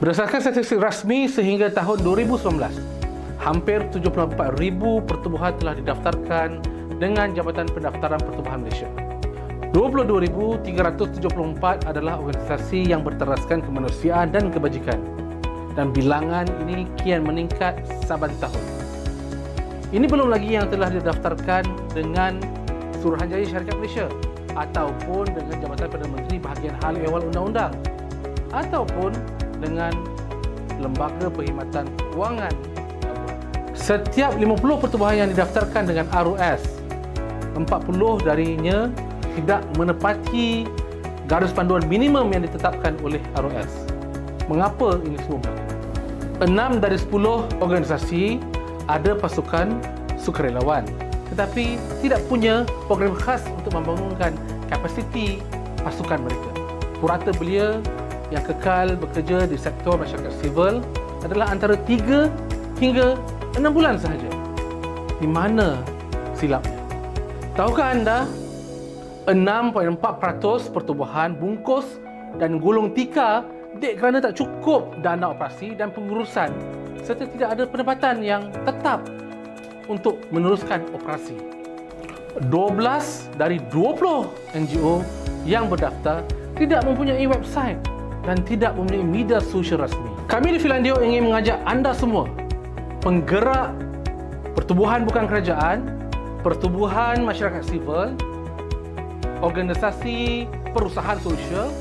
Berdasarkan statistik rasmi sehingga tahun 2019, hampir 74,000 pertubuhan telah didaftarkan dengan Jabatan Pendaftaran Pertubuhan Malaysia. 22,374 adalah organisasi yang berteraskan kemanusiaan dan kebajikan, dan bilangan ini kian meningkat saban tahun. Ini belum lagi yang telah didaftarkan dengan Suruhanjaya Syarikat Malaysia ataupun dengan Jabatan Perdana Menteri Bahagian Hal Ehwal Undang-Undang ataupun dengan Lembaga Perkhidmatan Kewangan. Setiap 50 pertubuhan yang didaftarkan dengan ROS, 40 darinya tidak menepati garis panduan minimum yang ditetapkan oleh ROS. Mengapa ini semua berlaku? 6 dari 10 organisasi ada pasukan sukarelawan, tetapi tidak punya program khas untuk membangunkan kapasiti pasukan mereka. Purata belia yang kekal bekerja di sektor masyarakat sivil adalah antara 3 hingga 6 bulan sahaja. Di mana silapnya? Tahukah anda 6.4% pertubuhan bungkus dan gulung tika dek kerana tak cukup dana operasi dan pengurusan serta tidak ada pendapatan yang tetap untuk meneruskan operasi. 12 dari 20 NGO yang berdaftar tidak mempunyai website dan tidak mempunyai media sosial rasmi. Kami di Finlandio ingin mengajak anda semua, penggerak pertubuhan bukan kerajaan, pertubuhan masyarakat sivil, organisasi perusahaan sosial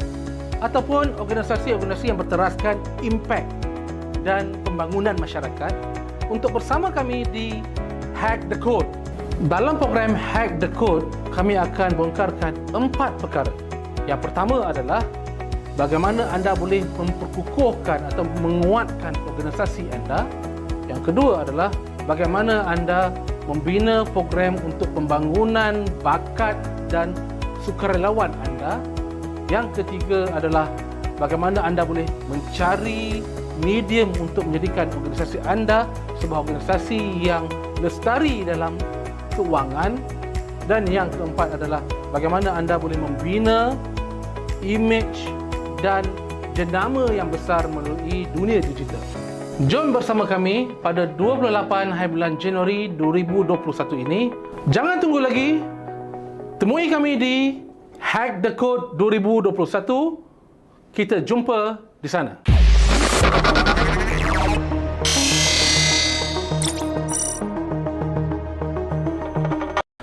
ataupun organisasi-organisasi yang berteraskan impak dan pembangunan masyarakat untuk bersama kami di Hack the Code. Dalam program Hack the Code, kami akan bongkarkan 4 perkara. Yang pertama adalah bagaimana anda boleh memperkukuhkan atau menguatkan organisasi anda. Yang kedua adalah bagaimana anda membina program untuk pembangunan bakat dan sukarelawan anda. Yang ketiga adalah bagaimana anda boleh mencari medium untuk menjadikan organisasi anda sebuah organisasi yang lestari dalam keuangan. Dan yang keempat adalah bagaimana anda boleh membina imej dan jenama yang besar melalui dunia digital. Jom bersama kami pada 28 hari bulan Januari 2021 ini. Jangan tunggu lagi. Temui kami di Hack the Code 2021. Kita jumpa di sana.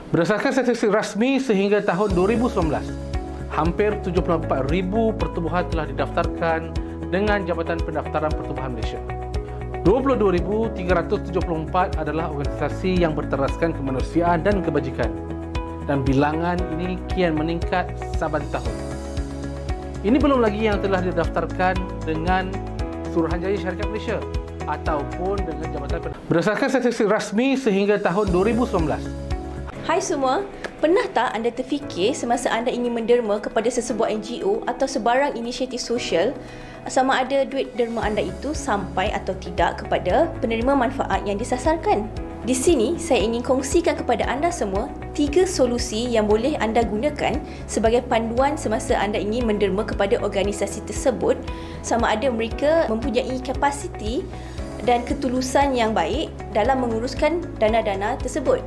Berdasarkan statistik rasmi sehingga tahun 2019, hampir 74,000 pertubuhan telah didaftarkan dengan Jabatan Pendaftaran Pertubuhan Malaysia. 22,374 adalah organisasi yang berteraskan kemanusiaan dan kebajikan, dan bilangan ini kian meningkat saban tahun. Ini belum lagi yang telah didaftarkan dengan Suruhanjaya Syarikat Malaysia ataupun dengan Jabatan Berdasarkan statistik rasmi sehingga tahun 2019. Hai semua, pernah tak anda terfikir semasa anda ingin menderma kepada sesebuah NGO atau sebarang inisiatif sosial, sama ada duit derma anda itu sampai atau tidak kepada penerima manfaat yang disasarkan? Di sini, saya ingin kongsikan kepada anda semua 3 solusi yang boleh anda gunakan sebagai panduan semasa anda ingin menderma kepada organisasi tersebut, sama ada mereka mempunyai kapasiti dan ketulusan yang baik dalam menguruskan dana-dana tersebut.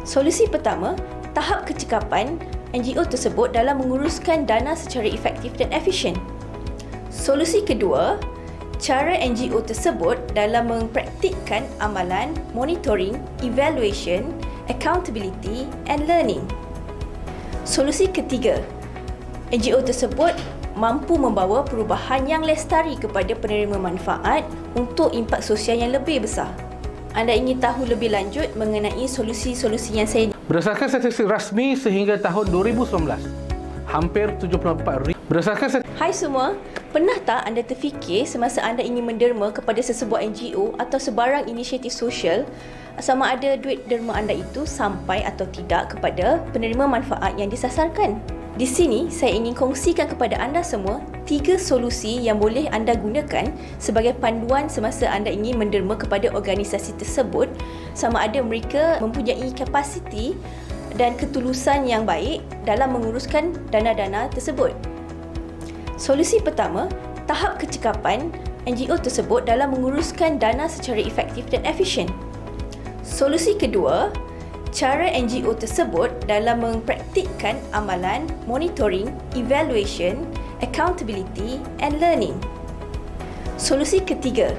Solusi pertama, tahap kecekapan NGO tersebut dalam menguruskan dana secara efektif dan efisien. Solusi kedua, cara NGO tersebut dalam mempraktikkan amalan, monitoring, evaluation, accountability and learning. Solusi ketiga, NGO tersebut mampu membawa perubahan yang lestari kepada penerima manfaat untuk impak sosial yang lebih besar. Anda ingin tahu lebih lanjut mengenai solusi-solusi yang saya... Berdasarkan statistik rasmi sehingga tahun 2019, hampir 74,000. Hai semua, pernah tak anda terfikir semasa anda ingin menderma kepada sesebuah NGO atau sebarang inisiatif sosial, sama ada duit derma anda itu sampai atau tidak kepada penerima manfaat yang disasarkan? Di sini, saya ingin kongsikan kepada anda semua 3 solusi yang boleh anda gunakan sebagai panduan semasa anda ingin menderma kepada organisasi tersebut, sama ada mereka mempunyai kapasiti dan ketulusan yang baik dalam menguruskan dana-dana tersebut. Solusi pertama, tahap kecekapan NGO tersebut dalam menguruskan dana secara efektif dan efisien. Solusi kedua, cara NGO tersebut dalam mempraktikkan amalan, monitoring, evaluation, accountability and learning. Solusi ketiga,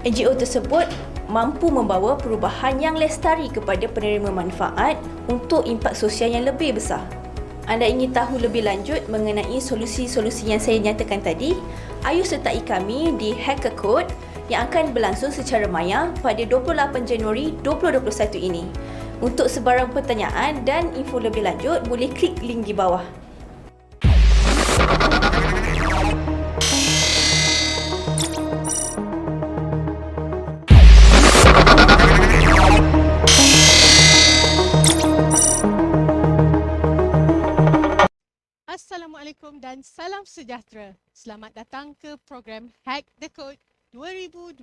NGO tersebut mampu membawa perubahan yang lestari kepada penerima manfaat untuk impak sosial yang lebih besar. Anda ingin tahu lebih lanjut mengenai solusi-solusi yang saya nyatakan tadi? Ayo sertai kami di Hack a Code yang akan berlangsung secara maya pada 28 Januari 2021 ini. Untuk sebarang pertanyaan dan info lebih lanjut, boleh klik link di bawah. Assalamualaikum dan salam sejahtera. Selamat datang ke program Hack the Code 2021.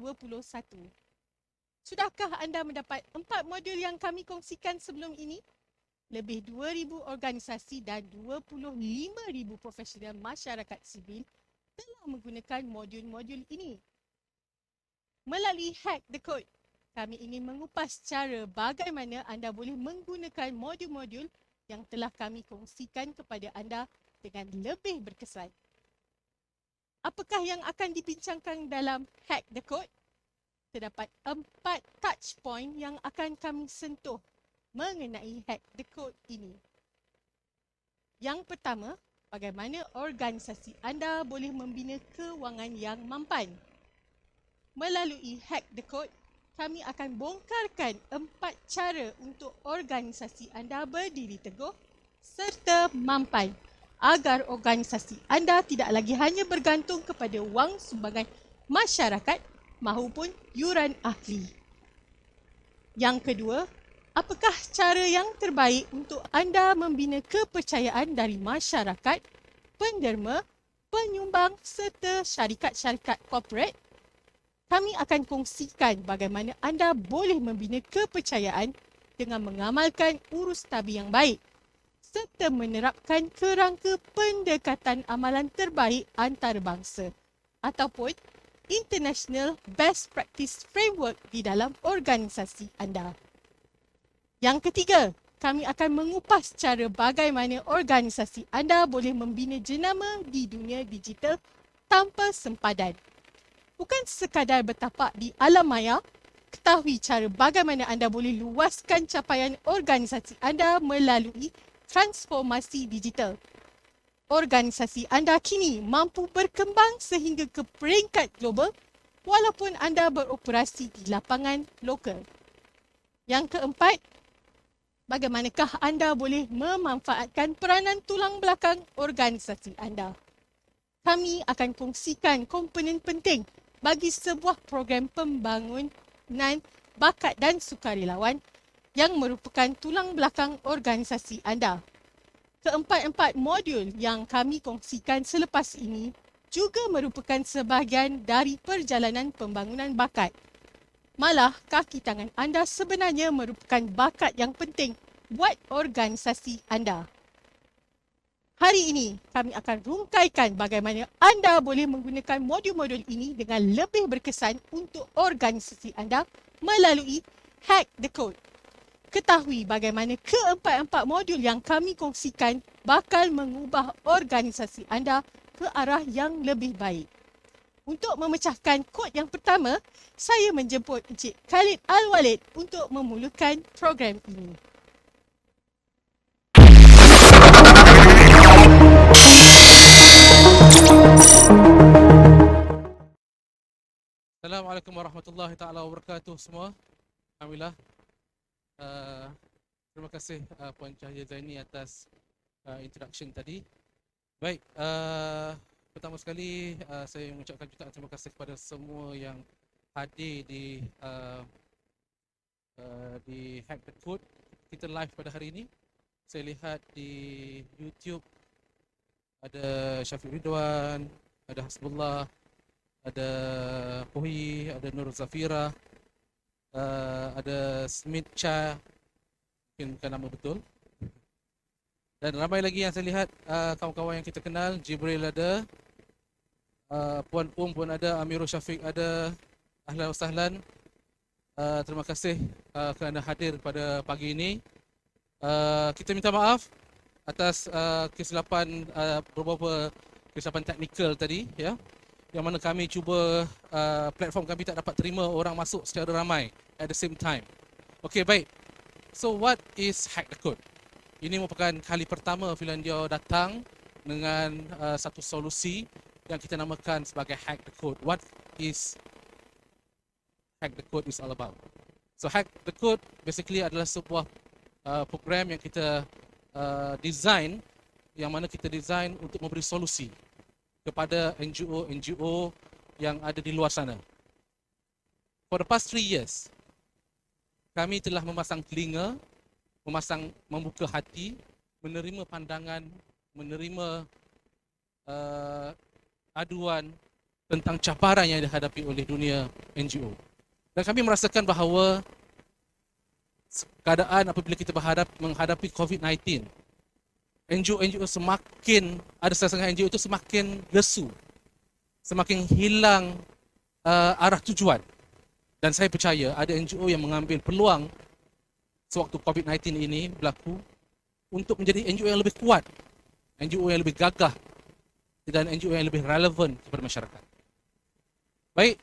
Sudahkah anda mendapat 4 modul yang kami kongsikan sebelum ini? Lebih 2,000 organisasi dan 25,000 profesional masyarakat sivil telah menggunakan modul-modul ini. Melalui Hack the Code, kami ingin mengupas cara bagaimana anda boleh menggunakan modul-modul yang telah kami kongsikan kepada anda dengan lebih berkesan. Apakah yang akan dibincangkan dalam Hack the Code? Terdapat 4 touch point yang akan kami sentuh mengenai Hack the Code ini. Yang pertama, bagaimana organisasi anda boleh membina kewangan yang mampan. Melalui Hack the Code, kami akan bongkarkan 4 cara untuk organisasi anda berdiri teguh serta mampan agar organisasi anda tidak lagi hanya bergantung kepada wang sumbangan masyarakat maupun yuran ahli. Yang kedua, apakah cara yang terbaik untuk anda membina kepercayaan dari masyarakat, penderma, penyumbang serta syarikat-syarikat korporat? Kami akan kongsikan bagaimana anda boleh membina kepercayaan dengan mengamalkan urus tabi yang baik serta menerapkan kerangka pendekatan amalan terbaik antarabangsa ataupun International Best Practice Framework di dalam organisasi anda. Yang ketiga, kami akan mengupas cara bagaimana organisasi anda boleh membina jenama di dunia digital tanpa sempadan. Bukan sekadar bertapak di alam maya, ketahui cara bagaimana anda boleh luaskan capaian organisasi anda melalui transformasi digital. Organisasi anda kini mampu berkembang sehingga ke peringkat global walaupun anda beroperasi di lapangan lokal. Yang keempat, bagaimanakah anda boleh memanfaatkan peranan tulang belakang organisasi anda? Kami akan kongsikan komponen penting bagi sebuah program pembangunan bakat dan sukarelawan yang merupakan tulang belakang organisasi anda. Keempat-empat modul yang kami kongsikan selepas ini juga merupakan sebahagian dari perjalanan pembangunan bakat. Malah, kaki tangan anda sebenarnya merupakan bakat yang penting buat organisasi anda. Hari ini, kami akan rungkaikan bagaimana anda boleh menggunakan modul-modul ini dengan lebih berkesan untuk organisasi anda melalui Hack the Code. Ketahui bagaimana keempat-empat modul yang kami kongsikan bakal mengubah organisasi anda ke arah yang lebih baik. Untuk memecahkan kod yang pertama, saya menjemput Encik Khalid Al-Walid untuk memulakan program ini. Assalamualaikum warahmatullahi taala wabarakatuh semua. Alhamdulillah. Terima kasih Puan Cahaya Zaini atas introduction tadi. Baik, pertama sekali saya mengucapkan jutaan terima kasih kepada semua yang hadir di Hack the Code kita live pada hari ini. Saya lihat di YouTube ada Syafiq Ridwan, ada Hasbullah, ada Puhi, ada Nur Zafira, ada Smith Cha, mungkin bukan nama betul, dan ramai lagi yang saya lihat kawan-kawan yang kita kenal. Jibril ada, Puan pun ada, Amirul Syafiq ada. Ahlan wa sahlan. Terima kasih kerana hadir pada pagi ini. Kita minta maaf atas kesilapan beberapa kesilapan teknikal tadi, ya, yang mana kami cuba platform kami tak dapat terima orang masuk secara ramai at the same time. Okey, baik. So what is Hack the Code? Ini merupakan kali pertama Finlandia datang dengan satu solusi yang kita namakan sebagai Hack the Code. What is Hack the Code is all about? So Hack the Code basically adalah sebuah program yang kita design, yang mana kita design untuk memberi solusi kepada NGO yang ada di luar sana. For the past 3 years, kami telah memasang telinga, membuka hati, menerima pandangan, menerima aduan tentang cabaran yang dihadapi oleh dunia NGO. Dan kami merasakan bahawa keadaan apabila kita menghadapi COVID-19, NGO semakin, ada setengah NGO itu semakin lesu, semakin hilang arah tujuan. Dan saya percaya ada NGO yang mengambil peluang sewaktu COVID-19 ini berlaku untuk menjadi NGO yang lebih kuat, NGO yang lebih gagah, dan NGO yang lebih relevan kepada masyarakat. Baik,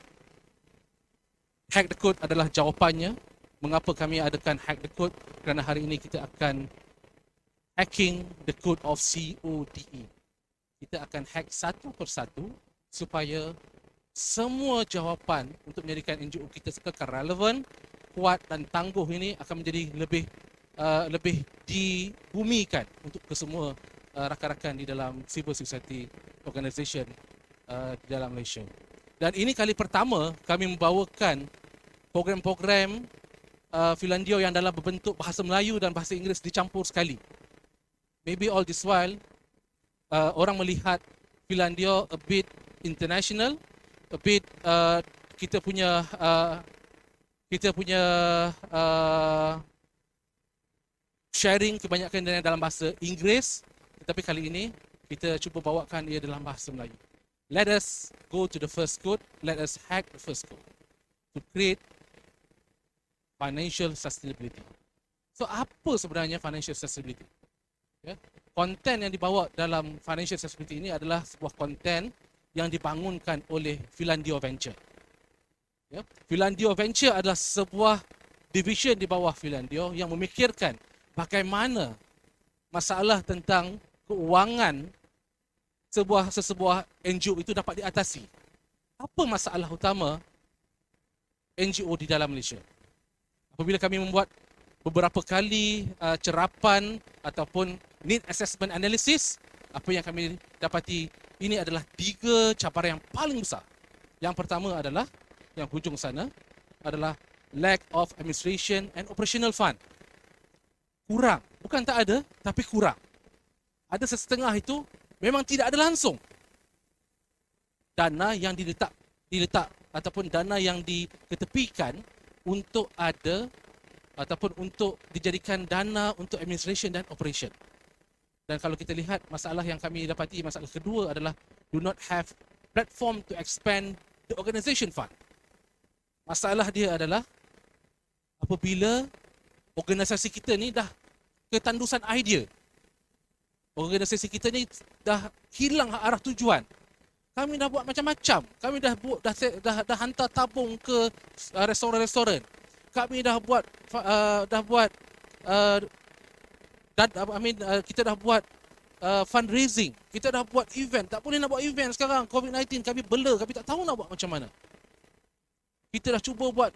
Hack the Code adalah jawapannya. Mengapa kami adakan Hack the Code? Kerana hari ini kita akan hacking the code of CODE. Kita akan hack satu persatu supaya semua jawapan untuk menjadikan NGO kita kekal relevan, kuat dan tangguh ini akan menjadi lebih dibumikan untuk ke semua rakan-rakan di dalam civil society organisation di dalam Malaysia. Dan ini kali pertama kami membawakan program-program Finlandia yang dalam berbentuk bahasa Melayu dan bahasa Inggeris dicampur sekali. Maybe all this while orang melihat Finlandia a bit international, a bit kita punya sharing kebanyakan dalam bahasa Inggeris, tetapi kali ini kita cuba bawakan ia dalam bahasa Melayu. Let us go to the first code, let us hack the first code to create financial sustainability. So apa sebenarnya financial sustainability? Ya, konten yang dibawa dalam financial sustainability ini adalah sebuah konten yang dibangunkan oleh Finlandia Venture. Ya, Finlandia Venture adalah sebuah division di bawah Finlandia yang memikirkan bagaimana masalah tentang keuangan sesebuah NGO itu dapat diatasi. Apa masalah utama NGO di dalam Malaysia? Apabila kami membuat beberapa kali cerapan ataupun need assessment analysis, apa yang kami dapati ini adalah 3 cabaran yang paling besar. Yang pertama adalah, yang hujung sana, adalah lack of administration and operational fund. Kurang, bukan tak ada, tapi kurang. Ada setengah itu memang tidak ada langsung. Dana yang diletak ataupun dana yang diketepikan untuk ada ataupun untuk dijadikan dana untuk administration dan operation. Dan kalau kita lihat masalah yang kami dapati, masalah kedua adalah do not have platform to expand the organisation fund. Masalah dia adalah apabila organisasi kita ni dah ketandusan idea, organisasi kita ni dah hilang arah tujuan. Kami dah buat macam-macam. Kami dah hantar tabung ke restoran-restoran. Kami kita dah buat fundraising. Kita dah buat event. Tak boleh nak buat event sekarang. COVID-19 kami bela. Kami tak tahu nak buat macam mana. Kita dah cuba buat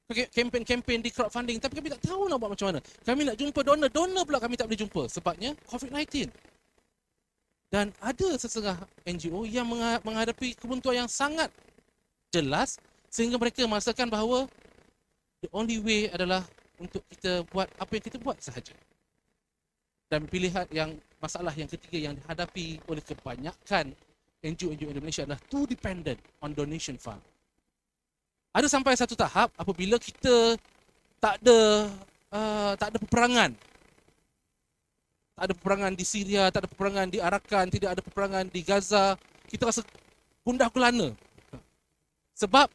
kempen-kempen di crowdfunding, tapi kami tak tahu nak buat macam mana. Kami nak jumpa donor. Donor pula kami tak boleh jumpa. Sebabnya COVID-19. Dan ada setengah NGO yang menghadapi kebuntuan yang sangat jelas sehingga mereka merasakan bahawa the only way adalah untuk kita buat apa yang kita buat sahaja. Dan pilihan masalah yang ketiga yang dihadapi oleh kebanyakan NGO di Malaysia adalah too dependent on donation fund. Ada sampai satu tahap apabila kita tak ada peperangan. Tak ada peperangan di Syria, tak ada peperangan di Arakan, tidak ada peperangan di Gaza. Kita rasa gundah gulana. Sebab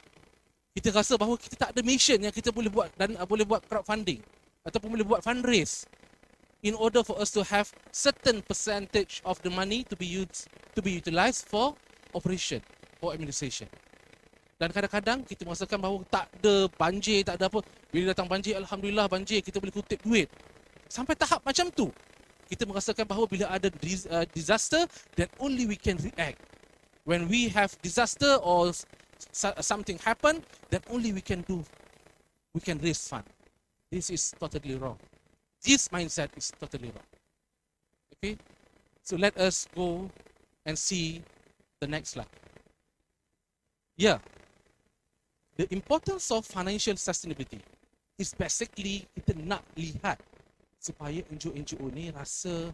kita rasa bahawa kita tak ada mission yang kita boleh buat dan boleh buat crowdfunding ataupun boleh buat fundraise in order for us to have certain percentage of the money to be utilized for operation or administration. Dan kadang-kadang kita merasakan bahawa tak ada banjir, tak ada apa. Bila datang banjir, alhamdulillah banjir, kita boleh kutip duit. Sampai tahap macam tu, kita merasakan bahawa bila ada disaster, then only we can react. When we have disaster or something happen, then only we can raise fund. This is totally wrong. This mindset is totally wrong. Okay, so let us go and see the next slide. Yeah, the importance of financial sustainability is basically kita nak lihat supaya NGO-NGO ni rasa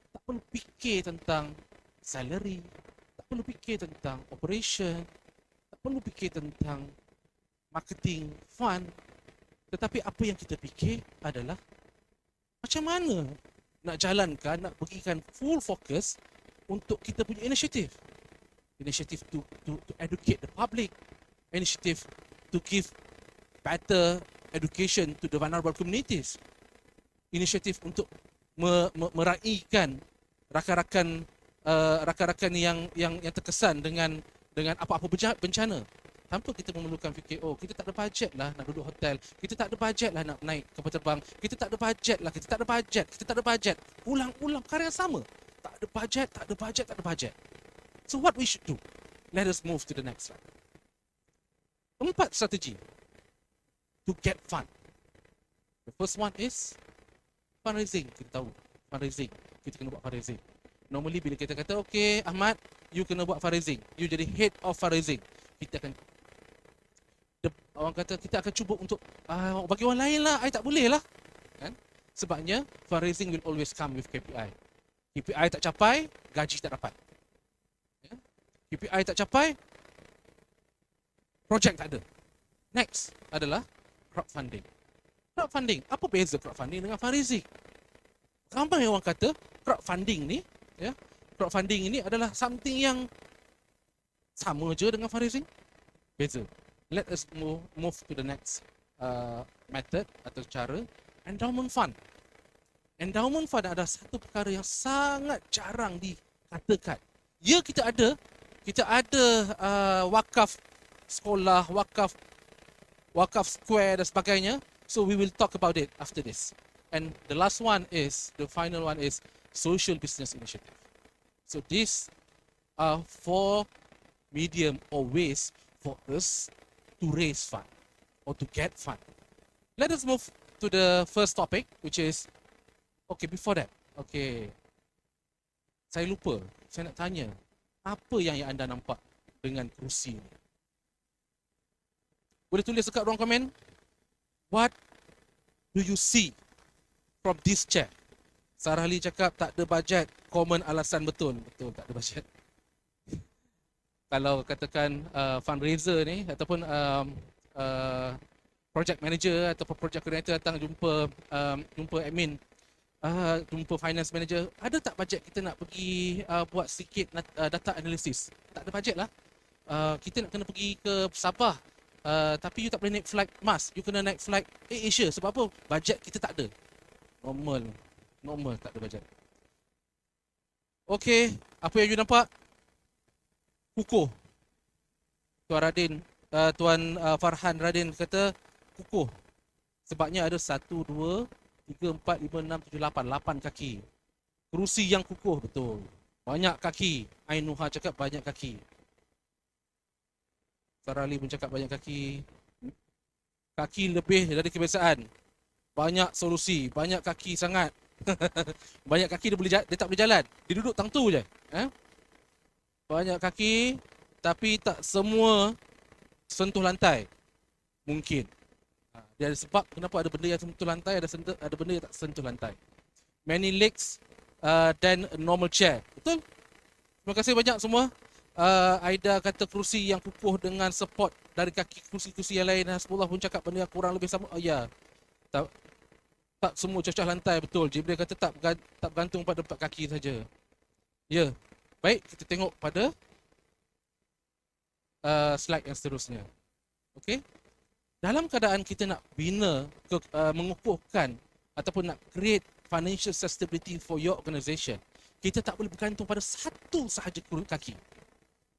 tak perlu fikir tentang salary, tak perlu fikir tentang operation, tak perlu fikir tentang marketing fund, tetapi apa yang kita fikir adalah macam mana nak jalankan, nak berikan full focus untuk kita punya initiative to educate the public, initiative to give better education to the vulnerable communities, inisiatif untuk meraihkan rakan-rakan yang terkesan dengan apa-apa bencana, tanpa kita memerlukan fikir, oh kita tak ada bajet lah nak duduk hotel, kita tak ada bajet lah nak naik kapal terbang, kita tak ada bajet, ulang-ulang perkara yang sama, tak ada bajet. So what we should do? Let us move to the next slide. 4 strategi to get fund. The first one is fundraising. Kita tahu fundraising, kita kena buat fundraising. Normally bila kita kata, okay Ahmad, you kena buat fundraising, you jadi head of fundraising, kita akan kita akan cuba untuk bagi orang lain lah, I tak boleh lah kan? Sebabnya fundraising will always come with KPI. KPI tak capai, gaji tak dapat. KPI tak capai, projek tak ada. Next adalah crowdfunding. Crowdfunding, apa beza crowdfunding dengan fundraising? Ramai orang kata crowdfunding ni, crowdfunding ini adalah something yang sama je dengan fundraising. Beza. Let us move to the next method atau cara, endowment fund. Endowment fund adalah satu perkara yang sangat jarang dikatakan. Ya, kita ada wakaf sekolah, wakaf square dan sebagainya. So we will talk about it after this. And the final one is social business initiative. So these are 4 medium or ways for us to raise fund or to get fund. Let us move to the first topic, which is, okay, before that, okay, saya lupa, saya nak tanya, apa yang anda nampak dengan kerusi ni? Boleh tulis dekat ruang komen. What do you see from this chair? Sarah Lee cakap tak ada bajet. Common alasan betul. Betul, tak ada bajet. Kalau katakan fundraiser ni ataupun project manager ataupun project coordinator datang jumpa admin, jumpa finance manager, ada tak bajet kita nak pergi buat sikit data analysis? Tak ada bajet lah. Kita nak kena pergi ke Sabah, tapi you tak boleh naik flight Mars, you kena naik flight Asia. Sebab apa? Bajet kita tak ada. Normal, tak ada bajet. Okay, apa yang you nampak? Kukuh. Tuan Farhan Radin kata kukuh. Sebabnya ada 1, 2, 3, 4, 5, 6, 7, 8 kaki. Kerusi yang kukuh, betul. Banyak kaki. Ainuha cakap banyak kaki. Sarah Ali pun cakap banyak kaki. Kaki lebih dari kebiasaan. Banyak solusi. Banyak kaki sangat. Banyak kaki dia tak boleh jalan. Dia duduk tang tu je. Banyak kaki, tapi tak semua sentuh lantai. Mungkin. Dia ada sebab kenapa ada benda yang sentuh lantai, ada benda yang tak sentuh lantai. Many legs than a normal chair. Betul? Terima kasih banyak semua. Aida kata kerusi yang kukuh dengan support dari kaki kerusi-kerusi yang lain. Hasbullah pun cakap benda yang kurang lebih sama. Oh ya. Tak semua cacah lantai, betul. Jibril kata tak bergantung pada 4 kaki saja. Ya. Baik, kita tengok pada slide yang seterusnya. Okay? Dalam keadaan kita nak bina, mengukuhkan ataupun nak create financial sustainability for your organisation, kita tak boleh bergantung pada satu sahaja kaki.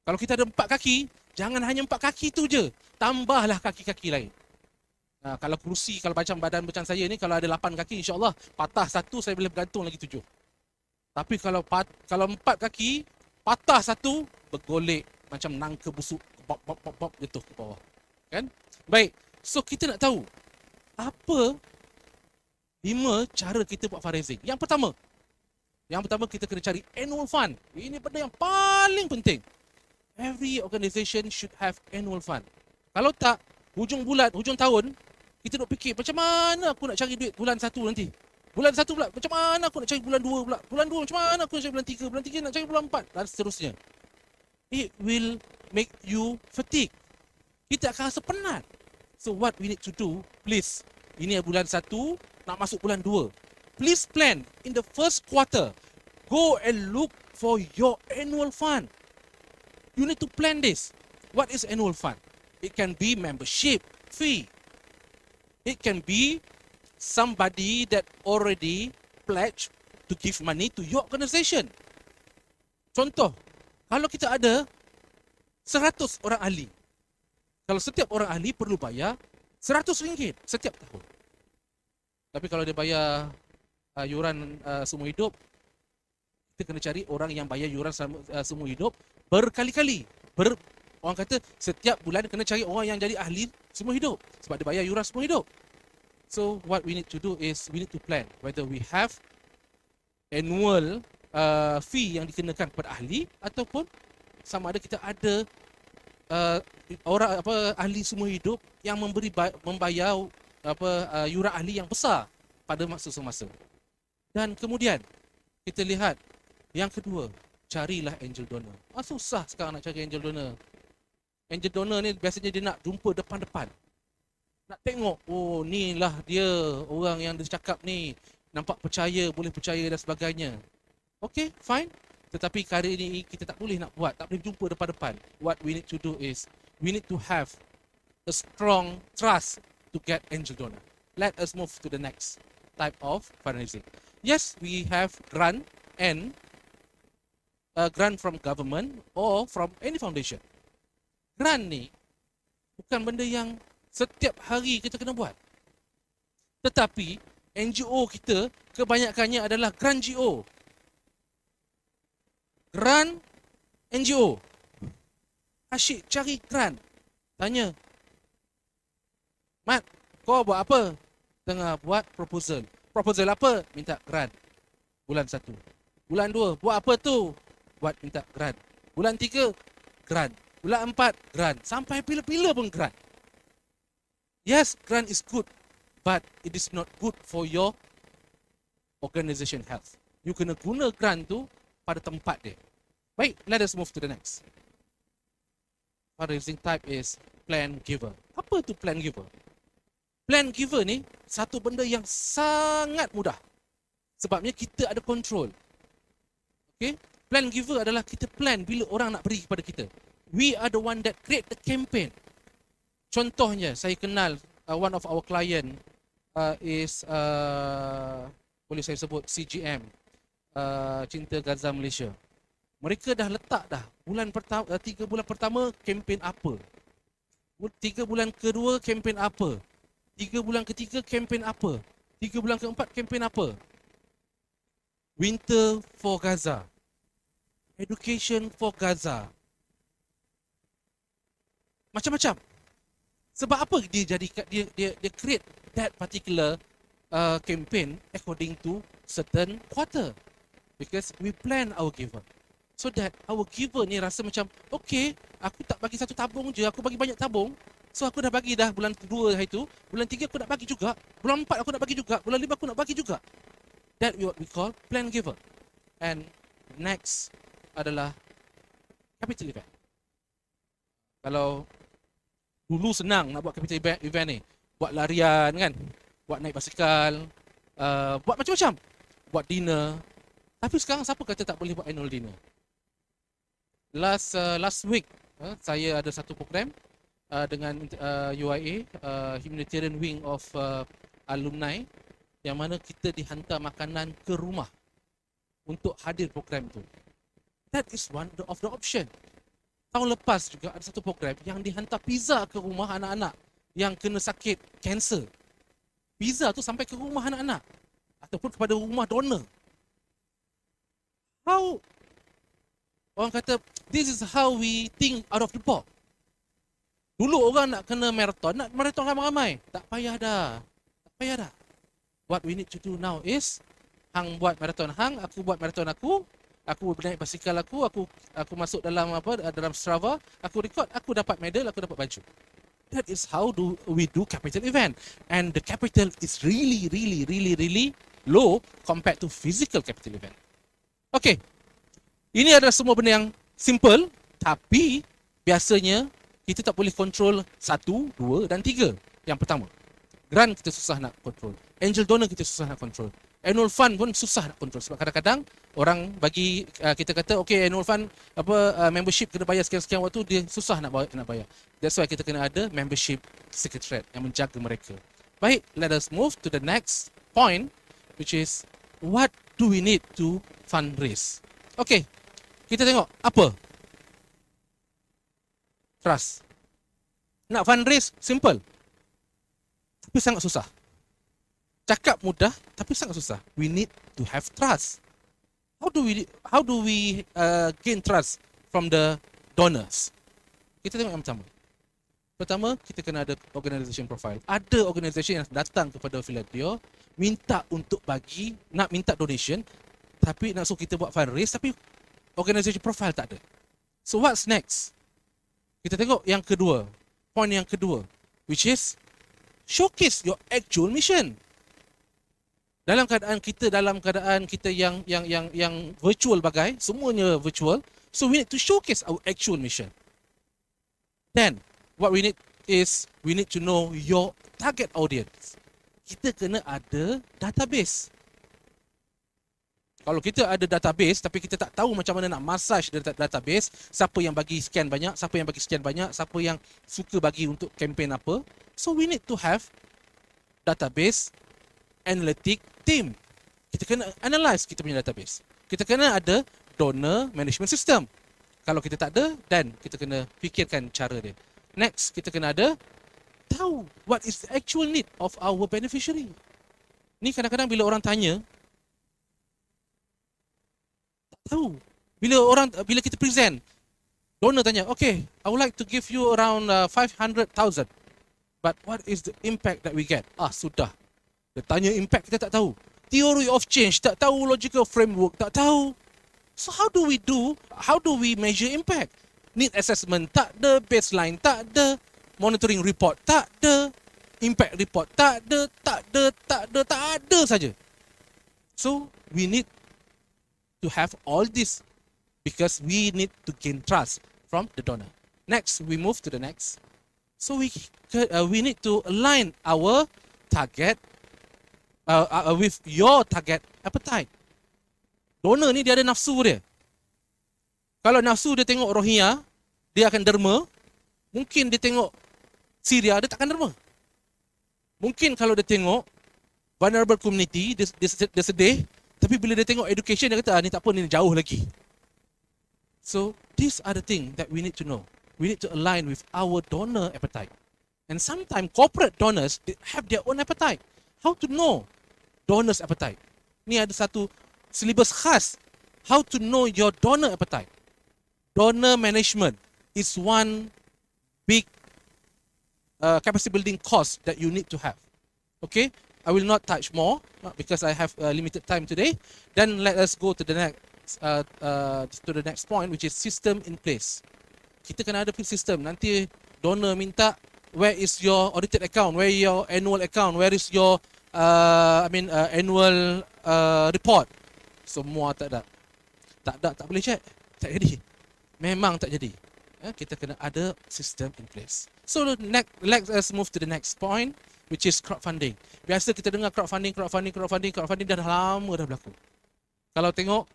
Kalau kita ada 4 kaki, jangan hanya 4 kaki tu je. Tambahlah kaki-kaki lain. Kalau kerusi, kalau badan macam saya ni, kalau ada 8 kaki, insyaAllah patah satu, saya boleh bergantung lagi 7. Tapi kalau 4 kaki, patah satu, bergolek macam nangka busuk, bop jatuh ke bawah. Kan? Baik, so kita nak tahu apa 5 cara kita buat fundraising. Yang pertama kita kena cari annual fund. Ini benda yang paling penting. Every organisation should have annual fund. Kalau tak, hujung tahun, kita nak fikir macam mana aku nak cari duit bulan 1 nanti. Bulan 1 pula, macam mana aku nak cari bulan 2 pula. Bulan 2 macam mana aku nak cari bulan 3. Bulan 3 nak cari bulan 4 dan seterusnya. It will make you fatigue. Kita akan rasa penat. So what we need to do, please, ini bulan 1, nak masuk bulan 2. Please plan in the first quarter. Go and look for your annual fund. You need to plan this. What is annual fund? It can be membership fee. It can be somebody that already pledged to give money to your organisation. Contoh, kalau kita ada 100 orang ahli. Kalau setiap orang ahli perlu bayar RM100 setiap tahun. Tapi kalau dia bayar yuran semua hidup, kita kena cari orang yang bayar yuran semua hidup berkali-kali. Orang kata setiap bulan kena cari orang yang jadi ahli semua hidup sebab dia bayar yuran semua hidup. So what we need to do is we need to plan whether we have annual fee yang dikenakan kepada ahli ataupun sama ada kita ada orang ahli semua hidup yang membayar yuran ahli yang besar pada masa semasa. Dan kemudian kita lihat yang kedua, carilah angel donor. Susah sekarang nak cari angel donor. Angel donor ni biasanya dia nak jumpa depan-depan. Nak tengok, oh ni lah dia orang yang dia cakap ni. Nampak percaya, boleh percaya dan sebagainya. Okay, fine. Tetapi kali ini kita tak boleh nak buat, tak boleh jumpa depan-depan. What we need to do is, we need to have a strong trust to get angel donor. Let us move to the next type of fundraising. Yes, we have grant and grant from government or from any foundation. Grant ni bukan benda yang setiap hari kita kena buat. Tetapi NGO kita kebanyakannya adalah grant GO. Grant NGO. Asyik cari grant. Tanya, Mat, kau buat apa? Tengah buat proposal. Proposal apa? Minta grant. Bulan 1. Bulan 2, buat apa tu? Buat minta grant. Bulan 3, grant. Bulan 4, grant. Sampai pila-pila pun grant. Yes, grant is good, but it is not good for your organisation health. You kena guna grant tu pada tempat dia. Baik, let us move to the next. Fundraising type is plan giver. Apa tu plan giver? Plan giver ni satu benda yang sangat mudah. Sebabnya kita ada control. Okay? Plan giver adalah kita plan bila orang nak beri kepada kita. We are the one that create the campaign. Contohnya, saya kenal one of our client is boleh saya sebut CGM, Cinta Gaza Malaysia. Mereka dah letak dah bulan pertama, 3 bulan pertama kempen apa, 3 bulan kedua kempen apa, 3 bulan ketiga kempen apa, 3 bulan keempat kempen apa. Winter for Gaza, Education for Gaza, macam-macam. Sebab apa dia create that particular campaign according to certain quarter? Because we plan our giver. So that our giver ni rasa macam, okay, aku tak bagi satu tabung je, aku bagi banyak tabung. So aku dah bagi dah bulan 2 hari tu, bulan 3 aku nak bagi juga, bulan 4 aku nak bagi juga, bulan 5 aku nak bagi juga. That what we call plan giver. And next adalah capital event. Kalau dulu senang nak buat capital event ni, buat larian kan, buat naik basikal, buat macam-macam, buat dinner. Tapi sekarang siapa kata tak boleh buat annual dinner? last week saya ada satu program dengan UIA, Humanitarian Wing of Alumni, yang mana kita dihantar makanan ke rumah untuk hadir program tu. That is one of the option. Tahun lepas juga ada satu program yang dihantar pizza ke rumah anak-anak yang kena sakit kanser. Pizza tu sampai ke rumah anak-anak ataupun kepada rumah donor. How orang kata, this is how we think out of the box. Dulu orang nak kena maraton ramai-ramai. Tak payah dah. What we need to do now is, hang buat maraton hang, aku buat maraton aku naik basikal aku masuk dalam Strava, aku record, aku dapat medal, aku dapat baju. That is how we do capital event. And the capital is really low compared to physical capital event. Okay. Ini adalah semua benda yang simple, tapi biasanya kita tak boleh control 1, 2 dan 3. Yang pertama, grant kita susah nak control. Angel donor kita susah nak control. Annual fund pun susah nak control. Sebab kadang-kadang orang bagi kita kata, okay, annual fund membership kena bayar sekian-sekian waktu, dia susah nak bayar. That's why kita kena ada membership secretariat yang menjaga mereka. Baik, let us move to the next point, which is what do we need to fundraise? Okay. Kita tengok apa? Trust. Nak fundraise simple, tapi sangat susah. Cakap mudah, tapi sangat susah. We need to have trust. How do we gain trust from the donors? Kita tengok yang pertama. Pertama, kita kena ada organisation profile. Ada organisation yang datang kepada Philadelphia minta untuk nak minta donation, tapi nak suruh kita buat fundraise, tapi organisation profile tak ada. So what's next? Kita tengok yang kedua. Point yang kedua, which is showcase your actual mission. Dalam keadaan kita yang virtual bagai, semuanya virtual, so we need to showcase our actual mission. Then what we need is we need to know your target audience. Kita kena ada database. Kalau kita ada database tapi kita tak tahu macam mana nak massage database, siapa yang bagi sekian banyak, siapa yang suka bagi untuk kempen apa. So we need to have database analytic team. Kita kena analyze kita punya database. Kita kena ada donor management system. Kalau kita tak ada, then kita kena fikirkan cara dia. Next, kita kena ada tahu what is the actual need of our beneficiary. Ni kadang-kadang bila orang tanya, tahu. Bila kita present, donor tanya, okay, I would like to give you around 500,000. But what is the impact that we get? Sudah. Dia tanya impact, kita tak tahu. Theory of change, tak tahu. Logical framework, tak tahu. So how do we measure impact? Need assessment, tak ada. Baseline, tak ada. Monitoring report, tak ada. Impact report, tak ada saja. So we need to have all this because we need to gain trust from the donor. Next, we move to the next. So we need to align our target with your target appetite. Donor ni dia ada nafsu dia. Kalau nafsu dia tengok Rohingya, dia akan derma. Mungkin dia tengok Syria, dia takkan derma. Mungkin kalau dia tengok vulnerable community, dia sedih. Tapi bila dia tengok education, dia kata, ni tak apa, ni jauh lagi. So, these are the things that we need to know. We need to align with our donor appetite. And sometimes corporate donors, they have their own appetite. How to know donors' appetite? Ni ada satu syllabus khas. How to know your donor appetite. Donor management is one big capacity building course that you need to have. Okay? I will not touch more because I have limited time today. Then let us go to the next point, which is system in place. Kita kena ada system. Nanti donor minta, where is your audited account? Where is your annual account? Where is your annual report? Semua tak ada. Tak boleh check. Tak jadi. Memang tak jadi. Kita kena ada system in place. So let us move to the next point, which is crowdfunding. Biasa kita dengar crowdfunding dah lama dah berlaku. Kalau tengok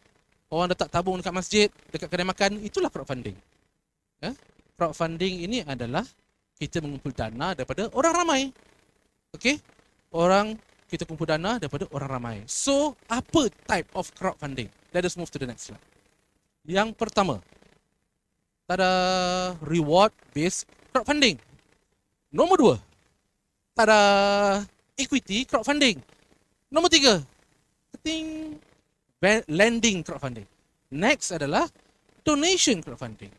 orang letak tabung dekat masjid, dekat kedai makan, itulah crowdfunding. Ya? Crowdfunding ini adalah kita mengumpul dana daripada orang ramai. Okey? Kita kumpul dana daripada orang ramai. So, apa type of crowdfunding? Let us move to the next slide. Yang pertama, tada, reward based crowdfunding. Nombor dua, tada, equity crowdfunding. Nombor tiga, lending crowdfunding. Next adalah donation crowdfunding.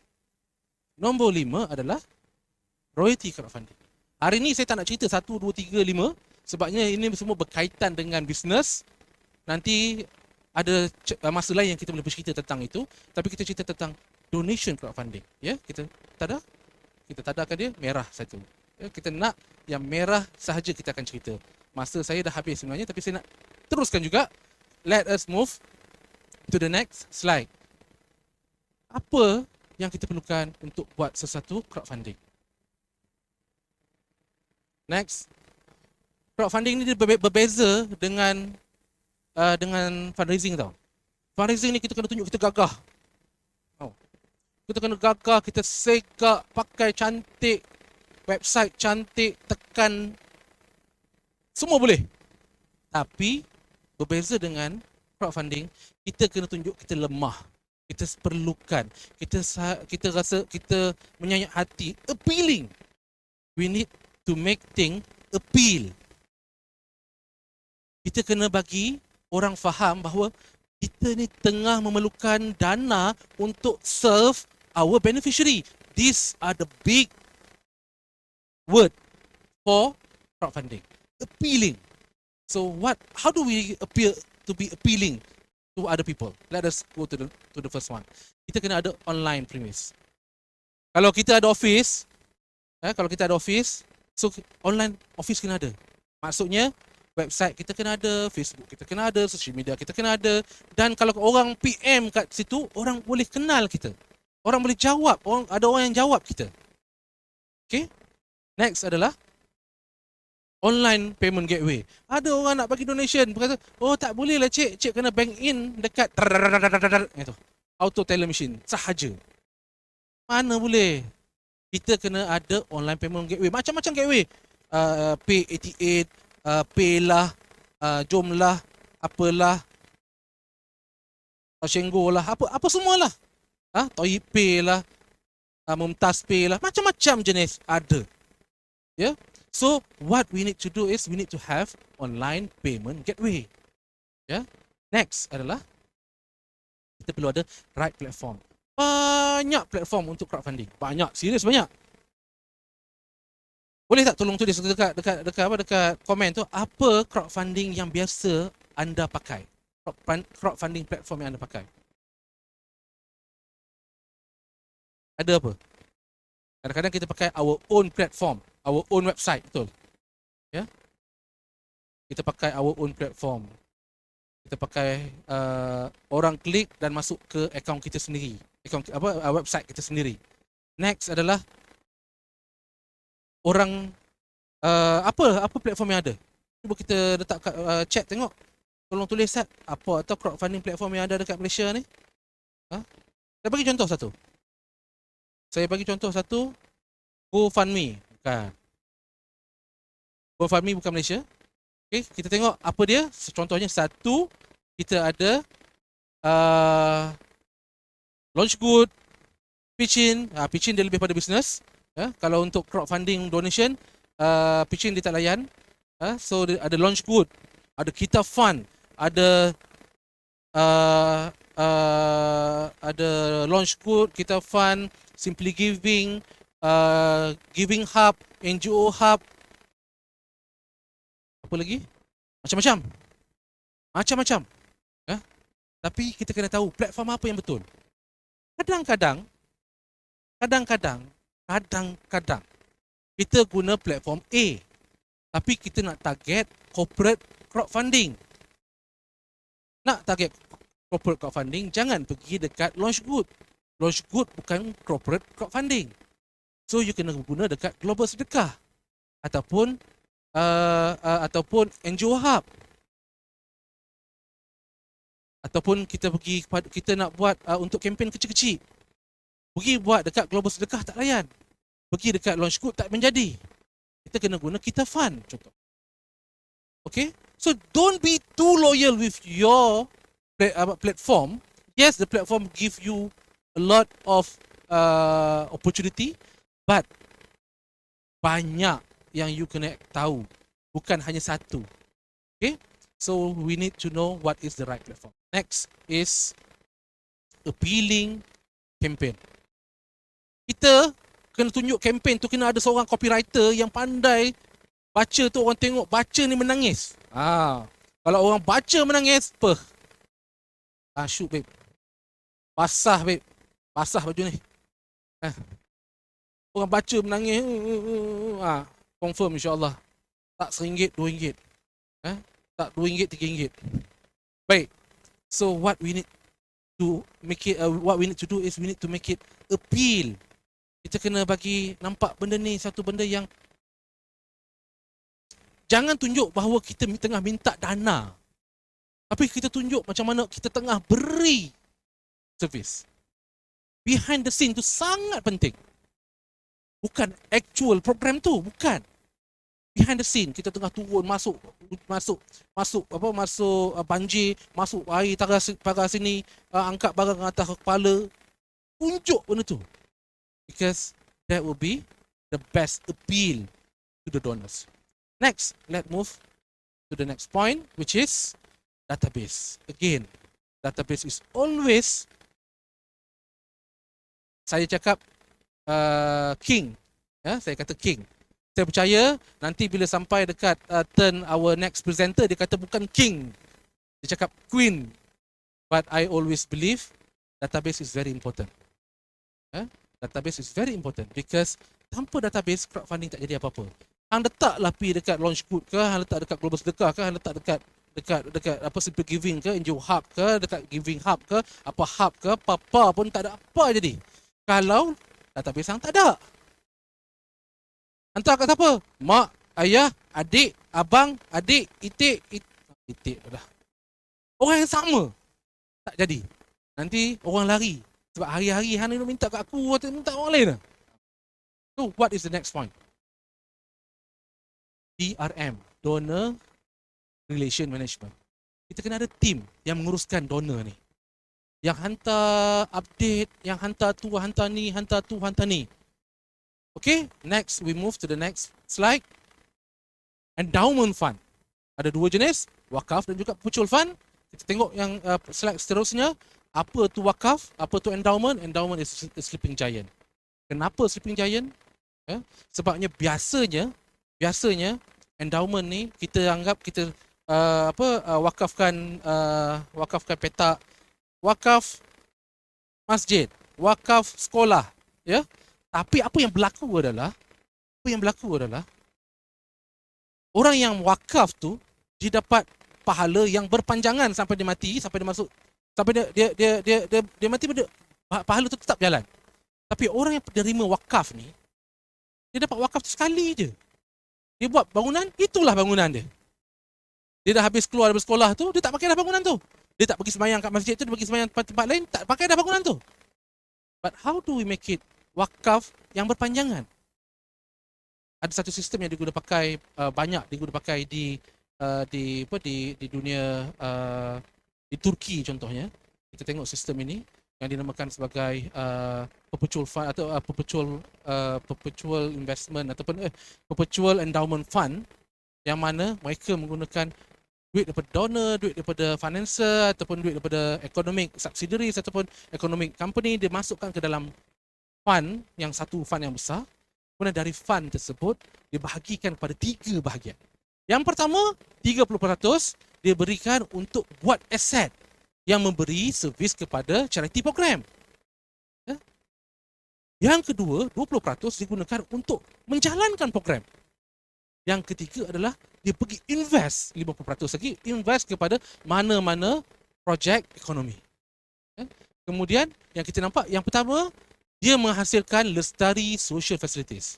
Nombor 5 adalah royalty crowdfunding. Hari ni saya tak nak cerita 1, 2, 3, 5 sebabnya ini semua berkaitan dengan bisnes. Nanti ada masa lain yang kita boleh bercerita tentang itu, tapi kita cerita tentang donation crowdfunding. Ya, kita tadakan dia merah satu. Ya, kita nak yang merah sahaja kita akan cerita. Masa saya dah habis sebenarnya, tapi saya nak teruskan juga. Let us move to the next slide. Apa yang kita perlukan untuk buat sesuatu crowdfunding? Next. Crowdfunding ni dia berbeza dengan fundraising tau. Fundraising ni kita kena tunjuk kita gagah. Kita kena gagah, kita segak, pakai cantik, website cantik, tekan, semua boleh. Tapi berbeza dengan crowdfunding, kita kena tunjuk kita lemah. Kita perlukan, kita rasa kita menyayat hati, appealing. We need to make thing appeal. Kita kena bagi orang faham bahawa kita ni tengah memerlukan dana untuk serve our beneficiary. These are the big word for crowdfunding. Appealing. So how do we appear to be appealing to other people? Let us go to the first one. Kita kena ada online premise. Kalau kita ada office, so online office kena ada. Maksudnya website kita kena ada, Facebook kita kena ada, social media kita kena ada, dan kalau orang PM kat situ, orang boleh kenal kita. Orang boleh jawab, ada orang yang jawab kita. Okay? Next adalah online payment gateway. Ada orang nak bagi donation, berkata, oh tak boleh lah cik kena bank in dekat itu, auto teller machine sahaja. Mana boleh? Kita kena ada online payment gateway, macam-macam gateway. Pay88, Paylah, Jomlah, apalah, Shenggo lah, apa semualah. Toyib Pay lah, Mumtaz Pay lah, macam-macam jenis ada. Ya. So what we need to do is we need to have online payment gateway. Ya. Next adalah kita perlu ada right platform. Banyak platform untuk crowdfunding. Banyak, serius banyak. Boleh tak tolong tulis dekat komen tu apa crowdfunding yang biasa anda pakai? Crowdfunding platform yang anda pakai. Ada apa? Kadang-kadang kita pakai our own platform, our own website, betul? Ya? Kita pakai our own platform. Kita pakai orang klik dan masuk ke akaun kita sendiri, website kita sendiri. Next adalah orang apa platform yang ada. Cuba kita letak kat chat tengok. Tolong tulis apa atau crowdfunding platform yang ada dekat Malaysia ni. Saya bagi contoh satu. GoFundMe. Bukan. GoFundMe bukan Malaysia. Okay, kita tengok apa dia. Contohnya satu, kita ada Launchgood, Pitchin. Pitchin dia lebih pada bisnes. Kalau untuk crowdfunding donation, Pitchin dia tak layan. So ada Launchgood, ada Kita Fund, ada Launchgood, Kita Fund, Simply Giving, Giving Hub, NGO Hub. Apa lagi? Macam-macam. Tapi kita kena tahu platform apa yang betul. Kadang-kadang kita guna platform A, tapi kita nak target corporate crowdfunding. Nak target corporate crowdfunding, jangan pergi dekat Launchgood. Launchgood bukan corporate crowdfunding. So you kena guna dekat Global Sedekah ataupun NGO Hub. Ataupun kita nak buat untuk kempen kecil-kecil. Pergi buat dekat Global Sedekah tak layan. Pergi dekat Launch Good tak menjadi. Kita kena guna Kita Fund contoh. Okay? So don't be too loyal with your platform. Yes, the platform give you a lot of opportunity, but banyak yang you kena tahu. Bukan hanya satu. Okay? So we need to know what is the right platform. Next is appealing campaign. Kita kena tunjuk campaign tu kena ada seorang copywriter yang pandai baca tu, orang tengok baca ni menangis. Kalau orang baca menangis, shoot babe. Basah babe. Basah baju ni. Orang baca menangis, confirm insyaAllah. Tak RM1, RM2. Tak RM2, RM3. Baik. So what we need to make it, what we need to do is we need to make it appeal. Kita kena bagi nampak benda ni satu benda yang jangan tunjuk bahawa kita tengah minta dana. Tapi kita tunjuk macam mana kita tengah beri servis. Behind the scene tu sangat penting. Bukan actual program tu, bukan. Behind the scene kita tengah turun masuk banjir, masuk air pagar sini, angkat barang atas kepala. Tunjuk benda tu. Because that will be the best appeal to the donors. Next, let's move to the next point, which is database. Again, database is always, saya cakap king. Saya kata king. Saya percaya nanti bila sampai dekat turn our next presenter, dia kata bukan king. Dia cakap queen. But I always believe database is very important. Database is very important because tanpa database crowdfunding tak jadi apa-apa. Hang letaklah pergi dekat Launch Good ke, hang letak dekat Global Sedekah ke, hang letak dekat apa Simple Giving ke, NGO Hub ke, dekat Giving Hub ke, apa hub ke, apa pun tak ada apa jadi. Kalau database hang tak ada. Hantar kat siapa? Mak, ayah, adik, abang, adik, itik dah. Orang yang sama. Tak jadi. Nanti orang lari. Sebab hari-hari hang ni minta kat aku atau minta orang lain. So what is the next point? DRM, Donor Relation Management. Kita kena ada team yang menguruskan donor ni. Yang hantar update, yang hantar tu, hantar ni, hantar tu, hantar ni. Okay, next we move to the next slide. Endowment fund. Ada dua jenis, wakaf dan juga perpetual fund. Kita tengok yang slide seterusnya. Apa tu wakaf, apa tu endowment? Endowment is a sleeping giant. Kenapa sleeping giant? Sebabnya biasanya endowment ni kita anggap kita wakafkan petak, wakaf masjid, wakaf sekolah, ya. Tapi apa yang berlaku adalah orang yang wakaf tu dia dapat pahala yang berpanjangan sampai dia mati, sampai dia masuk, sampai dia mati, pahala tu tetap jalan. Tapi orang yang penerima wakaf ni, dia dapat wakaf tu sekali je. Dia buat bangunan, itulah bangunan dia. Dia dah habis keluar dari sekolah tu, dia tak pakai dah bangunan tu. Dia tak pergi sembahyang kat masjid tu, dia pergi sembahyang tempat lain, tak pakai dah bangunan tu. But how do we make it wakaf yang berpanjangan? Ada satu sistem yang digunakan pakai banyak digunakan pakai di dunia, di Turki contohnya. Kita tengok sistem ini yang dinamakan sebagai perpetual fund atau perpetual investment ataupun perpetual endowment fund, yang mana mereka menggunakan duit daripada donor, duit daripada financer ataupun duit daripada economic subsidiaries ataupun economic company, dia masukkan ke dalam fund, yang satu fund yang besar. Kemudian dari fund tersebut dibahagikan kepada 3 bahagian. Yang pertama, 30% dia berikan untuk buat aset yang memberi servis kepada charity program. Yang kedua, 20% digunakan untuk menjalankan program. Yang ketiga adalah dia pergi invest 50% lagi, invest kepada mana-mana projek ekonomi. Kemudian yang kita nampak, yang pertama, dia menghasilkan lestari social facilities.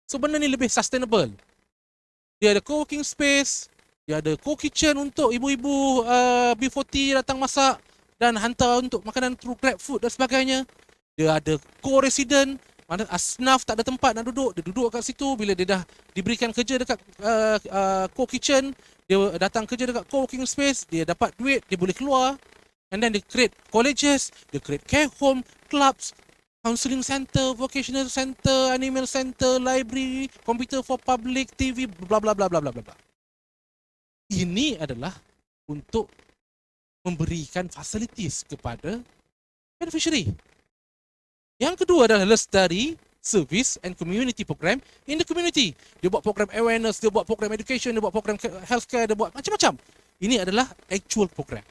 So benda ni lebih sustainable. Dia ada co-working space, Dia ada co-kitchen untuk ibu-ibu B40 datang masak dan hantar untuk makanan through Grab Food dan sebagainya. Dia ada co-resident, mana asnaf tak ada tempat nak duduk, dia duduk kat situ. Bila dia dah diberikan kerja dekat co-kitchen, dia datang kerja dekat co-working space, dia dapat duit, dia boleh keluar. And then they create colleges, they create care home, clubs, counselling center, vocational center, animal center, library, computer for public, TV, bla bla bla bla bla bla. Ini adalah untuk memberikan facilities kepada beneficiary. Yang kedua adalah Lestari Service and Community Program in the community. Dia buat program awareness, dia buat program education, dia buat program healthcare, dia buat macam-macam. Ini adalah actual program.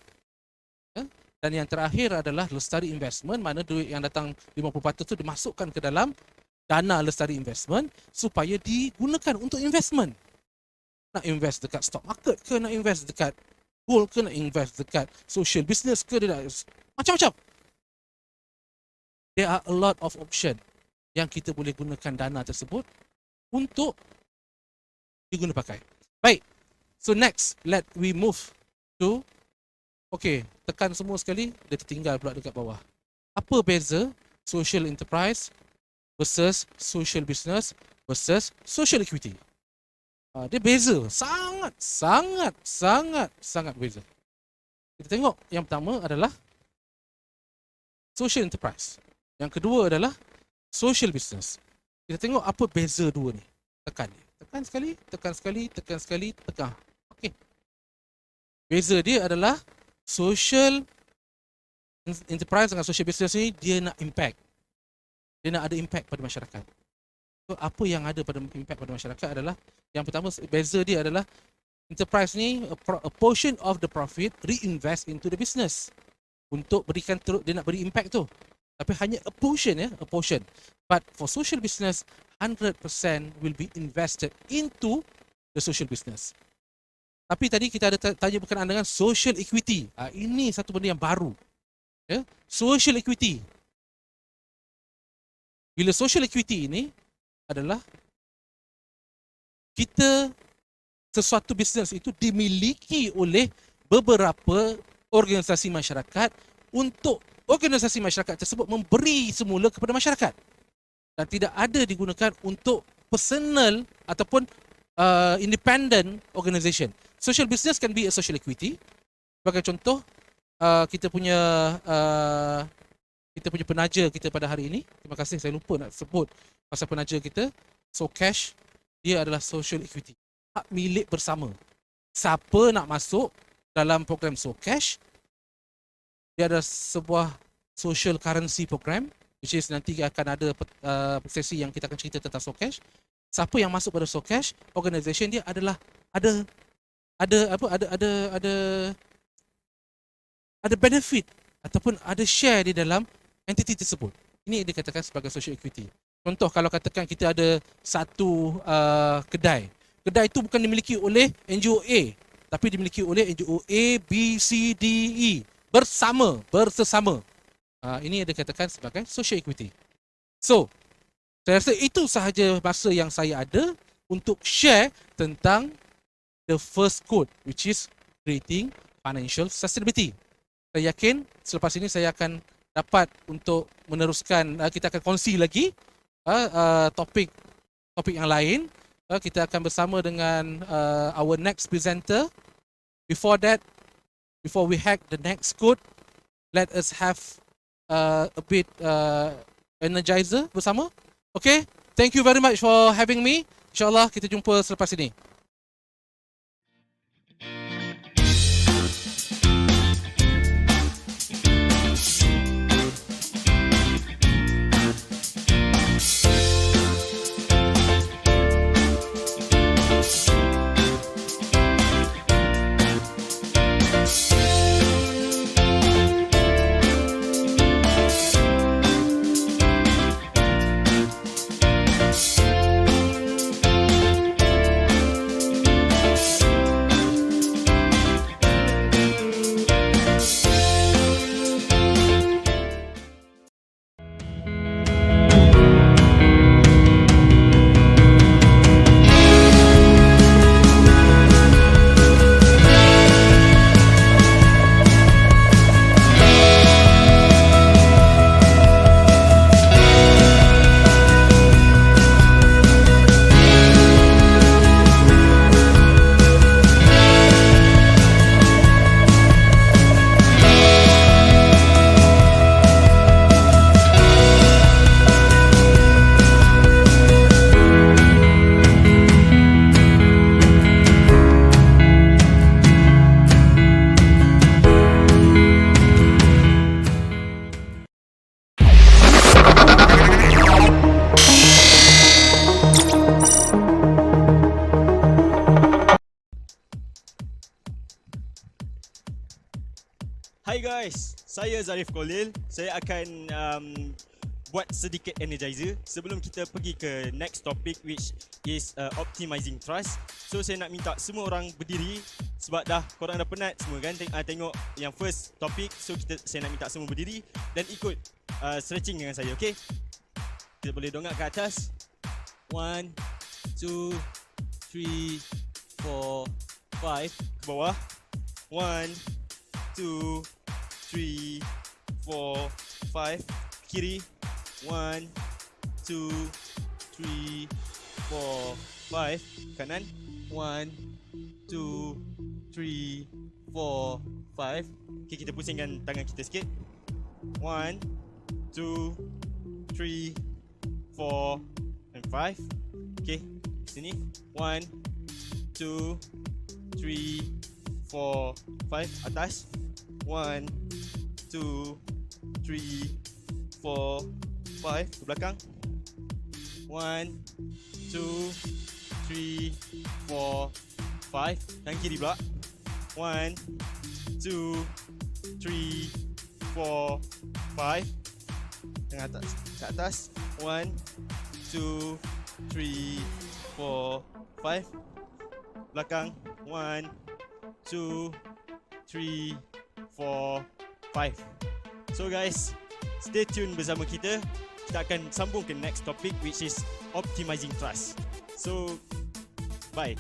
Dan yang terakhir adalah Lestari Investment, mana duit yang datang 50% tu dimasukkan ke dalam dana Lestari Investment supaya digunakan untuk investment. Nak invest dekat stock market ke, nak invest dekat gold ke, nak invest dekat social business ke, dia macam-macam. There are a lot of option yang kita boleh gunakan dana tersebut untuk diguna pakai. Baik, so next let we move to, okay, tekan semua sekali, dia tertinggal pula dekat bawah. Apa beza social enterprise versus social business versus social equity? Dia beza, sangat beza. Kita tengok yang pertama adalah social enterprise. Yang kedua adalah social business. Kita tengok apa beza dua ni. Tekan dia. Tekan sekali, tekan sekali, tekan sekali, tekan. Okey. Beza dia adalah social enterprise dengan social business ni, dia nak impact. Dia nak ada impact pada masyarakat. So, apa yang ada pada impact pada masyarakat adalah, yang pertama beza dia adalah enterprise ni a portion of the profit reinvest into the business untuk berikan dia nak beri impact tu. Tapi hanya a portion, a portion. But for social business 100% will be invested into the social business. Tapi tadi kita ada tanya berkenaan dengan social equity. Ini satu benda yang baru. Social equity. Bila social equity ini adalah kita, sesuatu bisnes itu dimiliki oleh beberapa organisasi masyarakat untuk organisasi masyarakat tersebut memberi semula kepada masyarakat dan tidak ada digunakan untuk personal ataupun independent organisation. Social business can be a social equity. Sebagai contoh, kita punya penaja kita pada hari ini. Terima kasih, saya lupa nak sebut pasal penaja kita. Socash, dia adalah social equity. Hak milik bersama. Siapa nak masuk dalam program Socash, dia ada sebuah social currency program, which is nanti akan ada sesi yang kita akan cerita tentang Socash. Siapa yang masuk pada Socash, organisation dia adalah ada benefit ataupun ada share di dalam entiti tersebut. Ini yang dikatakan sebagai social equity. Contoh, kalau katakan kita ada satu kedai. Kedai itu bukan dimiliki oleh NGO A, tapi dimiliki oleh NGO A, B, C, D, E. Bersama. Ini yang dikatakan sebagai social equity. So, saya rasa itu sahaja masa yang saya ada untuk share tentang the first code, which is creating financial sustainability. Saya yakin selepas ini saya akan dapat untuk meneruskan, kita akan kongsi lagi topik yang lain. Kita akan bersama dengan our next presenter. Before that, before we hack the next code, let us have a bit energizer bersama. Okay, thank you very much for having me. InsyaAllah kita jumpa selepas ini. guys, saya Zarif Kolil. Saya akan buat sedikit energizer sebelum kita pergi ke next topic, which is optimizing trust. So saya nak minta semua orang berdiri sebab korang dah penat semua kan tengok yang first topic. So saya nak minta semua berdiri dan ikut stretching dengan saya, okay? Kita boleh dongak ke atas. 1, 2, 3, 4, 5. Ke bawah. 1, 2, 3, 4, 5. Kiri. 1, 2, 3, 4, 5. Kanan. 1, 2, 3, 4, 5. Okay, kita pusingkan tangan kita sikit. 1, 2, 3, 4 and 5. Okay, sini. 1, 2, 3, 4, 5. Atas. 1, 2, 3, 4, 5. Ke belakang. 1, 2, 3, 4, 5. Dan kiri pula. 1, 2, 3, 4, 5. Tengah atas. Ke atas. 1, 2, 3, 4, 5. Belakang. 1, 2, 3, 4, 5. So guys, stay tune bersama kita. Kita akan sambung ke next topic, which is optimizing trust. So, bye.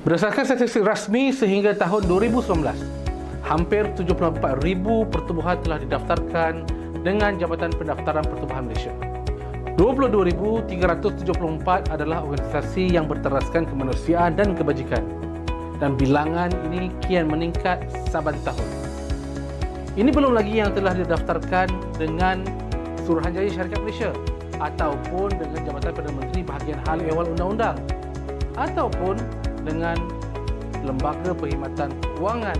Berdasarkan statistik rasmi sehingga tahun 2019, hampir 74,000 pertubuhan telah didaftarkan dengan Jabatan Pendaftaran Pertubuhan Malaysia. 22,374 adalah organisasi yang berteraskan kemanusiaan dan kebajikan, dan bilangan ini kian meningkat saban tahun. Ini belum lagi yang telah didaftarkan dengan Suruhanjaya Syarikat Malaysia ataupun dengan Jabatan Perdana Menteri Bahagian Hal Ehwal Undang-Undang ataupun dengan Lembaga Perkhidmatan Kewangan.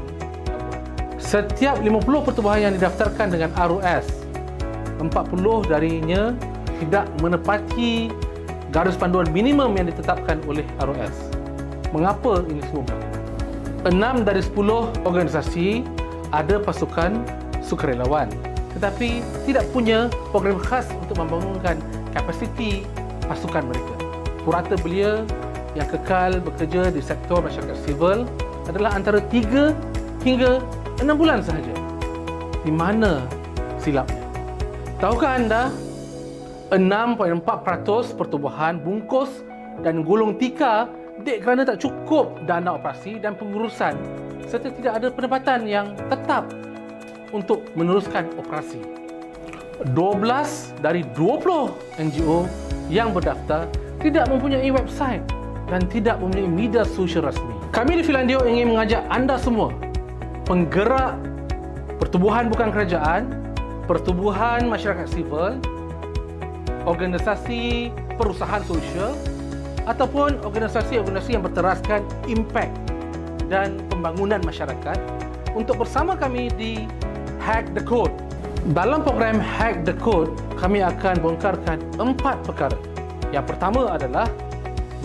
Setiap 50 pertubuhan yang didaftarkan dengan ROS, 40 darinya tidak menepati garis panduan minimum yang ditetapkan oleh ROS. Mengapa ini semua berlaku? 6 dari 10 organisasi ada pasukan sukarelawan, tetapi tidak punya program khas untuk membangunkan kapasiti pasukan mereka. Purata belia yang kekal bekerja di sektor masyarakat sivil adalah antara 3 hingga 6 bulan sahaja. Di mana silapnya? Tahukah anda 6.4% pertubuhan bungkus dan gulung tika dek kerana tak cukup dana operasi dan pengurusan serta tidak ada pendapatan yang tetap untuk meneruskan operasi. 12 dari 20 NGO yang berdaftar tidak mempunyai website dan tidak mempunyai media sosial rasmi. Kami di Finlandio ingin mengajak anda semua, penggerak pertubuhan bukan kerajaan, pertubuhan masyarakat sivil, organisasi perusahaan sosial ataupun organisasi-organisasi yang berteraskan impak dan pembangunan masyarakat untuk bersama kami di Hack the Code. Dalam program Hack the Code, kami akan bongkarkan 4 perkara. Yang pertama adalah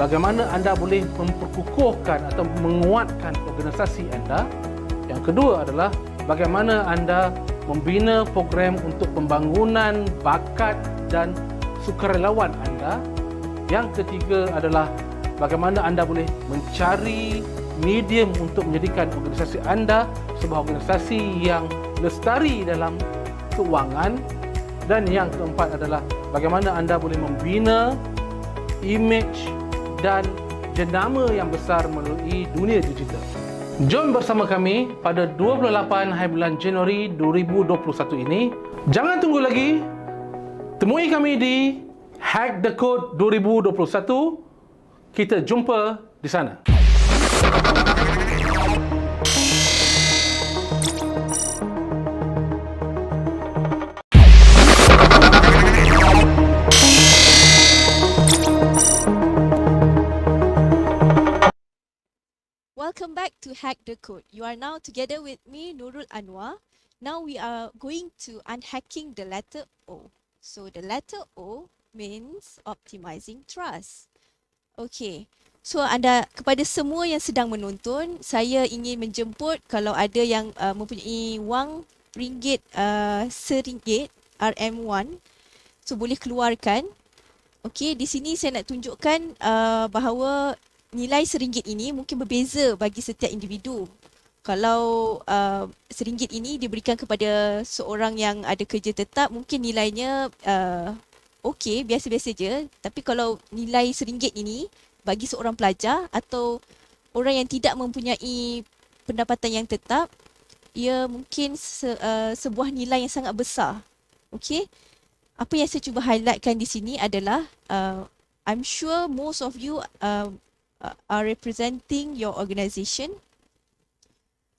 bagaimana anda boleh memperkukuhkan atau menguatkan organisasi anda. Yang kedua adalah bagaimana anda membina program untuk pembangunan bakat dan sukarelawan anda. Yang ketiga adalah bagaimana anda boleh mencari medium untuk menjadikan organisasi anda sebuah organisasi yang lestari dalam keuangan. Dan yang keempat adalah bagaimana anda boleh membina imej dan jenama yang besar melalui dunia digital. Jom bersama kami pada 28 hari bulan Januari 2021 ini. Jangan tunggu lagi. Temui kami di Hack the Code 2021. Kita jumpa di sana. Welcome back to Hack the Code. You are now together with me, Nurul Anwar. Now we are going to unhacking the letter O. So the letter O means optimizing trust. Okay. So kepada semua yang sedang menonton, saya ingin menjemput kalau ada yang mempunyai wang ringgit RM1 RM1, so boleh keluarkan. Okay, di sini saya nak tunjukkan bahawa nilai RM1 ini mungkin berbeza bagi setiap individu. Kalau RM1 ini diberikan kepada seorang yang ada kerja tetap, mungkin nilainya okey, biasa-biasa je. Tapi kalau nilai RM1 ini bagi seorang pelajar atau orang yang tidak mempunyai pendapatan yang tetap, ia mungkin sebuah nilai yang sangat besar. Okey. Apa yang saya cuba highlightkan di sini adalah I'm sure most of you are representing your organisation.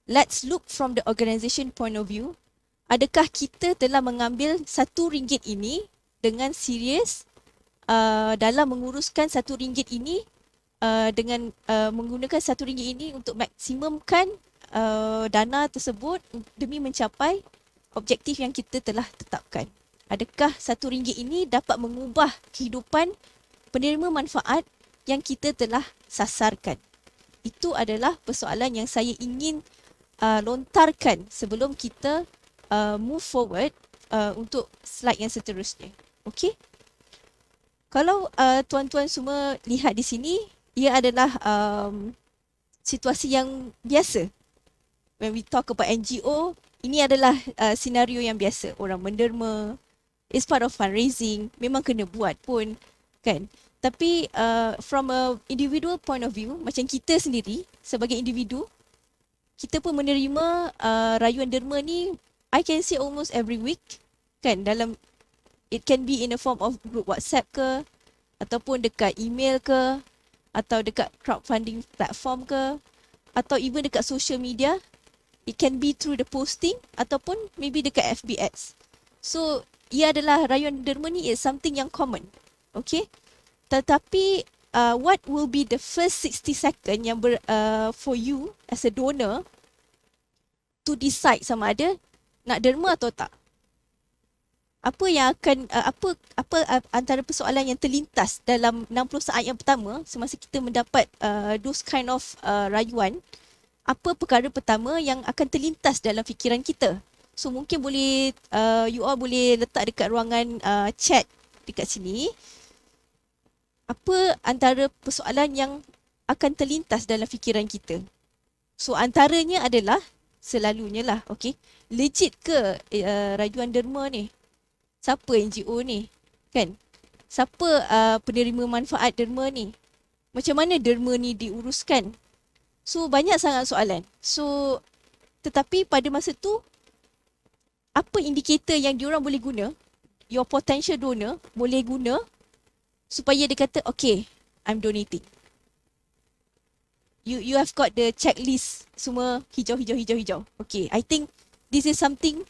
Let's look from the organisation point of view. Adakah kita telah mengambil RM1 ini dengan serius dalam menguruskan RM1 ini dengan menggunakan RM1 ini untuk maksimumkan dana tersebut demi mencapai objektif yang kita telah tetapkan? Adakah RM1 ini dapat mengubah kehidupan penerima manfaat yang kita telah sasarkan? Itu adalah persoalan yang saya ingin lontarkan sebelum kita move forward untuk slide yang seterusnya. Okey? Kalau tuan-tuan semua lihat di sini, ia adalah situasi yang biasa. When we talk about NGO, ini adalah senario yang biasa. Orang menderma, it's part of fundraising, memang kena buat pun, kan? Tapi from a individual point of view, macam kita sendiri sebagai individu, kita pun menerima rayuan derma ni, I can say almost every week, kan? Dalam, it can be in a form of group WhatsApp ke, ataupun dekat email ke, atau dekat crowdfunding platform ke, atau even dekat social media. It can be through the posting ataupun maybe dekat FB ads. So, ia adalah rayuan derma ni is something yang common. Okay? Tetapi what will be the first 60 second yang for you as a donor to decide sama ada nak derma atau tak? Apa yang akan apa antara persoalan yang terlintas dalam 60 saat yang pertama semasa kita mendapat those kind of rayuan? Apa perkara pertama yang akan terlintas dalam fikiran kita? So mungkin boleh you all boleh letak dekat ruangan chat dekat sini. Apa antara persoalan yang akan terlintas dalam fikiran kita? So antaranya adalah, selalunya lah, okay, legit ke rayuan derma ni? Siapa NGO ni? Kan? Siapa penerima manfaat derma ni? Macam mana derma ni diuruskan? So banyak sangat soalan. So tetapi pada masa tu, apa indikator yang diorang boleh guna, your potential donor boleh guna supaya dia kata, okay, I'm donating. You have got the checklist semua hijau. Okay, I think this is something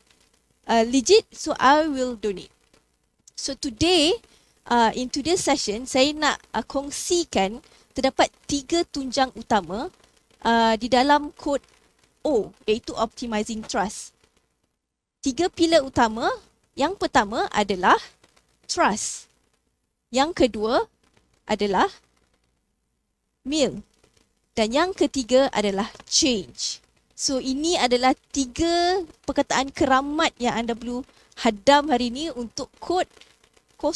legit, so I will donate. So today, in today's session, saya nak kongsikan terdapat 3 tunjang utama di dalam kod O, iaitu Optimizing Trust. 3 pilar utama. Yang pertama adalah trust. Yang kedua adalah meal. Dan yang ketiga adalah change. So ini adalah 3 perkataan keramat yang anda perlu hadam hari ini untuk kod O,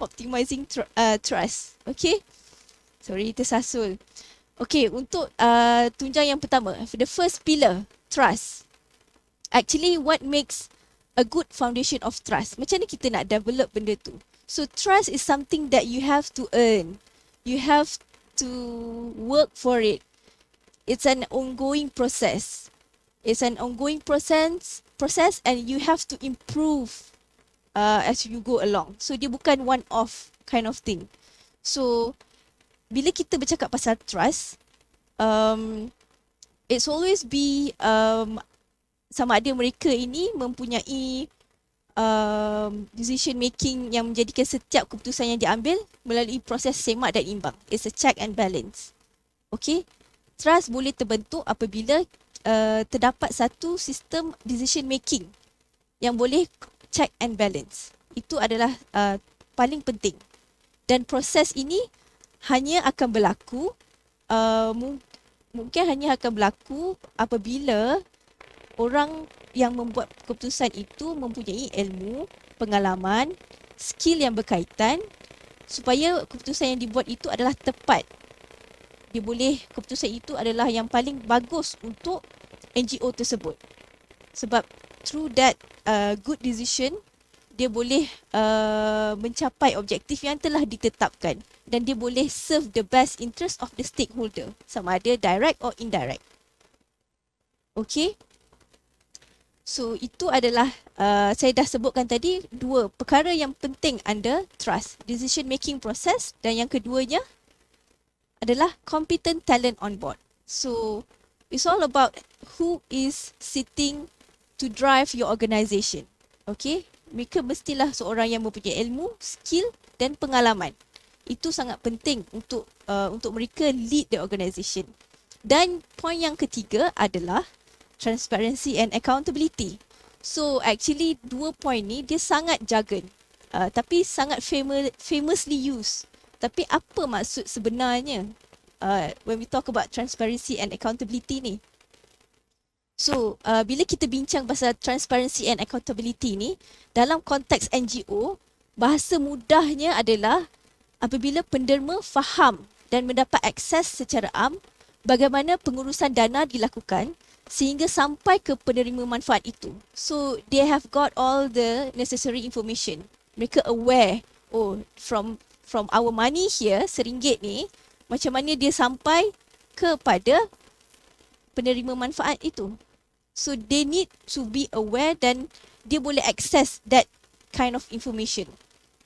Optimizing Trust. Okay? Sorry, tersasul. Okay, untuk tunjang yang pertama, the first pillar, trust. Actually, what makes a good foundation of trust? Macam mana kita nak develop benda tu? So, trust is something that you have to earn. You have to work for it. It's an ongoing process. It's an ongoing process and you have to improve as you go along. So dia bukan one off kind of thing. So bila kita bercakap pasal trust, it's always be sama ada mereka ini mempunyai decision making yang menjadikan setiap keputusan yang diambil melalui proses semak dan imbang. It's a check and balance. Okay? Trust boleh terbentuk apabila terdapat satu sistem decision making yang boleh check and balance. Itu adalah paling penting. Dan proses ini hanya akan berlaku, mungkin hanya akan berlaku apabila orang yang membuat keputusan itu mempunyai ilmu, pengalaman, skill yang berkaitan supaya keputusan yang dibuat itu adalah tepat. Keputusan itu adalah yang paling bagus untuk NGO tersebut. Sebab through that good decision, dia boleh mencapai objektif yang telah ditetapkan dan dia boleh serve the best interest of the stakeholder, sama ada direct or indirect. Okay? So itu adalah saya dah sebutkan tadi dua perkara yang penting under trust, decision making process, dan yang keduanya adalah competent talent on board. So it's all about who is sitting to drive your organisation. Okay? Mereka mestilah seorang yang mempunyai ilmu, skill dan pengalaman. Itu sangat penting untuk mereka lead the organisation. Dan poin yang ketiga adalah transparency and accountability. So actually dua poin ni dia sangat jargon, tapi sangat famously used. Tapi apa maksud sebenarnya when we talk about transparency and accountability ni? So bila kita bincang pasal transparency and accountability ni dalam konteks NGO, bahasa mudahnya adalah apabila penderma faham dan mendapat akses secara am bagaimana pengurusan dana dilakukan sehingga sampai ke penerima manfaat itu. So they have got all the necessary information. Mereka aware, oh from our money here, RM1 ni, macam mana dia sampai kepada penerima manfaat itu. So they need to be aware dan dia boleh access that kind of information.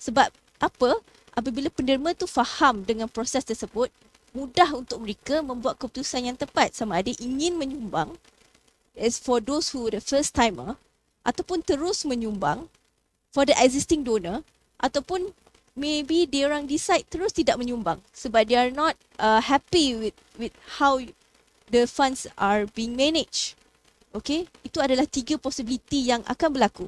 Sebab apa? Apabila penderma tu faham dengan proses tersebut, mudah untuk mereka membuat keputusan yang tepat sama ada ingin menyumbang as for those who the first timer ataupun terus menyumbang for the existing donor, ataupun maybe dia orang decide terus tidak menyumbang sebab they are not happy with how the funds are being managed. Okay, itu adalah 3 possibility yang akan berlaku.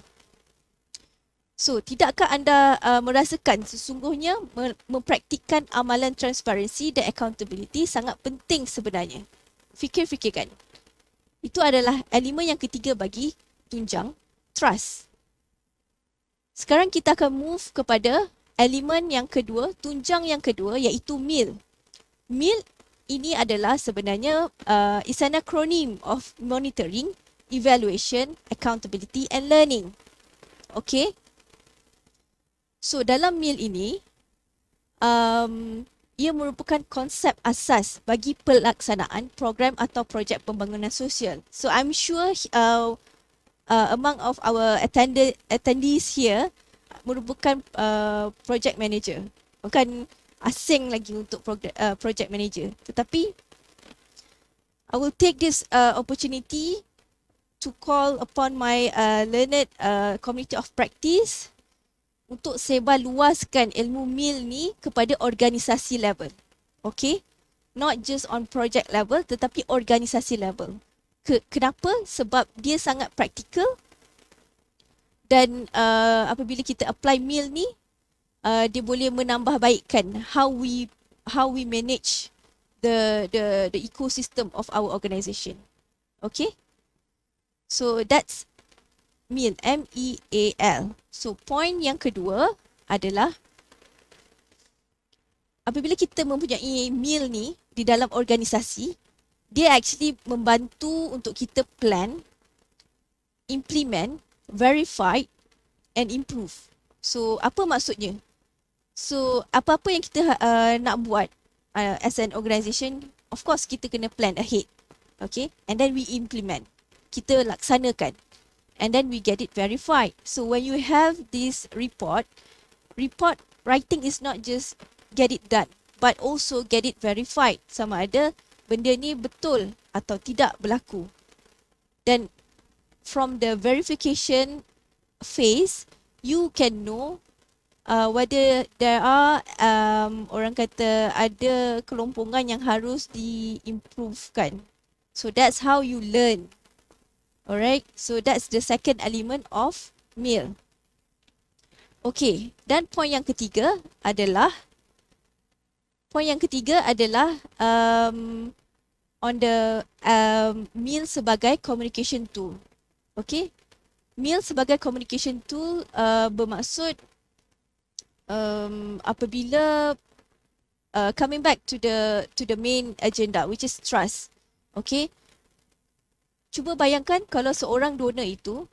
So, tidakkah anda merasakan sesungguhnya mempraktikkan amalan transparansi dan accountability sangat penting sebenarnya? Fikir-fikirkan. Itu adalah elemen yang ketiga bagi tunjang trust. Sekarang kita akan move kepada elemen yang kedua, tunjang yang kedua, iaitu MIL. MIL ini adalah sebenarnya is an acronym of monitoring, evaluation, accountability and learning. Okay. So dalam MIL ini, ia merupakan konsep asas bagi pelaksanaan program atau projek pembangunan sosial. So I'm sure among of our attendees here merupakan project manager. Bukan asing lagi untuk project manager. Tetapi I will take this opportunity to call upon my learned community of practice untuk sebar luaskan ilmu MIL ni kepada organisasi level. Okay? Not just on project level tetapi organisasi level. Kenapa? Sebab dia sangat praktikal dan apabila kita apply MIL ni, dia boleh menambah baikkan how we manage the ecosystem of our organisation. Okay? So that's MIL, M-E-A-L. So point yang kedua adalah apabila kita mempunyai MIL ni di dalam organisasi, dia actually membantu untuk kita plan, implement, verify and improve. So apa maksudnya? So apa-apa yang kita nak buat, as an organisation, of course kita kena plan ahead. Okay, and then we implement. Kita laksanakan. And then we get it verified. So when you have this report writing is not just get it done, but also get it verified. Sama ada benda ni betul atau tidak berlaku. Then from the verification phase, you can know whether there are orang kata ada kelompongan yang harus diimprovekan. So that's how you learn. Alright, so that's the second element of meal. Okay, dan poin yang ketiga adalah on the meal sebagai communication tool. Okay, meal sebagai communication tool bermaksud apabila coming back to the main agenda, which is trust. Okay, cuba bayangkan kalau seorang donor itu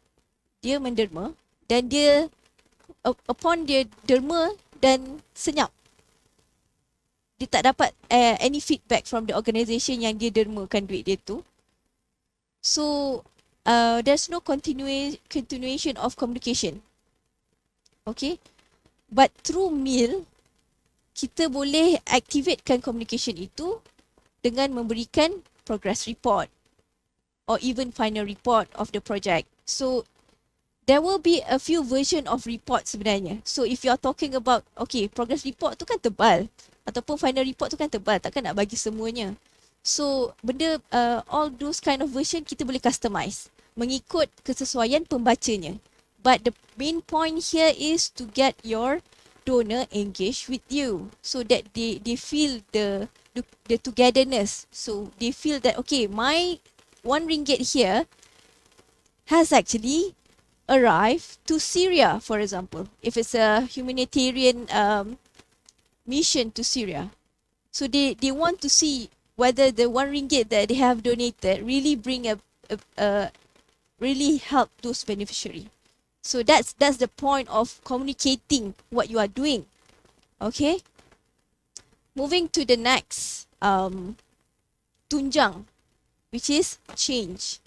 dia menderma dan dia upon dia derma dan senyap, dia tak dapat any feedback from the organisation yang dia dermakan duit dia tu. So there's no continuation of communication. Okay, but through meal kita boleh activatekan communication itu dengan memberikan progress report or even final report of the project. So there will be a few version of report sebenarnya. So if you're talking about, okay, progress report tu kan tebal ataupun final report tu kan tebal, takkan nak bagi semuanya. So benda all those kind of version kita boleh customize mengikut kesesuaian pembacanya. But the main point here is to get your donor engaged with you so that they feel the togetherness. So they feel that, okay, my RM1 here has actually arrived to Syria, for example, if it's a humanitarian mission to Syria. So they want to see whether the RM1 that they have donated really bring really help those beneficiary. So that's the point of communicating what you are doing. Okay. Moving to the next tunjang, which is change.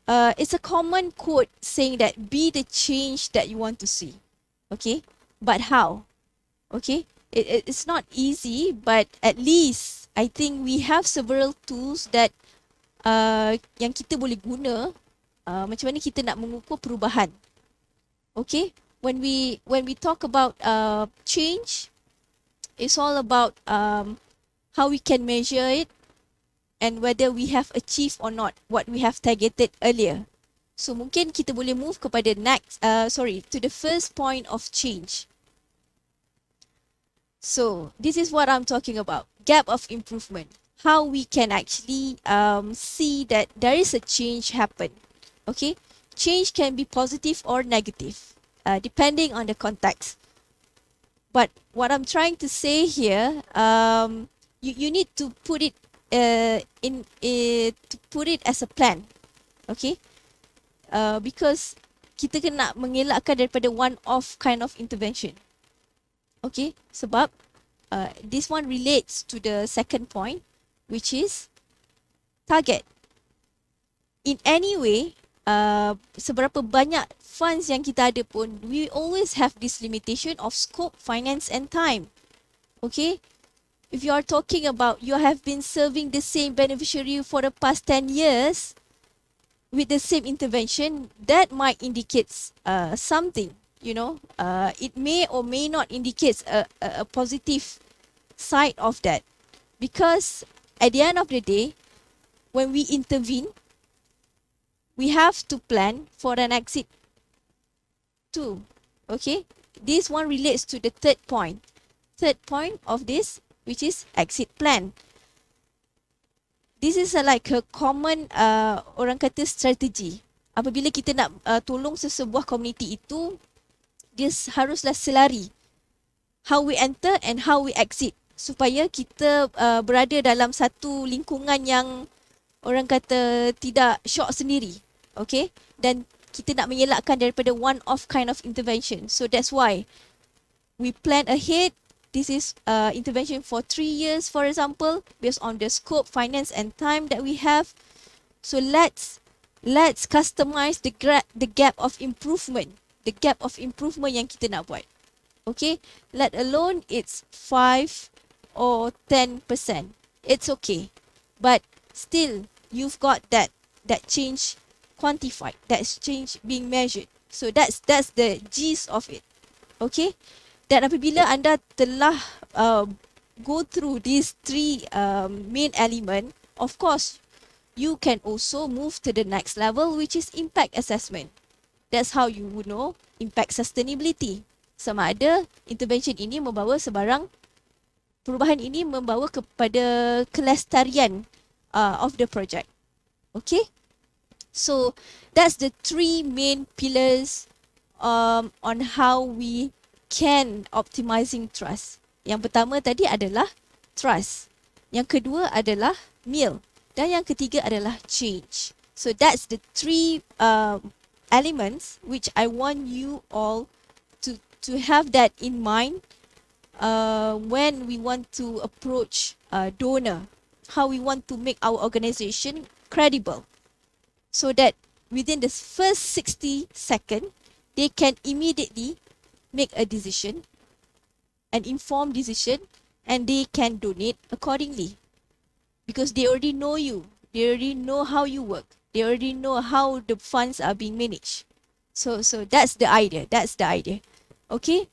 It's a common quote saying that be the change that you want to see. Okay, but how? Okay, it's not easy, but at least I think we have several tools that yang kita boleh guna macam mana kita nak mengukur perubahan. Okay, when we talk about change, it's all about how we can measure it and whether we have achieved or not what we have targeted earlier. So mungkin kita boleh move kepada to the first point of change. So this is what I'm talking about, gap of improvement. How we can actually see that there is a change happen. Okay, change can be positive or negative, depending on the context. But what I'm trying to say here, you need to put it as a plan. Okay, because kita kena mengelakkan daripada one-off kind of intervention. Okay, sebab this one relates to the second point, which is target. In any way, seberapa banyak funds yang kita ada pun, we always have this limitation of scope, finance and time. Okay, if you are talking about you have been serving the same beneficiary for the past 10 years with the same intervention, that might indicate something, you know. It may or may not indicate a positive side of that, because at the end of the day, when we intervene, we have to plan for an exit too. Okay, this one relates to the third point of this, which is exit plan. This is like a common orang kata strategi. Apabila kita nak tolong sesebuah community itu, dia haruslah selari how we enter and how we exit, supaya kita berada dalam satu lingkungan yang orang kata tidak shock sendiri. Okay, dan kita nak mengelakkan daripada one-off kind of intervention. So that's why we plan ahead, this is intervention for 3 years, for example, based on the scope, finance, and time that we have. So let's customize the gap of improvement, yang kita nak buat. Okay, let alone it's 5 or 10%. It's okay, but still you've got that change quantified, that change being measured. So that's the gist of it. Okay, dan apabila anda telah go through these three main element, of course you can also move to the next level, which is impact assessment. That's how you would know impact sustainability. Sama ada intervention ini membawa sebarang perubahan ini membawa kepada kelestarian of the project. Okay, so that's the three main pillars on how we can optimizing trust. Yang pertama tadi adalah trust, yang kedua adalah meal, dan yang ketiga adalah change. So that's the three elements which I want you all to have that in mind when we want to approach donor, how we want to make our organization credible, so that within the first 60 seconds they can immediately make a decision, an informed decision, and they can donate accordingly, because they already know you, they already know how you work, they already know how the funds are being managed. So that's the idea. Okay,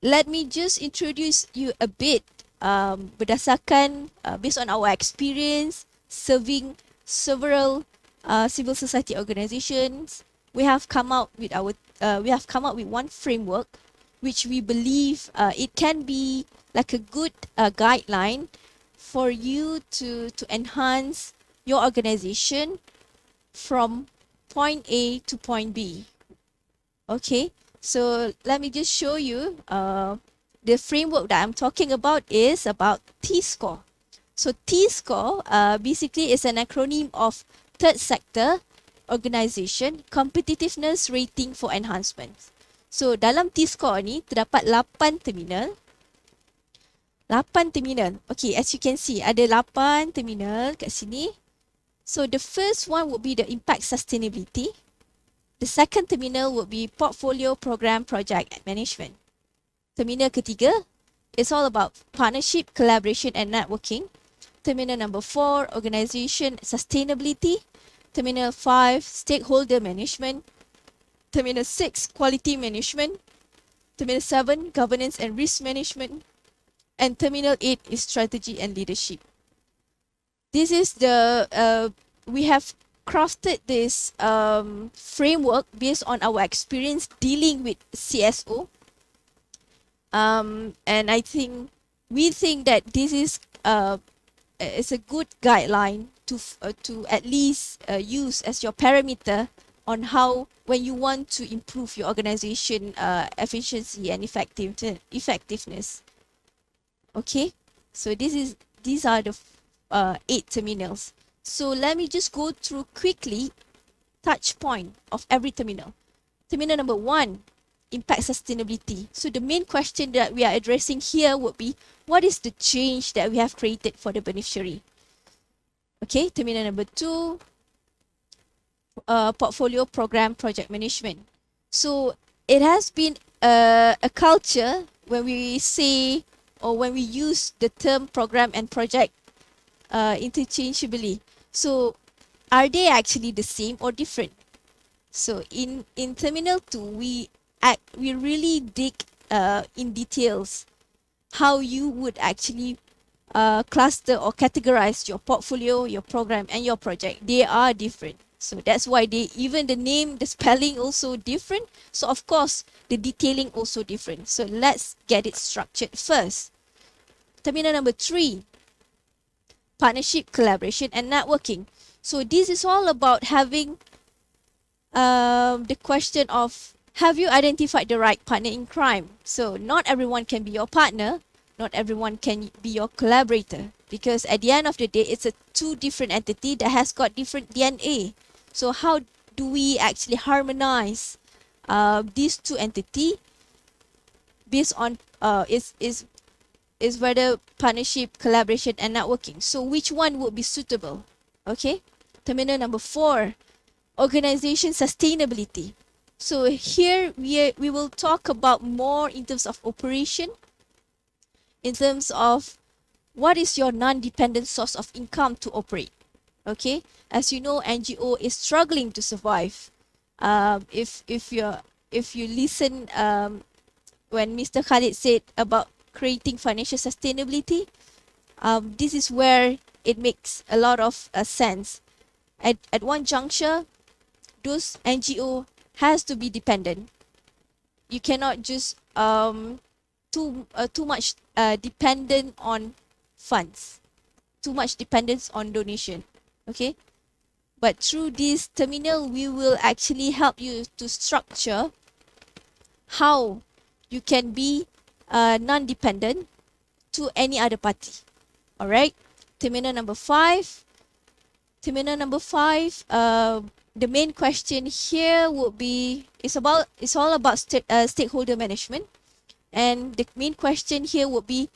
let me just introduce you a bit berdasarkan based on our experience serving several civil society organizations. We have come out with one framework which we believe it can be like a good guideline for you to enhance your organization from point A to point B. Okay, so let me just show you the framework that I'm talking about is about T-score. So T-score basically is an acronym of third sector organization competitiveness rating for enhancement. So dalam T-score ni terdapat 8 terminal. Okay, as you can see ada 8 terminal kat sini. So the first one would be the impact sustainability. The second terminal would be portfolio program project management. Terminal ketiga is all about partnership, collaboration and networking. Terminal number 4, organization sustainability. Terminal 5, stakeholder management. Terminal 6, quality management. Terminal 7, governance and risk management. And Terminal 8 is strategy and leadership. This is the, we have crafted this framework based on our experience dealing with CSO. And we think that this is a good guideline to at least use as your parameter on how when you want to improve your organization efficiency and effectiveness. Okay, so these are the 8 terminals. So let me just go through quickly touch point of every terminal. Terminal number 1, impact sustainability. So the main question that we are addressing here would be, what is the change that we have created for the beneficiary? Okay, terminal number 2, portfolio program project management. So it has been a culture when we say or when we use the term program and project interchangeably. So are they actually the same or different? So in terminal 2, we really dig in details how you would actually cluster or categorize your portfolio, your program and your project. They are different. So that's why even the name, the spelling also different. So of course the detailing also different. So let's get it structured first. Terminal number 3, partnership, collaboration and networking. So this is all about having the question of, have you identified the right partner in crime? So not everyone can be your partner, not everyone can be your collaborator, because at the end of the day it's a 2 different entity that has got different DNA. So how do we actually harmonize these 2 entities based on is whether partnership, collaboration, and networking. So which one would be suitable? Okay. Terminal number 4, organization sustainability. So here we will talk about more in terms of operation, in terms of what is your non-dependent source of income to operate. Okay, as you know, NGO is struggling to survive. If you listen when Mr. Khalid said about creating financial sustainability, this is where it makes a lot of sense. At one juncture, those NGO has to be dependent. You cannot just too much dependent on funds, too much dependence on donation. Okay, but through this terminal, we will actually help you to structure how you can be non-dependent to any other party. All right. Terminal number 5. The main question here would be it's all about stakeholder management, and the main question here would be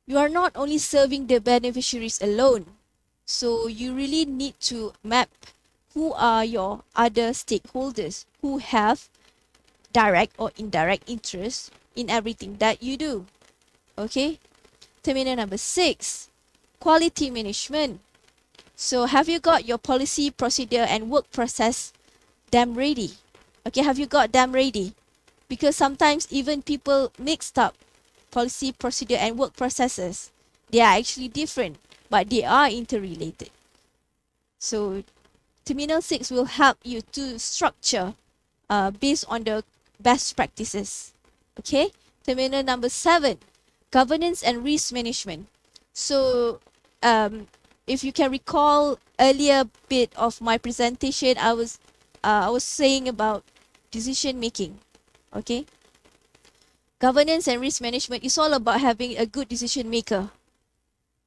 you are not only serving the beneficiaries alone, so you really need to map who are your other stakeholders who have direct or indirect interest in everything that you do. Okay. Terminal number 6, quality management. So have you got your policy, procedure, and work process them ready? Okay, have you got them ready? Because sometimes even people mixed up policy, procedure, and work processes. They are actually different, but they are interrelated. So Terminal 6 will help you to structure based on the best practices. Okay, terminal number 7, governance and risk management. So if you can recall earlier bit of my presentation, I was saying about decision making. Okay, governance and risk management is all about having a good decision maker.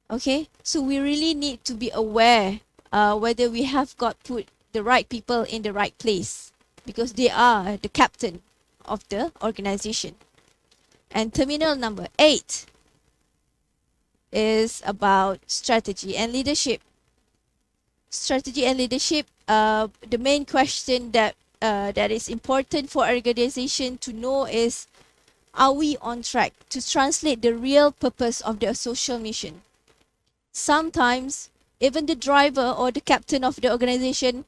Okay, so we really need to be aware whether we have got put the right people in the right place, because they are the captain of the organization. And terminal number 8 is about strategy and leadership. Strategy and leadership, the main question that is important for our organization to know is, are we on track to translate the real purpose of the social mission? Sometimes even the driver or the captain of the organization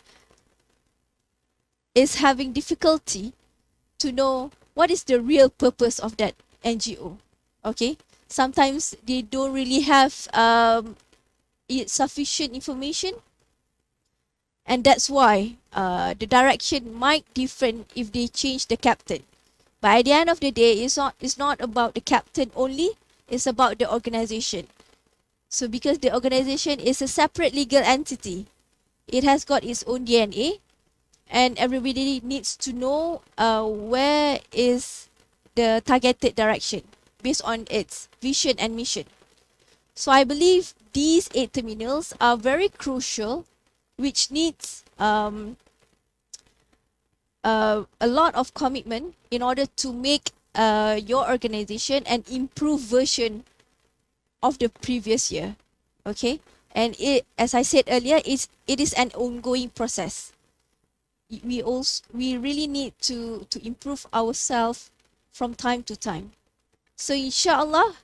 is having difficulty to know what is the real purpose of that NGO. Okay, sometimes they don't really have sufficient information, and that's why the direction might different if they change the captain. But at the end of the day, it's not about the captain only, it's about the organization. So because the organization is a separate legal entity, it has got its own DNA, and everybody needs to know where is the targeted direction based on its vision and mission. So I believe these 8 terminals are very crucial, which needs a lot of commitment in order to make your organization an improved version of the previous year. Okay, and it, as I said earlier, it is an ongoing process. We really need to improve ourselves from time to time. So inshallah,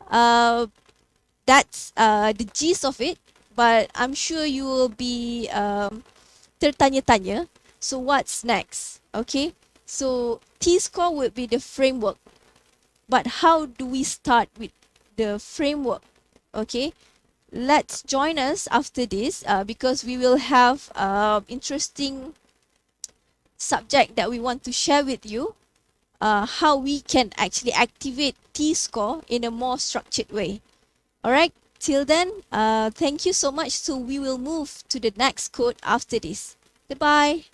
that's the gist of it. But I'm sure you will be tertanya-tanya. So what's next? Okay, so T-score would be the framework. But how do we start with the framework? Okay, let's join us after this because we will have interesting subject that we want to share with you, how we can actually activate T-score in a more structured way. All right, till then, thank you so much. So we will move to the next code after this. Goodbye.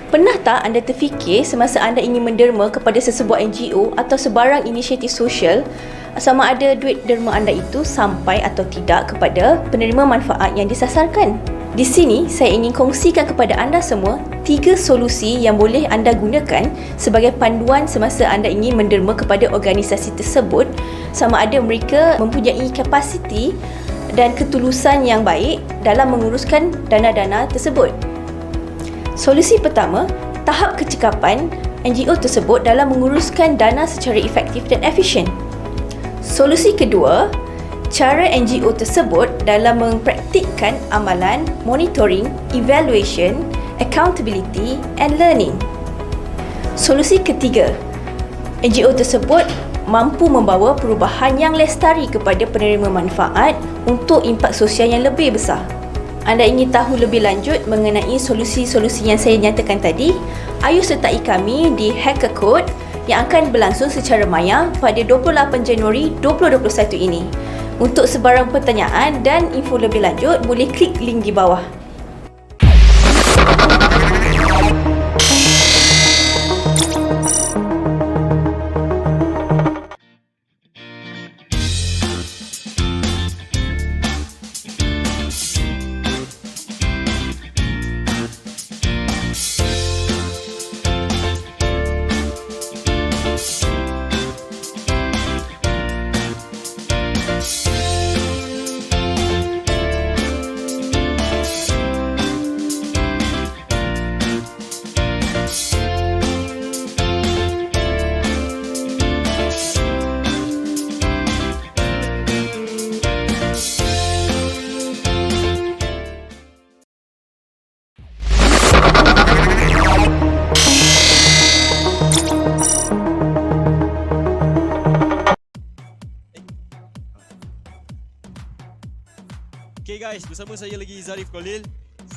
Pernah tak anda terfikir semasa anda ingin menderma kepada sesebuah NGO atau sebarang inisiatif sosial, sama ada duit derma anda itu sampai atau tidak kepada penerima manfaat yang disasarkan? Di sini, saya ingin kongsikan kepada anda semua 3 solusi yang boleh anda gunakan sebagai panduan semasa anda ingin menderma kepada organisasi tersebut, sama ada mereka mempunyai kapasiti dan ketulusan yang baik dalam menguruskan dana-dana tersebut. Solusi pertama, tahap kecekapan NGO tersebut dalam menguruskan dana secara efektif dan efisien. Solusi kedua, cara NGO tersebut dalam mempraktikkan amalan, monitoring, evaluation, accountability and learning. Solusi ketiga, NGO tersebut mampu membawa perubahan yang lestari kepada penerima manfaat untuk impak sosial yang lebih besar. Anda ingin tahu lebih lanjut mengenai solusi-solusi yang saya nyatakan tadi? Ayuh sertai kami di Hack a Code yang akan berlangsung secara maya pada 28 Januari 2021 ini. Untuk sebarang pertanyaan dan info lebih lanjut, boleh klik link di bawah. Okay guys, bersama saya lagi Zarif Khalil.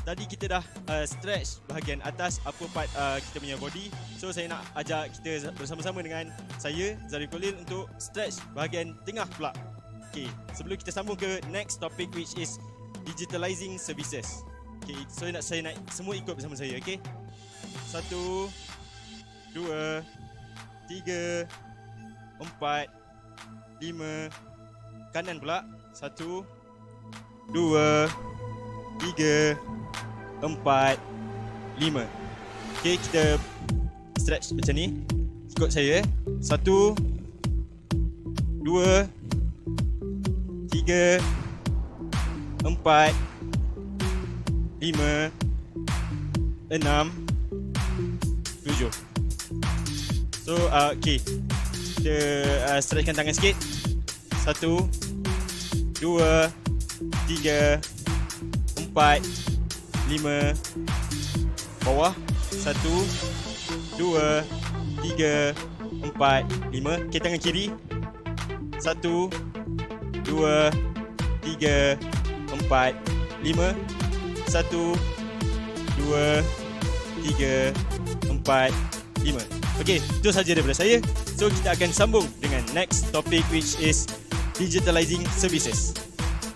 Tadi kita dah stretch bahagian atas upper part kita punya body. So saya nak ajak kita bersama-sama dengan saya Zarif Khalil untuk stretch bahagian tengah pula. Okay, sebelum kita sambung ke next topic which is digitalizing services. Okay, so saya nak semua ikut bersama saya, okay? 1 2 3 4 5 kanan pula. 1 2 3 4 5. Okay, kita stretch macam ni. Ikut saya. 1 2 3 4 5 6 7. So okay, kita stretchkan tangan sikit. 1 2 3 4 5 bawah. 1 2 3 4 5. Okay, tangan kiri. 1 2 3 4 5. 1 2 3 4 5. Okay, itu saja daripada saya. So kita akan sambung dengan next topic which is digitalizing services.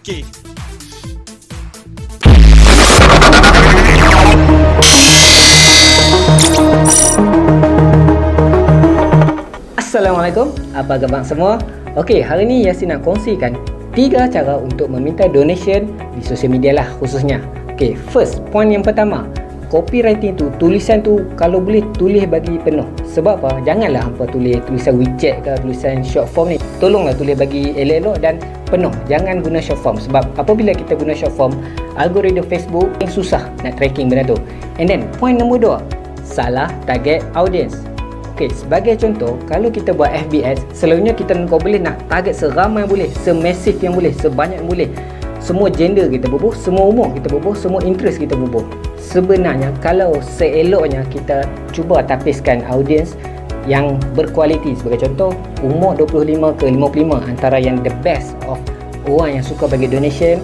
Okay. Assalamualaikum, apa khabar semua? Okey, hari ni Yasin nak kongsikan 3 cara untuk meminta donation di sosial media lah khususnya. Okey, first, point yang pertama, copywriting tu, tulisan tu kalau boleh tulis bagi penuh. Sebab apa? Janganlah hampa tulis tulisan WeChat ke, tulisan short form ni. Tolonglah tulis bagi elok-elok dan penuh. Jangan guna short form sebab apabila kita guna short form, algoritma Facebook yang susah nak tracking benda tu. And then, point nombor 2, salah target audience. Okey, sebagai contoh, kalau kita buat FB ads, selalunya kita boleh nak target seramai yang boleh, semasif yang boleh, sebanyak yang boleh. Semua gender kita bubuh, semua umur kita bubuh, semua interest kita bubuh. Sebenarnya kalau seeloknya kita cuba tapiskan audience yang berkualiti. Sebagai contoh, umur 25 ke 55 antara yang the best of orang yang suka bagi donation.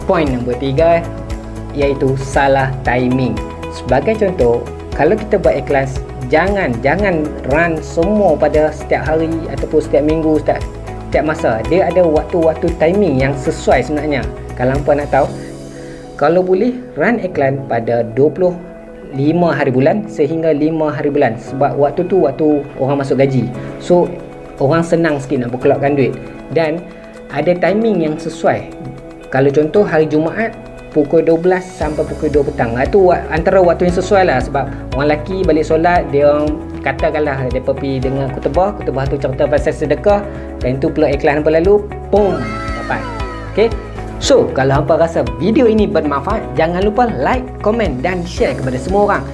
Point nombor 3 iaitu salah timing. Sebagai contoh, kalau kita buat iklan, jangan run semua pada setiap hari ataupun setiap minggu, setiap masa. Dia ada waktu-waktu timing yang sesuai sebenarnya. Kalau hangpa nak tahu, kalau boleh run iklan pada 25 hari bulan sehingga 5 hari bulan, sebab waktu tu waktu orang masuk gaji. So orang senang sikit nak berkeluarkan duit dan ada timing yang sesuai. Kalau contoh hari Jumaat, pukul 12 sampai pukul 2 petang. Itu antara waktu yang sesuai lah, sebab orang lelaki balik solat, dia orang katakanlah dia pergi dengan khutbah tu cerita pasal sedekah, dan itu pula iklan hampa lalu, boom, dapat. Okay, so kalau hampa rasa video ini bermanfaat, jangan lupa like, komen dan share kepada semua orang.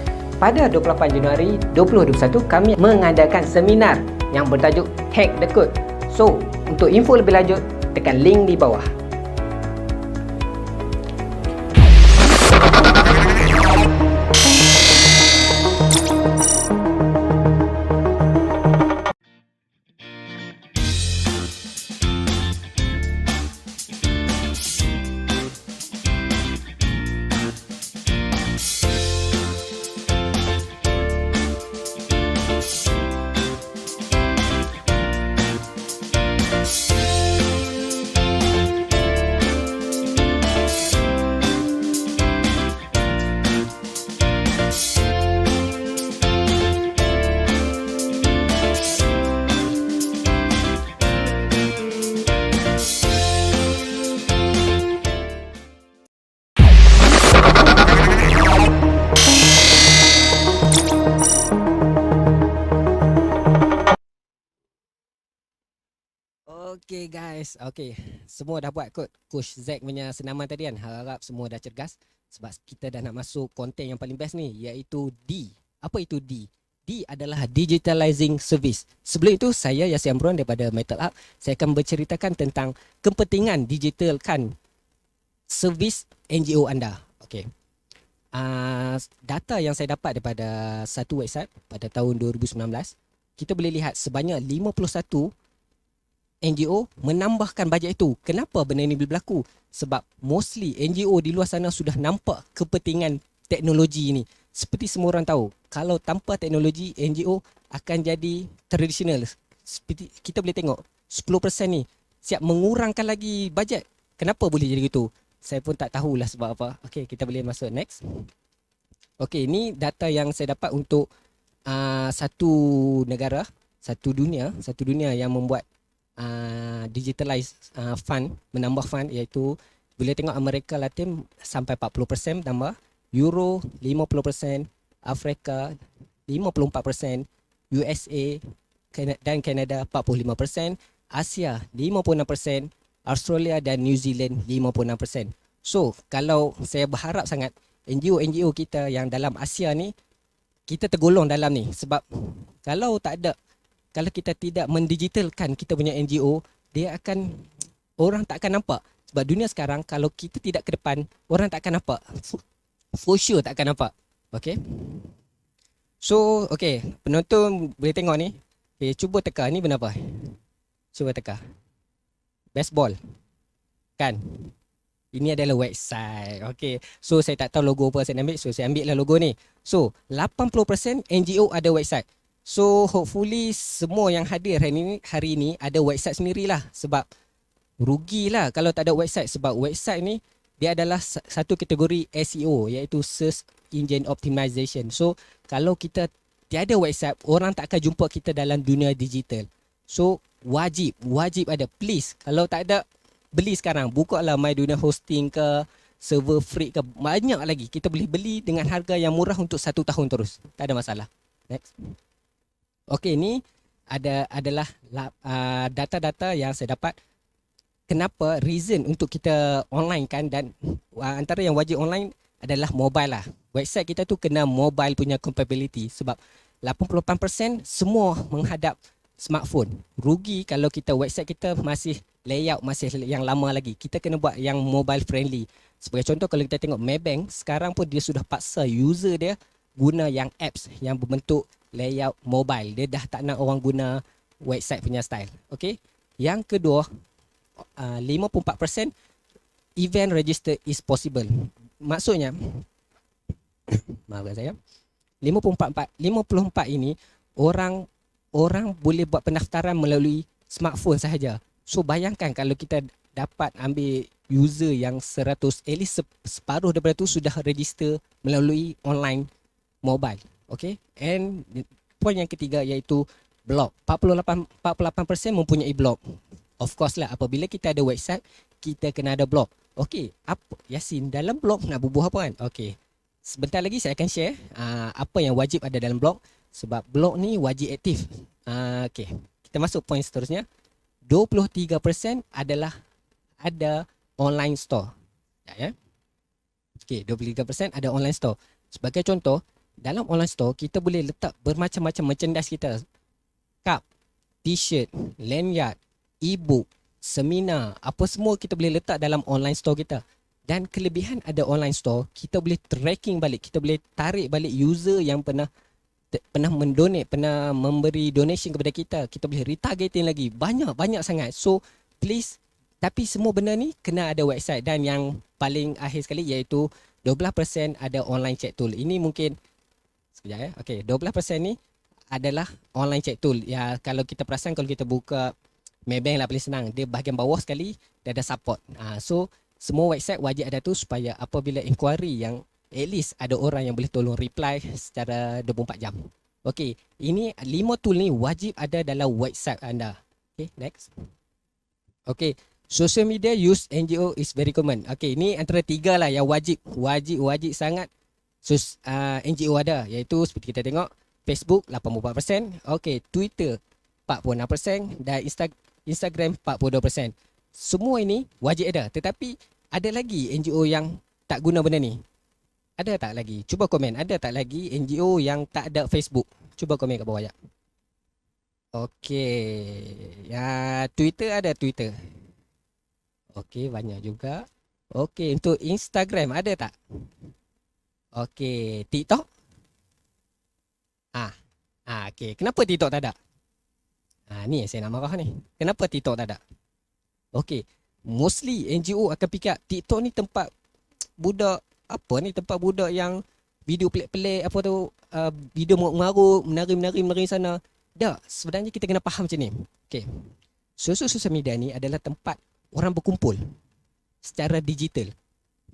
Pada 28 Januari 2021 kami mengadakan seminar yang bertajuk Hack the Code. So untuk info lebih lanjut, tekan link di bawah. Okay guys, okay, semua dah buat kot Coach Zack punya senaman tadi kan. Harap semua dah cergas, sebab kita dah nak masuk konten yang paling best ni, iaitu D. Apa itu D? D adalah Digitalizing Service. Sebelum itu, saya Yasin Amron daripada Metal Up. Saya akan berceritakan tentang kepentingan digitalkan servis NGO anda. Okay, data yang saya dapat daripada satu website pada tahun 2019, kita boleh lihat sebanyak 51 NGO menambahkan bajet itu. Kenapa benda ini berlaku? Sebab mostly NGO di luar sana sudah nampak kepentingan teknologi ini. Seperti semua orang tahu, kalau tanpa teknologi, NGO akan jadi tradisional. Seperti kita boleh tengok 10% ni siap mengurangkan lagi bajet. Kenapa boleh jadi gitu? Saya pun tak tahulah sebab apa. Okey, kita boleh masuk next. Okey, ini data yang saya dapat untuk satu negara, satu dunia yang membuat digitalize fund, menambah fund, iaitu boleh tengok Amerika Latin sampai 40% tambah, Euro 50%, Afrika 54%, USA dan Canada 45%, Asia 56%, Australia dan New Zealand 56%. So, kalau saya berharap sangat NGO kita yang dalam Asia ni, kita tergolong dalam ni. Sebab kalau kita tidak mendigitalkan kita punya NGO, dia akan, orang tak akan nampak. Sebab dunia sekarang, kalau kita tidak ke depan, orang tak akan nampak. For sure tak akan nampak. Okay. So, okay, penonton boleh tengok ni. Okay, cuba teka, ni benda apa? Cuba teka. Baseball. Kan? Ini adalah website. Okay. So, saya tak tahu logo apa saya nak ambil. So, saya ambil lah logo ni. So, 80% NGO ada website. So hopefully semua yang hadir hari ini ada website sendirilah. Sebab rugilah kalau tak ada website. Sebab website ni dia adalah satu kategori SEO, iaitu Search Engine Optimization. So kalau kita tiada website, orang tak akan jumpa kita dalam dunia digital. So wajib ada. Please, kalau tak ada, beli sekarang. Buka lah My Dunia Hosting ke, server free ke, banyak lagi. Kita boleh beli dengan harga yang murah untuk 1 tahun terus. Tak ada masalah. Next. Okey, ni adalah data-data yang saya dapat. Kenapa reason untuk kita online kan, dan antara yang wajib online adalah mobile lah. Website kita tu kena mobile punya compatibility, sebab 88% semua menghadap smartphone. Rugi kalau kita website kita masih layout masih yang lama lagi. Kita kena buat yang mobile friendly. Sebagai contoh, kalau kita tengok Maybank, sekarang pun dia sudah paksa user dia guna yang apps yang berbentuk layout mobile. Dia dah tak nak orang guna website punya style. Okay. Yang kedua, 54% event register is possible. Maksudnya, maafkan saya, 54 ini orang boleh buat pendaftaran melalui smartphone sahaja. So bayangkan kalau kita dapat ambil user yang 100, at least separuh daripada tu sudah register melalui online mobile. Okay. And poin yang ketiga iaitu blog. 48% mempunyai blog. Of course lah, apabila kita ada website, kita kena ada blog. Okey, apa Yasin dalam blog nak bubuh apa kan? Okey. Sebentar lagi saya akan share apa yang wajib ada dalam blog sebab blog ni wajib aktif. Okey. Kita masuk poin seterusnya. 23% adalah ada online store. Ya. Okey, 23% ada online store. Sebagai contoh, dalam online store kita boleh letak bermacam-macam merchandise kita. Cup, t-shirt, lanyard, e-book, seminar, apa semua kita boleh letak dalam online store kita. Dan kelebihan ada online store, kita boleh tracking balik, kita boleh tarik balik user yang pernah mendonate, pernah memberi donation kepada kita. Kita boleh retargeting lagi. Banyak sangat. So, please, tapi semua benda ni kena ada website. Dan yang paling akhir sekali iaitu 12% ada online chat tool. Ini mungkin sekejap ya. Okey, 12% ni adalah online chat tool. Ya, kalau kita perasan kalau kita buka Maybank lah paling senang. Dia bahagian bawah sekali dia ada support. So semua website wajib ada tu supaya apabila inquiry yang at least ada orang yang boleh tolong reply secara 24 jam. Okey, ini 5 tool ni wajib ada dalam website anda. Okey, next. Okey, social media use NGO is very common. Okey, ni antara 3 lah yang wajib sangat NGO ada, iaitu seperti kita tengok Facebook 84%, okey, Twitter 46% dan Instagram 42%. Semua ini wajib ada, tetapi ada lagi NGO yang tak guna benda ni. Ada tak lagi? Cuba komen, ada tak lagi NGO yang tak ada Facebook? Cuba komen kat bawah ya. Okey, ya, Twitter ada Twitter. Okey, banyak juga. Okey, untuk Instagram ada tak? Okey, TikTok? Okey, kenapa TikTok tak ada? Ni yang saya nak marah ni. Kenapa TikTok tak ada? Okey, mostly NGO akan fikir TikTok ni tempat budak tempat budak yang video pelik-pelik apa tu, video mengarut, menari sana. Tak, sebenarnya kita kena faham macam ni. Okey. Sosial media ni adalah tempat orang berkumpul secara digital.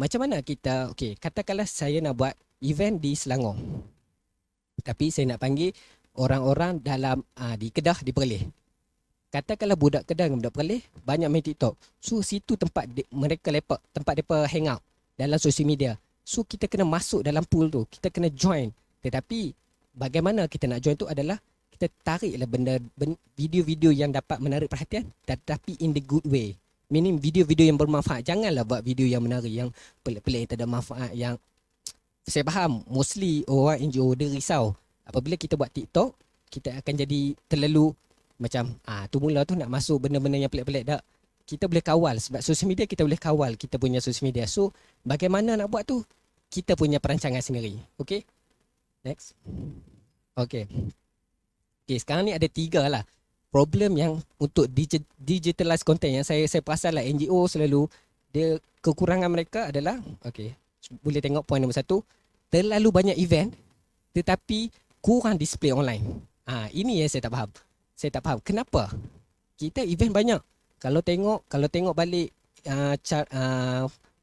Macam mana kita, okey, katakanlah saya nak buat event di Selangor. Tapi saya nak panggil orang-orang dalam di Kedah, di Perlis. Katakanlah budak Kedah dengan budak Perlis banyak main TikTok. So situ tempat mereka lepak, tempat mereka hang out dalam sosial media. So kita kena masuk dalam pool tu, kita kena join. Tetapi bagaimana kita nak join tu adalah kita tariklah video-video yang dapat menarik perhatian, tetapi in the good way. Meaning video-video yang bermanfaat. Janganlah buat video yang menarik, yang pelik-pelik, yang tak ada manfaat. Yang saya faham mostly orang NGO dia risau apabila kita buat TikTok, kita akan jadi terlalu macam tu mula tu nak masuk benda-benda yang pelik-pelik. Tak, kita boleh kawal sebab sosial media, kita boleh kawal kita punya sosial media. So bagaimana nak buat tu, kita punya perancangan sendiri. Okay, next. Okay, sekarang ni ada 3 lah problem yang untuk digitalize content yang saya perasan lah NGO selalu dia kekurangan mereka adalah, okay, boleh tengok poin nombor 1, terlalu banyak event tetapi kurang display online. Ini yang saya tak faham. Saya tak faham kenapa kita event banyak. Kalau tengok balik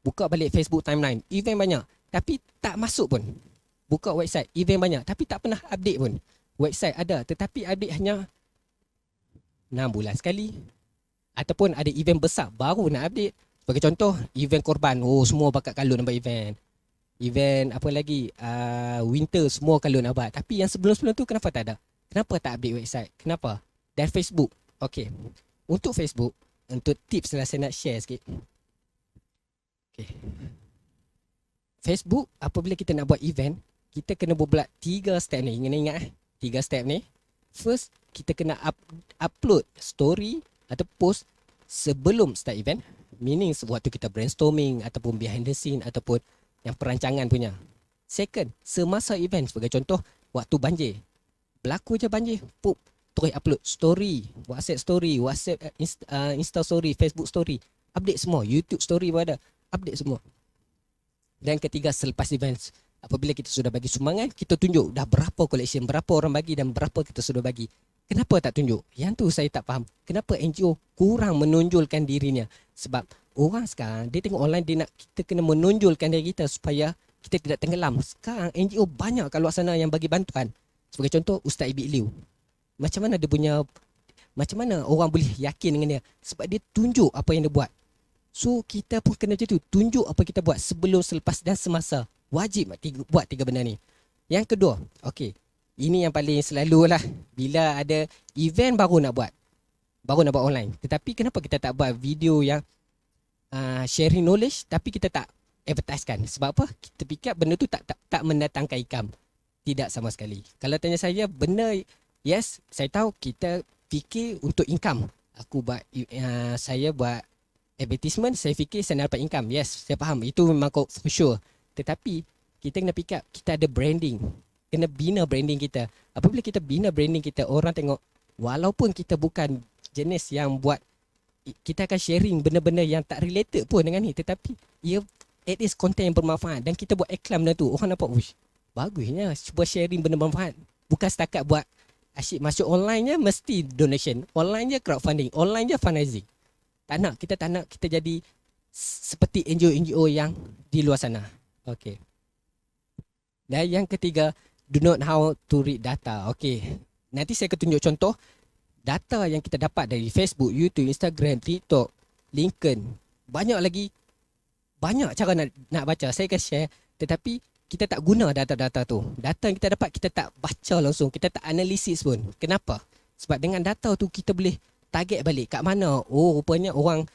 buka balik Facebook timeline, event banyak tapi tak masuk pun. Buka website, event banyak tapi tak pernah update pun. Website ada tetapi update hanya 6 bulan sekali. Ataupun ada event besar baru nak update. Sebagai contoh, event korban. Semua bakat kalun nak buat event. Event apa lagi? Winter, semua kalun nak buat. Tapi yang sebelum-sebelum tu kenapa tak ada? Kenapa tak update website? Kenapa? Dan Facebook. Okay, untuk Facebook, untuk tips lah saya nak share sikit. Okay, Facebook, apabila kita nak buat event, kita kena buat 3 step ni. Kena ingat 3 step ni. First, kita kena upload story atau post sebelum start event. Meaning waktu kita brainstorming ataupun behind the scene ataupun yang perancangan punya. Second, semasa event. Sebagai contoh, waktu banjir. Berlaku je banjir, terus upload story, WhatsApp story, WhatsApp Insta story, Facebook story. Update semua, YouTube story pun ada. Update semua. Dan ketiga, selepas event, apabila kita sudah bagi sumbangan, kita tunjuk dah berapa collection, berapa orang bagi dan berapa kita sudah bagi. Kenapa tak tunjuk? Yang tu saya tak faham. Kenapa NGO kurang menonjolkan dirinya? Sebab orang sekarang dia tengok online, dia nak kita kena menonjolkan diri kita supaya kita tidak tenggelam. Sekarang NGO banyak kat luar sana yang bagi bantuan. Sebagai contoh Ustaz Ibik Liu. Macam mana dia punya, macam mana orang boleh yakin dengan dia? Sebab dia tunjuk apa yang dia buat. So kita pun kena macam tu, tunjuk apa kita buat sebelum, selepas dan semasa. Wajib buat 3 benda ni. Yang kedua, okey, ini yang paling selalu lah, bila ada event baru nak buat online. Tetapi kenapa kita tak buat video yang sharing knowledge tapi kita tak advertisekan? Sebab apa? Kita fikir benda tu tak mendatangkan income. Tidak sama sekali. Kalau tanya saya, benda, yes, saya tahu kita fikir untuk income. Saya buat advertisement, saya fikir saya nak dapat income. Yes, saya faham. Itu memang for sure. Tetapi kita kena fikir, kita ada branding. Kena bina branding kita. Apabila kita bina branding kita, orang tengok, walaupun kita bukan jenis yang buat, kita akan sharing benda-benda yang tak related pun dengan ni, tetapi it is content yang bermanfaat, dan kita buat iklan benda tu, orang nampak, wish, bagusnya cuba sharing benda bermanfaat. Bukan setakat buat asyik masuk online je mesti donation, online je crowdfunding, online je fundraising. Kita tak nak kita jadi seperti NGO yang di luar sana. Okay. Dan yang ketiga, do not how to read data. Okay, nanti saya akan tunjuk contoh data yang kita dapat dari Facebook, YouTube, Instagram, TikTok, LinkedIn. Banyak cara nak baca. Saya akan share, tetapi kita tak guna data-data tu. Data yang kita dapat, kita tak baca langsung, kita tak analisis pun. Kenapa? Sebab dengan data tu kita boleh target balik kat mana. Oh, rupanya orang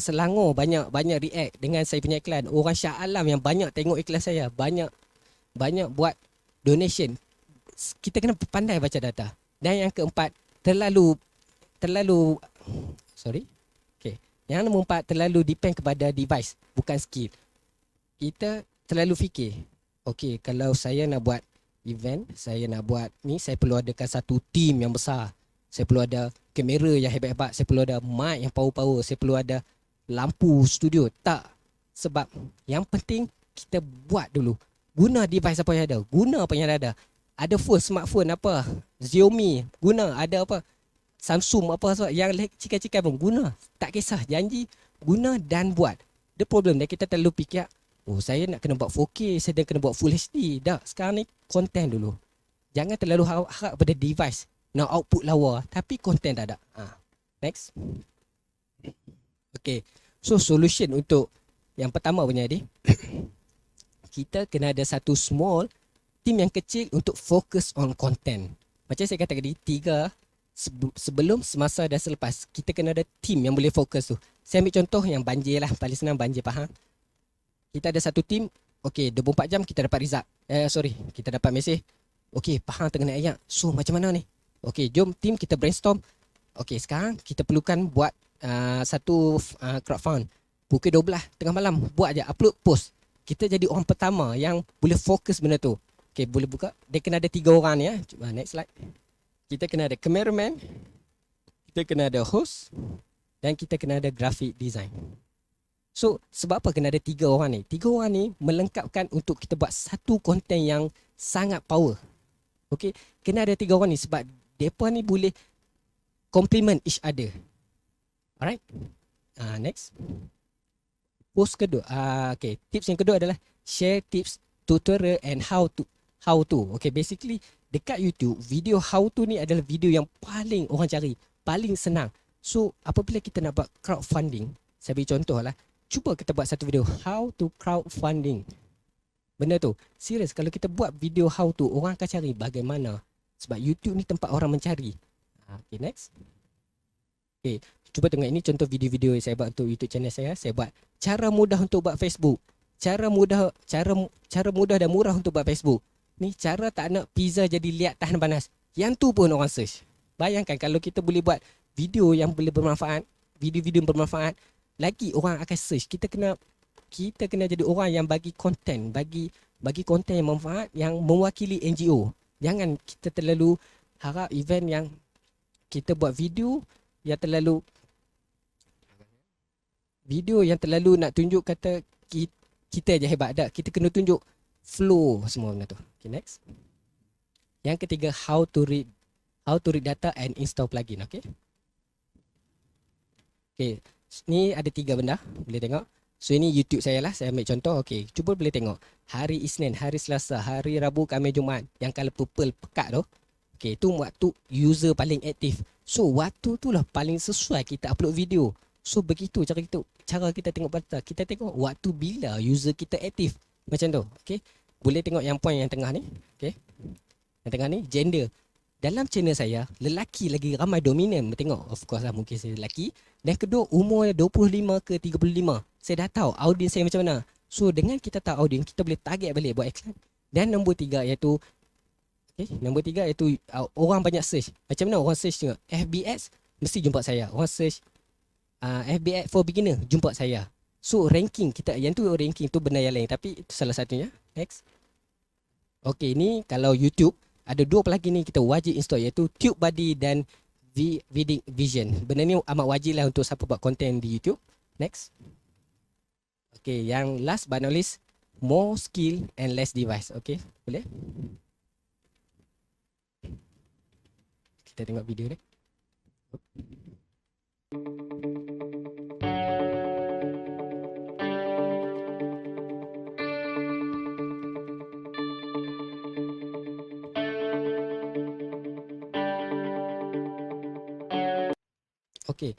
Selangor banyak react dengan saya punya iklan. Orang Shah Alam yang banyak tengok iklan saya, banyak buat donation. Kita kena pandai baca data. Dan yang keempat, terlalu yang nombor 4, terlalu depend kepada device, bukan skill. Kita terlalu fikir, okey, kalau saya nak buat event, saya nak buat ni, saya perlu adakan satu team yang besar. Saya perlu ada kamera yang hebat-hebat, saya perlu ada mic yang power-power, saya perlu ada lampu studio. Tak. Sebab yang penting kita buat dulu. Guna device apa yang ada, guna apa yang ada. Ada phone, smartphone apa, Xiaomi, guna. Ada apa, Samsung apa yang cikai-cikai pun guna. Tak kisah, janji, guna dan buat. The problem dia, kita terlalu fikir, oh saya nak kena buat 4K, saya nak kena buat Full HD. Dah, sekarang ni content dulu. Jangan terlalu harap pada device, nak output lawa tapi content tak ada. Next. Okay, so solution untuk yang pertama punya ni, kita kena ada satu small team yang kecil untuk fokus on content. Macam saya kata tadi, 3 sebelum, semasa dan selepas. Kita kena ada team yang boleh fokus tu. Saya ambil contoh yang banjir lah, paling senang banjir, faham? Kita ada satu team, okey, 24 jam kita dapat result. Kita dapat mesej. Okey, faham tengah ayat. So macam mana ni? Okey, jom team kita brainstorm. Okey, sekarang kita perlukan buat satu crowdfund. Pukul 12 tengah malam, buat je, upload post. Kita jadi orang pertama yang boleh fokus benda tu. Okey, boleh buka. Dia kena ada 3 orang ni ya. Cuba next slide. Kita kena ada cameraman, kita kena ada host, dan kita kena ada graphic design. So, sebab apa kena ada 3 orang ni? 3 orang ni melengkapkan untuk kita buat satu konten yang sangat power. Okay, kena ada 3 orang ni sebab mereka ni boleh complement each other. Alright. Next. Post kedua. Okay, tips yang kedua adalah share tips, tutorial and how to. Okay, basically dekat YouTube, video how to ni adalah video yang paling orang cari, paling senang. So, apabila kita nak buat crowdfunding, saya beri contoh lah, cuba kita buat satu video how to crowdfunding. Benda tu, serius, kalau kita buat video how to, orang akan cari bagaimana. Sebab YouTube ni tempat orang mencari. Okay, next. Okay, cuba tengok ini contoh video-video yang saya buat untuk YouTube channel saya. Saya buat cara mudah untuk buat Facebook. Cara mudah dan murah untuk buat Facebook. Ni cara tak nak pizza jadi liat tahan panas. Yang tu pun orang search. Bayangkan kalau kita boleh buat video yang boleh bermanfaat, video-video yang bermanfaat, lagi orang akan search. Kita kena jadi orang yang bagi konten, bagi konten yang bermanfaat, yang mewakili NGO. Jangan kita terlalu harap event yang kita buat video yang terlalu nak tunjuk kata kita je hebat. Tak, kita kena tunjuk flow semua benda tu. Okay, next. Yang ketiga, how to read data and install plugin. Okay. Okay, ni ada 3 benda, boleh tengok. So ini YouTube saya lah, saya ambil contoh. Okay, cuba boleh tengok. Hari Isnin, hari Selasa, hari Rabu, Khamis, Jumaat. Yang colour purple pekat tu. Okay, tu waktu user paling aktif. So waktu tu lah paling sesuai kita upload video. So begitu cara kita tengok data. Kita tengok waktu bila user kita aktif. Macam tu. Okay. Boleh tengok yang point yang tengah ni. Okay. Yang tengah ni gender. Dalam channel saya, lelaki lagi ramai dominan tengok. Of course lah, mungkin saya lelaki. Dan kedua, umur 25 ke 35. Saya dah tahu audiens saya macam mana. So dengan kita tahu audiens, kita boleh target balik buat iklan. Dan nombor 3 iaitu orang banyak search. Macam mana orang search tengok FBX, mesti jumpa saya. Orang search FBX for beginner, jumpa saya. So ranking kita, yang tu ranking tu benda yang lain. Tapi itu salah satunya. Next. Okay, ni kalau YouTube, ada 2 plugin ni kita wajib install, iaitu TubeBuddy dan Vision. Benda ni amat wajib lah untuk siapa buat konten di YouTube. Next. Okay, yang last but not least, more skill and less device. Okay, boleh? Kita tengok video ni. Okay,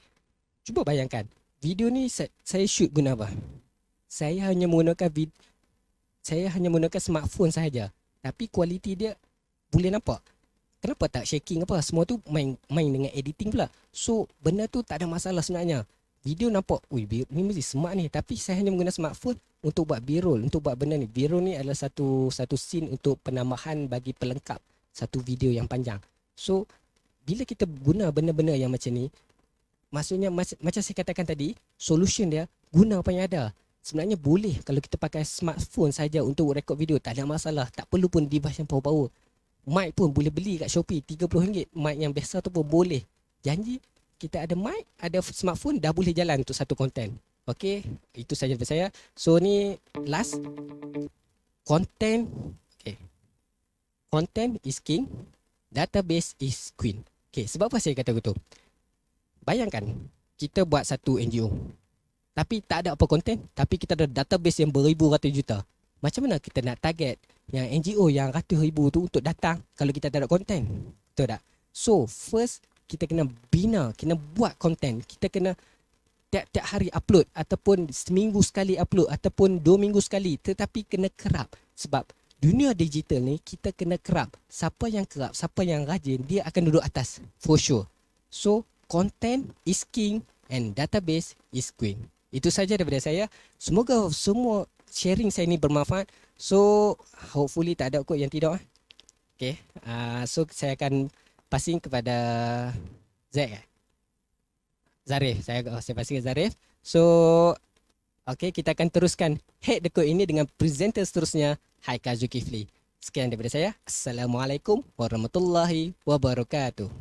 cuba bayangkan video ni saya shoot guna apa? Saya hanya menggunakan smartphone sahaja, tapi kualiti dia boleh nampak. Kenapa tak shaking apa? Semua tu main dengan editing pula. So benda tu tak ada masalah sebenarnya. Video nampak, ni mesti smart ni, tapi saya hanya menggunakan smartphone untuk buat B-roll, untuk buat benda ni. B-roll ni adalah satu scene untuk penambahan bagi pelengkap satu video yang panjang. So bila kita guna benda-benda yang macam ni, maksudnya macam saya katakan tadi, solution dia guna apa yang ada. Sebenarnya boleh kalau kita pakai smartphone saja untuk rekod video, tak ada masalah. Tak perlu pun device yang power-power. Mic pun boleh beli kat Shopee RM30. Mic yang biasa tu pun boleh. Janji kita ada mic, ada smartphone, dah boleh jalan untuk satu konten. Okay, itu saja dari saya. So ni last, content. Okay, content is king, database is queen. Okay, sebab apa saya kata begitu? Bayangkan kita buat satu NGO, tapi tak ada apa konten, tapi kita ada database yang beribu ratus juta. Macam mana kita nak target yang NGO yang ratus ribu tu untuk datang kalau kita tak ada konten? Betul tak? So first kita kena kena buat konten. Kita kena tiap-tiap hari upload, ataupun seminggu sekali upload, ataupun 2 minggu sekali. Tetapi kena kerap. Sebab dunia digital ni kita kena kerap. Siapa yang kerap, siapa yang rajin, dia akan duduk atas for sure. So content is king and database is queen. Itu saja daripada saya. Semoga semua sharing saya ni bermanfaat. So hopefully tak ada kot yang tidak. Okay, so saya akan passing kepada Zarif. Saya passing ke Zarif. So okay, kita akan teruskan Hack the Code ini dengan presenter seterusnya, Haikal Zulkifli. Sekian daripada saya. Assalamualaikum warahmatullahi wabarakatuh.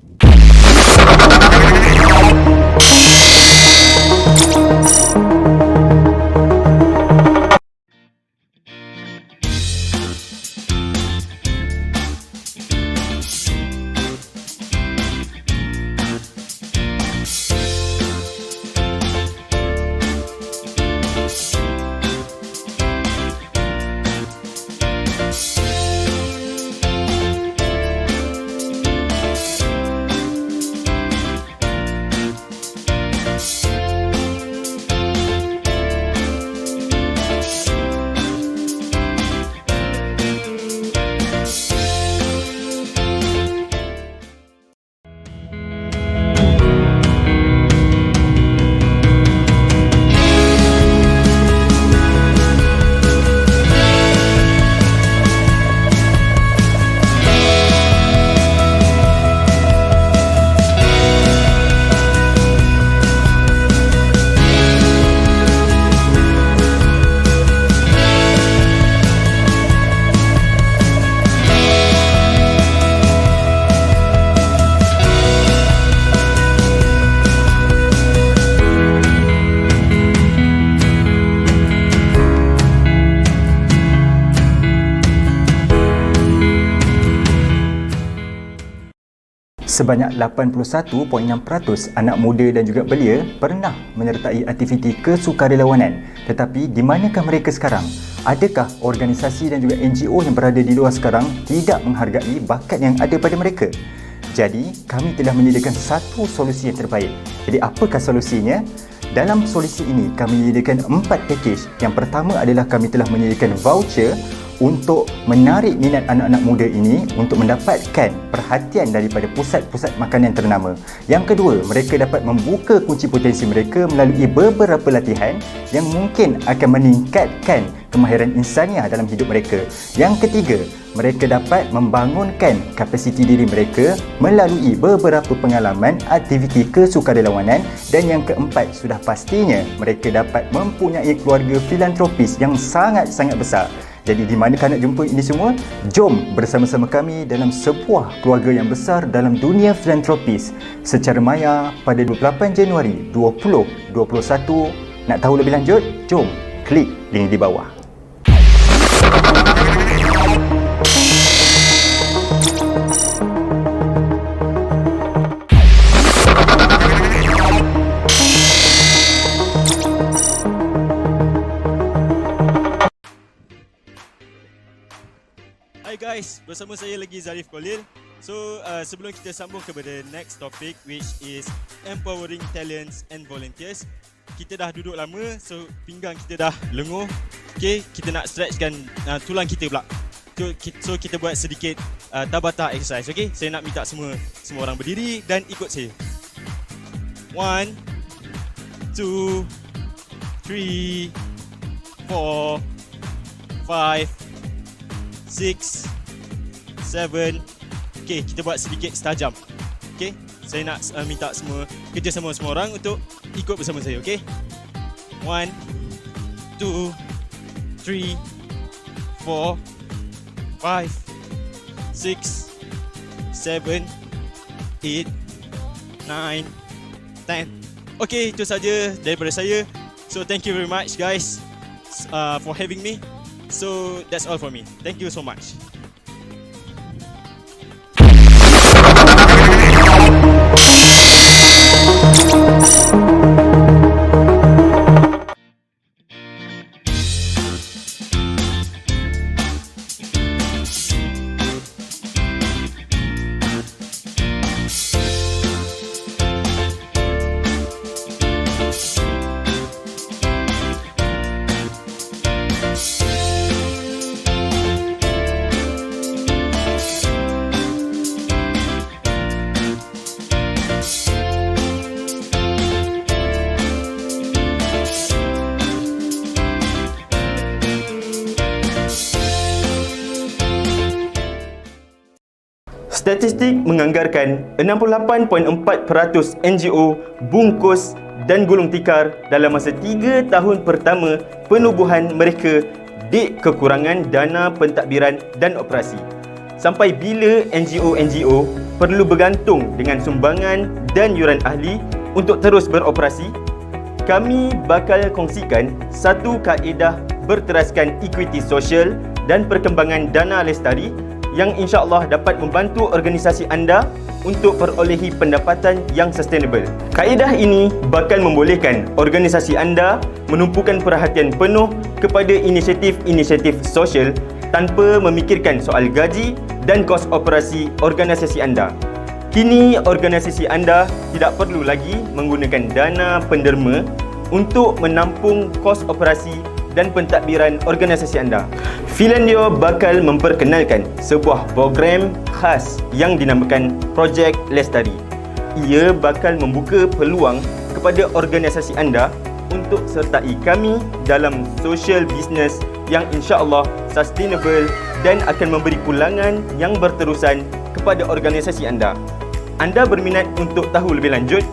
Sebanyak 81.6% anak muda dan juga belia pernah menyertai aktiviti kesukarelawanan. Tetapi di manakah mereka sekarang? Adakah organisasi dan juga NGO yang berada di luar sekarang tidak menghargai bakat yang ada pada mereka? Jadi, kami telah menyediakan satu solusi yang terbaik. Jadi, apakah solusinya? Dalam solusi ini, kami menyediakan 4 package. Yang pertama adalah kami telah menyediakan voucher untuk menarik minat anak-anak muda ini untuk mendapatkan perhatian daripada pusat-pusat makanan ternama. Yang kedua, mereka dapat membuka kunci potensi mereka melalui beberapa latihan yang mungkin akan meningkatkan kemahiran insaniah dalam hidup mereka. Yang ketiga, mereka dapat membangunkan kapasiti diri mereka melalui beberapa pengalaman aktiviti kesukarelawanan. Dan yang keempat, sudah pastinya mereka dapat mempunyai keluarga filantropis yang sangat-sangat besar. Jadi di manakah nak jumpa ini semua? Jom bersama-sama kami dalam sebuah keluarga yang besar dalam dunia filantropis secara maya pada 28 Januari 2021. Nak tahu lebih lanjut? Jom klik link di bawah. Hai guys, bersama saya lagi Zarif Khalil. So sebelum kita sambung kepada next topic which is empowering talents and volunteers, kita dah duduk lama, so pinggang kita dah lenguh. Okay, kita nak stretchkan tulang kita pula. So kita buat sedikit Tabata exercise. Okay, saya nak minta semua orang berdiri dan ikut saya. 1, 2, 3, 4, 5, 6, 7. Okay, kita buat sedikit star jump. Okay, saya nak minta kerjasama semua orang untuk ikut bersama saya. Okay, 1, 2, 3, 4, 5, 6, 7, 8, 9, 10. Okay, itu saja daripada saya. So thank you very much guys for having me. So that's all for me. Thank you so much. Statistik menganggarkan 68.4% NGO bungkus dan gulung tikar dalam masa 3 tahun pertama penubuhan mereka di kekurangan dana pentadbiran dan operasi. Sampai bila NGO perlu bergantung dengan sumbangan dan yuran ahli untuk terus beroperasi? Kami bakal kongsikan satu kaedah berteraskan equity sosial dan perkembangan dana lestari yang insya-Allah dapat membantu organisasi anda untuk perolehi pendapatan yang sustainable. Kaedah ini bakal membolehkan organisasi anda menumpukan perhatian penuh kepada inisiatif-inisiatif sosial tanpa memikirkan soal gaji dan kos operasi organisasi anda. Kini organisasi anda tidak perlu lagi menggunakan dana penderma untuk menampung kos operasi dan pentadbiran organisasi anda. Finlandia bakal memperkenalkan sebuah program khas yang dinamakan Projek Lestari. Ia bakal membuka peluang kepada organisasi anda untuk sertai kami dalam social business yang insya-Allah sustainable dan akan memberi pulangan yang berterusan kepada organisasi anda. Anda berminat untuk tahu lebih lanjut?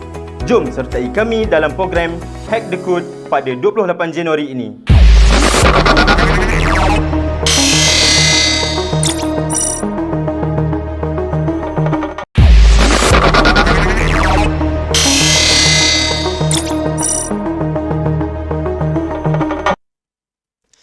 Jom sertai kami dalam program Hack the Code pada 28 Januari ini.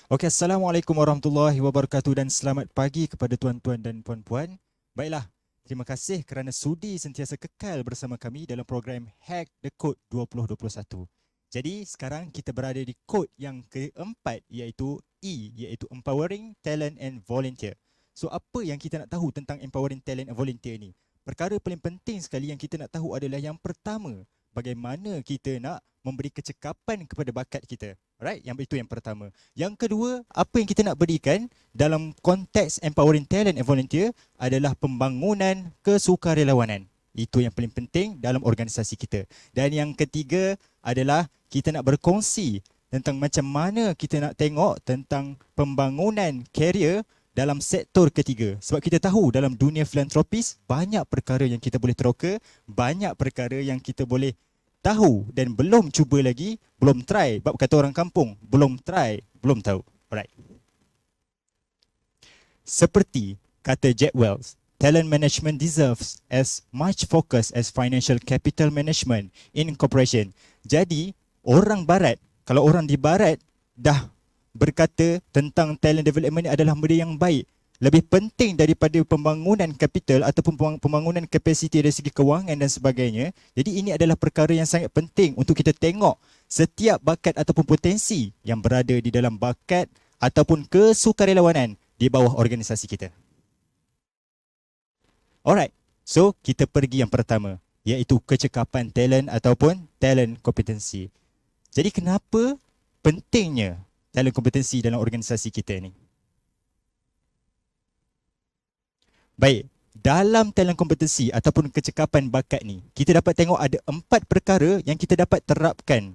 Okey, Assalamualaikum warahmatullahi wabarakatuh dan selamat pagi kepada tuan-tuan dan puan-puan. Baiklah, terima kasih kerana sudi sentiasa kekal bersama kami dalam program Hack the Code 2021. Jadi sekarang kita berada di kod yang keempat iaitu E, iaitu Empowering Talent and Volunteer. So apa yang kita nak tahu tentang Empowering Talent and Volunteer ni? Perkara paling penting sekali yang kita nak tahu adalah yang pertama, bagaimana kita nak memberi kecekapan kepada bakat kita. Alright, itu yang pertama. Yang kedua, apa yang kita nak berikan dalam konteks empowering talent and volunteer adalah pembangunan kesukarelawanan. Itu yang paling penting dalam organisasi kita. Dan yang ketiga adalah kita nak berkongsi tentang macam mana kita nak tengok tentang pembangunan karier dalam sektor ketiga. Sebab kita tahu dalam dunia filantropis banyak perkara yang kita boleh teroka, banyak perkara yang kita boleh tahu dan belum cuba lagi, belum try. Bab kata orang kampung, belum try, belum tahu. Alright. Seperti kata Jack Welch, talent management deserves as much focus as financial capital management in corporation. Jadi, orang barat, kalau orang di barat dah berkata tentang talent development ni adalah benda yang baik, lebih penting daripada pembangunan kapital ataupun pembangunan kapasiti dari segi kewangan dan sebagainya. Jadi ini adalah perkara yang sangat penting untuk kita tengok setiap bakat ataupun potensi yang berada di dalam bakat ataupun kesukarelawanan di bawah organisasi kita. Alright, so kita pergi yang pertama, iaitu kecekapan talent ataupun talent kompetensi. Jadi kenapa pentingnya talent kompetensi dalam organisasi kita ni? Baik, dalam talent kompetensi ataupun kecekapan bakat ni, kita dapat tengok ada 4 perkara yang kita dapat terapkan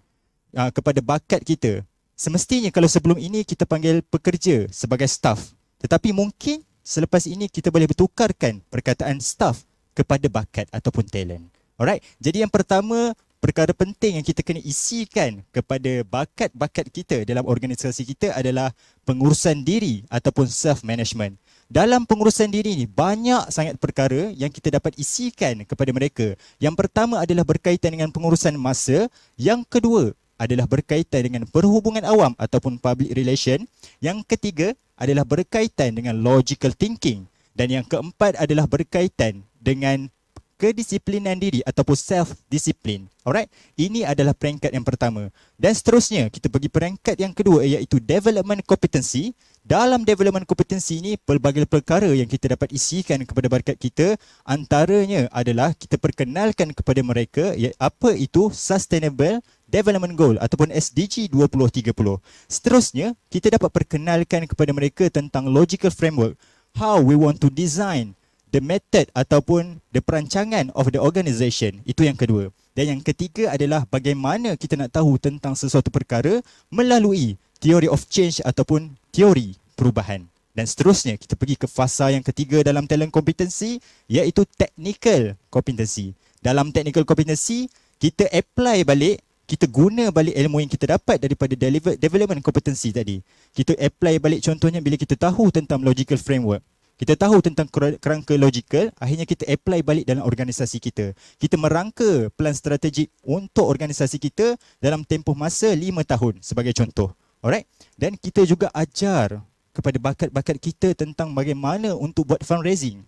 kepada bakat kita. Semestinya kalau sebelum ini kita panggil pekerja sebagai staff, tetapi mungkin selepas ini kita boleh bertukarkan perkataan staff kepada bakat ataupun talent. Alright, jadi yang pertama, perkara penting yang kita kena isikan kepada bakat-bakat kita dalam organisasi kita adalah pengurusan diri ataupun self-management. Dalam pengurusan diri ni, banyak sangat perkara yang kita dapat isikan kepada mereka. Yang pertama adalah berkaitan dengan pengurusan masa. Yang kedua adalah berkaitan dengan perhubungan awam ataupun public relation. Yang ketiga adalah berkaitan dengan logical thinking. Dan yang keempat adalah berkaitan dengan kedisiplinan diri ataupun self-discipline. Alright, ini adalah peringkat yang pertama. Dan seterusnya kita pergi peringkat yang kedua, iaitu development competency. Dalam development competency ini, pelbagai perkara yang kita dapat isikan kepada bakat kita, antaranya adalah kita perkenalkan kepada mereka apa itu Sustainable Development Goal ataupun SDG 2030. Seterusnya, kita dapat perkenalkan kepada mereka tentang logical framework, how we want to design the method ataupun the perancangan of the organisation. Itu yang kedua. Dan yang ketiga adalah bagaimana kita nak tahu tentang sesuatu perkara melalui theory of change ataupun teori perubahan. Dan seterusnya kita pergi ke fasa yang ketiga dalam talent competency, iaitu technical competency. Dalam technical competency, kita apply balik, kita guna balik ilmu yang kita dapat daripada development competency tadi. Kita apply balik, contohnya bila kita tahu tentang logical framework, kita tahu tentang kerangka logikal, akhirnya kita apply balik dalam organisasi kita. Kita merangka plan strategik untuk organisasi kita dalam tempoh masa 5 tahun sebagai contoh. Alright? Dan kita juga ajar kepada bakat-bakat kita tentang bagaimana untuk buat fundraising.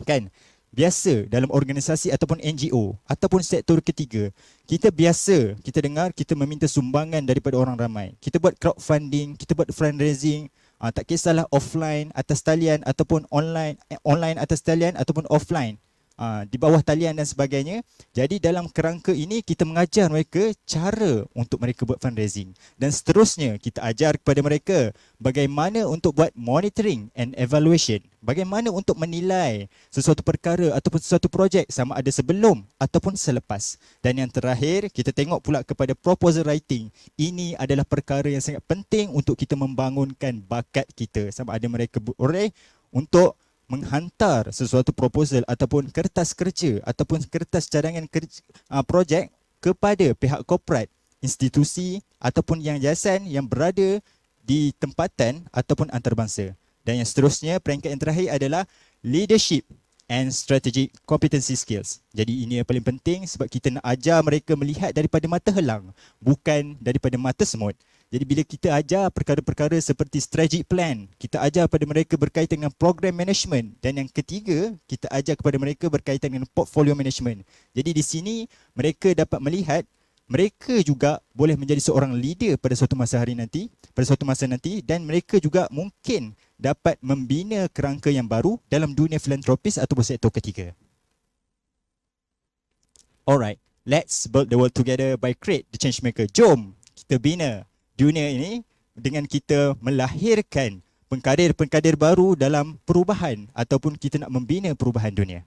Kan? Biasa dalam organisasi ataupun NGO ataupun sektor ketiga, kita dengar kita meminta sumbangan daripada orang ramai. Kita buat crowdfunding, kita buat fundraising. Tak kisahlah offline atas talian ataupun online atas talian ataupun offline, di bawah talian dan sebagainya. Jadi dalam kerangka ini kita mengajar mereka cara untuk mereka buat fundraising. Dan seterusnya kita ajar kepada mereka bagaimana untuk buat monitoring and evaluation. Bagaimana untuk menilai sesuatu perkara ataupun sesuatu projek sama ada sebelum ataupun selepas. Dan yang terakhir, kita tengok pula kepada proposal writing. Ini adalah perkara yang sangat penting untuk kita membangunkan bakat kita. Sama ada mereka boleh untuk menghantar sesuatu proposal ataupun kertas kerja ataupun kertas cadangan projek kepada pihak korporat, institusi ataupun yayasan yang berada di tempatan ataupun antarabangsa. Dan yang seterusnya, peringkat yang terakhir adalah leadership and strategic competency skills. Jadi ini yang paling penting sebab kita nak ajar mereka melihat daripada mata helang, bukan daripada mata semut. Jadi bila kita ajar perkara-perkara seperti strategic plan, kita ajar kepada mereka berkaitan dengan program management. Dan yang ketiga, kita ajar kepada mereka berkaitan dengan portfolio management. Jadi di sini mereka dapat melihat mereka juga boleh menjadi seorang leader pada suatu masa nanti, dan mereka juga mungkin dapat membina kerangka yang baru dalam dunia filantropis ataupun sektor ketiga. Alright, Let's build the world together by create the change maker. Jom kita bina dunia ini dengan kita melahirkan pengkadir-pengkadir baru dalam perubahan ataupun kita nak membina perubahan dunia.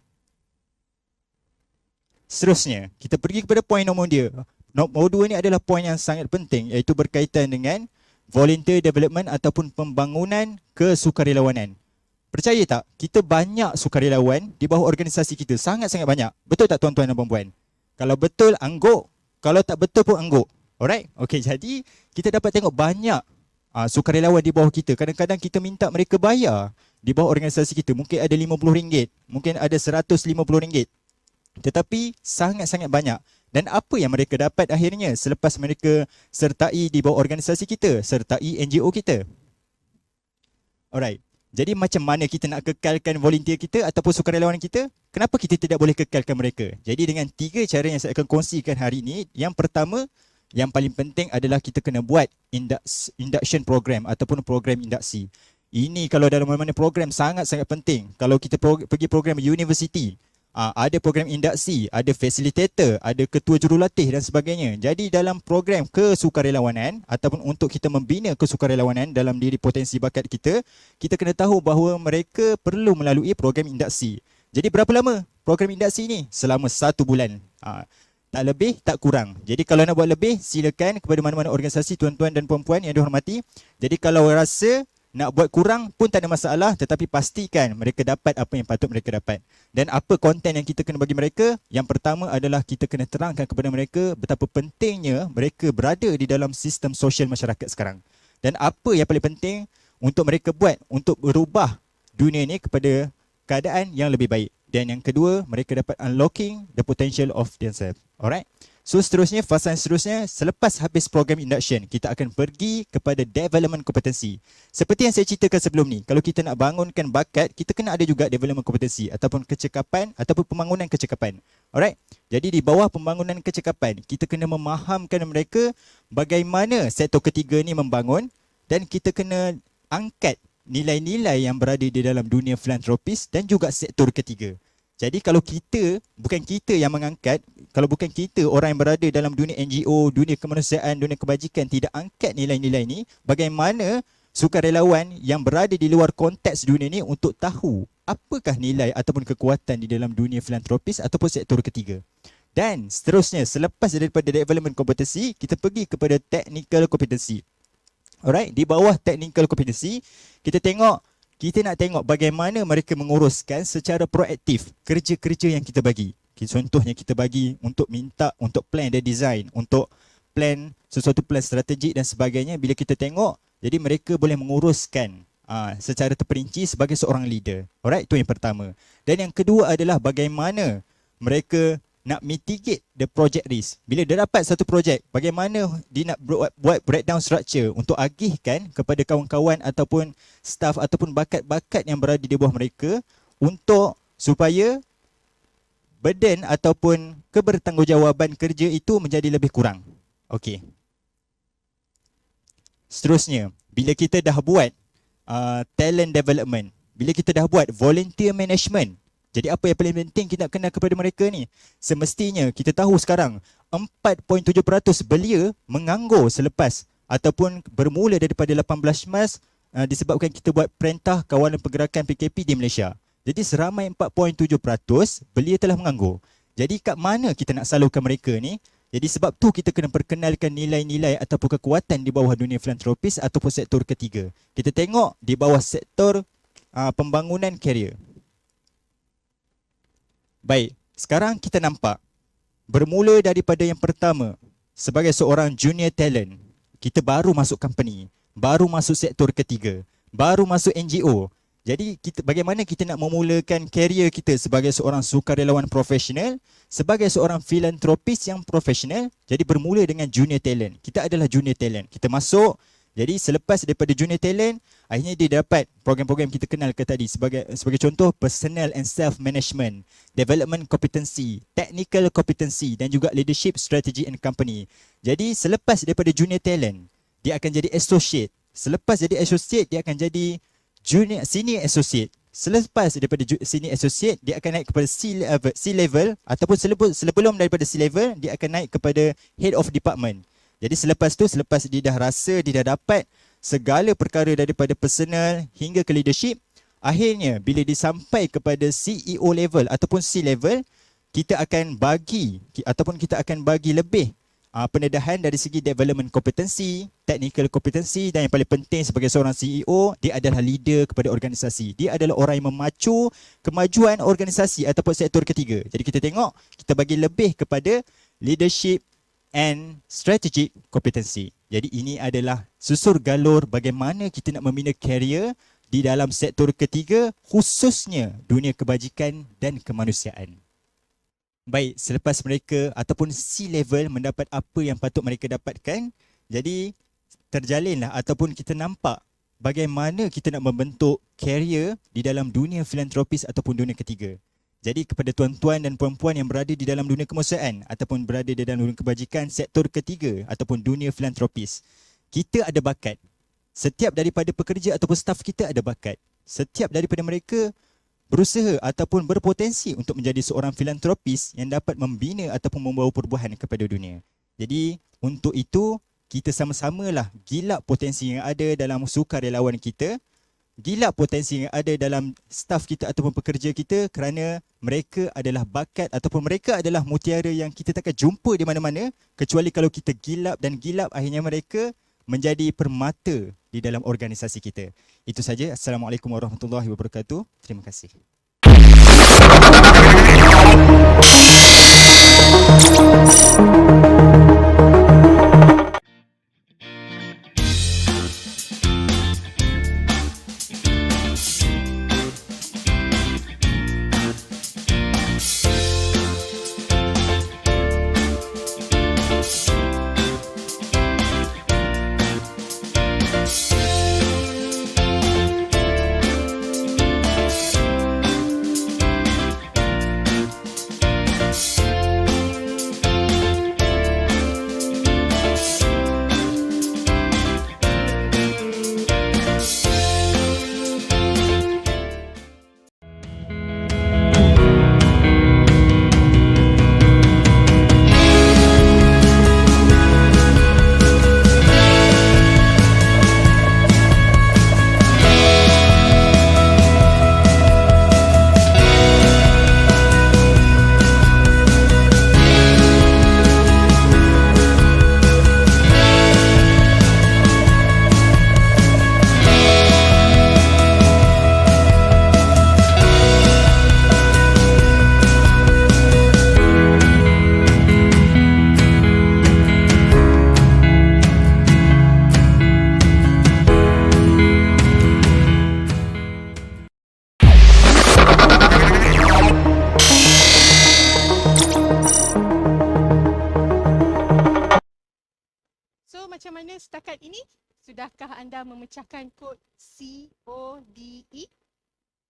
Seterusnya, kita pergi kepada poin nombor 2. Nombor 2 ni adalah poin yang sangat penting, iaitu berkaitan dengan volunteer development ataupun pembangunan kesukarelawanan. Percaya tak, kita banyak sukarelawan di bawah organisasi kita, sangat-sangat banyak. Betul tak tuan-tuan dan puan-puan? Kalau betul, angguk. Kalau tak betul pun angguk. Alright? Okay, jadi kita dapat tengok banyak sukarelawan di bawah kita. Kadang-kadang kita minta mereka bayar di bawah organisasi kita. Mungkin ada RM50, mungkin ada RM150. Tetapi sangat-sangat banyak. Dan apa yang mereka dapat akhirnya selepas mereka sertai di bawah organisasi kita, sertai NGO kita? Alright. Jadi macam mana kita nak kekalkan volunteer kita ataupun sukarelawan kita? Kenapa kita tidak boleh kekalkan mereka? Jadi dengan 3 cara yang saya akan kongsikan hari ini. Yang pertama, yang paling penting adalah kita kena buat induction program ataupun program induksi. Ini kalau dalam mana-mana program sangat-sangat penting. Kalau kita pergi program universiti, ada program induksi, ada facilitator, ada ketua jurulatih dan sebagainya. Jadi dalam program kesukarelawanan ataupun untuk kita membina kesukarelawanan dalam diri potensi bakat kita, kita kena tahu bahawa mereka perlu melalui program induksi. Jadi berapa lama program induksi ni? Selama 1 bulan. Tak lebih, tak kurang. Jadi kalau nak buat lebih, silakan kepada mana-mana organisasi tuan-tuan dan puan-puan yang dihormati. Jadi kalau rasa nak buat kurang pun tak ada masalah, tetapi pastikan mereka dapat apa yang patut mereka dapat. Dan apa konten yang kita kena bagi mereka? Yang pertama adalah kita kena terangkan kepada mereka betapa pentingnya mereka berada di dalam sistem sosial masyarakat sekarang. Dan apa yang paling penting untuk mereka buat untuk berubah dunia ini kepada keadaan yang lebih baik. Dan yang kedua, mereka dapat unlocking the potential of themselves. Alright? So seterusnya, fasa seterusnya, selepas habis program induction, kita akan pergi kepada development kompetensi. Seperti yang saya ceritakan sebelum ni, kalau kita nak bangunkan bakat, kita kena ada juga development kompetensi ataupun kecekapan ataupun pembangunan kecekapan. Alright? Jadi di bawah pembangunan kecekapan, kita kena memahamkan mereka bagaimana sektor ketiga ni membangun dan kita kena angkat nilai-nilai yang berada di dalam dunia filantropis dan juga sektor ketiga. Jadi kalau kita, bukan kita yang mengangkat, kalau bukan kita orang yang berada dalam dunia NGO, dunia kemanusiaan, dunia kebajikan tidak angkat nilai-nilai ni, bagaimana sukarelawan yang berada di luar konteks dunia ni untuk tahu apakah nilai ataupun kekuatan di dalam dunia filantropis ataupun sektor ketiga. Dan seterusnya, selepas daripada development kompetensi, kita pergi kepada technical kompetensi. Alright, di bawah technical kompetensi, kita nak tengok bagaimana mereka menguruskan secara proaktif kerja-kerja yang kita bagi. Contohnya kita bagi untuk minta, untuk plan dan design, untuk plan sesuatu plan strategik dan sebagainya. Bila kita tengok, jadi mereka boleh menguruskan secara terperinci sebagai seorang leader. Alright, itu yang pertama. Dan yang kedua adalah bagaimana mereka nak mitigate the project risk. Bila dia dapat satu projek, bagaimana dia nak buat breakdown structure untuk agihkan kepada kawan-kawan ataupun staff ataupun bakat-bakat yang berada di bawah mereka untuk supaya burden ataupun kebertanggungjawaban kerja itu menjadi lebih kurang. Okey. Seterusnya, bila kita dah buat talent development, bila kita dah buat volunteer management, jadi apa yang paling penting kita nak kenal kepada mereka ni? Semestinya kita tahu sekarang 4.7% belia menganggur selepas ataupun bermula daripada 18 Mac disebabkan kita buat Perintah Kawalan Pergerakan PKP di Malaysia. Jadi seramai 4.7% belia telah menganggur. Jadi kat mana kita nak salurkan mereka ni? Jadi sebab tu kita kena perkenalkan nilai-nilai ataupun kekuatan di bawah dunia filantropis ataupun sektor ketiga. Kita tengok di bawah sektor pembangunan karier. Baik, sekarang kita nampak bermula daripada yang pertama, sebagai seorang junior talent, kita baru masuk company, baru masuk sektor ketiga, baru masuk NGO. Jadi bagaimana kita nak memulakan karier kita sebagai seorang sukarelawan profesional, sebagai seorang filantropis yang profesional. Jadi bermula dengan junior talent. Kita adalah junior talent. Kita masuk, jadi selepas daripada junior talent, akhirnya dia dapat program-program kita kenalkan tadi sebagai contoh personal and self management, development competency, technical competency dan juga leadership strategy and company. Jadi selepas daripada junior talent, dia akan jadi associate. Selepas jadi associate, dia akan jadi senior associate. Selepas daripada senior associate, dia akan naik kepada C level ataupun sebelum daripada C level, dia akan naik kepada head of department. Jadi selepas tu, selepas dia dah rasa dia dah dapat segala perkara daripada personal hingga ke leadership, akhirnya bila disampai kepada CEO level ataupun C level, kita akan bagi lebih pendedahan dari segi development kompetensi, technical kompetensi, dan yang paling penting sebagai seorang CEO, dia adalah leader kepada organisasi. Dia adalah orang yang memacu kemajuan organisasi ataupun sektor ketiga. Jadi kita tengok, kita bagi lebih kepada leadership and strategic kompetensi. Jadi ini adalah susur galur bagaimana kita nak membina karier di dalam sektor ketiga, khususnya dunia kebajikan dan kemanusiaan. Baik, selepas mereka ataupun C-level mendapat apa yang patut mereka dapatkan, jadi terjalinlah ataupun kita nampak bagaimana kita nak membentuk karier di dalam dunia filantropis ataupun dunia ketiga. Jadi kepada tuan-tuan dan puan-puan yang berada di dalam dunia kemanusiaan ataupun berada di dalam dunia kebajikan sektor ketiga ataupun dunia filantropis, kita ada bakat. Setiap daripada pekerja ataupun staf kita ada bakat. Setiap daripada mereka berusaha ataupun berpotensi untuk menjadi seorang filantropis yang dapat membina ataupun membawa perubahan kepada dunia. Jadi untuk itu, kita sama-samalah gilap potensi yang ada dalam sukarelawan kita, gilap potensi yang ada dalam staf kita ataupun pekerja kita, kerana mereka adalah bakat ataupun mereka adalah mutiara yang kita takkan jumpa di mana-mana, kecuali kalau kita gilap dan gilap, akhirnya mereka menjadi permata di dalam organisasi kita. Itu saja. Assalamualaikum warahmatullahi wabarakatuh. Terima kasih. Macam mana setakat ini? Sudahkah anda memecahkan kod CODE?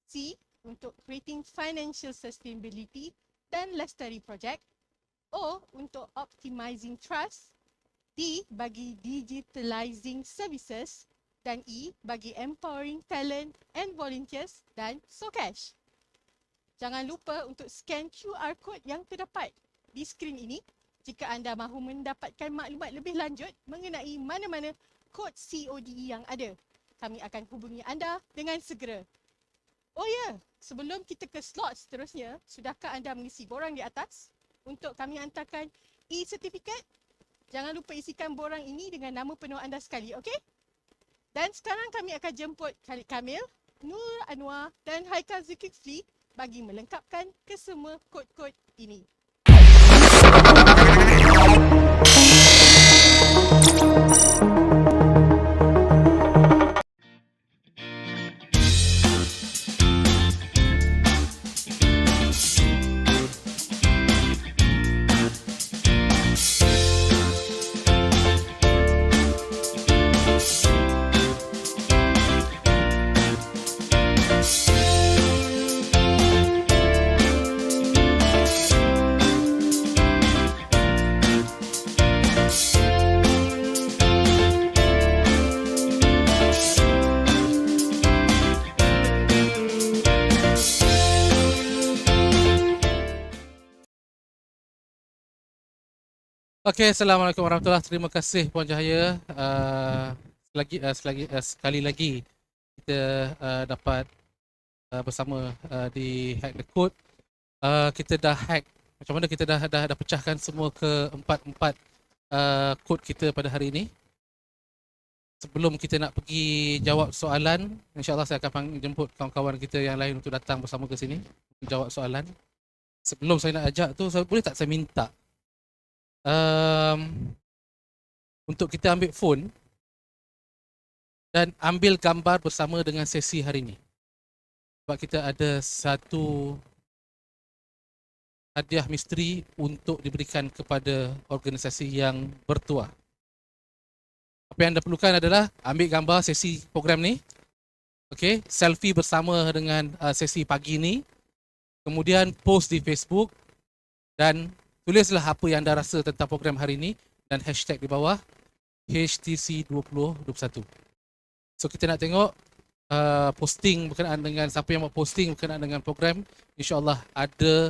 C untuk Creating Financial Sustainability dan Lestari Project. O untuk Optimizing Trust. D bagi Digitalizing Services. Dan E bagi Empowering Talent and Volunteers dan Socash. Jangan lupa untuk scan QR code yang terdapat di skrin ini jika anda mahu mendapatkan maklumat lebih lanjut mengenai mana-mana kod CODE yang ada. Kami akan hubungi anda dengan segera. Oh ya, sebelum kita ke slot seterusnya, sudahkah anda mengisi borang di atas untuk kami hantarkan e-certificate? Jangan lupa isikan borang ini dengan nama penuh anda sekali, okey? Dan sekarang kami akan jemput Khalid Kamil, Nur Anwar dan Haikal Zulkifli bagi melengkapkan kesemua kod-kod ini. Okey, Assalamualaikum warahmatullahi wabarakatuh. Terima kasih Puan Cahaya. Sekali lagi kita dapat bersama di Hack the Code. Kita dah hack, macam mana kita dah pecahkan semua ke empat kod kita pada hari ini. Sebelum kita nak pergi jawab soalan, insyaAllah saya akan jemput kawan-kawan kita yang lain untuk datang bersama ke sini untuk jawab soalan. Sebelum saya nak ajak tu, boleh tak saya minta untuk kita ambil phone dan ambil gambar bersama dengan sesi hari ini. Sebab kita ada satu hadiah misteri untuk diberikan kepada organisasi yang bertuah. Apa yang anda perlukan adalah ambil gambar sesi program ni, okay, selfie bersama dengan sesi pagi ni, kemudian post di Facebook dan tulislah apa yang anda rasa tentang program hari ini dan hashtag di bawah HTC 2021. So kita nak tengok posting berkenaan dengan siapa yang buat posting berkenaan dengan program. InsyaAllah ada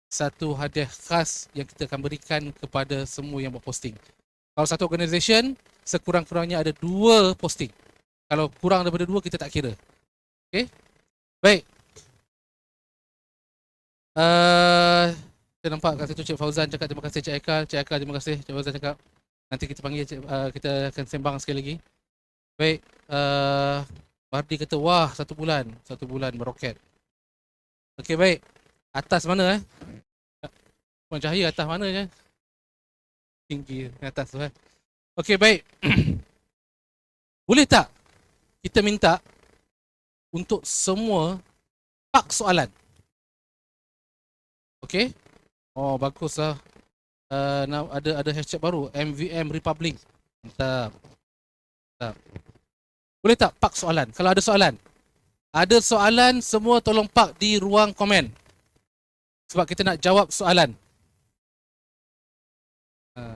satu hadiah khas yang kita akan berikan kepada semua yang buat posting. Kalau satu organisation, sekurang-kurangnya ada 2 posting. Kalau kurang daripada 2, kita tak kira. Okay? Baik. Saya nampak kat situ Cik Fauzan cakap terima kasih Cik Eka. Cik Eka terima kasih. Cik Fauzan cakap nanti kita panggil kita akan sembang sekali lagi. Baik. Bardi kata wah 1 bulan. 1 bulan meroket. Okey baik. Atas mana Puan Cahaya atas mana je? Tinggi atas tu Okey baik. Boleh tak kita minta untuk semua pak soalan? Okey. Oh baguslah. Ada hashtag baru MVM Republic. Mantap. Boleh tak pak soalan? Kalau ada soalan. Ada soalan semua tolong pak di ruang komen. Sebab kita nak jawab soalan.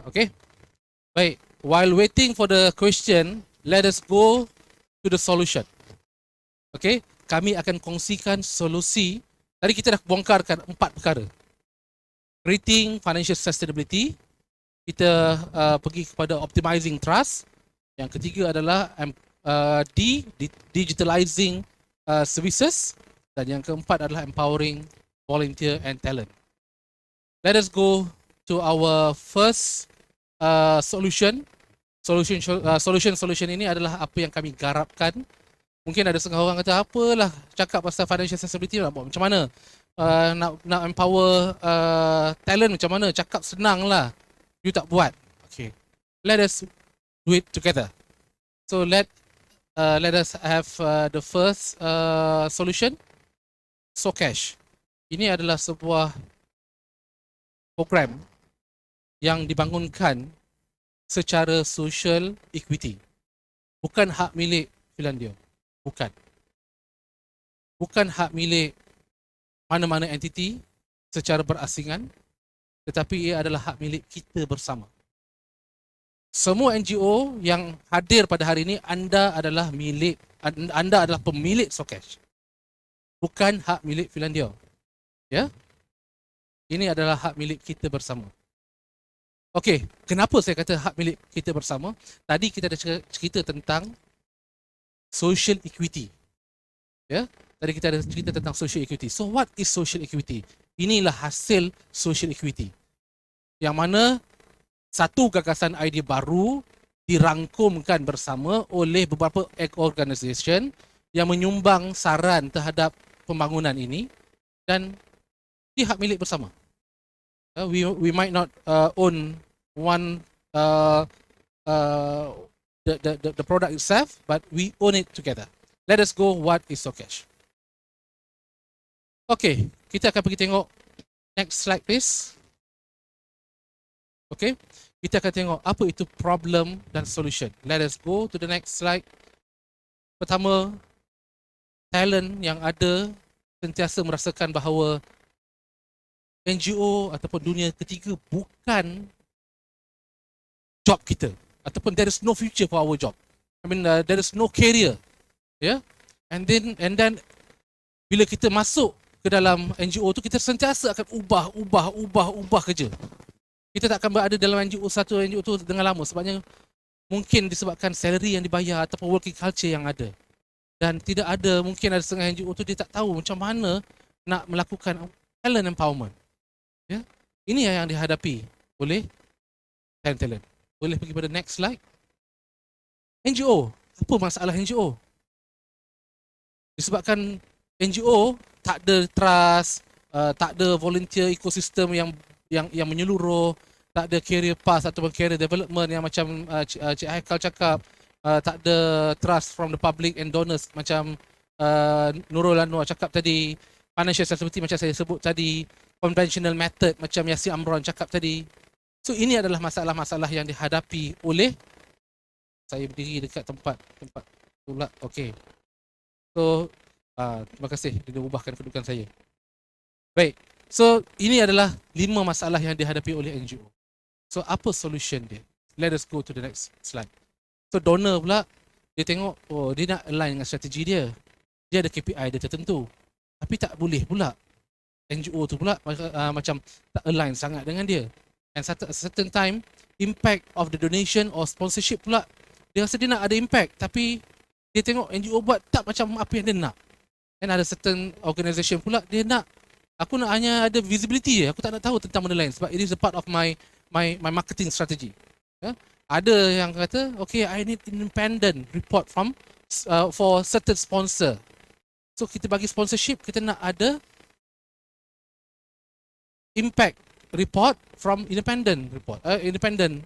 Okay. Baik. While waiting for the question, let us go to the solution. Okay. Kami akan kongsikan solusi. Tadi kita dah bongkarkan 4 perkara. Creating financial sustainability. Kita pergi kepada optimizing trust. Yang ketiga adalah digitalizing services. Dan yang keempat adalah empowering volunteer and talent. Let us go to our first solution. Solution ini adalah apa yang kami garapkan. Mungkin ada setengah orang kata apalah cakap pasal financial sustainability nak buat macam mana? Nak empower talent macam mana? Cakap senang lah. You tak buat. Okay. Let us do it together. So let us have the first solution. Socash. Ini adalah sebuah program yang dibangunkan secara social equity. Bukan hak milik Finlandia. Bukan hak milik mana-mana entiti secara berasingan, tetapi ia adalah hak milik kita bersama. Semua NGO yang hadir pada hari ini, anda adalah pemilik Socash. Bukan hak milik Finlandia. Ya? Ini adalah hak milik kita bersama. Okey, kenapa saya kata hak milik kita bersama? Tadi kita ada cerita tentang social equity. Ya? Tadi kita ada cerita tentang social equity. So what is social equity? Inilah hasil social equity. Yang mana satu gagasan idea baru dirangkumkan bersama oleh beberapa organisation yang menyumbang saran terhadap pembangunan ini dan di hak milik bersama. We might not own one the product itself, but we own it together. Let us go. What is Socash? Okay, kita akan pergi tengok next slide, please. Okay, kita akan tengok apa itu problem dan solution. Let us go to the next slide. Pertama, talent yang ada sentiasa merasakan bahawa NGO ataupun dunia ketiga bukan job kita, ataupun there is no future for our job. I mean there is no career, yeah. And then bila kita masuk ke dalam NGO tu, kita sentiasa akan ubah kerja. Kita tak akan berada dalam NGO satu NGO tu dengan lama sebabnya mungkin disebabkan salary yang dibayar ataupun working culture yang ada. Dan tidak ada, mungkin ada setengah NGO tu dia tak tahu macam mana nak melakukan talent empowerment. Ya. Ini yang dihadapi oleh talent. Boleh pergi pada next slide. NGO. Apa masalah NGO? Disebabkan NGO tak ada trust, tak ada volunteer ecosystem yang menyeluruh, tak ada career path ataupun career development yang macam Cik Haikal cakap, tak ada trust from the public and donors macam Nurul Anwar cakap tadi, financial stability macam saya sebut tadi, conventional method macam Yasir Amron cakap tadi. So ini adalah masalah-masalah yang dihadapi oleh, saya berdiri dekat tempat tolak. Okey. So terima kasih dia ubahkan kedudukan saya. Baik. So ini adalah 5 masalah yang dihadapi oleh NGO. So apa solution dia? Let us go to the next slide. So donor pula dia tengok, oh dia nak align dengan strategi dia. Dia ada KPI dia tertentu. Tapi tak boleh pula NGO tu pula macam tak align sangat dengan dia. And at a certain time, impact of the donation or sponsorship pula, dia rasa dia nak ada impact, tapi dia tengok NGO buat tak macam apa yang dia nak. And ada certain organisation pula, dia nak, aku nak hanya ada visibility je, aku tak nak tahu tentang benda lain sebab it is a part of my marketing strategy. Ada yang kata, okay, I need independent report from for certain sponsor. So kita bagi sponsorship, kita nak ada impact report from independent report, independent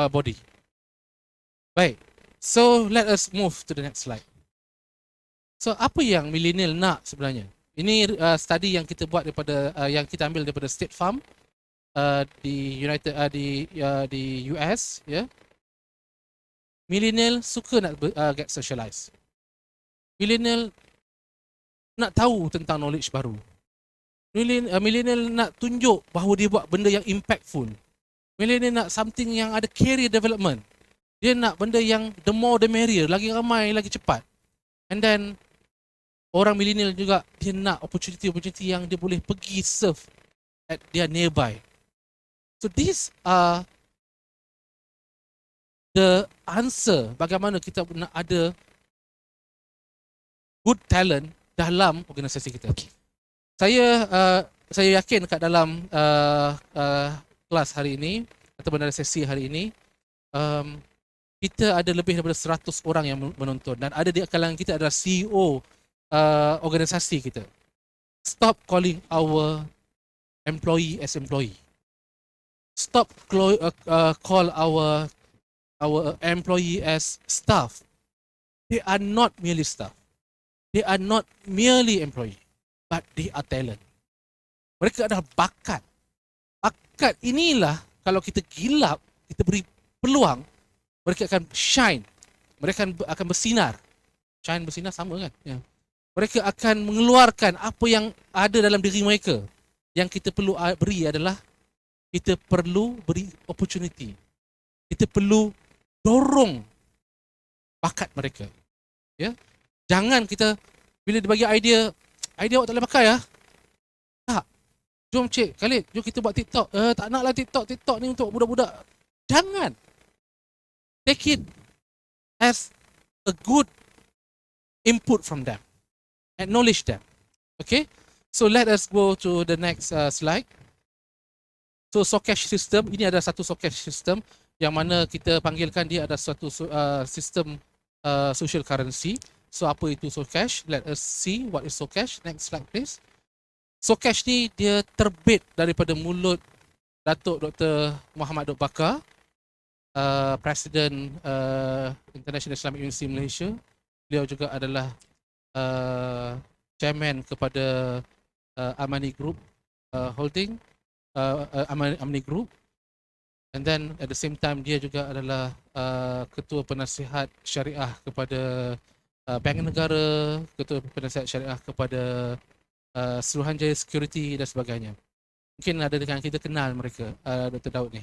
body. Baik, so let us move to the next slide. So apa yang millennial nak sebenarnya? Ini study yang kita buat daripada yang kita ambil daripada State Farm di di US, ya. Millennial suka nak get socialized. Millennial nak tahu tentang knowledge baru. Millennial nak tunjuk bahawa dia buat benda yang impactful. Millennial nak something yang ada career development. Dia nak benda yang the more the merrier, lagi ramai lagi cepat. And then orang millennial juga dia nak opportunity yang dia boleh pergi serve at their nearby. So these are the answer bagaimana kita nak ada good talent dalam organisasi kita. Okay. Saya yakin kat dalam kelas hari ini atau dalam sesi hari ini kita ada lebih daripada 100 orang yang menonton dan ada di kalangan kita adalah CEO organisasi kita. Stop calling our employee as employee. Stop call our employee as staff. They are not merely staff. They are not merely employee, but they are talent. Mereka adalah bakat. Bakat inilah kalau kita gilap, kita beri peluang, mereka akan shine. Mereka akan bersinar. Shine, bersinar sama kan? Ya. Mereka akan mengeluarkan apa yang ada dalam diri mereka. Yang kita perlu beri adalah kita perlu beri opportunity. Kita perlu dorong bakat mereka. Ya. Jangan kita bila dibagi idea awak tak boleh pakai ya. Tak. Jom Cik Khalid, jom kita buat TikTok. Tak naklah TikTok ni untuk budak-budak. Jangan. Take it as a good input from them. Acknowledge them. Okay? So let us go to the next slide. So Socash system, ini ada satu Socash system yang mana kita panggilkan dia ada suatu sistem social currency. So apa itu Socash? Let us see what is Socash. Next slide please. Socash ni dia terbit daripada mulut Datuk Dr. Muhammad Dok Bakar, Presiden International Islamic University Malaysia. Beliau juga adalah chairman kepada Amani Group Holding, Amani Group. And then at the same time dia juga adalah ketua penasihat syariah kepada Bank Negara, ketua penasihat syariah kepada Suruhanjaya Security dan sebagainya. Mungkin ada dengan kita kenal mereka, Dr. Daud ni.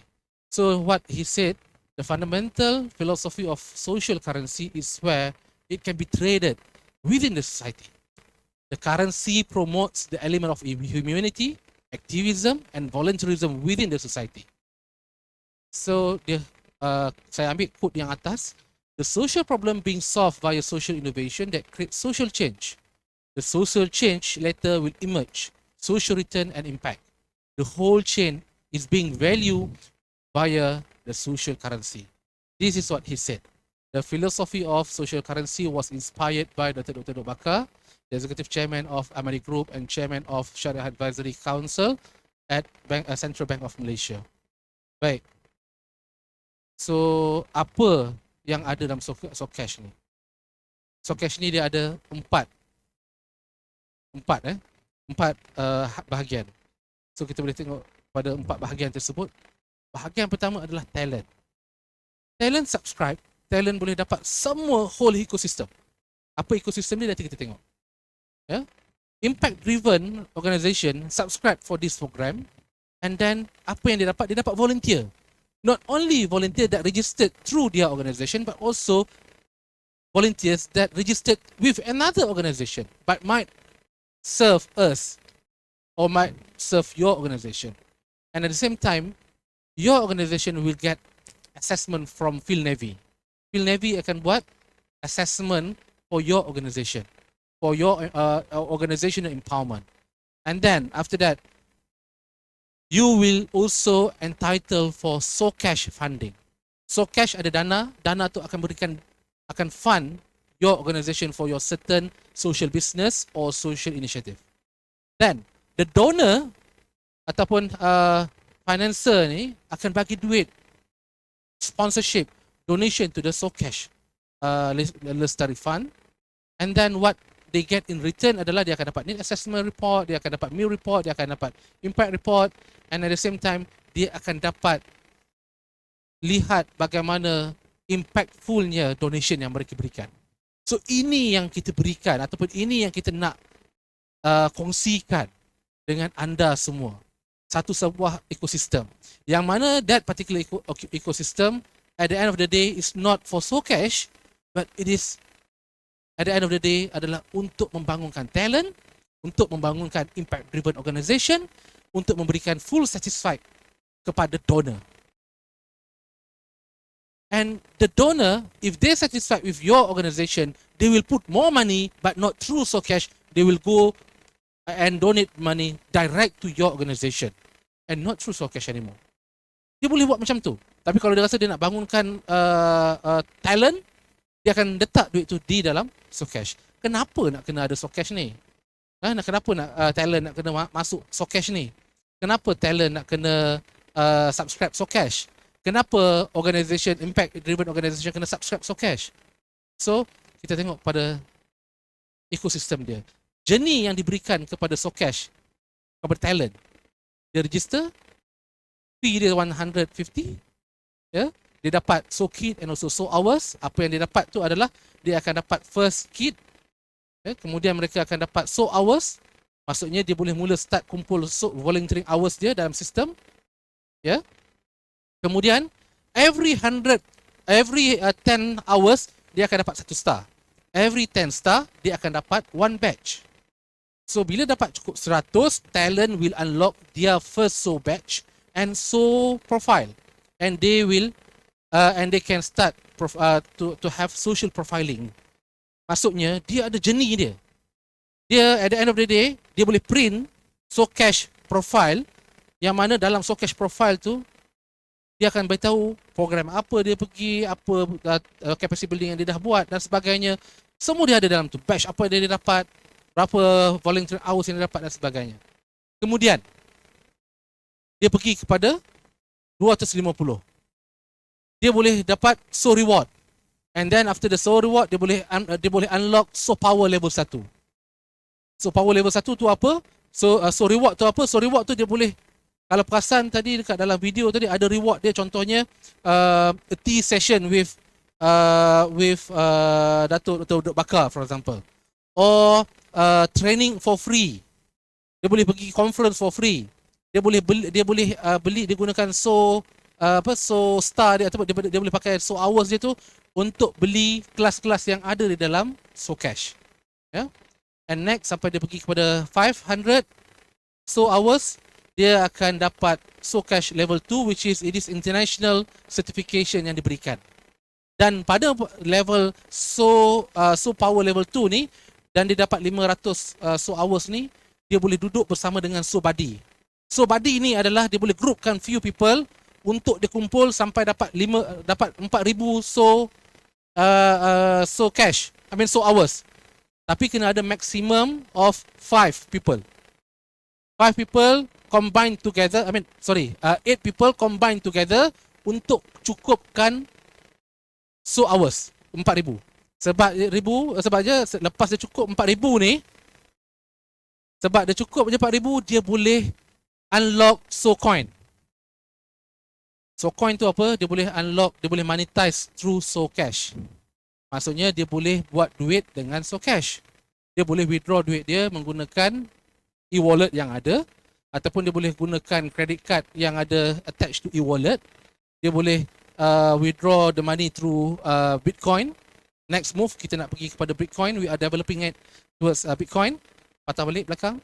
So what he said, the fundamental philosophy of social currency is where it can be traded within the society. The currency promotes the element of humanity, activism and voluntarism within the society. So saya ambil quote yang atas. The social problem being solved via social innovation that creates social change. The social change later will emerge, social return and impact. The whole chain is being valued via the social currency. This is what he said. The philosophy of social currency was inspired by Dr. Dr. Bakar, the executive chairman of Amani Group and chairman of Syariah Advisory Council at Central Bank of Malaysia. Baik. So, apa yang ada dalam Socash ni? Socash ni dia ada empat bahagian. So kita boleh tengok pada empat bahagian tersebut. Bahagian pertama adalah talent. Talent subscribe, talent boleh dapat semua whole ecosystem. Apa ekosistem ni nanti kita tengok. Ya. Impact driven organisation subscribe for this program, and then apa yang dia dapat? Dia dapat volunteer. Not only volunteer that registered through their organisation, but also volunteers that registered with another organisation but might serve us or might serve your organisation. And at the same time, your organisation will get assessment from Phil Navy. Phil Navy akan buat assessment for your organisation, for your organizational empowerment. And then after that, you will also entitled for Socash funding. Socash ada dana tu akan fund your organisation for your certain social business or social initiative. Then the donor ataupun financer ni akan bagi duit sponsorship, donation to the Socash Lestari Fund, and then what they get in return adalah dia akan dapat need assessment report, dia akan dapat meal report, dia akan dapat impact report, and at the same time dia akan dapat lihat bagaimana impactfulnya donation yang mereka berikan. So ini yang kita berikan ataupun ini yang kita nak kongsikan dengan anda semua. Satu sebuah ekosistem yang mana that particular ecosystem at the end of the day is not for Socash, but it is at the end of the day adalah untuk membangunkan talent, untuk membangunkan impact driven organisation, untuk memberikan full satisfied kepada donor. And the donor, if they're satisfied with your organisation, they will put more money, but not through Socash. They will go and donate money direct to your organisation and not through Socash anymore. Dia boleh buat macam tu. Tapi kalau dia rasa dia nak bangunkan talent, dia akan letak duit tu di dalam Socash. Kenapa nak kena ada Socash ni? Kenapa nak talent nak kena masuk Socash ni? Kenapa talent nak kena subscribe Socash? Kenapa organisation, impact driven organisation kena subscribe Socash? So, kita tengok pada ekosistem dia. Journey yang diberikan kepada Socash, kepada talent. Dia register, fee dia 150, ya. Dia dapat so kit and also so hours. Apa yang dia dapat tu adalah dia akan dapat first kit, ya. Kemudian mereka akan dapat so hours. Maksudnya dia boleh mula start kumpul so volunteering hours dia dalam sistem, ya. Kemudian every 10 hours dia akan dapat 1 star. Every 10 star dia akan dapat 1 badge. So bila dapat cukup 100, talent will unlock their first so badge and so profile, and they will and they can start to have social profiling. Maksudnya dia ada journey dia. Dia at the end of the day dia boleh print Socash profile, yang mana dalam Socash profile tu dia akan beritahu program apa dia pergi, apa capacity building yang dia dah buat dan sebagainya. Semua dia ada dalam tu. Batch apa dia dapat, berapa volunteer hours yang dia dapat dan sebagainya. Kemudian dia pergi kepada 250. Dia boleh dapat so reward. And then after the so reward dia boleh unlock so power level 1. So power level 1 tu apa? So reward tu apa? So reward tu dia boleh, kalau perasan tadi dekat dalam video tadi ada reward dia, contohnya a tea session with Datuk Bakar for example, or training for free. Dia boleh pergi conference for free. Dia boleh beli dia gunakan so star dia, ataupun dia boleh pakai so hours dia tu untuk beli kelas-kelas yang ada di dalam Socash. Ya. And next sampai dia pergi kepada 500 so hours, dia akan dapat Socash level 2, which is it is international certification yang diberikan. Dan pada level So Power level 2 ni, dan dia dapat 500 So hours ni, dia boleh duduk bersama dengan So Buddy. So Buddy ni adalah dia boleh groupkan few people untuk dia kumpul sampai dapat 4,000 So cash, So hours. Tapi kena ada maximum of 5 people. 5 people combine together, 8 people combine together untuk cukupkan So hours 4,000. Sebab je lepas dia cukup 4,000 ni, sebab dia cukup je 4,000, dia boleh unlock So Coin. So Coin tu apa? Dia boleh unlock, dia boleh monetize through So Cash. Maksudnya dia boleh buat duit dengan So Cash. Dia boleh withdraw duit dia menggunakan e-wallet yang ada, ataupun dia boleh gunakan credit card yang ada attached to e-wallet. Dia boleh withdraw the money through Bitcoin. Next move, kita nak pergi kepada Bitcoin. We are developing it towards Bitcoin. Patah balik belakang.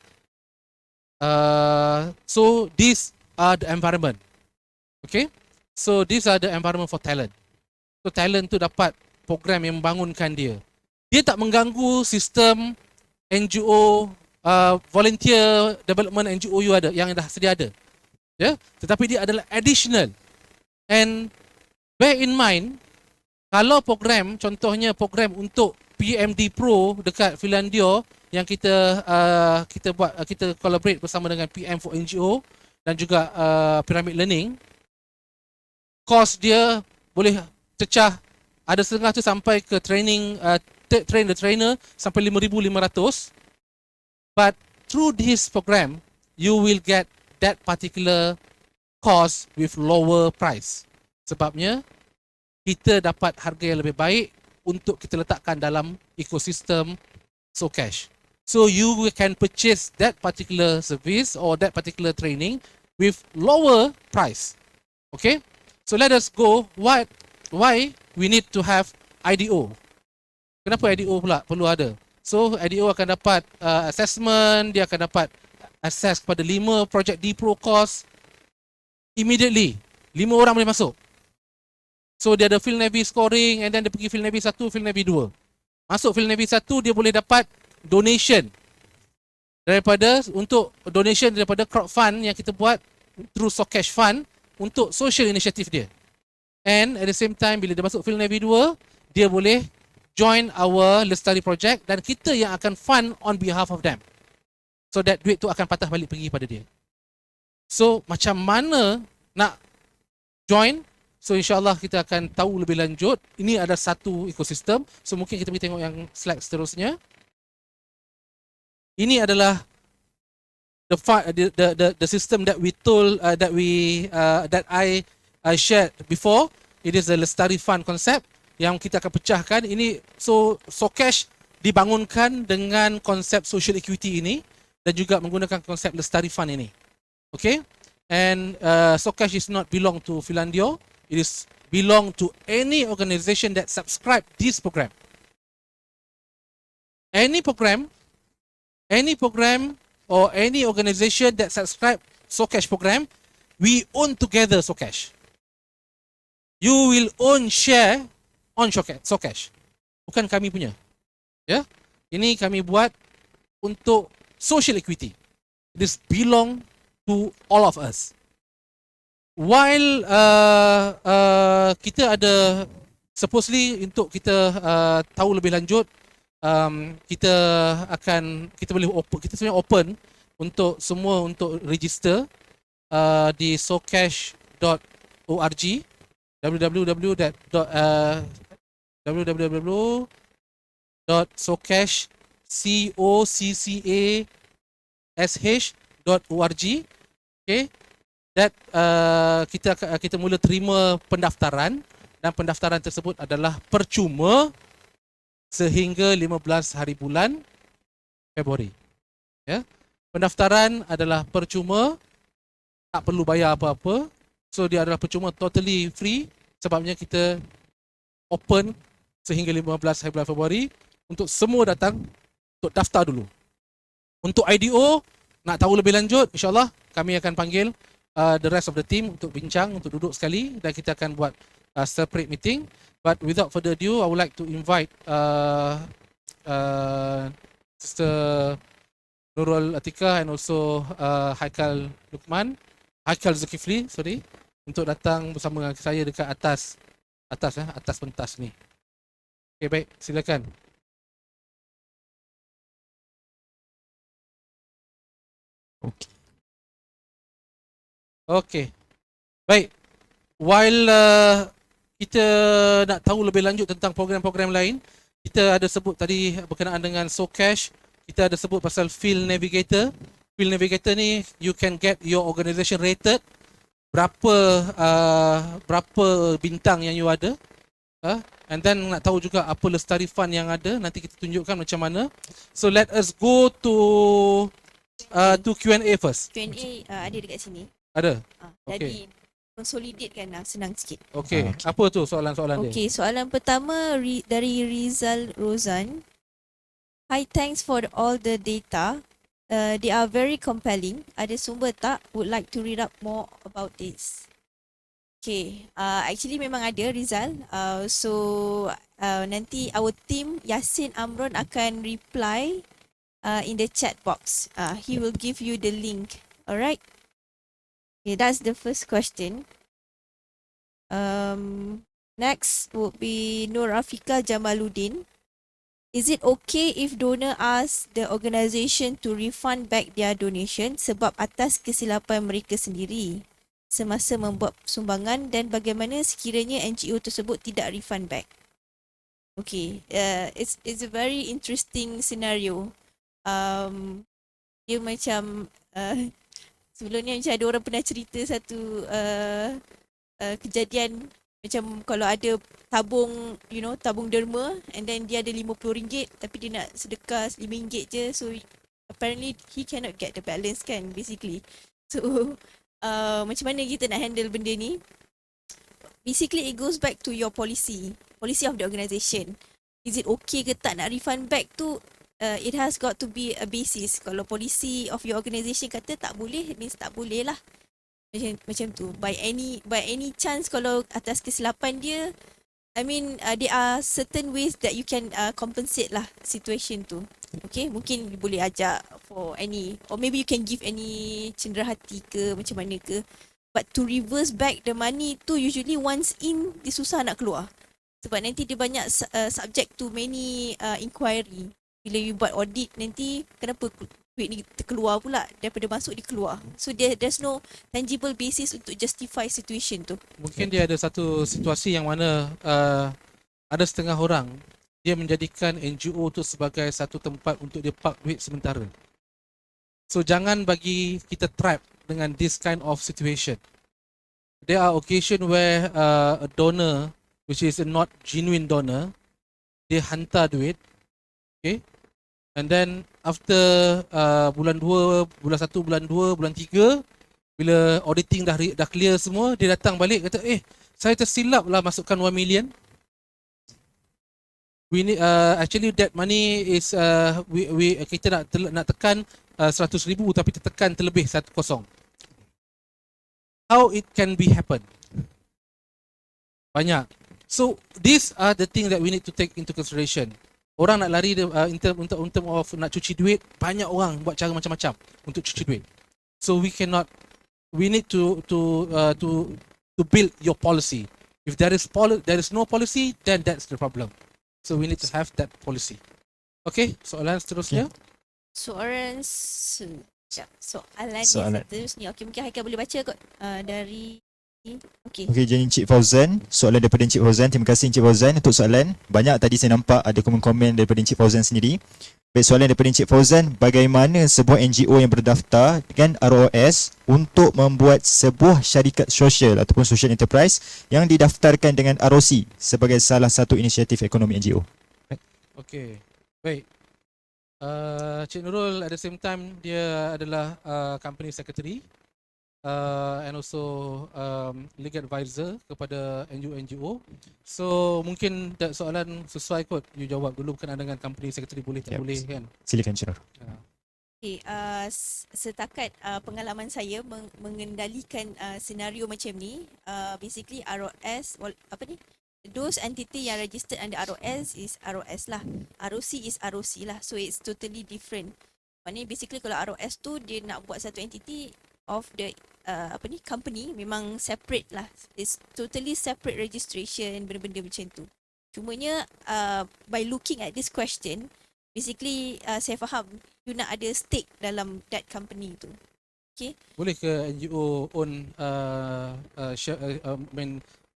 So these are the environment. Okay. So these are the environment for talent. So talent tu dapat program yang membangunkan dia. Dia tak mengganggu sistem NGO, volunteer development NGO yang dah sedia ada. Ya, tetapi dia adalah additional. And bear in mind, kalau program, contohnya program untuk PMD Pro dekat Finlandia yang kita collaborate bersama dengan PM for NGO dan juga Pyramid Learning, cost dia boleh cecah, ada setengah tu sampai ke training, train the trainer sampai 5,500. But through this program, you will get that particular cost with lower price. Sebabnya kita dapat harga yang lebih baik untuk kita letakkan dalam ekosistem Socash. So you can purchase that particular service or that particular training with lower price. Okay? So let us go why we need to have IDO. Kenapa IDO pula perlu ada? So IDO akan dapat assessment, dia akan dapat access kepada 5 project D Pro course immediately. 5 orang boleh masuk. So dia ada Field Navy scoring, and then dia pergi Field Navy 1, Field Navy 2. Masuk Field Navy 1, dia boleh dapat donation daripada crowdfund yang kita buat through Socash Fund untuk social initiative dia. And at the same time, bila dia masuk Field Navy 2, dia boleh join our Lestari project dan kita yang akan fund on behalf of them. So that duit tu akan patah balik pergi pada dia. So macam mana nak join? So insyaAllah kita akan tahu lebih lanjut. Ini ada satu ekosistem. So mungkin kita pergi tengok yang slide seterusnya. Ini adalah the system that we told that I shared before. It is a Lestari Fund concept yang kita akan pecahkan. Ini Socash dibangunkan dengan konsep social equity ini dan juga menggunakan konsep Lestari Fund ini. Okay? And Socash is not belong to Finlandia. It is belong to any organization that subscribe this program. Any program or any organization that subscribe Socash program, we own together Socash. You will own share on Socash. Bukan kami punya. Ya? Ini kami buat untuk social equity. This belong to all of us. While kita ada supposedly untuk kita tahu lebih lanjut, kita boleh open, kita sebenarnya open untuk semua untuk register di socash.org, www.socash.org. Okay. That kita mula terima pendaftaran, dan pendaftaran tersebut adalah percuma sehingga 15 hari bulan Februari. Ya. Pendaftaran adalah percuma, tak perlu bayar apa-apa. So dia adalah percuma, totally free, sebabnya kita open sehingga 15 hari bulan Februari untuk semua datang untuk daftar dulu. Untuk IDO, nak tahu lebih lanjut, insyaAllah kami akan panggil the rest of the team untuk bincang, untuk duduk sekali dan kita akan buat separate meeting. But without further ado, I would like to invite Sister Nurul Atika and also Haikal Zulkifli, sorry, untuk datang bersama saya dekat atas pentas ni. Okay, baik, silakan. Okay. Baik. While kita nak tahu lebih lanjut tentang program-program lain, kita ada sebut tadi berkenaan dengan Socash, kita ada sebut pasal Field Navigator. Field Navigator ni you can get your organisation rated, berapa bintang yang you ada. And then nak tahu juga apa lestari fund yang ada, nanti kita tunjukkan macam mana. So let us go to Q&A first. Q&A ada dekat sini. Ada? Jadi consolidatekan senang sikit. Okay. Apa tu soalan-soalan dia? Okay, soalan pertama dari Rizal Rozan. Hi, thanks for all the data. They are very compelling. Ada sumber tak? Would like to read up more about this. Okay, actually memang ada Rizal. Nanti our team Yasin Amron akan reply in the chat box. He will give you the link. Alright. Okay, that's the first question. Next would be Nur Afika Jamaluddin. Is it okay if donor ask the organisation to refund back their donation sebab atas kesilapan mereka sendiri semasa membuat sumbangan, dan bagaimana sekiranya NGO tersebut tidak refund back? Okay, it's a very interesting scenario. Dia macam sebelum ni macam ada orang pernah cerita satu kejadian macam kalau ada tabung, tabung derma, and then dia ada RM50 tapi dia nak sedekah RM5 je, so apparently he cannot get the balance kan, basically. So macam mana kita nak handle benda ni? Basically it goes back to your policy of the organisation. Is it okay ke tak nak refund back tu? It has got to be a basis. Kalau policy of your organisation kata tak boleh, it means tak boleh lah. Macam tu. By any chance, kalau atas kesilapan dia, I mean there are certain ways that you can compensate lah situation tu. Okay, mungkin boleh ajak for any, or maybe you can give any cenderahati ke macam mana ke. But to reverse back the money tu, usually once in, dia susah nak keluar. Sebab nanti dia banyak subject to many inquiry. Bila you buat audit nanti, kenapa duit ni terkeluar pula, daripada masuk dia keluar. So there's no tangible basis untuk justify situation tu. Mungkin dia ada satu situasi yang mana ada setengah orang dia menjadikan NGO tu sebagai satu tempat untuk dia park duit sementara. So jangan bagi kita trap dengan this kind of situation. There are occasion where a donor, which is a not genuine donor, dia hantar duit, okay? And then after bulan 2, bulan 1, bulan 2, bulan 3, bila auditing dah clear semua, dia datang balik kata, saya tersilap lah masukkan 1 million. We need, actually that money is kita nak tekan 100,000 tapi tertekan terlebih 10. How it can be happen? Banyak. So these are the things that we need to take into consideration. Orang nak lari in term of nak cuci duit, banyak orang buat cara macam-macam untuk cuci duit. So we need to build your policy. If there is no policy, then that's the problem. So we need to have that policy. Okay, soalan seterusnya. Soalan seterusnya. Okay, mungkin Haikal boleh baca kot dari. Okay, jadi Encik Fauzan, soalan daripada Encik Fauzan. Terima kasih Encik Fauzan untuk soalan. Banyak tadi saya nampak ada komen-komen daripada Encik Fauzan sendiri. Baik, soalan daripada Encik Fauzan, bagaimana sebuah NGO yang berdaftar dengan ROS untuk membuat sebuah syarikat sosial ataupun social enterprise yang didaftarkan dengan ROC sebagai salah satu inisiatif ekonomi NGO? Okay, baik. Cik Nurul at the same time dia adalah company secretary and also legal advisor kepada NGO. So mungkin soalan sesuai kot you jawab dulu berkenaan dengan company secretary boleh tak boleh kan. Silakan Cik Nur. Okay, setakat pengalaman saya mengendalikan senario macam ni, basically ROS, apa ni? Those entity yang registered under ROS is ROS lah. ROC is ROC lah. So it's totally different. Maknanya basically kalau ROS tu dia nak buat satu entity of the company memang separate lah. It's totally separate registration, benda-benda macam tu. Cumanya by looking at this question, basically saya faham you nak ada stake dalam that company tu. Okay. Boleh ke NGO own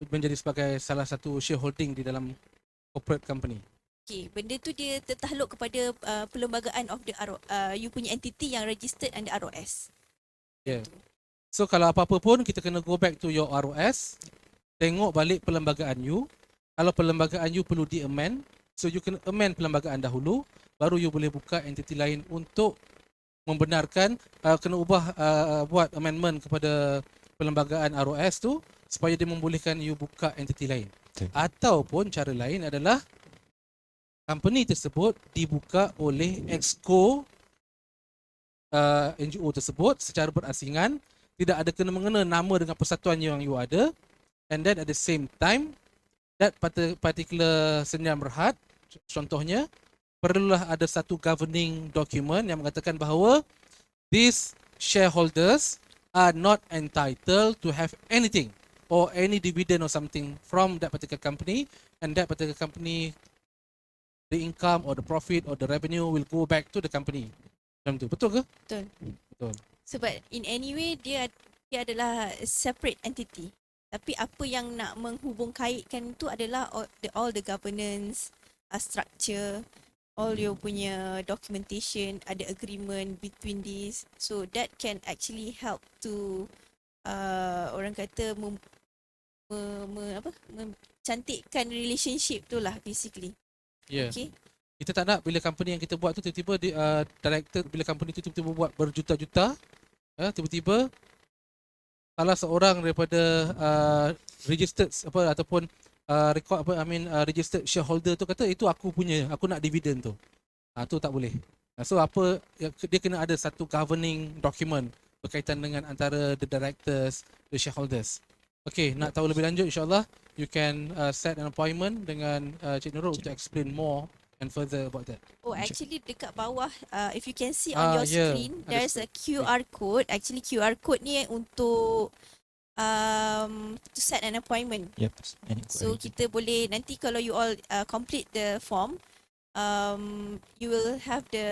menjadi sebagai salah satu shareholding di dalam corporate company? Okay, benda tu dia tertakluk kepada perlembagaan of the you punya entity yang registered under ROS. Yeah. So kalau apa-apa pun kita kena go back to your ROS, tengok balik perlembagaan you. Kalau perlembagaan you perlu di-amend, so you kena amend perlembagaan dahulu, baru you boleh buka entiti lain untuk membenarkan, kena ubah, buat amendment kepada perlembagaan ROS tu supaya dia membolehkan you buka entiti lain. Betul. Ataupun cara lain adalah company tersebut dibuka oleh exco NGO tersebut secara berasingan, tidak ada kena-mengena nama dengan persatuan yang you ada, and then at the same time that particular sendirian berhad, contohnya, perlulah ada satu governing document yang mengatakan bahawa these shareholders are not entitled to have anything or any dividend or something from that particular company, and that particular company, the income or the profit or the revenue will go back to the company. Macam tu, betul ke? Betul. Betul. Sebab in any way dia adalah separate entity. Tapi apa yang nak menghubung kaitkan tu adalah all the governance, structure, all your punya documentation, ada agreement between these. So that can actually help to orang kata mencantikkan relationship tu lah basically. Yeah. Okay. Kita tak nak bila company yang kita buat tu tiba-tiba director, bila company tu tiba-tiba buat berjuta-juta, tiba-tiba salah seorang daripada registered ataupun registered shareholder tu kata itu aku punya, aku nak dividen tu. Tu tak boleh. So dia kena ada satu governing document berkaitan dengan antara the directors, the shareholders. Okay, nak tahu lebih lanjut insyaAllah you can set an appointment dengan Cik Nurul to explain more and further about that. Oh, actually dekat bawah, if you can see on your screen, there's a QR code. Actually QR code ni untuk to set an appointment. Yep. So kita boleh nanti kalau you all complete the form, you will have the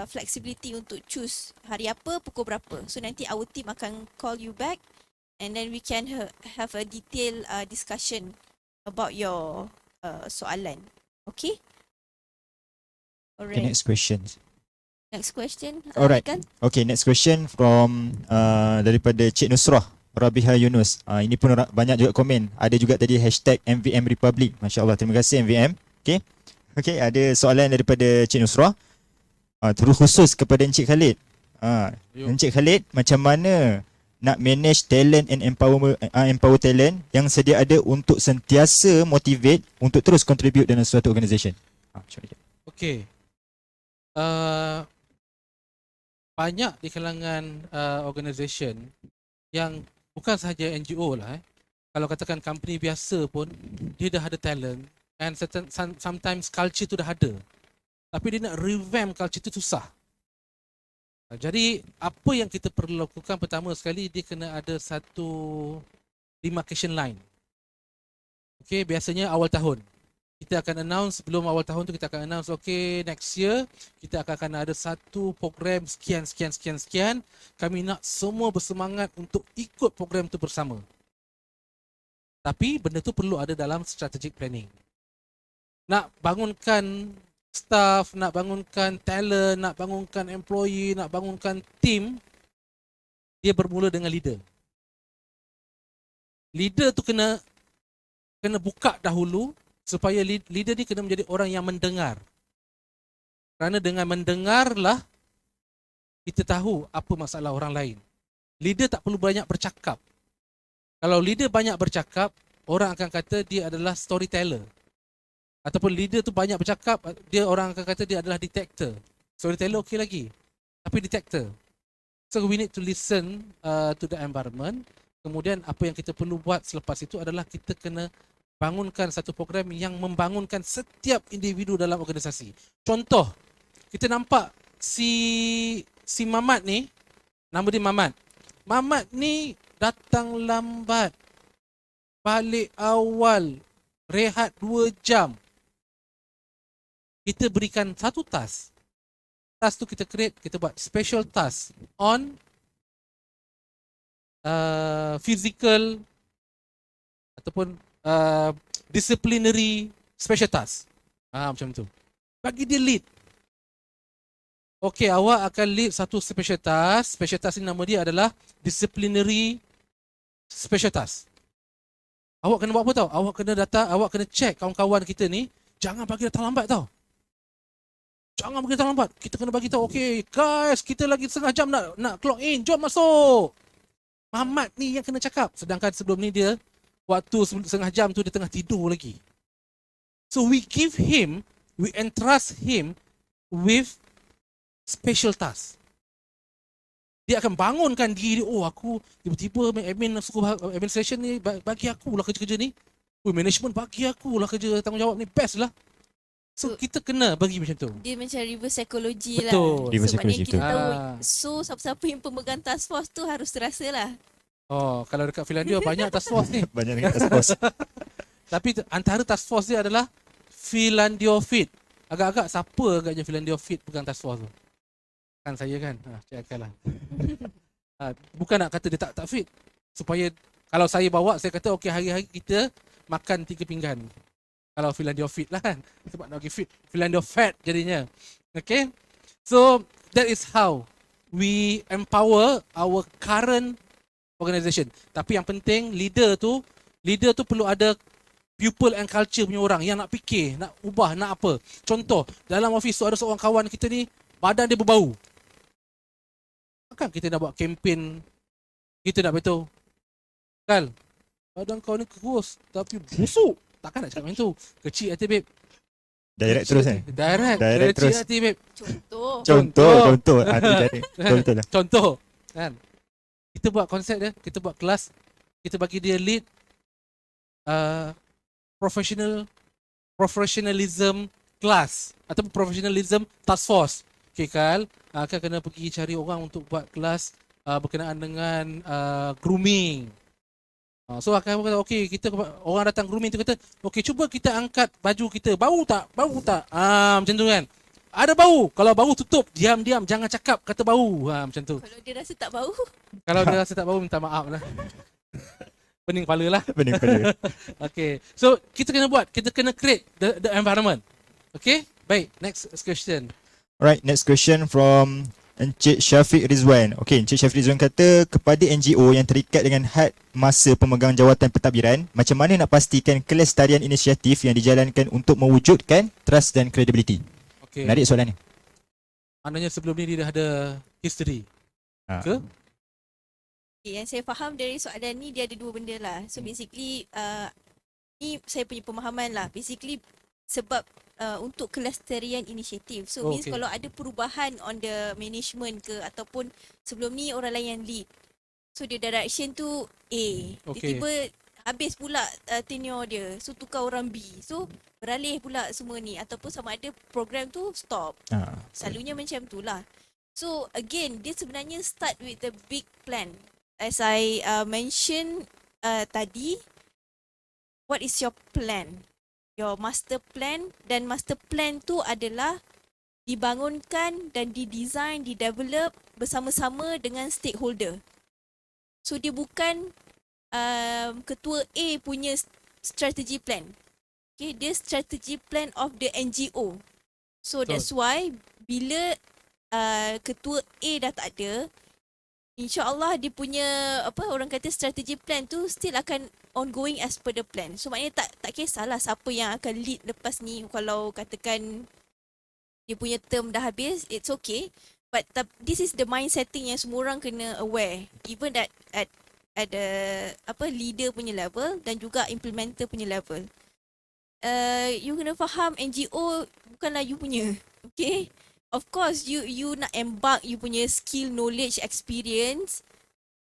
flexibility untuk choose hari apa, pukul berapa. So nanti our team akan call you back and then we can have a detailed discussion about your soalan. Okay? Okay, Alright. next question. Next question. Alright. Kan? Okay, next question from daripada Cik Nusrah Rabiha Yunus. Ini pun banyak juga komen. Ada juga tadi hashtag MVM Republic. Masya Allah, terima kasih MVM. Okay. Okay, ada soalan daripada Cik Nusrah. Terus khusus kepada Encik Khalid. Encik Khalid, macam mana nak manage talent and empower talent yang sedia ada untuk sentiasa motivate untuk terus contribute dalam suatu organisation? Okay. Banyak di kalangan organisation yang bukan sahaja NGO lah. Kalau katakan company biasa pun, dia dah ada talent and sometimes culture tu dah ada. Tapi dia nak revamp culture tu susah. Jadi apa yang kita perlu lakukan, pertama sekali dia kena ada satu demarcation line. Okay, biasanya awal tahun kita akan announce, sebelum awal tahun tu kita akan announce, okay, next year kita akan ada satu program sekian. Kami nak semua bersemangat untuk ikut program tu bersama. Tapi benda tu perlu ada dalam strategic planning. Nak bangunkan staff, nak bangunkan talent, nak bangunkan employee, nak bangunkan team, dia bermula dengan leader. Leader tu kena buka dahulu supaya leader ni kena menjadi orang yang mendengar. Kerana dengan mendengarlah kita tahu apa masalah orang lain. Leader tak perlu banyak bercakap. Kalau leader banyak bercakap, orang akan kata dia adalah storyteller. Ataupun leader tu banyak bercakap, orang akan kata dia adalah detector. Storyteller okey lagi. tapi detector. So we need to listen to the environment. Kemudian apa yang kita perlu buat selepas itu adalah kita kena bangunkan satu program yang membangunkan setiap individu dalam organisasi. Contoh, kita nampak si Mamat ni, nama dia Mamat. Mamat ni datang lambat, balik awal, rehat 2 jam. Kita berikan satu task. Task tu kita create, kita buat special task on physical ataupun disciplinary special task. Macam tu. Bagi dia lead. Okey, awak akan lead satu special task. Special task ni nama dia adalah disciplinary special task. Awak kena buat apa tau? Awak kena datang, awak kena check kawan-kawan kita ni, jangan bagi datang lambat tau. Jangan bagi datang lambat. Kita kena bagi tahu, okey guys, kita lagi setengah jam nak clock in, jom masuk. Mamat ni yang kena cakap. Sedangkan sebelum ni dia, waktu setengah jam tu dia tengah tidur lagi. So we entrust him with special task. Dia akan bangunkan diri dia. Oh, aku tiba-tiba admin suruh administration ni bagi akulah kerja-kerja ni. Management bagi akulah kerja tanggungjawab ni. Best lah. So kita kena bagi macam tu. Dia macam reverse psychology lah. Betul. Reverse Sebab ni psychology, kita betul. tahu. So siapa-siapa yang pemegang task force tu harus terasa lah. Oh, kalau dekat Finlandia banyak task force ni. Banyak dengan task force. Tapi antara task force dia adalah Finlandiofit. Agak-agak siapa agaknya Finlandiofit pegang task force tu? Kan saya kan? Cakaplah. Bukan nak kata dia tak fit. Supaya kalau saya bawa, saya kata okey hari-hari kita makan 3 pinggan. Kalau Finlandiofit lah kan. Sebab nak bagi fit. Finlandiofat jadinya. Okay. So that is how we empower our current organisation. Tapi yang penting leader tu perlu ada people and culture punya orang yang nak fikir, nak ubah, nak apa. Contoh, dalam office tu ada seorang kawan kita ni, badan dia berbau. Kan kita nak buat kempen, kita nak beritahu, Kal, badan kau ni kurus tapi busuk. Takkan nak cakap macam tu. Kecil hati babe. Direct terus kan? Direct Direct kecil terus. hati babe. Contoh. Betul lah. Contoh kan. Kita buat konsep dia, kita buat kelas, kita bagi dia lead professionalism class ataupun professionalism task force. Okay Kal, Kal kena pergi cari orang untuk buat kelas berkenaan dengan grooming. So akan kata okey, kita orang datang grooming tu kata, okey cuba kita angkat baju kita, bau tak? Macam tu kan. Ada bau. Kalau bau tutup, diam-diam, jangan cakap kata bau. Macam tu. Kalau dia rasa tak bau, Kalau dia rasa tak bau, minta maaf lah. Pening kepala lah. Pening kepala. Okay. So kita kena buat, kita kena create the environment. Okay. Baik. Next question. Alright, next question from Encik Syafiq Rizwan. Okay, Encik Syafiq Rizwan kata, kepada NGO yang terikat dengan had masa pemegang jawatan pentadbiran, macam mana nak pastikan kelestarian inisiatif yang dijalankan untuk mewujudkan trust dan credibility? Okay. Menarik soalan ni. Maknanya sebelum ni dia dah ada history. Ke? okay, yang saya faham dari soalan ni, dia ada 2 benda lah. So basically, ni saya punya pemahaman lah. Basically, sebab untuk kelestarian inisiatif. So means kalau ada perubahan on the management ke, ataupun sebelum ni orang lain yang lead. So the direction tu A. Tiba-tiba habis pula tenure dia. So tukar orang B. So beralih pula semua ni. Ataupun sama ada program tu stop. Selalunya macam tu lah. So again, dia sebenarnya start with the big plan. As I mentioned tadi, what is your plan? Your master plan, dan master plan tu adalah dibangunkan dan didesign, didevelop bersama-sama dengan stakeholder. So dia bukan ketua A punya strategy plan. Okay, dia strategy plan of the NGO. So that's why bila ketua A dah tak ada, InsyaAllah dia punya orang kata strategy plan tu still akan ongoing as per the plan. So maknanya tak kisahlah siapa yang akan lead lepas ni. Kalau katakan dia punya term dah habis, it's okay. But this is the mind setting yang semua orang kena aware. Even at the leader punya level dan juga implementer punya level. You kena faham NGO bukanlah you punya. Okay? Of course, you nak embark you punya skill, knowledge, experience.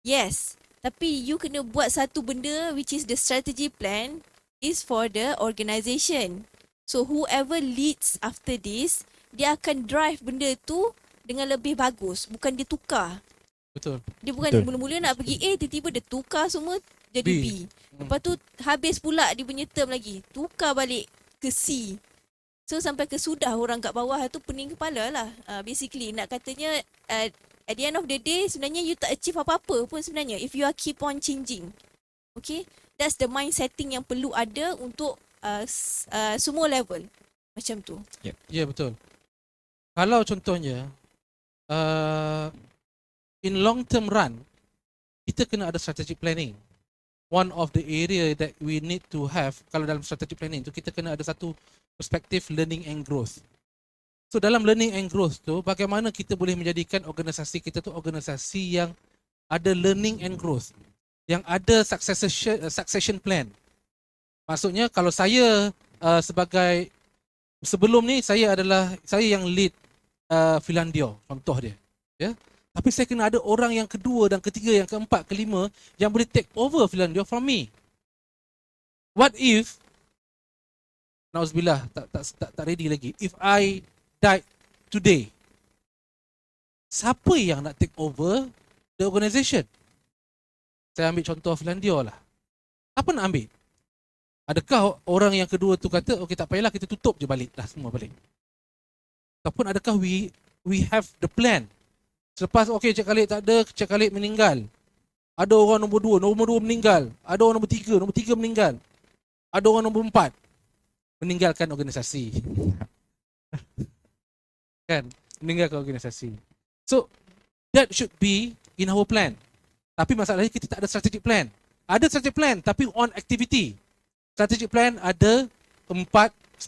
Yes. Tapi you kena buat satu benda which is the strategy plan is for the organisation. So whoever leads after this, dia akan drive benda tu dengan lebih bagus. Bukan dia tukar. Betul. Dia bukan Betul. mula-mula nak pergi A, tiba-tiba dia tukar semua jadi B. B. Lepas tu habis pula dia punya term lagi. Tukar balik ke C. So sampai ke sudah orang kat bawah tu pening kepala lah. Basically nak katanya at the end of the day sebenarnya you tak achieve apa-apa pun sebenarnya if you are keep on changing. Okay? That's the mind setting yang perlu ada untuk semua level. Macam tu. Ya, betul. Kalau contohnya in long term run, kita kena ada strategic planning. One of the area that we need to have kalau dalam strategic planning tu, kita kena ada satu perspektif learning and growth. So dalam learning and growth tu, bagaimana kita boleh menjadikan organisasi kita tu organisasi yang ada learning and growth, yang ada succession plan. Maksudnya kalau saya sebagai sebelum ni saya yang lead Finlandia, contoh dia, ya. Tapi saya kena ada orang yang kedua dan ketiga, yang keempat, kelima yang boleh take over Finlandia from me. What if, nauzubillah, tak ready lagi. If I died today, siapa yang nak take over the organisation? Saya ambil contoh Finlandia lah. Apa nak ambil? Adakah orang yang kedua tu kata, okey tak payahlah, kita tutup je balik dah semua balik? Ataupun adakah we have the plan? Selepas okey Cik Khalid tak ada, Cik Khalid meninggal. Ada orang nombor dua meninggal. Ada orang nombor tiga meninggal. Ada orang nombor 4 meninggalkan organisasi. Kan? Meninggalkan organisasi. So, that should be in our plan. Tapi masalahnya kita tak ada strategic plan. Ada strategic plan tapi on activity. Strategic plan ada 4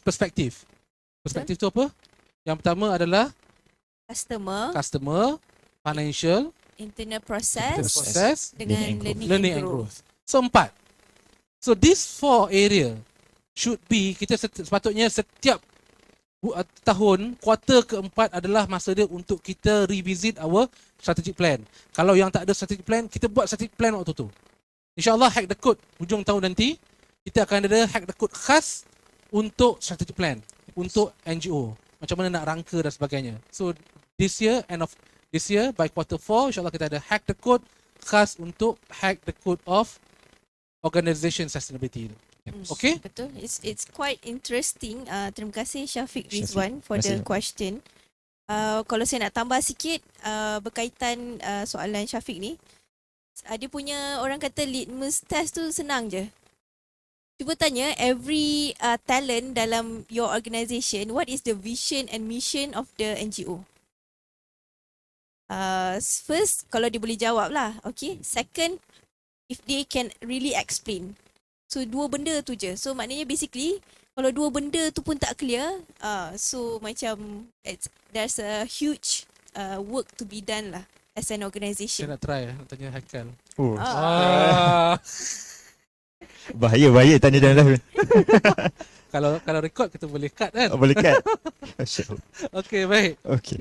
perspektif. Perspektif tu apa? Yang pertama adalah customer, financial, Internal process, dengan learning and growth. So 4. So these 4 area should be, kita sepatutnya setiap tahun, kuarter keempat adalah masa dia untuk kita revisit our strategic plan. Kalau yang tak ada strategic plan, kita buat strategic plan waktu tu. InsyaAllah hack the code hujung tahun nanti, kita akan ada hack the code khas untuk strategic plan, untuk NGO. Macam mana nak rangka dan sebagainya. So this year, end of this year, by quarter 4, insyaAllah kita ada hack the code khas untuk hack the code of organisation sustainability. Okay? Betul. It's quite interesting. Terima kasih Syafiq Syafiq. Rizwan for the Terima kasih. question. Kalau saya nak tambah sikit berkaitan soalan Syafiq ni, dia punya orang kata litmus test tu senang je. Cuba tanya every talent dalam your organisation, what is the vision and mission of the NGO? First, kalau dia boleh jawab lah, okay. Second, if they can really explain. So, 2 benda tu je. So, maknanya basically, kalau 2 benda tu pun tak clear, so macam there's a huge work to be done lah as an organisation. Saya nak try, nak tanya Haikal. Oh, Ah. bahaya tanya dalam live. Kalau record kita boleh cut kan? Boleh cut. Okay, baik. Okay.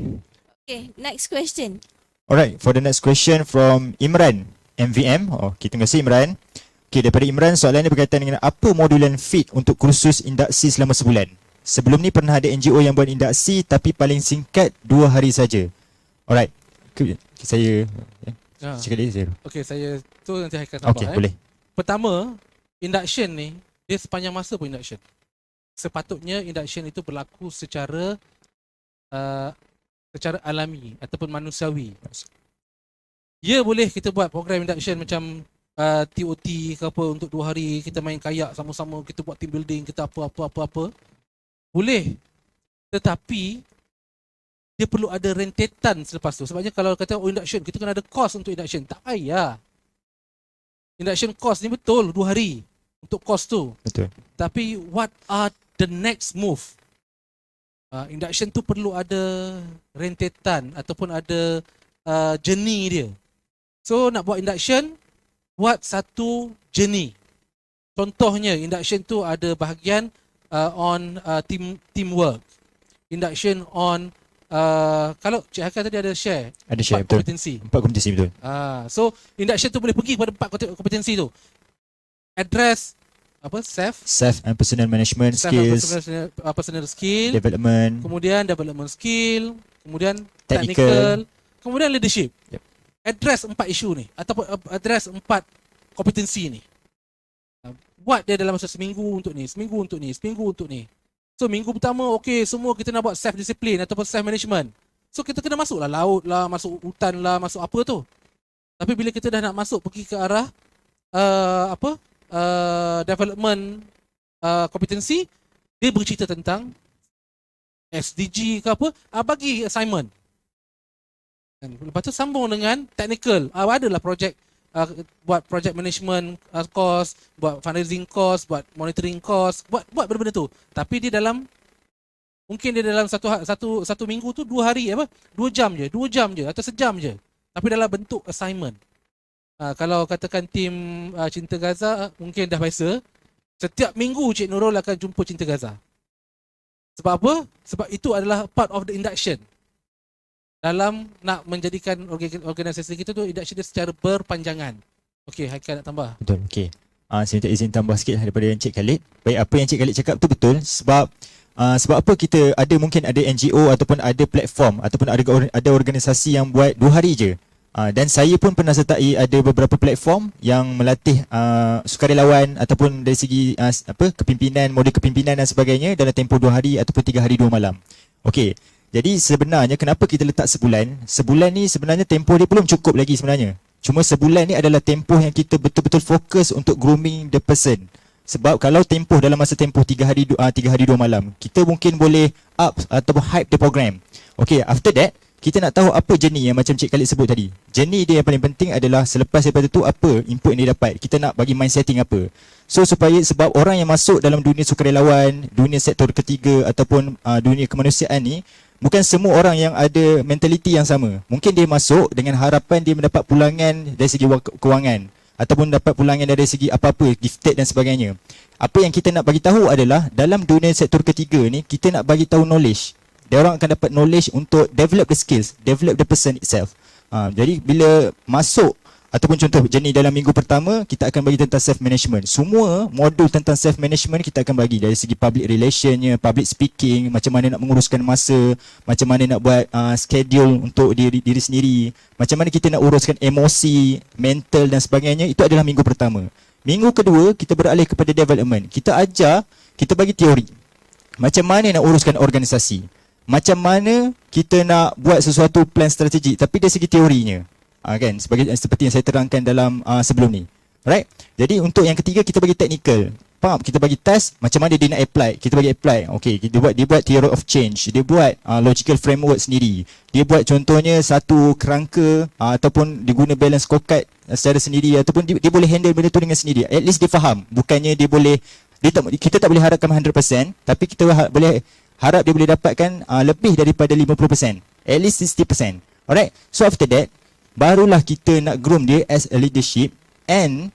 Okay, next question. Alright, for the next question from Imran MVM. Okay, terima kasih Imran. Okay, daripada Imran, soalan ni berkaitan dengan apa modulan fit untuk kursus induksi selama sebulan. Sebelum ni pernah ada NGO yang buat induksi tapi paling singkat 2 hari saja. Alright, saya sekali saya. Okay, saya tu nanti Haikal tambah. Okay, boleh. Pertama, induction ni, dia sepanjang masa pun induction. Sepatutnya induction itu berlaku secara alami ataupun manusiawi. Ya, boleh kita buat program induction macam TOT ke apa untuk 2 hari, kita main kayak sama-sama, kita buat team building, kita apa. Boleh. Tetapi dia perlu ada rentetan selepas tu. Sebabnya kalau kata induction, kita kena ada cost untuk induction. Tak payah. Induction cost ni betul 2 hari untuk cost tu. Betul. Tapi what are the next move? Induction tu perlu ada rentetan ataupun ada journey dia. So nak buat induction, buat satu journey. Contohnya induction tu ada bahagian on teamwork. Induction on kalau Cik Haikal tadi ada share Ada share, 4 betul. kompetensi. 4 kompetensi, betul. So induction tu boleh pergi pada 4 kompetensi tu. Address apa? Self and personal management skills, personal skill, development, kemudian development skill, kemudian Technical. technical, kemudian leadership. Yep. Address 4 isu ni ataupun address 4 kompetensi ni. Buat dia dalam masa seminggu untuk ni, seminggu untuk ni, seminggu untuk ni. So minggu pertama okey, semua kita nak buat self discipline ataupun self management. So kita kena masuklah laut lah, masuk hutan lah, masuk apa tu. Tapi bila kita dah nak masuk pergi ke arah development kompetensi, dia bercerita tentang SDG ke apa, bagi assignment. Dan lepas tu sambung dengan technical. Adalah projek, buat project management course, buat fundraising course, buat monitoring course, buat benda-benda tu. Tapi dia dalam mungkin dia dalam satu minggu tu 2 hari 2 jam je atau sejam je. Tapi dalam bentuk assignment. Kalau katakan tim Cinta Gaza mungkin dah biasa, setiap minggu Cik Nurul akan jumpa Cinta Gaza. Sebab apa? Sebab itu adalah part of the induction. Dalam nak menjadikan organisasi kita tu, induction dia secara berpanjangan. Okey, Haikal nak tambah. Betul, okey. Saya minta izin tambah sikit daripada Encik Khalid. Baik, apa yang Encik Khalid cakap tu betul. Sebab apa kita mungkin ada NGO ataupun ada platform ataupun ada organisasi yang buat 2 hari je. Dan saya pun pernah sertai ada beberapa platform yang melatih sukarelawan ataupun dari segi kepimpinan, model kepimpinan dan sebagainya dalam tempoh 2 hari ataupun 3 hari 2 malam. Okey. Jadi sebenarnya kenapa kita letak sebulan? Sebulan ni sebenarnya tempoh dia belum cukup lagi sebenarnya. Cuma sebulan ni adalah tempoh yang kita betul-betul fokus untuk grooming the person. Sebab kalau tempoh dalam masa tempoh 3 hari 2 malam, kita mungkin boleh up ataupun hype the program. Okay, after that, kita nak tahu apa journey yang macam Cik Khalid sebut tadi. Journey dia yang paling penting adalah selepas daripada tu apa input yang dia dapat. Kita nak bagi mind setting apa. So sebab orang yang masuk dalam dunia sukarelawan, dunia sektor ketiga ataupun dunia kemanusiaan ni, bukan semua orang yang ada mentaliti yang sama. Mungkin dia masuk dengan harapan dia mendapat pulangan dari segi kewangan ataupun dapat pulangan dari segi apa-apa, gifted dan sebagainya. Apa yang kita nak bagi tahu adalah dalam dunia sektor ketiga ni, kita nak bagi tahu knowledge. Dia orang akan dapat knowledge untuk develop the skills, develop the person itself. Jadi bila masuk ataupun contoh jenis dalam minggu pertama, kita akan bagi tentang self management. Semua modul tentang self management kita akan bagi dari segi public relationnya, public speaking, macam mana nak menguruskan masa, macam mana nak buat schedule untuk diri sendiri, macam mana kita nak uruskan emosi, mental dan sebagainya. Itu adalah minggu pertama. Minggu kedua kita beralih kepada development. Kita ajar, kita bagi teori. Macam mana nak uruskan organisasi, macam mana kita nak buat sesuatu plan strategik tapi dari segi teorinya. Kan, seperti yang saya terangkan dalam sebelum ni. Right? Jadi untuk yang ketiga kita bagi technical. Faham? Kita bagi task, macam mana dia nak apply. Kita bagi apply. Okey, dia buat theory of change. Dia buat logical framework sendiri. Dia buat contohnya satu kerangka ataupun dia guna balance scorecard secara sendiri ataupun dia boleh handle benda tu dengan sendiri. At least dia faham. Bukannya dia boleh kita tak boleh harapkan 100%, tapi kita boleh harap dia boleh dapatkan lebih daripada 50%. At least 60%. Alright. So after that, barulah kita nak groom dia as a leadership and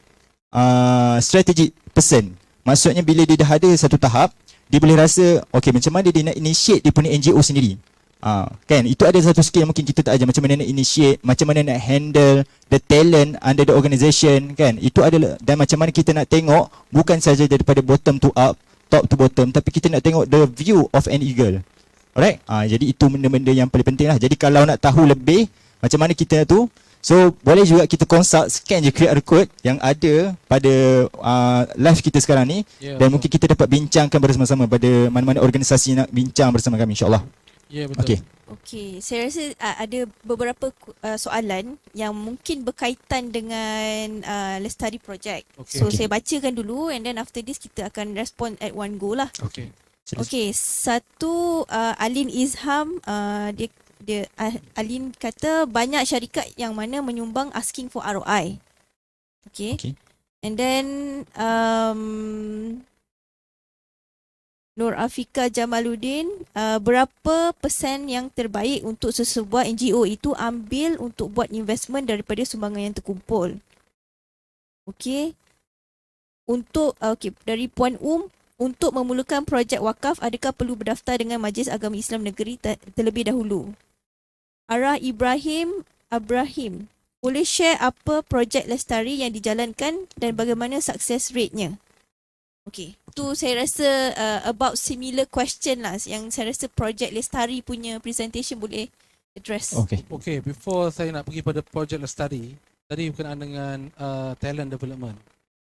strategic person. Maksudnya bila dia dah ada satu tahap, dia boleh rasa okay, macam mana dia nak initiate dia punya NGO sendiri. Kan, itu ada satu skill yang mungkin kita tak ajar, macam mana nak initiate, macam mana nak handle the talent under the organisation, kan. Itu adalah, dan macam mana kita nak tengok bukan saja daripada bottom to up, top to bottom, tapi kita nak tengok the view of an eagle. Alright. Jadi itu benda-benda yang paling penting lah. Jadi kalau nak tahu lebih macam mana kita tu, so boleh juga kita consult, scan je QR code yang ada pada live kita sekarang ni, dan mungkin kita dapat bincangkan bersama-sama pada mana-mana organisasi nak bincang bersama kami, insyaAllah. Ya, betul. Okay. Okey, saya rasa ada beberapa soalan yang mungkin berkaitan dengan Lestari Project. So saya bacakan dulu and then after this kita akan respond at one go lah. Okey. Okey, satu Alin Izham, dia Alin kata banyak syarikat yang mana menyumbang asking for ROI. Okay. And then Nur Afika Jamaluddin, berapa persen yang terbaik untuk sesebuah NGO itu ambil untuk buat investment daripada sumbangan yang terkumpul? Okey. Untuk dari Puan untuk memulakan projek wakaf, adakah perlu berdaftar dengan Majlis Agama Islam Negeri terlebih dahulu? Arah Ibrahim, boleh share apa projek lestari yang dijalankan dan bagaimana success rate-nya? Okay, tu saya rasa about similar question lah yang saya rasa projek lestari punya presentation boleh address. Okay, before saya nak pergi pada project lestari, tadi berkenaan dengan talent development.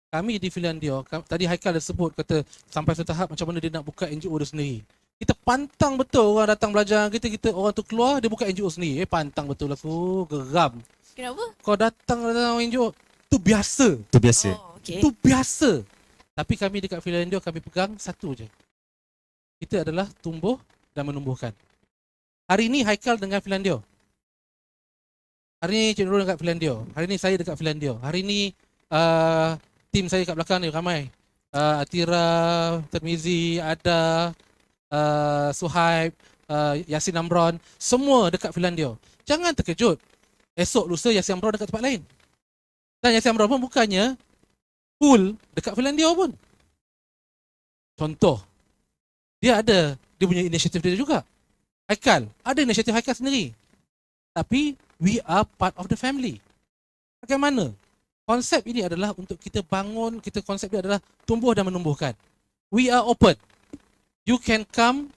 Kami di Finlandia, tadi Haikal dah sebut kata sampai satu tahap macam mana dia nak buka NGO dia sendiri. Kita pantang betul orang datang belajar kita orang tu keluar dia buka NGO sendiri. Pantang betul aku, geram. Kenapa? Kau datang NGO, tu biasa. Oh, okay. Itu biasa. Tapi kami dekat Finlandia kami pegang satu je. Kita adalah tumbuh dan menumbuhkan. Hari ini Haikal dengan Finlandia. Hari ini Cik Nurul dekat Finlandia. Hari ini saya dekat Finlandia. Hari ini tim saya kat belakang ni ramai. Atira, Termizi, Ada, Suhaib, Yasin Amron, semua dekat Finlandia. Jangan terkejut. Esok lusa Yasin Amron dekat tempat lain. Dan Yasin Amron pun bukannya full dekat Finlandia pun. Contoh, dia punya inisiatif dia juga. Haikal, ada inisiatif Haikal sendiri. Tapi we are part of the family. Bagaimana? Konsep ini adalah untuk kita bangun, konsep dia adalah tumbuh dan menumbuhkan. We are open. You can come,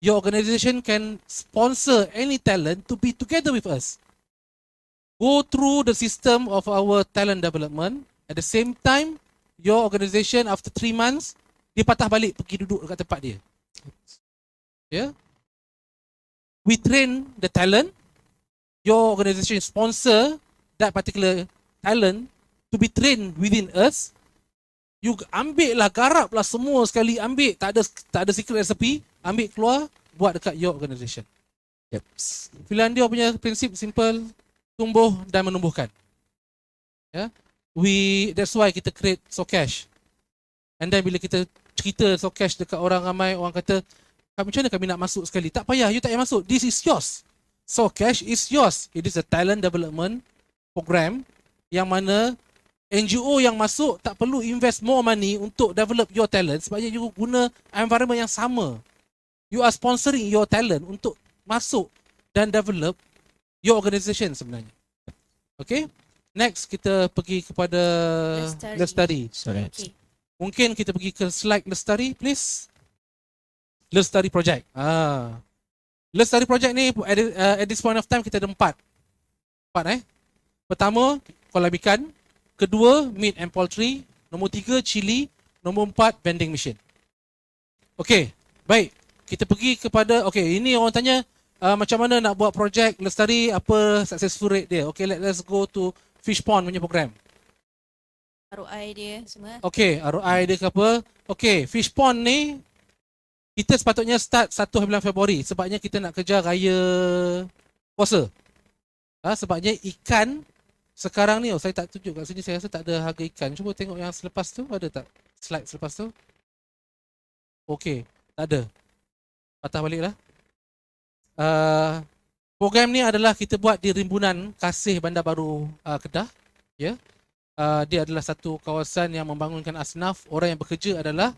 your organisation can sponsor any talent to be together with us. Go through the system of our talent development. At the same time, your organisation after 3 months, dia patah balik pergi duduk dekat tempat dia. Yeah? We train the talent. Your organisation sponsor that particular talent to be trained within us. You ambil lah, garap lah semua sekali, ambil, tak ada secret recipe, ambil keluar, buat dekat your organisation. Yep. Finlandia punya prinsip simple, tumbuh dan menumbuhkan. Yeah? That's why kita create Socash. And then bila kita cerita Socash dekat orang ramai, orang kata, macam mana kami nak masuk sekali? Tak payah, you tak payah masuk. This is yours. Socash is yours. It is a talent development program yang mana NGO yang masuk tak perlu invest more money untuk develop your talent sebabnya you guna environment yang sama. You are sponsoring your talent untuk masuk dan develop your organisation sebenarnya. Okay? Next, kita pergi kepada Lestari. Okay. Mungkin kita pergi ke slide Lestari, please. Lestari Project. Lestari Project ni, at this point of time, kita ada 4. Pertama, kolam ikan. Kedua, meat and poultry. Nombor 3, chili. Nombor 4, vending machine. Okay, baik. Kita pergi kepada, okay, ini orang tanya, macam mana nak buat projek Lestari, apa successful rate dia. Okay, let's go to Fish Pond punya program. ROI dia semua. Okay, ROI dia ke apa. Okay, Fish Pond ni, kita sepatutnya start 1 bulan Februari. Sebabnya kita nak kejar raya puasa. Sebabnya ikan, sekarang ni, saya tak tunjuk kat sini, saya rasa tak ada harga ikan. Cuba tengok yang selepas tu, ada tak slide selepas tu? Okay, tak ada. Patah balik lah. Program ni adalah kita buat di Rimbunan Kasih Bandar Baru Kedah. Ya. Dia adalah satu kawasan yang membangunkan asnaf. Orang yang bekerja adalah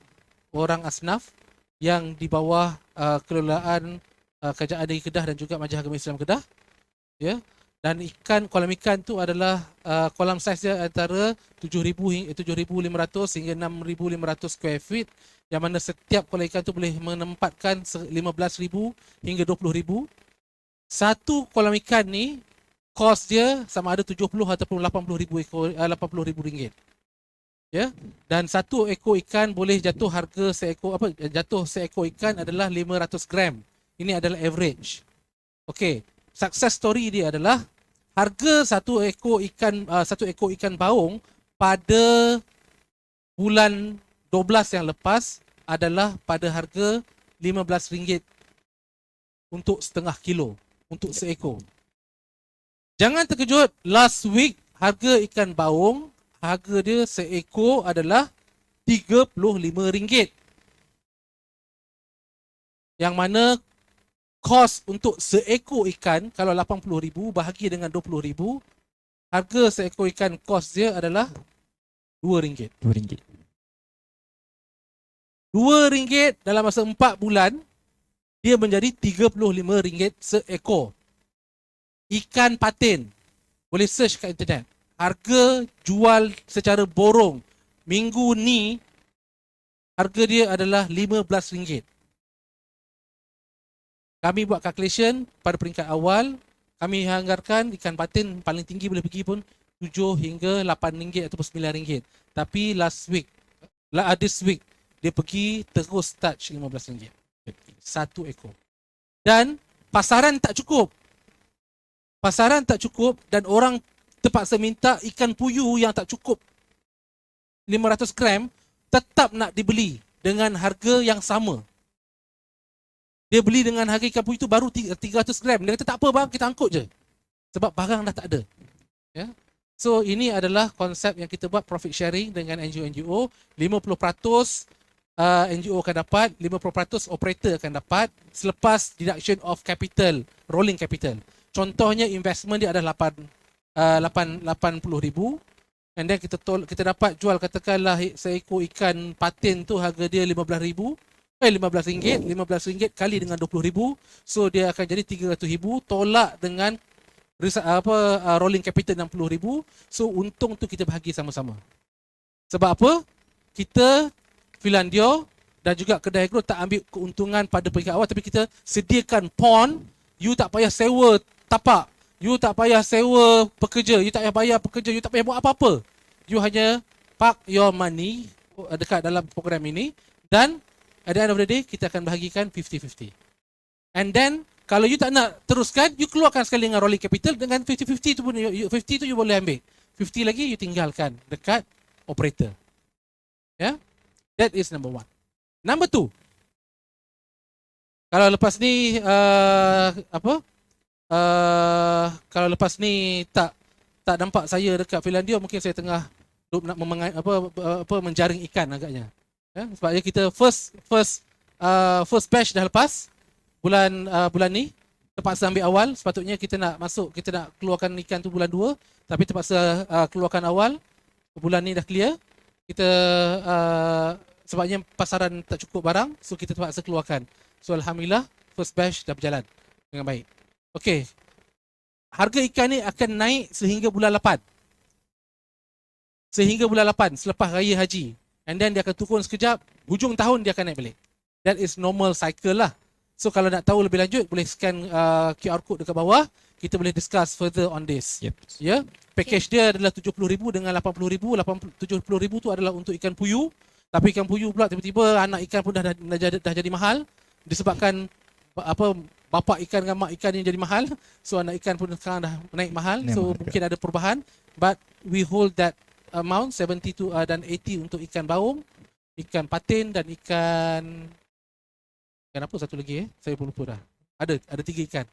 orang asnaf yang di bawah kelolaan Kerajaan Negeri Kedah dan juga Majlis Agama Islam Kedah. Ya. Dan kolam ikan tu adalah kolam saiz dia antara 7,500 hingga 6,500 square feet, yang mana setiap kolam ikan tu boleh menempatkan 15,000 hingga 20,000. Satu kolam ikan ni kos dia sama ada 70 ataupun 80,000 ringgit. Ya. Dan satu ekor ikan boleh jatuh harga seekor ikan adalah 500 gram. Ini adalah average. Okey, success story dia adalah harga satu ekor ikan baung pada bulan 12 yang lepas adalah pada harga RM15 untuk setengah kilo, untuk seekor. Jangan terkejut, last week harga ikan baung, harga dia seekor adalah RM35. Yang mana kos untuk seekor ikan, kalau 80,000 bahagi dengan 20,000, harga seekor ikan kos dia adalah RM2. RM2 dalam masa 4 bulan, dia menjadi RM35 seekor. Ikan patin. Boleh search kat internet. Harga jual secara borong minggu ni, harga dia adalah RM15. Kami buat calculation pada peringkat awal, kami anggarkan ikan patin paling tinggi boleh pergi pun RM7 hingga RM8 ataupun RM9. Tapi this week, dia pergi terus touch RM15. Satu ekor. Dan pasaran tak cukup. Pasaran tak cukup dan orang terpaksa minta ikan puyuh yang tak cukup 500 gram tetap nak dibeli dengan harga yang sama. Dia beli dengan harga ikan puyuh itu baru 300 gram. Dia kata tak apa bang, kita angkut je. Sebab barang dah tak ada. Ya. So ini adalah konsep yang kita buat profit sharing dengan NGO-NGO. 50% NGO akan dapat, 50% operator akan dapat selepas deduction of capital, rolling capital. Contohnya investment dia adalah 80,000 and then kita dapat jual katakanlah seekor ikan patin tu harga dia RM15 kali dengan 20,000, so dia akan jadi 300,000 tolak dengan rolling capital 60,000, so untung tu kita bahagi sama-sama. Sebab apa? Kita Philandio dan juga kedai agro tak ambil keuntungan pada peringkat awal, tapi kita sediakan pond, you tak payah sewa tapak, you tak payah sewa pekerja, you tak payah bayar pekerja, you tak payah buat apa-apa. You hanya park your money dekat dalam program ini dan at the end of the day kita akan bahagikan 50-50. And then kalau you tak nak teruskan, you keluarkan sekali dengan rolling capital, dengan 50-50 tu pun 50 tu you boleh ambil. 50 lagi you tinggalkan dekat operator. Ya? Yeah? That is number 1. Number 2. Kalau lepas ni kalau lepas ni tak nampak saya dekat Philandio, mungkin saya tengah nak menjaring ikan agaknya. Ya, sebabnya kita first batch dah lepas bulan ni, terpaksa ambil awal. Sepatutnya kita nak keluarkan ikan tu bulan 2, tapi terpaksa keluarkan awal. Bulan ni dah clear. Kita sebabnya pasaran tak cukup barang, so kita terpaksa keluarkan. So alhamdulillah first batch dah berjalan dengan baik. Okey. Harga ikan ni akan naik sehingga bulan 8. Sehingga bulan 8 selepas raya haji. And then dia akan turun sekejap, hujung tahun dia akan naik balik. That is normal cycle lah. So kalau nak tahu lebih lanjut, boleh scan QR code dekat bawah. Kita boleh discuss further on this. Yep. Ya. Yeah? Package dia adalah 70,000 dengan 80,000. 70,000 tu adalah untuk ikan puyuh. Tapi ikan puyuh pula tiba-tiba anak ikan pun dah jadi mahal disebabkan bapak ikan dengan mak ikan yang jadi mahal. So anak ikan pun sekarang dah naik mahal. So mungkin ada perubahan. But we hold that amount 70 dan 80 untuk ikan baung, ikan patin dan ikan apa satu lagi saya pun lupa dah. Ada 3 ikan.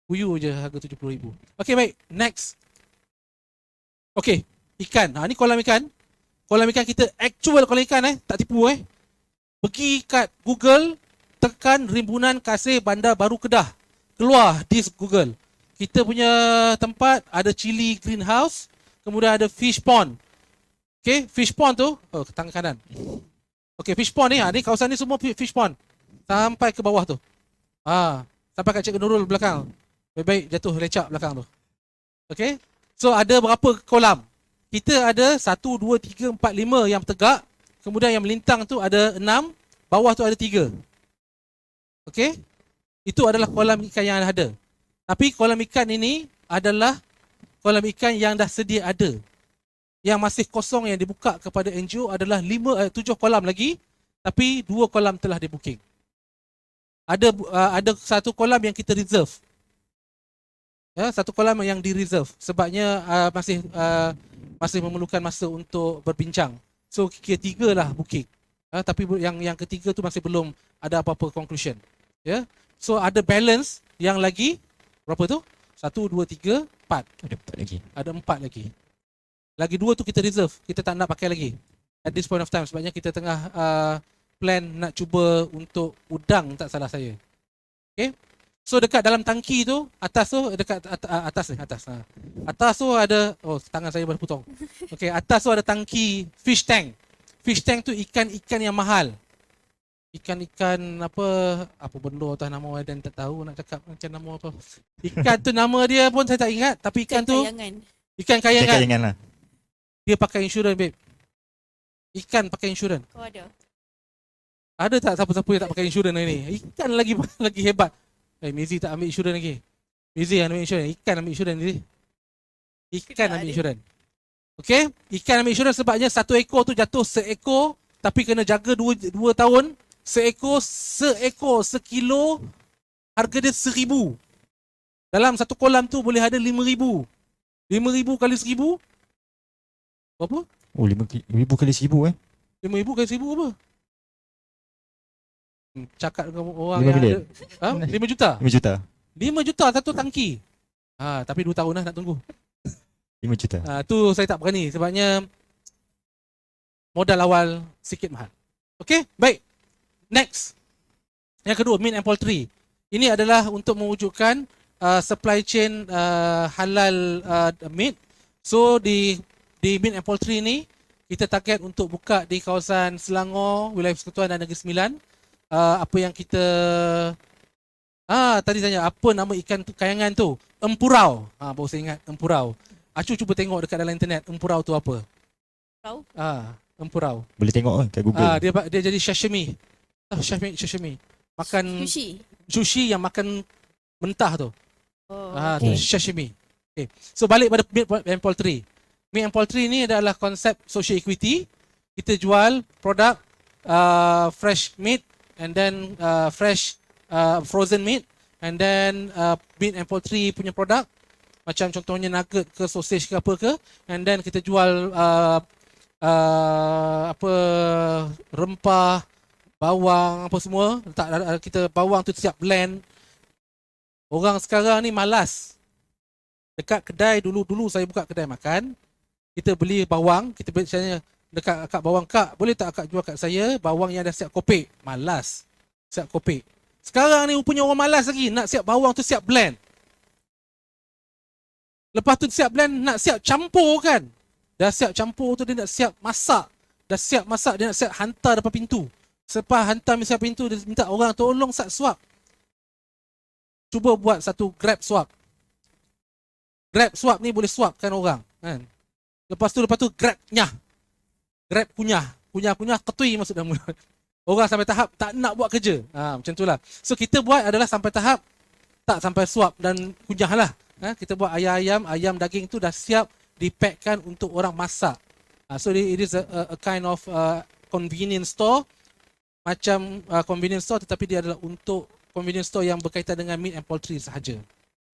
Puyuh je harga 70,000. Okey baik, next. Okey, ikan. Ni kolam ikan. Kolam ikan kita actual kolam ikan tak tipu Pergi kat Google, tekan Rimbunan Kasih Bandar Baru Kedah. Keluar di Google. Kita punya tempat ada chili greenhouse, kemudian ada fish pond. Okay, fish pond tu, tangan kanan. Okay, fish pond ni kawasan ni semua fish pond. Sampai ke bawah tu. Sampai kat Cik Nurul belakang. Baik-baik jatuh lecak belakang tu. Okay, so ada berapa kolam? Kita ada 1, 2, 3, 4, 5 yang tegak. Kemudian yang melintang tu ada 6. Bawah tu ada 3. Okay, itu adalah kolam ikan yang ada. Tapi kolam ikan ini adalah kolam ikan yang dah sedia ada. Yang masih kosong yang dibuka kepada NGO adalah 7 kolam lagi, tapi 2 kolam telah dibooking. Ada 1 kolam yang kita reserve. Ya, 1 kolam yang di reserve sebabnya masih memerlukan masa untuk berbincang. So ketiga lah booking. Tapi yang ketiga tu masih belum ada apa-apa conclusion. Ya. So ada balance yang lagi berapa tu? 1, 2, 3, 4. Ada 4 lagi. Ada 4 lagi. Lagi 2 tu kita reserve. Kita tak nak pakai lagi. At this point of time. Sebabnya kita tengah plan nak cuba untuk udang, tak salah saya. Okay. So dekat dalam tangki tu, atas tu, dekat atas. Atas tu ada, tangan saya baru potong. Okay, atas tu ada tangki fish tank. Fish tank tu ikan-ikan yang mahal. ikan apa benda atas nama dan tak tahu nak cakap macam nama apa. Ikan tu nama dia pun saya tak ingat, tapi ikan tu Kayangan. ikan kayangan. Kayangan lah. Dia pakai insurans, babe. Ikan pakai insurans. Kau ada? Ada tak siapa-siapa yang tak pakai insurans hari ni? Ikan lagi lagi hebat. Mizi tak ambil insurans lagi. Mizi ambil insurans. Ikan ambil insurans Mizi. Ikan ambil insurans. Okey? Ikan ambil insurans sebabnya satu ekor tu jatuh seekor tapi kena jaga 2 tahun. Seekor sekilo harga dia 1,000. Dalam satu kolam tu boleh ada 5,000. 5,000 kali 1,000 berapa? Oh, 5,000 kali 1,000 5,000 kali 1,000 apa? Cakap dengan orang 5 yang million. ada 5 juta. 5 juta. 5 juta satu tangki. Tapi 2 tahun lah nak tunggu. 5 juta. Tu saya tak berani sebabnya modal awal sikit mahal. Okey, baik. Next. Yang kedua, meat and poultry. Ini adalah untuk mewujudkan supply chain halal meat. So di meat and poultry ni kita target untuk buka di kawasan Selangor, Wilayah Persekutuan dan Negeri Sembilan. Apa yang kita tadi tanya apa nama ikan tu, kayangan tu? Empurau. Baru saya ingat empurau. Acu cuba tengok dekat dalam internet empurau tu apa? Empurau? Empurau. Boleh tengok kat Google. Dia jadi sashimi. Sashimi. Makan sushi yang makan mentah tu. Tu sashimi. Okay. So balik pada meat and poultry. Meat and poultry ni adalah konsep social equity. Kita jual produk fresh meat and then fresh frozen meat and then meat and poultry punya produk macam contohnya nugget ke sausage ke apa ke, and then kita jual rempah, bawang apa semua. Letak kita bawang tu siap blend. Orang sekarang ni malas. Dekat kedai dulu saya buka kedai makan, kita beli bawang, kita biasanya dekat akak bawang, kak boleh tak akak jual kat saya bawang yang dah siap kopek? Malas siap kopek. Sekarang ni punya orang malas lagi nak siap bawang tu siap blend. Lepas tu siap blend nak siap campur kan. Dah siap campur tu dia nak siap masak. Dah siap masak dia nak siap hantar depan pintu. Selepas hantar siap pintu dia minta orang tolong swap. Cuba buat satu Grab swap. Grab swap ni boleh swapkan orang kan. Lepas tu Grab nyah. Grab kunyah ketui masuk dalam mulut. Orang sampai tahap tak nak buat kerja. Macam itulah. So kita buat adalah sampai tahap tak sampai swap dan kunyah lah. Kita buat ayam daging tu dah siap dipackkan untuk orang masak. So it is a kind of convenience store. Macam convenience store tetapi dia adalah untuk convenience store yang berkaitan dengan meat and poultry sahaja.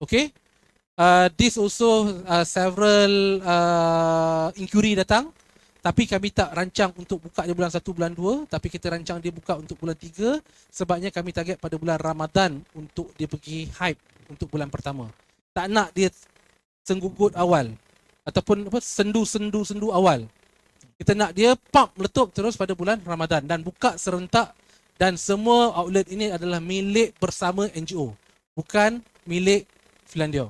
Okay? This also several inquiry datang. Tapi kami tak rancang untuk buka di bulan 1, bulan 2. Tapi kita rancang dia buka untuk bulan 3. Sebabnya kami target pada bulan Ramadan untuk dia pergi hype untuk bulan pertama. Tak nak dia senggugut awal. Ataupun sendu awal. Kita nak dia meletup terus pada bulan Ramadan. Dan buka serentak. Dan semua outlet ini adalah milik bersama NGO. Bukan milik Finlandia.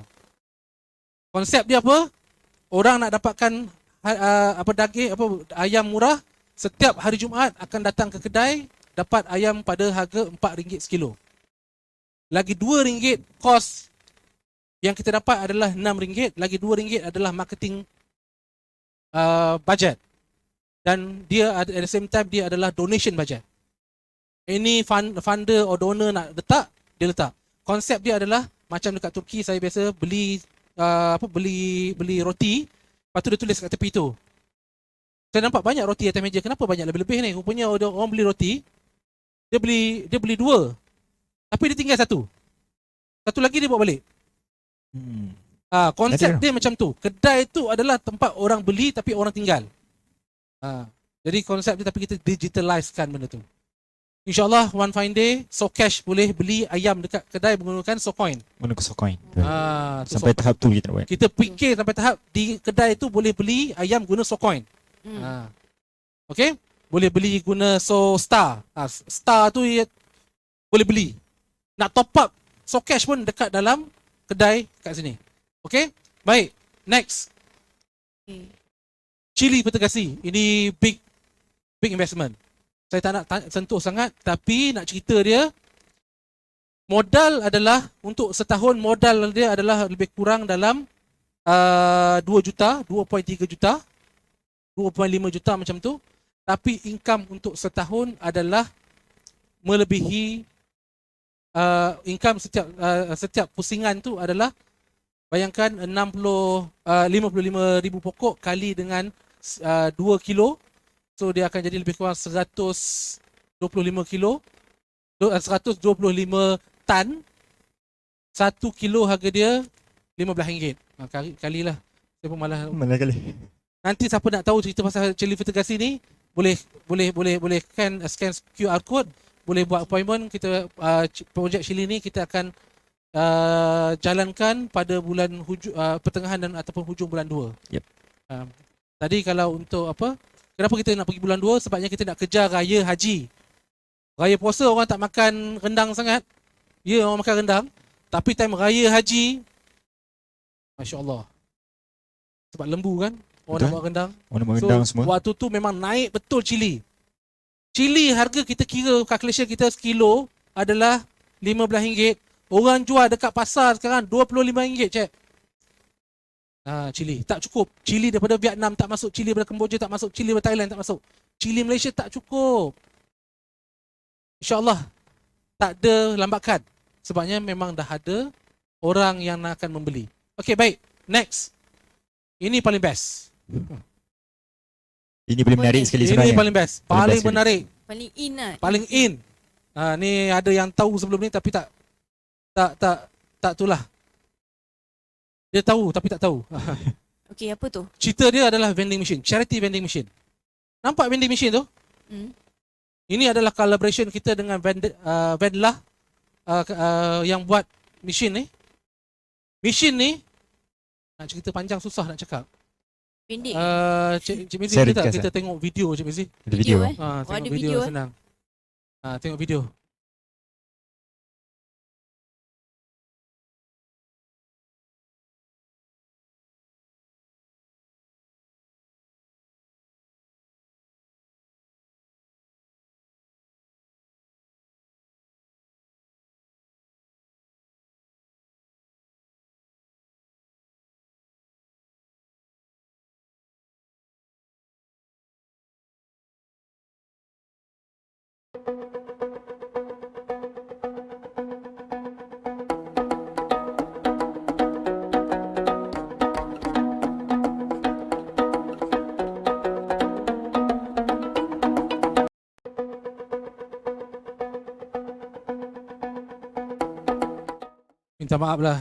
Konsep dia apa? Orang nak dapatkan daging ayam murah, setiap hari Jumaat akan datang ke kedai dapat ayam pada harga RM4 sekilo. Lagi RM2 kos yang kita dapat adalah RM6, lagi RM2 adalah marketing budget. Dan dia at the same time dia adalah donation budget. Any funder or donor nak letak, dia letak. Konsep dia adalah macam dekat Turki saya biasa beli roti. Lepas tu dia tulis kat tepi tu. Saya nampak banyak roti atas meja. Kenapa banyak lebih-lebih ni? Rupanya orang beli roti, dia beli 2. Tapi dia tinggal 1. Satu lagi dia bawa balik. Konsep dia macam tu. Kedai tu adalah tempat orang beli tapi orang tinggal. Jadi konsep dia tapi kita digitalizekan benda tu. InsyaAllah one fine day Socash boleh beli ayam dekat kedai menggunakan Socoin. Menggunakan Socoin. Sampai tahap tu kita nak buat. Kita fikir sampai tahap di kedai tu boleh beli ayam guna Socoin. Okay? Boleh beli guna Star. Star tu boleh beli. Nak top up Socash pun dekat dalam kedai kat sini. Okay? Baik. Next. Chili Petergasi. Ini big investment. Saya tak nak sentuh sangat, tapi nak cerita dia, modal adalah untuk setahun modal dia adalah lebih kurang dalam 2 juta, 2.3 juta, 2.5 juta macam tu. Tapi income untuk setahun adalah melebihi income setiap pusingan tu adalah, bayangkan 55,000 pokok kali dengan 2 kilo. So dia akan jadi lebih kurang 125 kilo, 125 tan. 1 kilo harga dia RM15. Kalilah. Saya pun malah. Mana kali? Nanti siapa nak tahu cerita pasal chili fertigasi ni, boleh scan QR code, boleh buat appointment. Kita projek chili ni kita akan jalankan pada bulan pertengahan dan ataupun hujung bulan 2. Yep. Tadi kalau untuk apa? Kenapa kita nak pergi bulan 2? Sebabnya kita nak kejar raya haji. Raya puasa orang tak makan rendang sangat. Ya, orang makan rendang. Tapi time raya haji, Masya Allah. Sebab lembu kan, orang nak buat rendang. Orang nak buat rendang semua. Waktu tu memang naik betul cili. Cili harga kita kira, calculation kita sekilo adalah RM15. Orang jual dekat pasar sekarang RM25, cik. Cili tak cukup. Cili daripada Vietnam tak masuk, cili daripada Kemboja tak masuk, cili daripada Thailand tak masuk, cili Malaysia tak cukup. InsyaAllah tak ada lambakan. Sebabnya memang dah ada orang yang akan membeli. Okey, baik. Next. Ini paling best. Ini paling menarik sekali sebenarnya. Ini paling best. Paling best menarik. Paling in lah. Paling in. Ni ada yang tahu sebelum ni tapi tak itulah. Dia tahu tapi tak tahu. Okey, apa tu? Cerita dia adalah vending machine, charity vending machine. Nampak vending machine tu? Ini adalah collaboration kita dengan Vendlah yang buat machine ni. Machine ni nak cerita panjang susah nak cakap. Pendek. Cik Mizi, kita tengok video Cik Mizi. Ada video. Ada Tengok video, senang. Tengok video. Minta maaf lah.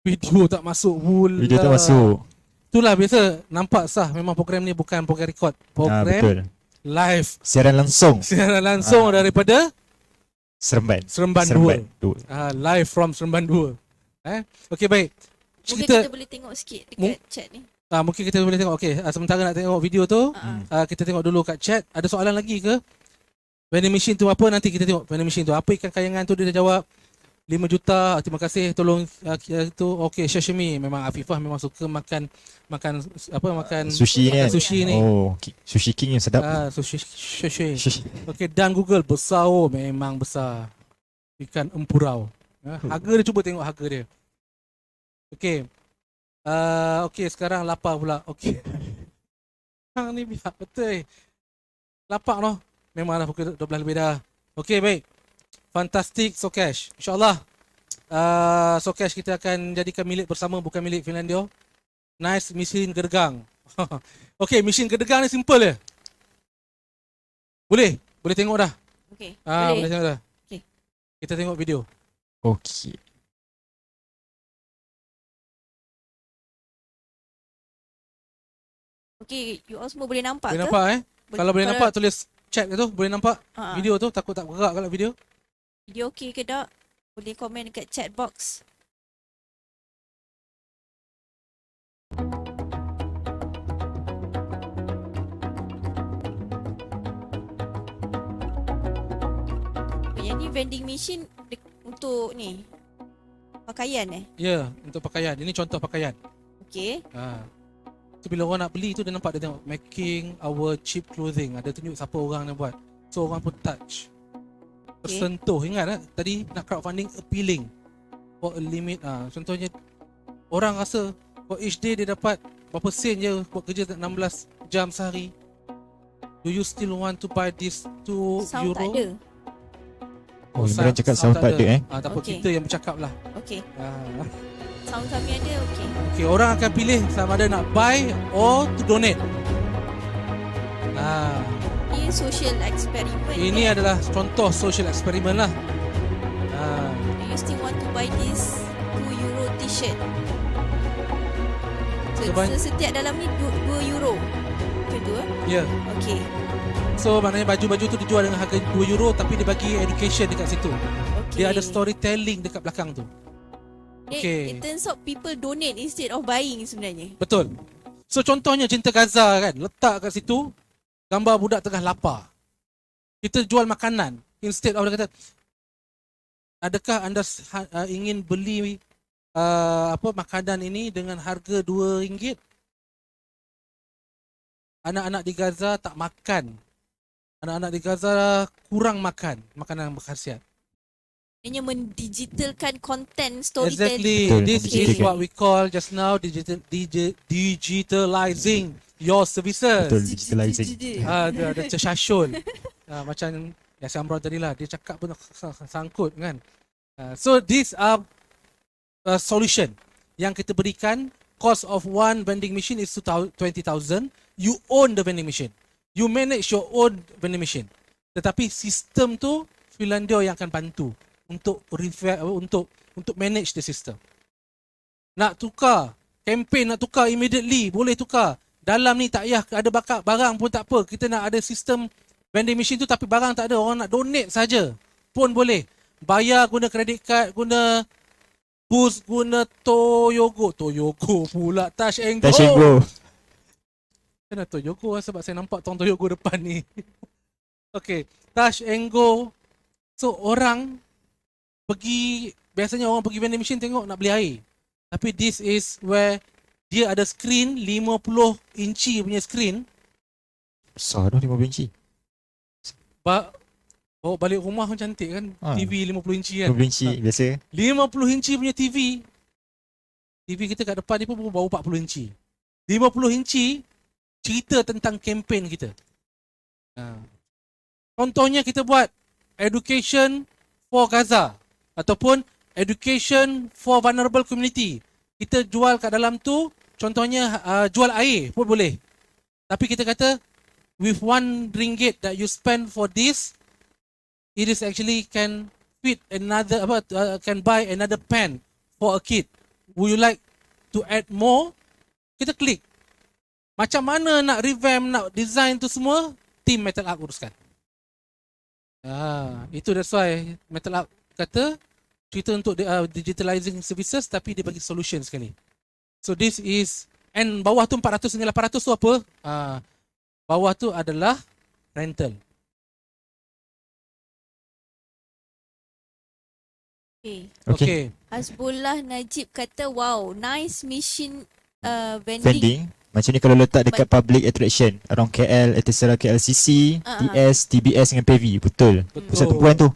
Video tak masuk pula. Video tak masuk. Itulah biasa nampak sah. Memang program ni bukan program record. Program betul. Live. Siaran langsung. Siaran langsung daripada Seremban 2. Live from Seremban 2. Okey, baik. Mungkin kita boleh tengok sikit dekat chat ni. Mungkin kita boleh tengok. Okey, sementara nak tengok video tu, kita tengok dulu kat chat. Ada soalan lagi ke? Vending machine tu apa? Nanti kita tengok vending machine tu. Apa ikan kayangan tu dia dah jawab. 5 juta, terima kasih tolong tu. Okey, sashimi. Memang Afifah memang suka makan sushi ni. Sushi ni. Oh, sushi king yang sedap. Sushi. Okey, dan Google besar, memang besar. Ikan empurau. Harga dia, cuba tengok harga dia. Okey. Okey, sekarang lapar pula. Okey. Hang ni biar betul. Lapar noh. Memanglah pukul 12 lebih dah. Okey, baik. Fantastic Socash. InsyaAllah Socash kita akan jadikan milik bersama, bukan milik Finlandia. Nice mesin gergang. Okey, mesin gergang ni simple je. Boleh tengok dah. Okey. Boleh tengok dah. Okey. Kita tengok video. Okey. Okey, you all semua boleh nampak Boleh ke? nampak Kalau boleh nampak tulis chat ke tu, boleh nampak video tu, takut tak gerak kalau video. Video okey ke tak? Boleh komen dekat chat box. Yang ni vending machine untuk ni pakaian Ya, untuk pakaian. Ini contoh pakaian. Okey. So bila orang nak beli tu dia nampak, dia tengok making our cheap clothing. Ada tunjuk siapa orang yang buat. So orang pun touch, tersentuh. Ingat tadi nak crowdfunding appealing for a limit. Contohnya orang rasa for each day dia dapat berapa sen je buat kerja 16 jam sehari. Do you still want to buy this 2 Sound euro? tak ada. Imran cakap sound tak ada Tak apa, Okay. kita yang bercakap lah. Okay. Ah. Sound kami ada, okay. Okay, orang akan pilih sama ada nak buy or to donate. Ini social experiment. Ini adalah contoh social experiment lah. Do you still want to buy this 2 euro t-shirt? So, setiap dalam ni 2 euro. Macam tu Ya. Okay. So maknanya baju-baju tu dijual dengan harga 2 euro tapi dia bagi education dekat situ. Okay. Dia ada storytelling dekat belakang tu. Okay. It turns out people donate instead of buying sebenarnya. Betul. So contohnya Cinta Gaza kan, letak kat situ gambar budak tengah lapar. Kita jual makanan instead of dia kata, adakah anda ingin beli makanan ini dengan harga RM2? Anak-anak di Gaza tak makan. Anak-anak di Gaza kurang makan makanan yang berkhasiat. Hanya mendigitalkan content storytelling. Exactly. Betul, This is digitalizing. what we call just now digitalizing your services. Betul, digitalizing. Ada tersyashul. Macam yang Syamrah tadi lah, dia cakap pun sangkut kan. So these are solution yang kita berikan. Cost of one vending machine is 20,000. You own the vending machine. You manage your own vending machine. Tetapi sistem tu Finlandia yang akan bantu untuk manage the system. Nak tukar campaign, nak tukar immediately, boleh tukar. Dalam ni tak payah ada bakat barang pun tak apa. Kita nak ada sistem vending machine tu tapi barang tak ada. Orang nak donate saja pun boleh. Bayar guna credit card, guna Boost, guna Toyogo pula, Touch and Go. Touch and Go. Kenapa Toyogo sebab saya nampak tong Toyogo depan ni. Okay, Touch and Go. So orang pergi, biasanya orang pergi vending machine tengok nak beli air. Tapi this is where dia ada screen 50 inci punya screen. Besar dah 50 inci. Bawa balik rumah pun cantik kan. TV 50 inci kan. 50 inci biasa. 50 inci punya TV. TV kita kat depan ni pun baru 40 inci. 50 inci cerita tentang kempen kita. Contohnya kita buat education for Gaza ataupun education for vulnerable community. Kita jual kat dalam tu, contohnya jual air pun boleh. Tapi kita kata with RM1 that you spend for this, it is actually can fit another can buy another pen for a kid. Would you like to add more? Kita klik. Macam mana nak revamp, nak design tu semua, team Metal Up uruskan. Itu that's why Metal Up kata cerita untuk digitalizing services tapi dia bagi solution sekali. So this is, and bawah tu 400 hingga 800 tu apa? Bawah tu adalah rental. Okay. Hasbullah Najib kata, wow, nice mission vending. Vending. Macam ni kalau letak dekat public attraction around KL, Etisera KLCC, TS, TBS dengan PV. Betul. Pusat tumpuan tu.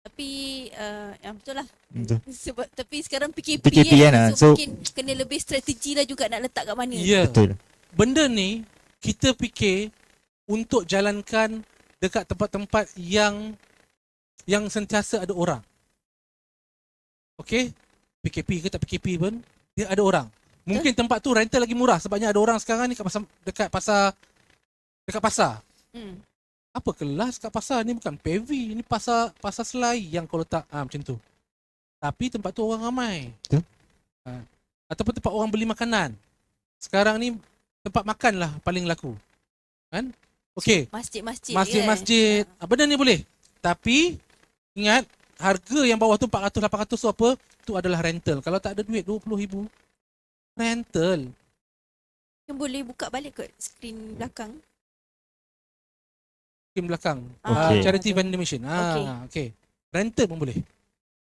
Tapi betul lah. Betul. Sebab tapi sekarang PKP kan, kan. so Mungkin kena lebih strategi lah juga nak letak kat mana. Ya. Betul. Benda ni kita fikir untuk jalankan dekat tempat-tempat yang sentiasa ada orang. Okay? PKP ke tak PKP pun, dia ada orang. Mungkin tempat tu rental lagi murah sebabnya ada orang sekarang ni dekat pasar. Apa kelas kat pasar ni, bukan PV, ni pasar selai yang kau letak macam tu. Tapi tempat tu orang ramai. Betul. Ataupun tempat orang beli makanan. Sekarang ni tempat makan lah paling laku. Kan? Okey. Masjid-masjid. Benda ni boleh. Tapi ingat, harga yang bawah tu 400-800 tu apa? Tu adalah rental. Kalau tak ada duit 20,000, rental. Yang boleh buka balik kot skrin belakang. Skrin belakang. Okay. Charity vending machine. Okay. Rental pun boleh.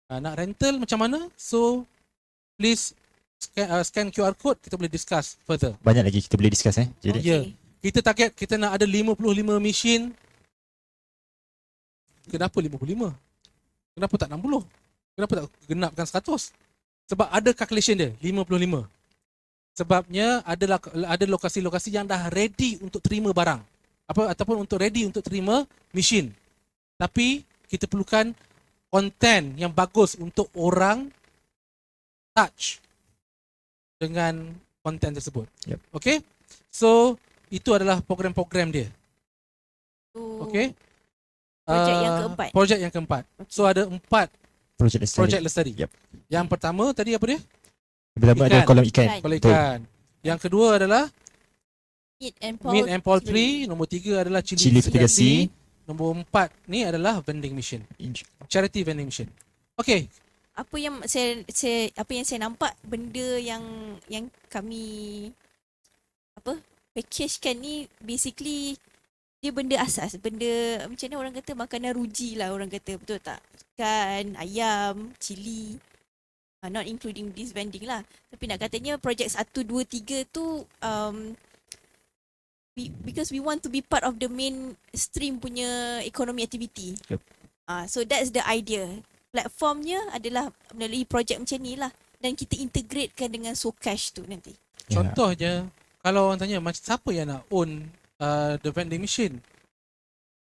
Nak rental macam mana? So, please scan QR code, kita boleh discuss further. Banyak lagi kita boleh discuss Jadi. Ya. Kita target kita nak ada 55 machine kenapa 55? Kenapa tak 60? Kenapa tak genapkan 100? Sebab ada calculation dia, 55. Sebabnya ada lokasi-lokasi yang dah ready untuk terima barang. Ataupun untuk ready untuk terima mesin. Tapi kita perlukan konten yang bagus untuk orang touch dengan konten tersebut. Yep. Okay? So, itu adalah program-program dia. So, Okay? Projek yang keempat. Projek yang keempat. So, ada 4 projek lestari. Yep. Yang pertama tadi apa dia? Pertama ada Ikan. kolam ikan. Kolam Betul. ikan. Yang kedua adalah Meat and meat and poultry. Nombor 3 adalah Chili chili Fettuccine. Nombor 4 ni adalah vending machine. Charity vending machine. Okay. apa yang saya nampak benda yang kami packagekan ni basically dia benda asas, benda macam mana orang kata makanan ruji lah orang kata, betul tak? Ikan, ayam, cili, not including this vending lah. Tapi nak katanya projek 1, 2, 3 tu because we want to be part of the mainstream punya economy activity. Yep. So that's the idea. Platformnya adalah melalui projek macam ni lah, dan kita integratekan dengan Socash tu nanti. Contohnya, kalau orang tanya macam siapa yang nak own the vending machine,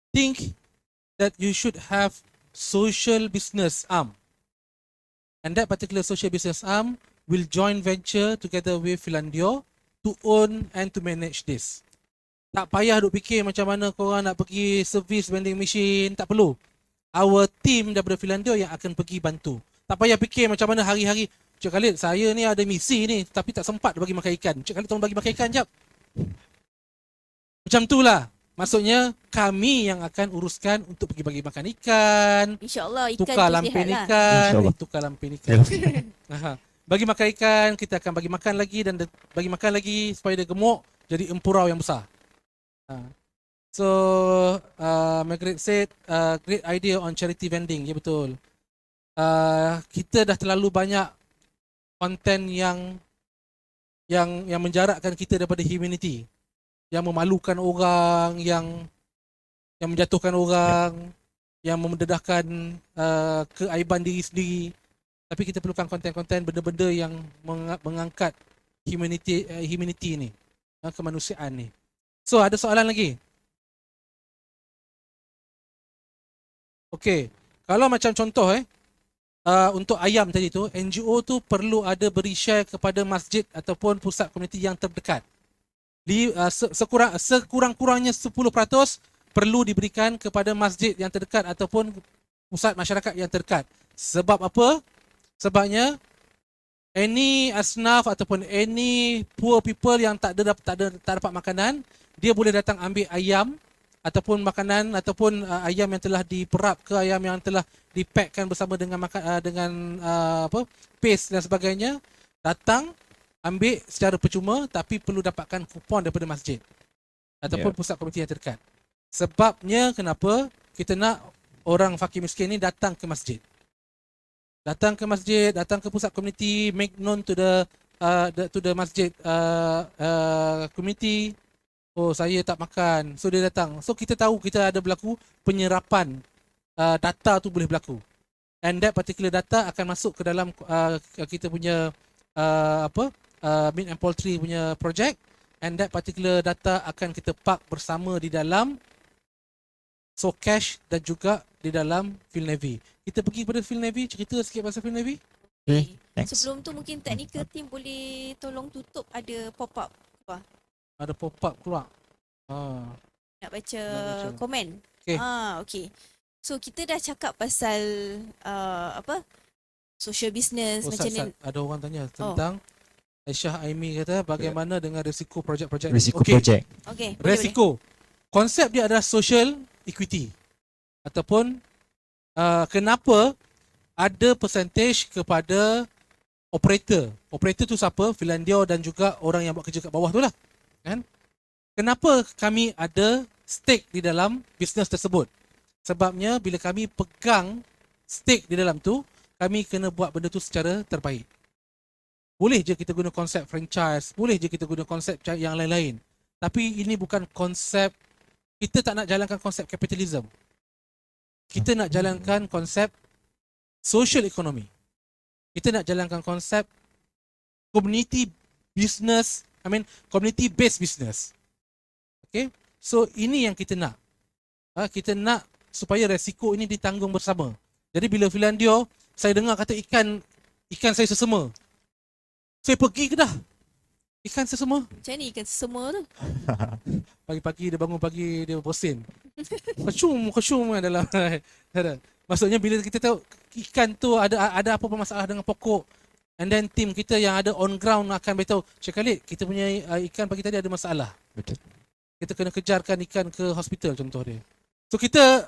think that you should have social business arm, and that particular social business arm will join venture together with Finlandio to own and to manage this. Tak payah duk fikir macam mana korang nak pergi service vending machine, tak perlu. Our team daripada Finlandio yang akan pergi bantu. Tak payah fikir macam mana hari-hari, Cik Khalid, saya ni ada misi ni tapi tak sempat bagi makan ikan. Cik Khalid tolong bagi makan ikan jap. Macam tu lah. Maksudnya kami yang akan uruskan untuk pergi bagi makan ikan, InsyaAllah ikan tukar tu lampin sihat lah. ikan, InsyaAllah. tukar lampin ikan. Aha. Bagi makan ikan, kita akan bagi makan lagi dan bagi makan lagi supaya dia gemuk jadi empurau yang besar. So Margaret said great idea on charity vending. Ya betul. Kita dah terlalu banyak konten yang menjarakkan kita daripada humanity, yang memalukan orang, yang menjatuhkan orang, yang mendedahkan keaiban diri sendiri. Tapi kita perlukan konten-konten benda-benda yang mengangkat humanity ni, kemanusiaan ni. So ada soalan lagi? Okey, kalau macam contoh untuk ayam tadi tu, NGO tu perlu ada beri share kepada masjid ataupun pusat komuniti yang terdekat. Sekurang-kurangnya 10% perlu diberikan kepada masjid yang terdekat ataupun pusat masyarakat yang terdekat. Sebab apa? Sebabnya any asnaf ataupun any poor people yang tak dapat makanan, dia boleh datang ambil ayam ataupun makanan ataupun ayam yang telah diperap ke ayam yang telah dipackkan bersama dengan paste dan sebagainya, datang ambil secara percuma tapi perlu dapatkan kupon daripada masjid ataupun pusat komuniti yang terdekat. Sebabnya kenapa kita nak orang fakir miskin ni datang ke masjid. Datang ke masjid, datang ke pusat komuniti, make known to the masjid community. Oh, saya tak makan. So dia datang. So kita tahu kita ada berlaku penyerapan data tu boleh berlaku. And that particular data akan masuk ke dalam kita punya meat and poultry punya project, and that particular data akan kita park bersama di dalam Socash dan juga di dalam Philnavy. Kita pergi kepada Philnavy, cerita sikit pasal Philnavy. Okay, thanks. Sebelum tu mungkin technical team boleh tolong tutup ada pop-up apa? Ada pop-up keluar. Nak baca baca. komen. Okay. Okay. So kita dah cakap pasal social business Oh, macam ni. ada orang tanya tentang Aisyah Aimi kata bagaimana dengan risiko projek-projek. Risiko Okey. projek. Okay. Resiko. Konsep dia adalah social equity. Ataupun kenapa ada percentage kepada operator. Operator tu siapa? Finlandio dan juga orang yang buat kerja kat bawah tu lah. Kan? Kenapa kami ada stake di dalam bisnes tersebut? Sebabnya bila kami pegang stake di dalam tu, kami kena buat benda tu secara terbaik. Boleh je kita guna konsep franchise, boleh je kita guna konsep yang lain-lain. Tapi ini bukan konsep, kita tak nak jalankan konsep kapitalism. kita nak jalankan konsep social economy. Kita nak jalankan konsep community business, community based business. Okay, so ini yang kita nak. Kita nak supaya resiko ini ditanggung bersama. Jadi bila Finlandia, saya dengar kata ikan saya sesama. Saya pergi ke dah? Ikan sesama? Macam ni ikan semua tu. Pagi-pagi dia bangun pagi, dia bersin. Kecum kan dalam. Maksudnya bila kita tahu ikan tu ada apa masalah dengan pokok, and then tim kita yang ada on ground akan beritahu, Syekh Khalid, kita punya ikan pagi tadi ada masalah. Betul. Kita kena kejarkan ikan ke hospital contoh dia. So kita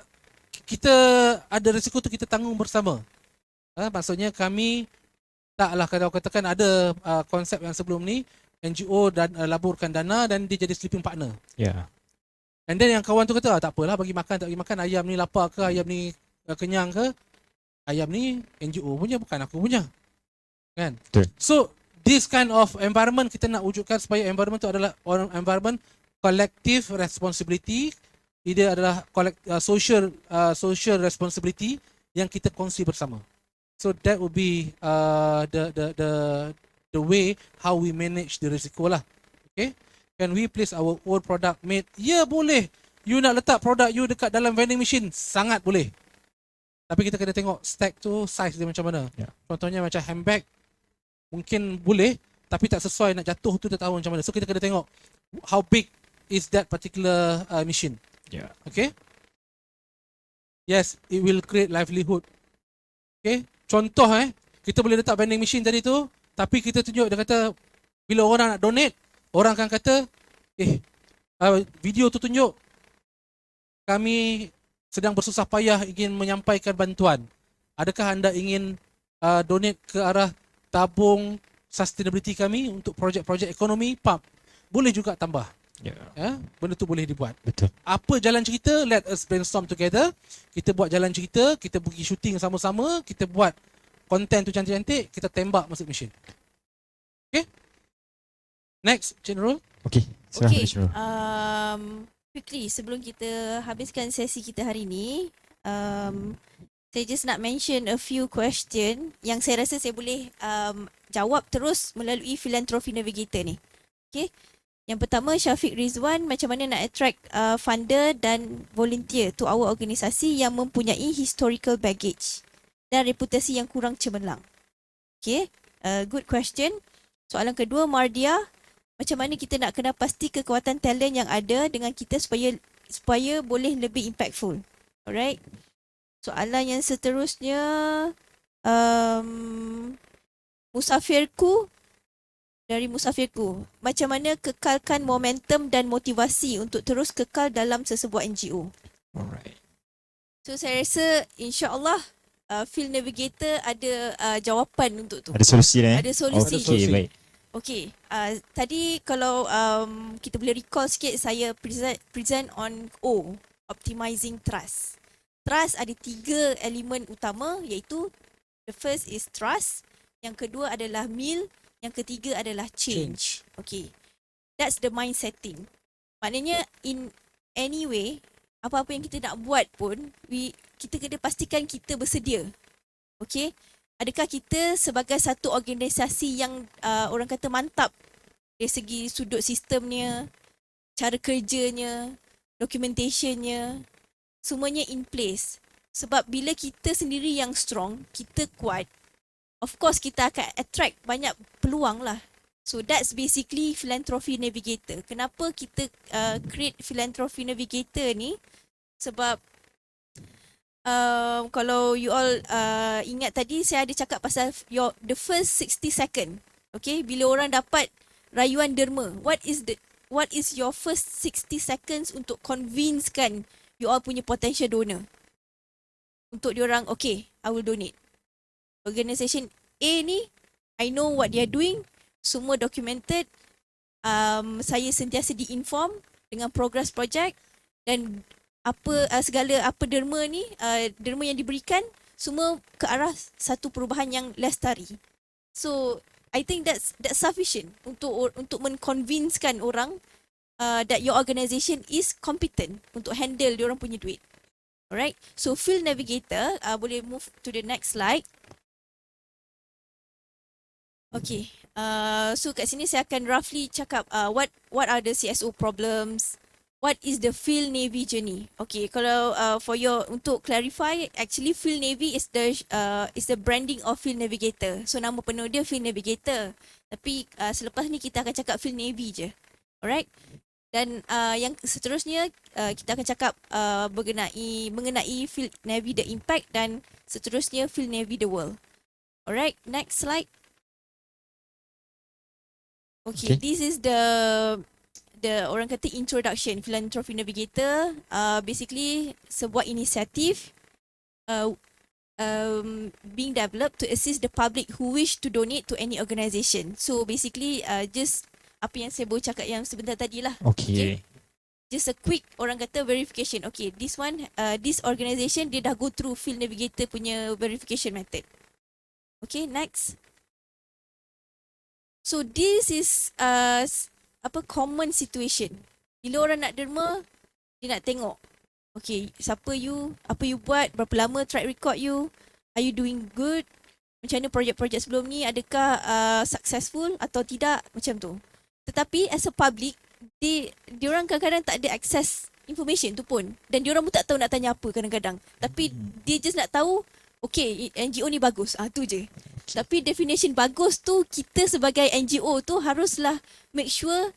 ada risiko tu kita tanggung bersama. Maksudnya kami taklah kalau katakan ada konsep yang sebelum ni NGO dan laburkan dana dan dia jadi sleeping partner. Ya. And then yang kawan tu kata tak apalah bagi makan tak bagi makan, ayam ni lapar ke, ayam ni kenyang ke, ayam ni NGO punya bukan aku punya. Kan? Betul. So this kind of environment kita nak wujudkan supaya environment tu adalah environment collective responsibility. Dia adalah social responsibility yang kita kongsi bersama. So that would be the way how we manage the risiko lah. Okay? Can we place our own product made? Ya, boleh. You nak letak produk you dekat dalam vending machine, sangat boleh. Tapi kita kena tengok stack tu size dia macam mana. Yeah. Contohnya macam handbag, mungkin boleh, tapi tak sesuai, nak jatuh tu tak tahu macam mana. So kita kena tengok how big is that particular machine. Yeah. Okay? Yes, it will create livelihood. Okay? Contoh kita boleh letak vending machine tadi tu, tapi kita tunjuk, dia kata bila orang nak donate, orang akan kata video tu tunjuk kami sedang bersusah payah ingin menyampaikan bantuan. Adakah anda ingin donate ke arah tabung sustainability kami untuk projek-projek ekonomi? Boleh juga tambah. Ya, benda tu boleh dibuat. Betul. Apa jalan cerita? Let us brainstorm together. Kita buat jalan cerita, kita pergi shooting sama-sama, kita buat konten tu cantik-cantik, kita tembak masuk mesin. Okay? Next, Cik Nurul. Okay. Okay. Quickly sebelum kita habiskan sesi kita hari ni, saya just nak mention a few question yang saya rasa saya boleh jawab terus melalui Philanthropy Navigator ni. Okay. Yang pertama, Syafiq Rizwan, macam mana nak attract funder dan volunteer to our organisasi yang mempunyai historical baggage dan reputasi yang kurang cemerlang. Okay, good question. Soalan kedua, Mardia, macam mana kita nak kena pasti kekuatan talent yang ada dengan kita supaya boleh lebih impactful. Alright. Soalan yang seterusnya, Musafirku, macam mana kekalkan momentum dan motivasi untuk terus kekal dalam sesebuah NGO? Alright. So saya rasa insya-Allah Field Navigator ada jawapan untuk tu. Ada solusi Ada solusi. Okay, baik. Okay, tadi kalau kita boleh recall sikit, saya present on optimizing trust. Trust ada 3 elemen utama, iaitu the first is trust, yang kedua adalah meal, yang ketiga adalah change. Okay, that's the mind setting. Maknanya in any way, apa-apa yang kita nak buat pun, kita kena pastikan kita bersedia. Okay, adakah kita sebagai satu organisasi yang orang kata mantap dari segi sudut sistemnya, cara kerjanya, documentationnya, semuanya in place. Sebab bila kita sendiri yang strong, kita kuat, of course kita akan attract banyak peluang lah. So that's basically Philanthropy Navigator. Kenapa kita create Philanthropy Navigator ni? Sebab kalau you all ingat tadi saya ada cakap pasal the first 60 second. Okay, bila orang dapat rayuan derma, what is your first 60 seconds untuk convincekan you all punya potential donor? Untuk diorang, okay, I will donate. Organisation A ni, I know what they are doing, semua documented, saya sentiasa di-inform dengan progress project, dan segala derma ni, derma yang diberikan semua ke arah satu perubahan yang lestari. So I think that's sufficient untuk menconvincekan orang that your organisation is competent untuk handle diorang punya duit. Alright, so field navigator, boleh move to the next slide. Okay, so kat sini saya akan roughly cakap what are the CSO problems, what is the field navy journey. Okay, kalau for your untuk clarify, actually field navy is the branding of field navigator. So nama penuh dia field navigator. Tapi selepas ni kita akan cakap field navy je. Alright. Dan yang seterusnya kita akan cakap mengenai field navy the impact dan seterusnya field navy the world. Alright, next slide. Okay, this is the orang kata introduction philanthropy navigator. Basically sebuah inisiatif being developed to assist the public who wish to donate to any organisation. So basically just apa yang saya boleh cakap yang sebentar tadi lah. Okay. Just a quick orang kata verification. Okay, this one, this organisation dia dah go through field navigator punya verification method. Okay, next. So this is common situation. Bila orang nak derma, dia nak tengok. Okay, siapa you, apa you buat, berapa lama track record you, are you doing good, macam mana projek-projek sebelum ni, adakah successful atau tidak, macam tu. Tetapi as a public, diorang kadang-kadang tak ada access information tu pun. Dan diorang pun tak tahu nak tanya apa kadang-kadang. Tapi dia just nak tahu, okay, NGO ni bagus. Tu je. Tapi definition bagus tu, kita sebagai NGO tu haruslah make sure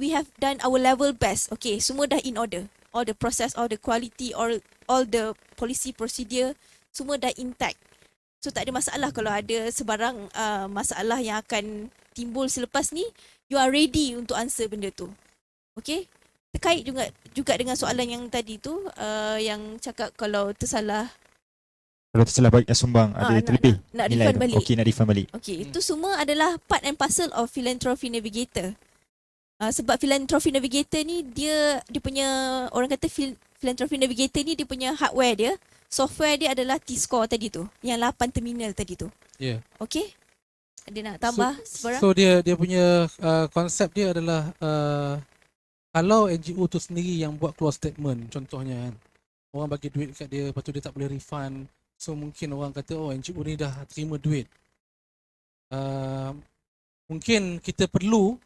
we have done our level best. Okay, semua dah in order. All the process, all the quality, all the policy procedure, semua dah intact. So tak ada masalah kalau ada sebarang masalah yang akan timbul selepas ni, you are ready untuk answer benda tu. Okay? Terkait juga dengan soalan yang tadi tu, yang cakap kalau tersalah balik sumbang ada terlebih nak nilai refund tu. balik. Okey, nak refund balik. Okay, itu semua adalah part and parcel of philanthropy navigator. Sebab philanthropy navigator ni dia punya orang kata philanthropy navigator ni dia punya hardware dia, software dia adalah T-score tadi tu, yang 8 terminal tadi tu. Yeah. Okay? Ada nak tambah sebarang? So dia punya konsep dia adalah kalau NGO tu sendiri yang buat close statement, contohnya kan, orang bagi duit kat dia, lepas tu dia tak boleh refund. So mungkin orang kata, oh NGO ni dah terima duit. Mungkin kita perlu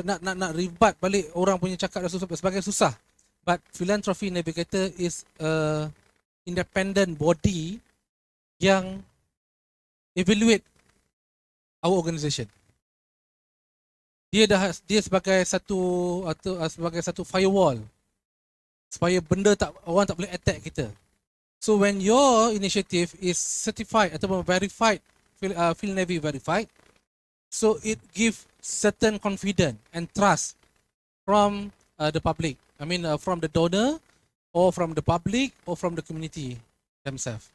nak rebut balik orang punya cakap dah sebagai susah. But philanthropy navigator is a independent body yang evaluate our organisation. Dia sebagai satu firewall supaya orang tak boleh attack kita. So when your initiative is certified atau verified, field navy verified, so it give certain confidence and trust from the public. I mean from the donor or from the public or from the community themselves.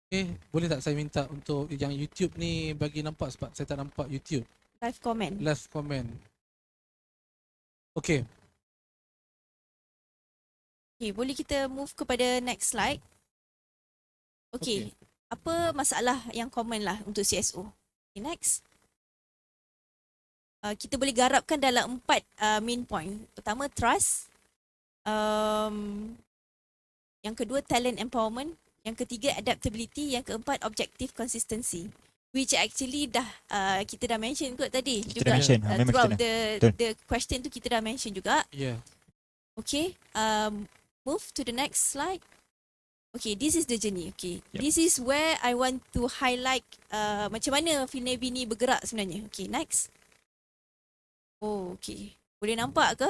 Okay, boleh tak saya minta untuk yang YouTube ni bagi nampak sebab saya tak nampak YouTube. Live comment. Live comment. Okay. Okay, boleh kita move kepada next slide. Okay. Apa masalah yang common lah untuk CSO? Okay, next. Kita boleh garapkan dalam 4 main point. Pertama, trust. Yang kedua, talent empowerment. Yang ketiga, adaptability. Yang keempat, objective consistency. Which actually kita dah mention kot tadi. Kita dah mention. Throughout the question tu kita dah mention juga. Yeah. Okay. Move to the next slide. Okay, this is the journey. Okay, Yep. This is where I want to highlight macam mana field navy ni bergerak sebenarnya. Okay, next. Oh, okay. Boleh nampak ke?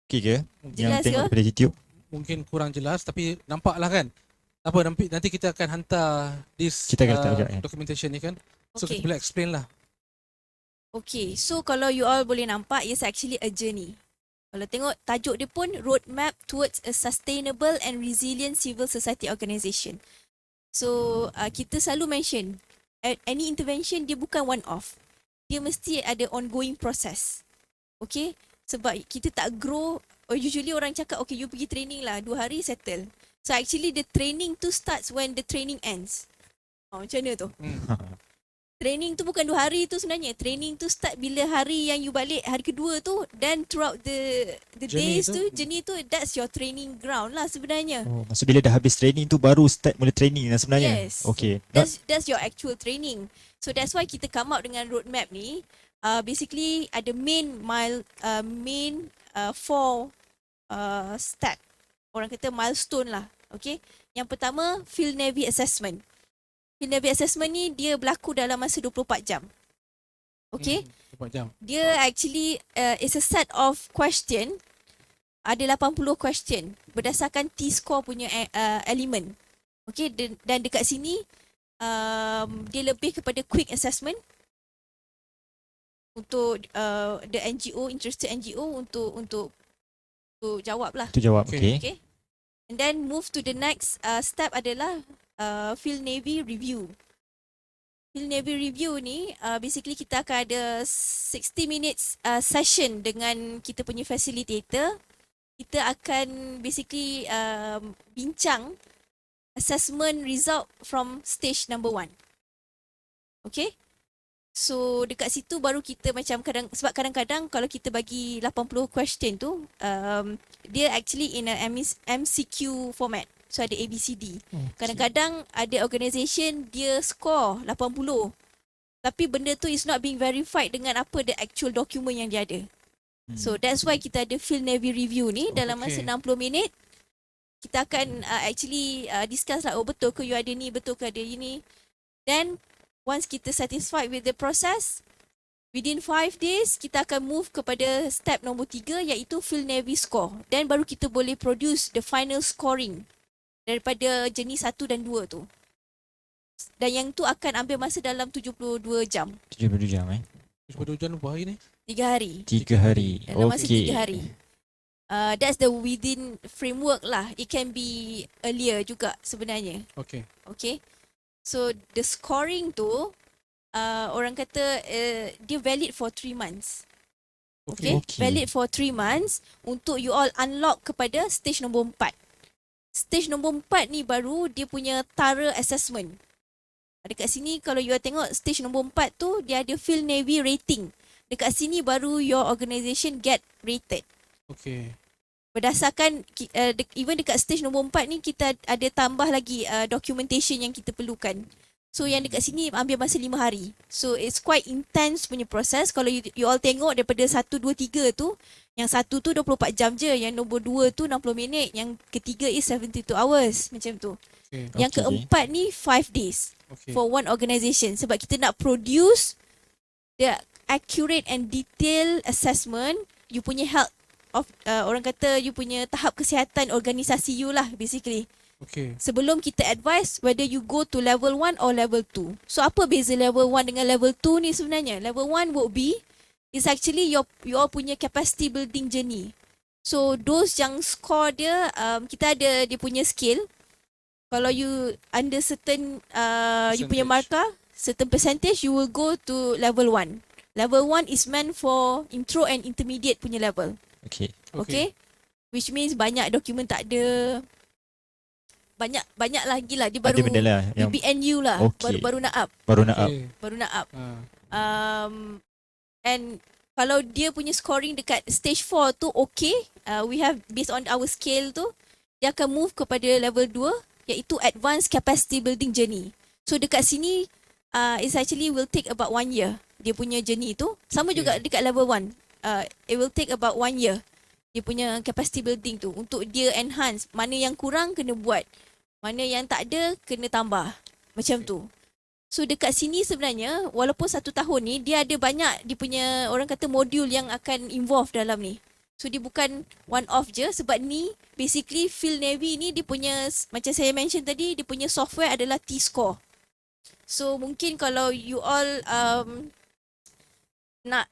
Okey ke? Jelas Yang tengok ke? daripada YouTube. Mungkin kurang jelas tapi nampaklah kan. Apa nanti kita akan hantar this Kita akan letak juga, kan? documentation ni kan. So Okay. kita boleh explain lah. Okay, so kalau you all boleh nampak, it's actually a journey. Kalau tengok tajuk dia pun, Roadmap Towards a Sustainable and Resilient Civil Society Organisation. So, kita selalu mention, any intervention dia bukan one off. Dia mesti ada ongoing process. Okay? Sebab kita tak grow, usually orang cakap, okay, you pergi training lah, 2 hari settle. So actually the training tu starts when the training ends. Macam mana tu? Training tu bukan 2 hari tu sebenarnya. Training tu start bila hari yang you balik hari kedua tu, then throughout the Journey days tu. tu, journey tu, that's your training ground lah sebenarnya. Oh, maksud bila dah habis training tu baru start mula training lah sebenarnya. Yes. Okay. That's your actual training. So that's why kita come out dengan roadmap ni. Basically ada main 4 step. Orang kata milestone lah. Okay. Yang pertama, Field Navy Assessment. Field Navy Assessment ni dia berlaku dalam masa 24 jam. Okay. 4 jam. Dia actually is a set of question. Ada 80 question berdasarkan T-score punya element. Okay, dan dekat sini dia lebih kepada quick assessment untuk the NGO, interested NGO untuk jawab lah. Tu jawab. Okay. Okay. Okay. And then move to the next step adalah Field Navy Review. Field Navy Review ni basically kita akan ada 60 minutes session dengan kita punya facilitator. Kita akan basically bincang assessment result from stage number 1. Okay. So dekat situ baru kita macam sebab kadang-kadang kalau kita bagi 80 question tu dia actually in a MCQ format. So ada ABCD. Kadang-kadang ada organisation dia score 80. Tapi benda tu is not being verified dengan apa the actual document yang dia ada. So that's why kita ada Field Navy Review ni dalam masa 60 minit. Kita akan actually discuss lah, oh betul ke you ada ni, betul ke ada ini. Then once kita satisfied with the process, within 5 days kita akan move kepada step nombor 3 iaitu Field Navy Score. Then baru kita boleh produce the final scoring daripada jenis 1 dan 2 tu. Dan yang tu akan ambil masa dalam 72 jam. 72 jam 72 jam berapa hari ni? 3 hari. 3 hari. Dalam masa Okay. 3 hari. That's the within framework lah. It can be earlier juga sebenarnya. Okay. Okay. So the scoring tu orang kata dia valid for 3 months. Okay. Valid for 3 months untuk you all unlock kepada stage nombor 4. Stage nombor 4 ni baru dia punya thorough assessment. Dekat sini kalau you tengok stage nombor 4 tu dia ada Field Navy rating. Dekat sini baru your organisation get rated. Okay. Berdasarkan even dekat stage nombor 4 ni kita ada tambah lagi documentation yang kita perlukan. So yang dekat sini ambil masa 5 hari. So it's quite intense punya proses. Kalau you all tengok daripada 1, 2, 3 tu, yang 1 tu 24 jam je, yang nombor 2 tu 60 minit, yang ketiga is 72 hours macam tu. Okay. Yang keempat ni 5 days Okay. for one organisation sebab kita nak produce the accurate and detailed assessment you punya health of orang kata you punya tahap kesihatan organisasi you lah basically. Okay. Sebelum kita advise whether you go to level 1 or level 2. So apa beza level 1 dengan level 2 ni sebenarnya? Level 1 would be is actually your punya capacity building journey. So those yang score dia kita ada dia punya skill. Kalau you under certain you punya markah, certain percentage, you will go to level 1. Level 1 is meant for intro and intermediate punya level. Okay. Okay? Which means banyak dokumen tak ada. Banyak lagi lah. Dia baru Ada benda lah yang BNU lah. Okay. Baru nak up. baru nak up. Okay. Baru nak up. Ah. And kalau dia punya scoring dekat stage 4 tu okay, we have based on our scale tu, dia akan move kepada level 2 iaitu advanced capacity building journey. So dekat sini it's actually will take about 1 year dia punya journey tu. Sama juga dekat level 1. It will take about 1 year dia punya capacity building tu untuk dia enhance. Mana yang kurang kena buat, mana yang tak ada kena tambah. Macam tu. So dekat sini sebenarnya walaupun 1 tahun ni dia ada banyak dia punya orang kata modul yang akan involve dalam ni. So dia bukan one off je sebab ni basically Field Navy ni dia punya macam saya mention tadi dia punya software adalah T-score. So mungkin kalau you all nak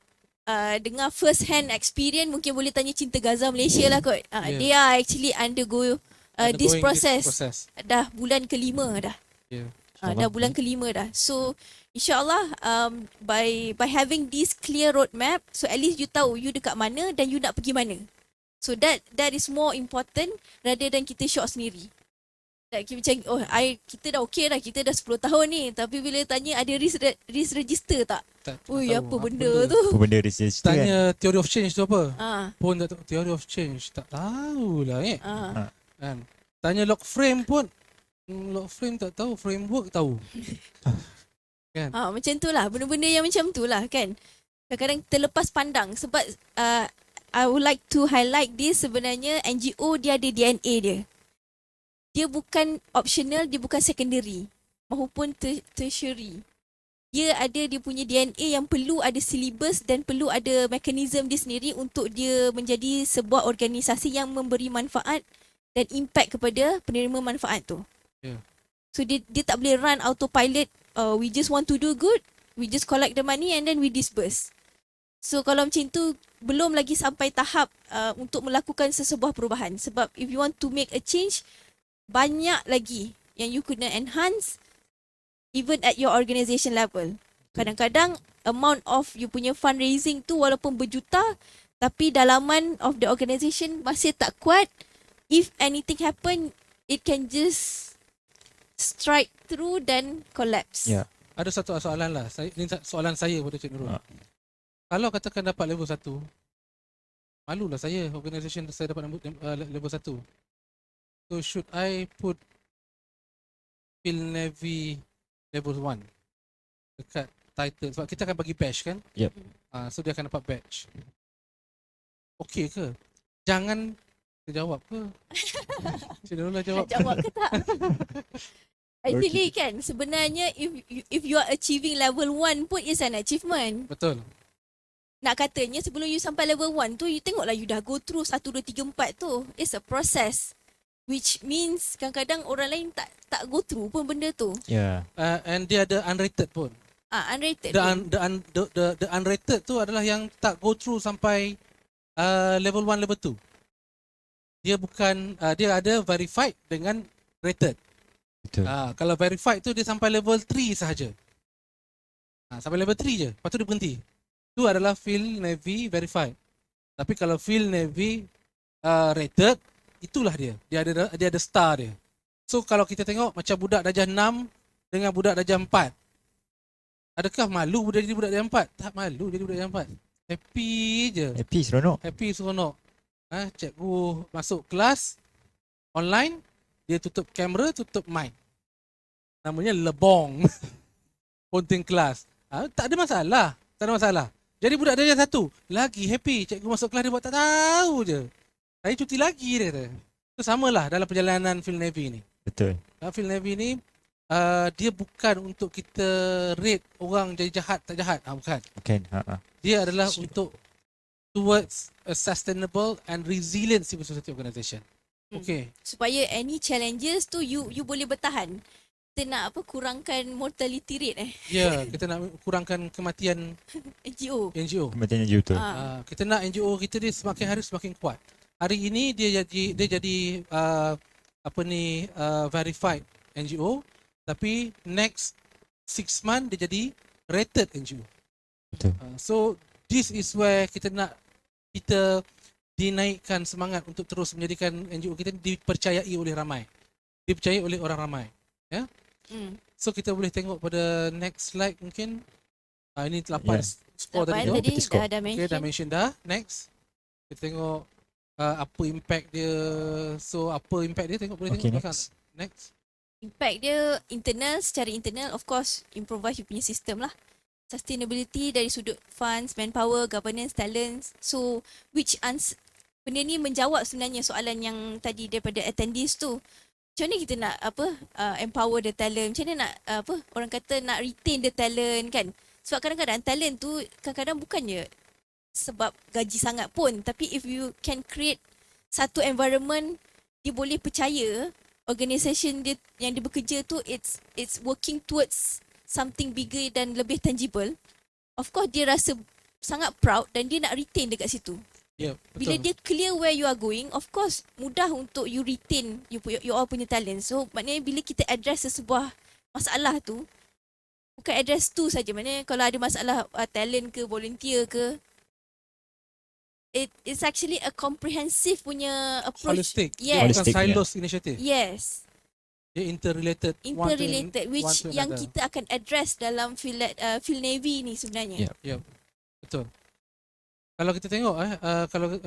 dengar first hand experience mungkin boleh tanya Cinta Gaza Malaysia lah kot. They are actually undergo this process. Dah bulan kelima dah. Yeah. Dah bulan kelima dah. So InsyaAllah by having this clear roadmap, so at least you tahu you dekat mana dan you nak pergi mana. So that is more important rather than kita short sendiri. Like macam kita dah okey dah, kita dah 10 tahun ni, tapi bila tanya ada risk register tak? Tak Ui, tahu apa benda tu? Apa benda register kan? Tanya theory of change tu apa? Ah. Pun tak tahu theory of change, tak tahulah Ah. kan. Tanya log frame pun log frame tak tahu, framework tahu. Kan? Macam tu lah, benda-benda yang macam tu lah kan. Kadang-kadang terlepas pandang sebab I would like to highlight this, sebenarnya NGO dia ada DNA dia. Dia bukan optional, dia bukan secondary maupun tertiary. Dia ada dia punya DNA yang perlu ada syllabus dan perlu ada mekanisme dia sendiri untuk dia menjadi sebuah organisasi yang memberi manfaat dan impact kepada penerima manfaat tu. Yeah. So dia tak boleh run autopilot, we just want to do good, we just collect the money and then we disburse. So kalau macam tu belum lagi sampai tahap untuk melakukan sesebuah perubahan. Sebab if you want to make a change, banyak lagi yang you kena enhance even at your organisation level. Kadang-kadang amount of you punya fundraising tu walaupun berjuta, tapi dalaman of the organisation masih tak kuat. If anything happen, it can just strike through dan collapse. Ya. Ada satu soalan lah. Ini soalan saya kepada Cik Nurul. Kalau katakan dapat level 1, malulah saya, organisation saya dapat level 1. So should I put Phil Navy level 1 dekat title? Sebab kita akan bagi badge kan? Yep. So dia akan dapat badge. Okey ke? Jangan jawab ke? Cik Nurul lah jawab. Nak jawab ke tak? Actually kan, sebenarnya if you are achieving level 1 pun is an achievement. Betul. Nak katanya sebelum you sampai level 1 tu, you tengoklah you dah go through 1, 2, 3, 4 tu. It's a process. Which means kadang-kadang orang lain tak go through pun benda tu. Ya. And dia ada unrated pun. Unrated The unrated tu adalah yang tak go through sampai level 1, level 2. Dia bukan, dia ada verified dengan rated. Betul. Kalau verified tu dia sampai level 3 sahaja. Sampai level 3 je, lepas tu dia berhenti. Itu adalah Phil Navy verified. Tapi kalau Phil Navy rated, itulah dia. Dia ada star dia. So kalau kita tengok macam budak darjah 6 dengan budak darjah 4. Adakah malu jadi budak darjah 4? Tak malu jadi budak darjah 4. Happy je. Happy seronok. Happy seronok. Cikgu masuk kelas online, dia tutup kamera, tutup mic. Namanya lebong. Ponting kelas. Tak ada masalah. Tak ada masalah. Jadi budak darjah 1 lagi happy. Cikgu masuk kelas dia buat tak tahu je. Saya cuti lagi dia kata. Itu samalah dalam perjalanan Phil Navy ni. Betul. Phil Navy ni dia bukan untuk kita rate orang jadi jahat tak jahat. Bukan. Bukan. Dia adalah untuk towards a sustainable and resilient civil society organisation. Okay. Supaya any challenges tu you boleh bertahan. Kita nak kurangkan mortality rate Ya, kita nak kurangkan kematian NGO. Kematian NGO betul. Kita nak NGO kita dia semakin hari semakin kuat. Hari ini dia jadi verified NGO, tapi next 6 months dia jadi rated NGO. Betul. So this is where kita dinaikkan semangat untuk terus menjadikan NGO kita dipercayai oleh ramai. Dipercayai oleh orang ramai. Ya. So kita boleh tengok pada next slide mungkin. Ini 8 skor tadi. Dah mention. Okay, dah mention dah. Next. Kita tengok apa impact dia. So apa impact dia boleh tengok belakang. Next. Impact dia internal, secara internal of course improvise you punya sistem lah. Sustainability dari sudut funds, manpower, governance, talents. So benda ni menjawab sebenarnya soalan yang tadi daripada attendees tu. Macam mana kita nak empower the talent? Macam mana nak orang kata nak retain the talent kan? Sebab kadang-kadang talent tu kadang-kadang bukannya sebab gaji sangat pun, tapi if you can create satu environment dia boleh percaya organisation dia yang dia bekerja tu it's working towards something bigger dan lebih tangible. Of course dia rasa sangat proud dan dia nak retain dekat situ. Yeah, betul. Bila dia clear where you are going, of course mudah untuk you retain you all punya talent. So maknanya bila kita address sebuah masalah tu, bukan address tu saja. Maknanya kalau ada masalah talent ke volunteer ke, it's actually a comprehensive punya approach. Holistic. Yes. Bukan silos initiative. Yes. Dia interrelated. Interrelated, one which to yang another. kita akan address dalam Phil Navy ni sebenarnya. Yeah. Ya, betul. Kalau kita tengok kalau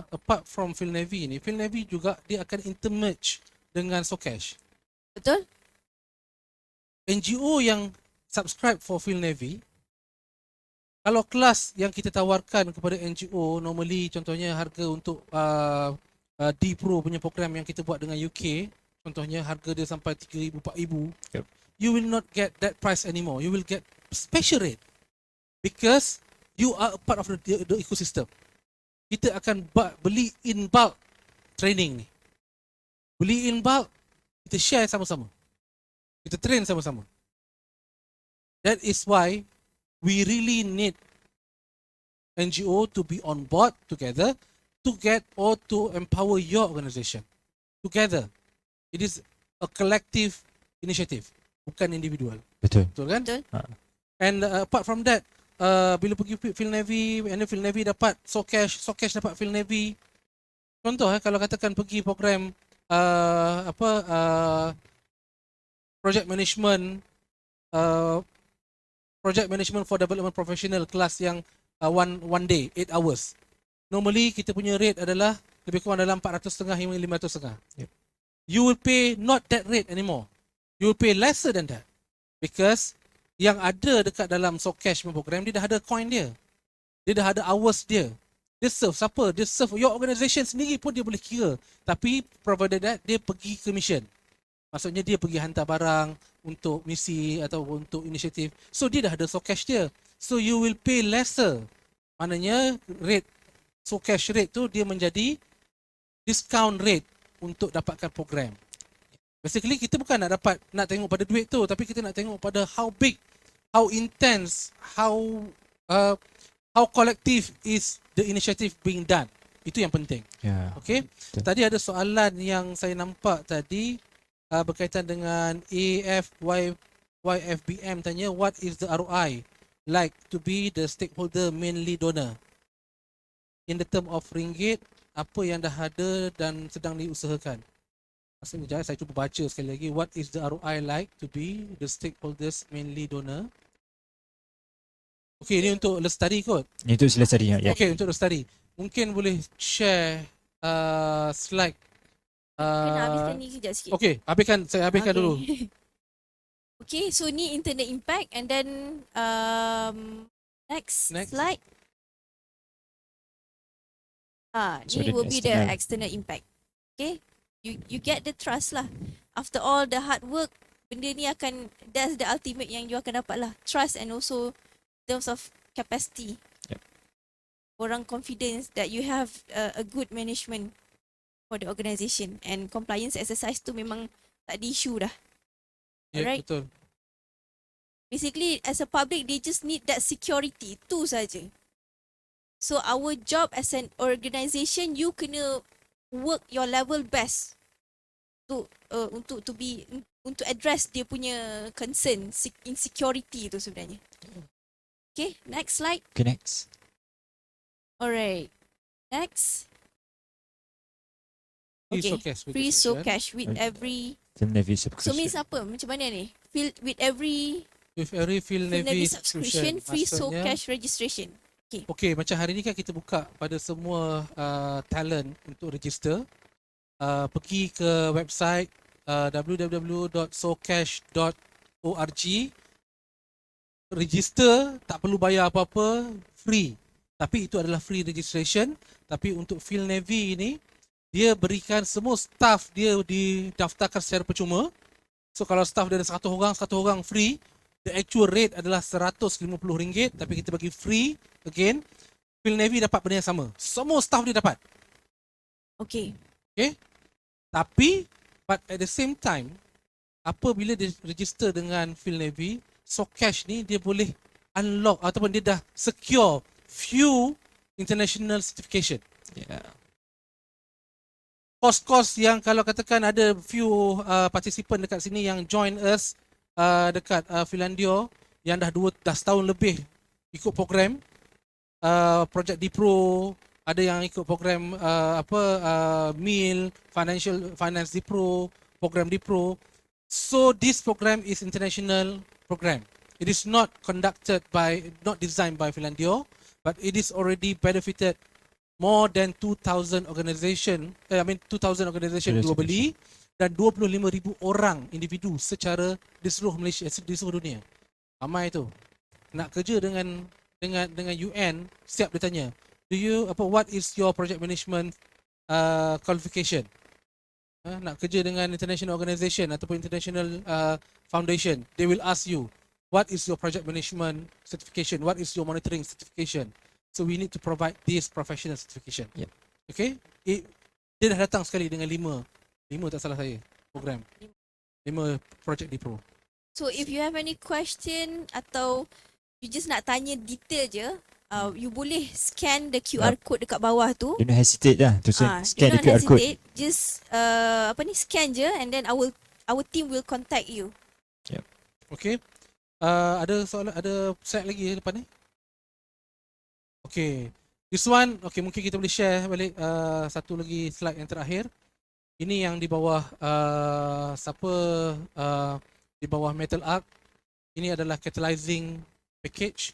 apart from Phil Navy ni, Phil Navy juga dia akan intermerge dengan Socash. Betul? NGO yang subscribe for Phil Navy, kalau kelas yang kita tawarkan kepada NGO, normally contohnya harga untuk D-Pro punya program yang kita buat dengan UK, contohnya harga dia sampai 3,000, 4,000, Yep. you will not get that price anymore. You will get special rate because you are a part of the ecosystem. Kita akan beli in bulk training ni. Beli in bulk, kita share sama-sama. Kita train sama-sama. That is why we really need NGO to be on board together to get or to empower your organization together. It is a collective initiative, bukan individual. Betul. Betul kan? Betul. And apart from that, bila pergi Phil Navy, and then Phil Navy dapat Socash dapat Phil Navy. Contoh kalau katakan pergi program project management for development professional kelas yang one day 8 hours. Normally kita punya rate adalah lebih kurang dalam 450 hingga 550. Yep. You will pay not that rate anymore. You will pay lesser than that. Because yang ada dekat dalam Socash program, dia dah ada coin dia. Dia dah ada hours dia. Dia serve siapa? Dia serve your organisation sendiri pun dia boleh kira. Tapi provided that dia pergi ke mission. Maksudnya dia pergi hantar barang untuk misi atau untuk inisiatif. So dia dah ada Socash dia. So you will pay lesser. Maknanya rate Socash rate tu dia menjadi discount rate untuk dapatkan program. Basically kita bukan nak tengok pada duit tu, tapi kita nak tengok pada how big, how intense, how collective is the initiative being done. Itu yang penting. Ya. Okay. Betul. Tadi ada soalan yang saya nampak tadi berkaitan dengan YFBM tanya, what is the ROI like to be the stakeholder mainly donor? In the term of ringgit, apa yang dah ada dan sedang diusahakan? Maksudnya saya cuba baca sekali lagi. What is the ROI like to be the stakeholders mainly donor? Okay, ini untuk Lestari kot. Itu selesai ya. Okay, untuk Lestari. Mungkin boleh share slide. Kena habiskan ni kejap sikit. Okay, saya habiskan dulu. Okay, so ni internet impact, and then next slide. So Ni the will be the external. external impact. Okay, you get the trust lah. After all the hard work, benda ni that's the ultimate yang you akan dapat lah. Trust, and also in terms of capacity. Yep. Orang confidence that you have a good management for the organisation, and compliance exercise tu memang tak ada issue dah. Ya, Alright. betul. Basically, as a public, they just need that security. Itu saja. So our job as an organisation, you kena work your level best untuk address dia punya concern, insecurity tu sebenarnya. Okay, next slide. Okay, next. Alright, next. Free Okay, Socash with free registration. Socash with Okay. every. Film Navy So subscription. means apa? Macam mana ni? With every With every Phil Navy subscription, free Maksudnya, Socash registration. Okay, macam hari ni kan kita buka pada semua talent untuk register. Pergi ke website www.socash.org. Register, tak perlu bayar apa-apa, free. Tapi itu adalah free registration. Tapi untuk Phil Navy ni, dia berikan semua staff dia didaftarkan secara percuma. So kalau staff dia ada 100 orang free. The actual rate adalah RM150, tapi kita bagi free. Again, Phil Navy dapat benda yang sama. Semua staff dia dapat. Okay. Okay? Tapi, but at the same time, apabila dia register dengan Phil Navy, Socash ni dia boleh unlock ataupun dia dah secure few international certification. Yeah. Kos-kos yang kalau katakan ada few participant dekat sini yang join us dekat Finlandia yang dah setahun lebih ikut program Project D-Pro, ada yang ikut program MIL, Finance D-Pro, program D-Pro. So this program is international program. It is not designed by Finlandia, but it is already benefited more than 2,000 organization globally dan 25,000 orang individu secara di seluruh Malaysia, di seluruh dunia. Ramai tu. Nak kerja dengan UN, setiap dia tanya, what is your project management qualification? Nak kerja dengan international organization ataupun international foundation, they will ask you, what is your project management certification? What is your monitoring certification? So we need to provide this professional certification. Yep. Okay? Dia dah datang sekali dengan 5 tak salah saya program. 5 project di Pro. So if you have any question atau you just nak tanya detail je, you boleh scan the QR code dekat bawah tu. Don't hesitate lah to scan the QR code. Just scan je and then our team will contact you. Okay. Ada soalan, ada slide lagi depan ni? Okay. This one, okay, mungkin kita boleh share balik satu lagi slide yang terakhir. Ini yang di bawah di bawah Metal Arc. Ini adalah catalyzing package.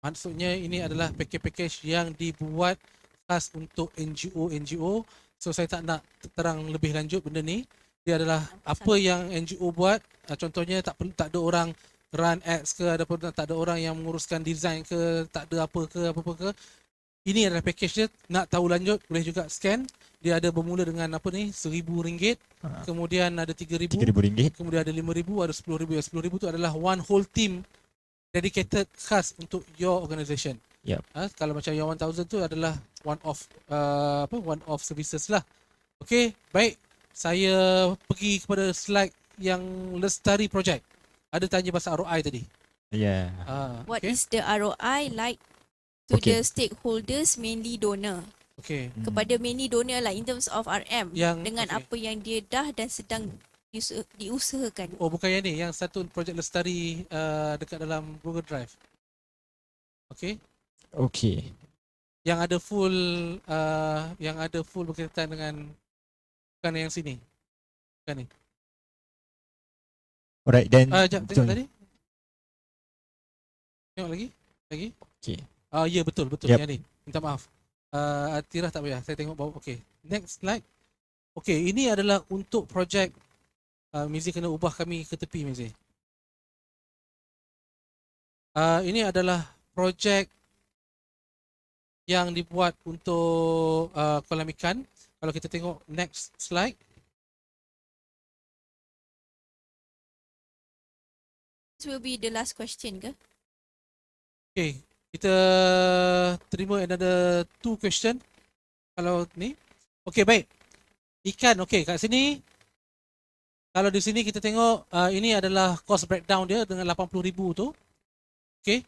Maksudnya ini adalah package yang dibuat khas untuk NGO. So saya tak nak terang lebih lanjut benda ni. Dia adalah apa yang NGO buat. Contohnya tak ada orang run ads ke, ataupun tak ada orang yang menguruskan design ke, tak ada apa ke. Ini adalah package dia. Nak tahu lanjut boleh juga scan. Dia ada bermula dengan RM1,000, kemudian ada RM3,000, kemudian ada RM5,000, ada RM10,000. Yang RM10,000 tu adalah one whole team dedicated khas untuk your organisation. Yep. Kalau macam yang 1,000 tu adalah one off services lah. Okay, baik. Saya pergi kepada slide yang Lestari Project. Ada tanya pasal ROI tadi. Yeah. What is the ROI like to the stakeholders, mainly donor? Okay. Kepada mainly donor lah in terms of RM dengan okay, apa yang dia dah dan sedang diusahakan. Oh, bukan yang ni, yang satu projek Lestari dekat dalam Google Drive. Okay. Okay. Yang ada full berkaitan dengan, bukan yang sini. Bukan ni. Alright, then tengok tadi. Tengok lagi. Okay. Ya, betul Yep. yang ni. Minta maaf. Tirah tak payah. Saya tengok bawah. Okay. Next slide. Okay, ini adalah untuk projek Mizi kena ubah kami ke tepi, Mizi. Ini adalah projek yang dibuat untuk kolam ikan. Kalau kita tengok next slide. This will be the last question ke? Okay, kita terima another 2 question. Kalau ni. Okay, baik. Ikan, okay, kat sini. Kalau di sini kita tengok, ini adalah cost breakdown dia dengan 80,000 tu. Okay.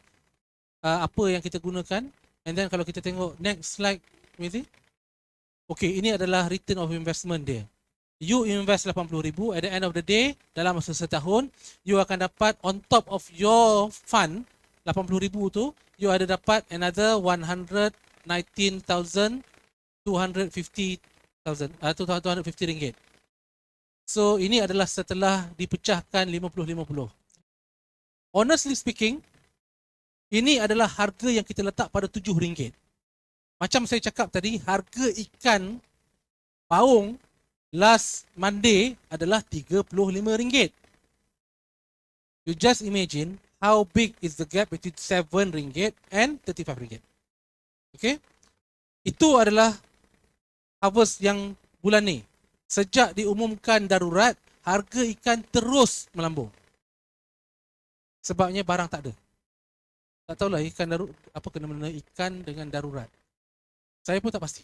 Apa yang kita gunakan. And then kalau kita tengok next slide, Mizi. Okay, ini adalah return of investment dia. You invest 80,000, at the end of the day, dalam masa setahun, you akan dapat on top of your fund, 80,000 tu, you ada dapat another 119,250 ringgit. So ini adalah setelah dipecahkan 50-50. Honestly speaking, ini adalah harga yang kita letak pada RM7. Macam saya cakap tadi, harga ikan paung last Monday adalah RM35. You just imagine how big is the gap between RM7 and RM35. Okay? Itu adalah harvest yang bulan ni. Sejak diumumkan darurat, harga ikan terus melambung. Sebabnya barang tak ada. Tak tahulah ikan apa kena-mena ikan dengan darurat. Saya pun tak pasti.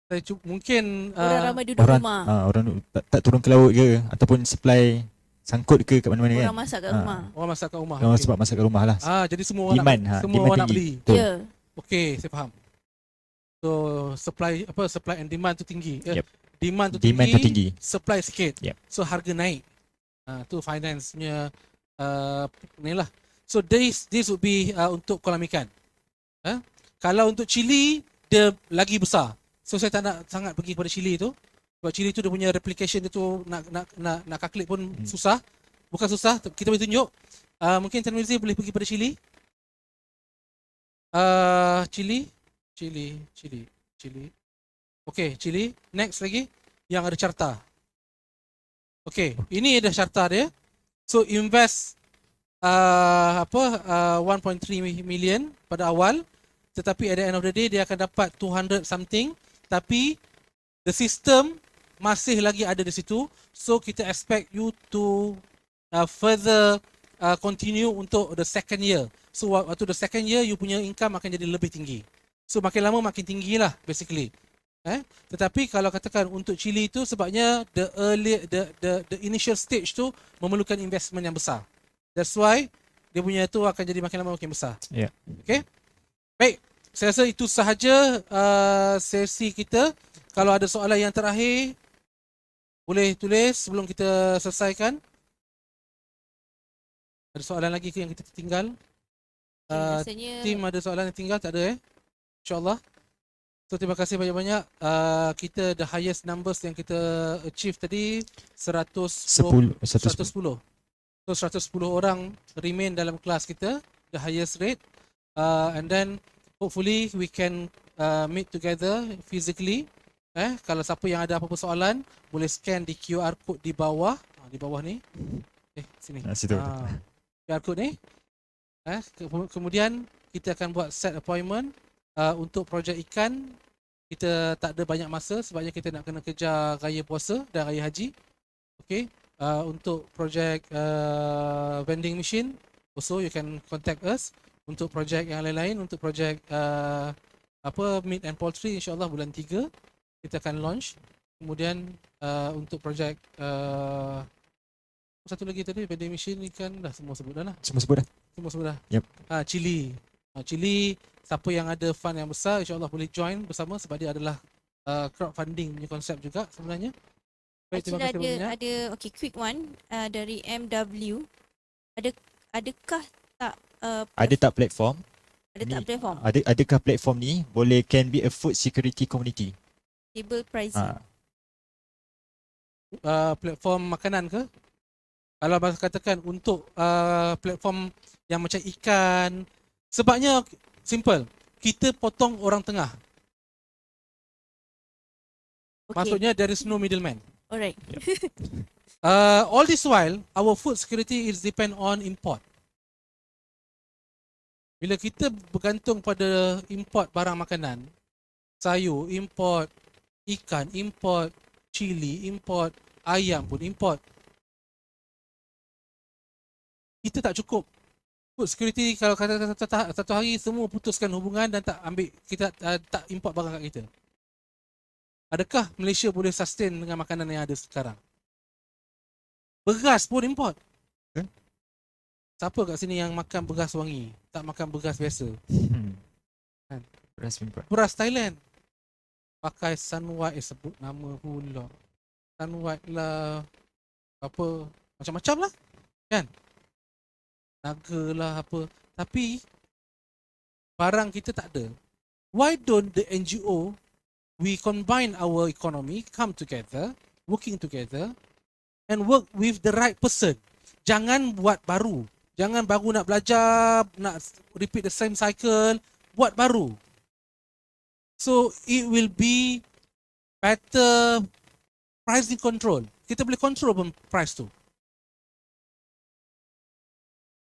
Saya mungkin Orang ramai duduk orang rumah. orang tak turun ke laut ke ataupun supply sangkut ke kat mana-mana kan. Orang masak kat rumah. orang masak kat rumah. Orang Okay. sebab masak kat rumah lah. Jadi semua orang Demand, nak, semua demand orang nak tinggi. beli. Betul. Ya. Okey, saya faham. So supply and demand tu tinggi. Yep. Demand tu tinggi. supply sikit. Yep. So harga naik. Tu finance-nya ni lah. So this would be untuk kolam ikan. Kalau untuk cili dia lagi besar. So saya tak nak sangat pergi kepada cili tu. Sebab Chili tu dia punya replication dia tu nak calculate pun susah. Bukan susah, kita boleh tunjuk. Mungkin Tuan Mirzi boleh pergi pada Chili. Chili. Okay, Chili. Next lagi yang ada carta. Okay, ini ada carta dia. So invest 1.3 million pada awal, tetapi at the end of the day dia akan dapat 200 something, tapi the system masih lagi ada di situ. So kita expect you to further continue untuk the second year. So waktu the second year you punya income akan jadi lebih tinggi. So makin lama makin tinggi lah basically. Tetapi kalau katakan untuk Chili tu sebabnya the initial stage tu memerlukan investment yang besar. That's why dia punya tu akan jadi makin lama makin besar. Yeah. Okay. Baik, saya rasa itu sahaja sesi kita. Kalau ada soalan yang terakhir boleh tulis sebelum kita selesaikan. Ada soalan lagi ke yang kita tertinggal? Rasanya Tim ada soalan yang tinggal? Tak ada InsyaAllah. So terima kasih banyak-banyak. Kita the highest numbers yang kita achieve tadi 110. So 110 orang remain dalam kelas kita, the highest rate. And then hopefully we can meet together physically. Kalau siapa yang ada apa-apa soalan boleh scan di QR code di bawah. Di bawah ni. Sini. Situ. QR code ni. Kemudian kita akan buat set appointment. Untuk projek ikan, kita tak ada banyak masa sebabnya kita nak kena kejar raya puasa dan raya haji. Okay. Untuk projek vending machine, also you can contact us. Untuk projek yang lain-lain, untuk projek meat and poultry, insyaAllah bulan 3 kita akan launch. Kemudian untuk projek satu lagi tadi, vending machine ikan, dah semua sebut dah lah. Semua sebut dah. Yep. Chili, siapa yang ada fund yang besar insyaAllah boleh join bersama sebab dia adalah crowdfunding punya konsep juga sebenarnya. Baik, terima kasih banyak. Ada quick one dari MW. Adakah tak Ada tak platform? platform Adakah platform ni can be a food security community? table pricing? Platform makanan ke? Kalau katakan untuk platform yang macam ikan, sebabnya simple, kita potong orang tengah. Okay. Maksudnya there is no middleman. Alright. All this while, our food security is depend on import. Bila kita bergantung pada import barang makanan, sayur import, ikan import, chili import, ayam pun import, kita tak cukup. Food security kalau kata satu hari semua putuskan hubungan dan tak ambil, kita tak import barang kat kita. Adakah Malaysia boleh sustain dengan makanan yang ada sekarang? Beras pun import. Siapa kat sini yang makan beras wangi? Tak makan beras biasa. Beras import. Beras Thailand. Pakai Sunwhite, sebut nama pula. Sunwhite lah. Apa, macam-macam lah. Kan? Naga lah apa. Tapi barang kita tak ada. Why don't the NGO, we combine our economy, come together, working together and work with the right person. Jangan buat baru. Jangan baru nak belajar, nak repeat the same cycle, buat baru. So it will be better pricing control. Kita boleh control pun price tu.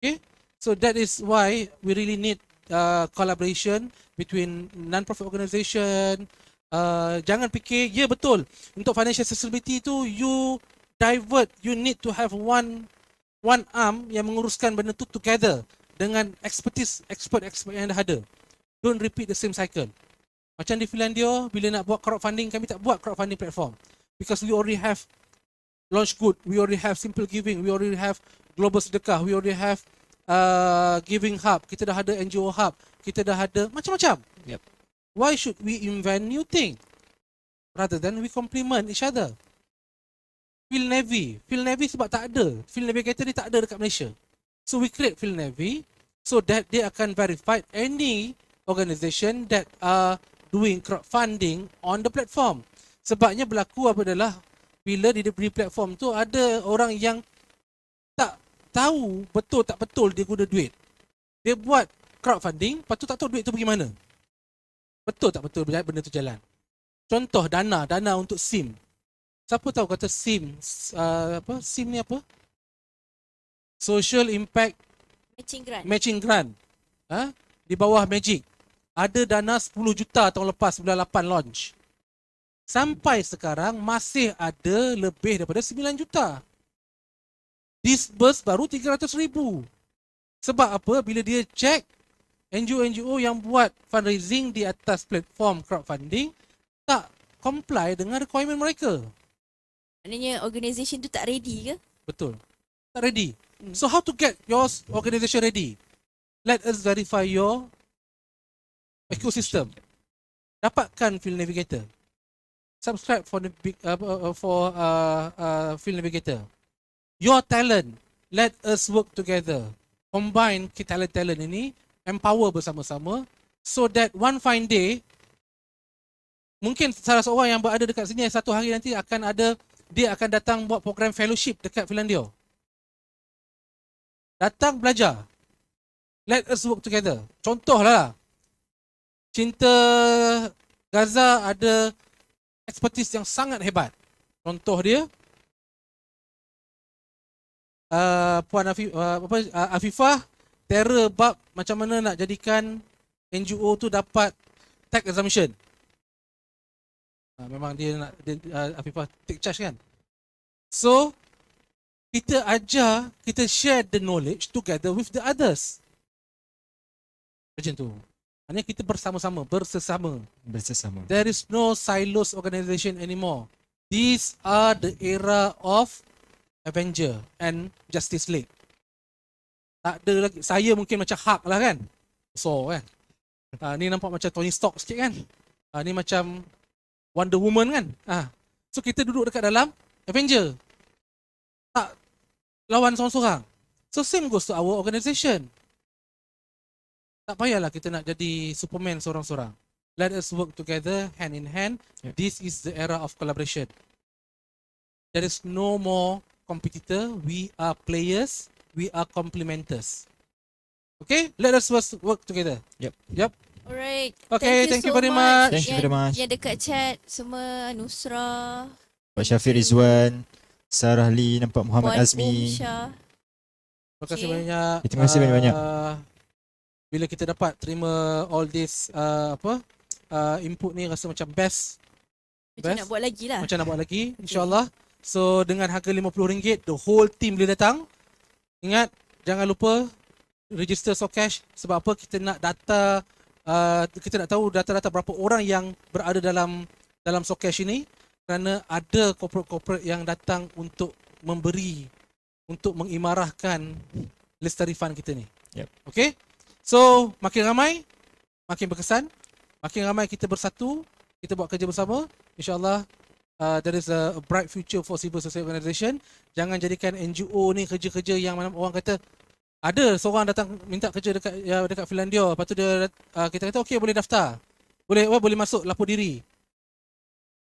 Okay, so that is why we really need collaboration between non-profit organisation. Jangan fikir, ya betul, untuk financial sustainability tu you divert, you need to have one arm yang menguruskan benda tu together dengan expert yang dah ada. Don't repeat the same cycle. Macam di Finlandia, bila nak buat crowdfunding, kami tak buat crowdfunding platform because we already have Launch Good, we already have Simple Giving, we already have Global Sedekah, we already have Giving Hub, kita dah ada NGO Hub, kita dah ada macam-macam. Yep. Why should we invent new thing rather than we complement each other? Phil Navy sebab tak ada. Phil Navigator tak ada dekat Malaysia. So we create Phil Navy so that they akan verify any organisation that are doing crowdfunding on the platform. Sebabnya berlaku apa adalah bila di platform tu ada orang yang tak tahu betul tak betul dia guna duit. Dia buat crowdfunding, lepas tu tak tahu duit tu pergi mana. Betul tak betul benda tu jalan. Contoh dana untuk SIM. Siapa tahu kata SIM, SIM ni apa? Social Impact Matching grant. Di bawah Magic. Ada dana 10 juta tahun lepas bulan 8 launch. Sampai sekarang masih ada lebih daripada 9 juta. Disburse baru 300,000. Sebab apa? Bila dia check NGO-NGO yang buat fundraising di atas platform crowdfunding tak comply dengan requirement mereka. Maknanya organisation tu tak ready ke? Betul. Tak ready. So how to get your organisation ready? Let us verify your ecosystem. Dapatkan Field Navigator. Subscribe for Field Navigator. Your talent. Let us work together. Combine talent ini, empower bersama-sama so that one fine day mungkin salah seorang yang berada dekat sini satu hari nanti dia akan datang buat program fellowship dekat Finlandia. Datang belajar. Let us work together. Contohlah, Cinta Gaza ada expertise yang sangat hebat. Contoh dia, Puan Afifah terror bab macam mana nak jadikan NGO tu dapat tax exemption. Memang dia nak Afifah take charge kan. So kita ajar, kita share the knowledge together with the others. Macam tu. Maksudnya kita bersama-sama, bersesama. There is no silos organization anymore. These are the era of Avenger and Justice League. Tak ada lagi. Saya mungkin macam Hulk lah kan. So kan. Ni nampak macam Tony Stark sikit kan. Ni macam Wonder Woman kan. So kita duduk dekat dalam Avenger. Tak lawan seorang-seorang. So same goes to our organisation. Tak payahlah kita nak jadi Superman seorang-seorang. Let us work together hand in hand. Yep. This is the era of collaboration. There is no more competitor. We are players. We are complementers. Okay, let us work together. Yep. Alright. Okay, thank you very much. Thank you very much. Yang dekat chat semua Nusra, Pak Syafiq Rizwan, Sarah Lee, nampak Muhammad Puan Azmi. Umsyah. Terima kasih Okay. banyak. Terima kasih banyak-banyak. Bila kita dapat terima all this input ni rasa macam best. Macam nak buat lagi lah. Macam nak buat lagi, insyaAllah. So dengan harga RM50, the whole team boleh datang. Ingat, jangan lupa register Socash. Sebab apa? Kita nak data, kita nak tahu data-data berapa orang yang berada dalam Socash ini. Kerana ada corporate-corporate yang datang untuk memberi, untuk mengimarahkan lestari fund kita ni. Yep. Okay? So, makin ramai, makin berkesan. Makin ramai kita bersatu, kita buat kerja bersama. InsyaAllah, there is a bright future for civil society organisation. Jangan jadikan NGO ni kerja-kerja yang mana orang kata, ada seorang datang minta kerja dekat Finlandia. Lepas tu kita kata, okay, boleh daftar. Boleh masuk lapor diri.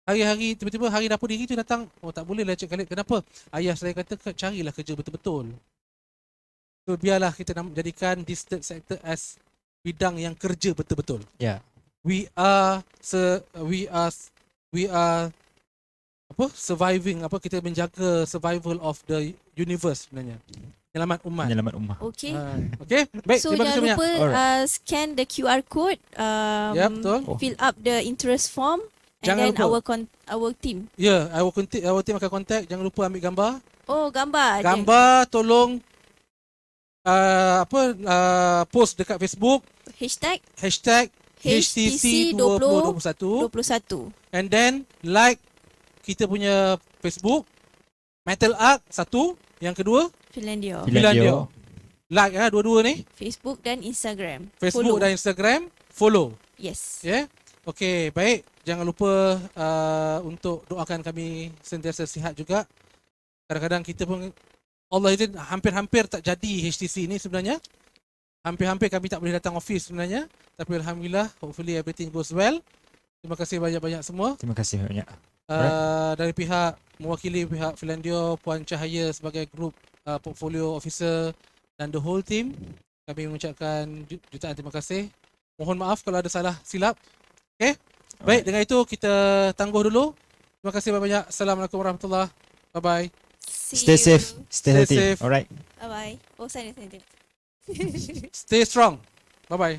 Hari-hari, tiba-tiba hari lapor diri tu datang, oh tak boleh lah Cik Khalid. Kenapa? Ayah saya kata, carilah kerja betul-betul. So biarlah kita jadikan this third sector as bidang yang kerja betul-betul. Ya. We are surviving, kita menjaga survival of the universe sebenarnya. Penyelamat umat. Okay. Okay, baik, So terima kasih jangan banyak. lupa scan the QR code, Ya, betul. fill up the interest form, and Jangan then lupa. our team. Ya, our team akan contact. Jangan lupa ambil gambar. Oh, gambar. Gambar tolong post dekat Facebook Hashtag HTC 2021 21. and then like kita punya Facebook Metal Arc 1, yang kedua Finlandia. Finlandia. Like dua-dua ni, Facebook dan Instagram. Facebook Follow. dan Instagram, follow. Yes. Ya. Yeah? Okey, baik. Jangan lupa untuk doakan kami sentiasa sihat juga. Kadang-kadang kita pun Allah izin hampir-hampir tak jadi HTC ni sebenarnya. Hampir-hampir kami tak boleh datang office sebenarnya. Tapi alhamdulillah, hopefully everything goes well. Terima kasih banyak-banyak semua. Terima kasih banyak. Dari pihak mewakili pihak Finlandio, Puan Cahaya sebagai grup portfolio officer dan the whole team, kami mengucapkan jutaan terima kasih. Mohon maaf kalau ada salah silap. Okay? Baik, dengan itu kita tangguh dulu. Terima kasih banyak. Assalamualaikum warahmatullahi wabarakatuh. Bye bye. Stay safe, stay healthy. safe. Alright. Bye bye. Oh, sign it. Stay strong. Bye bye.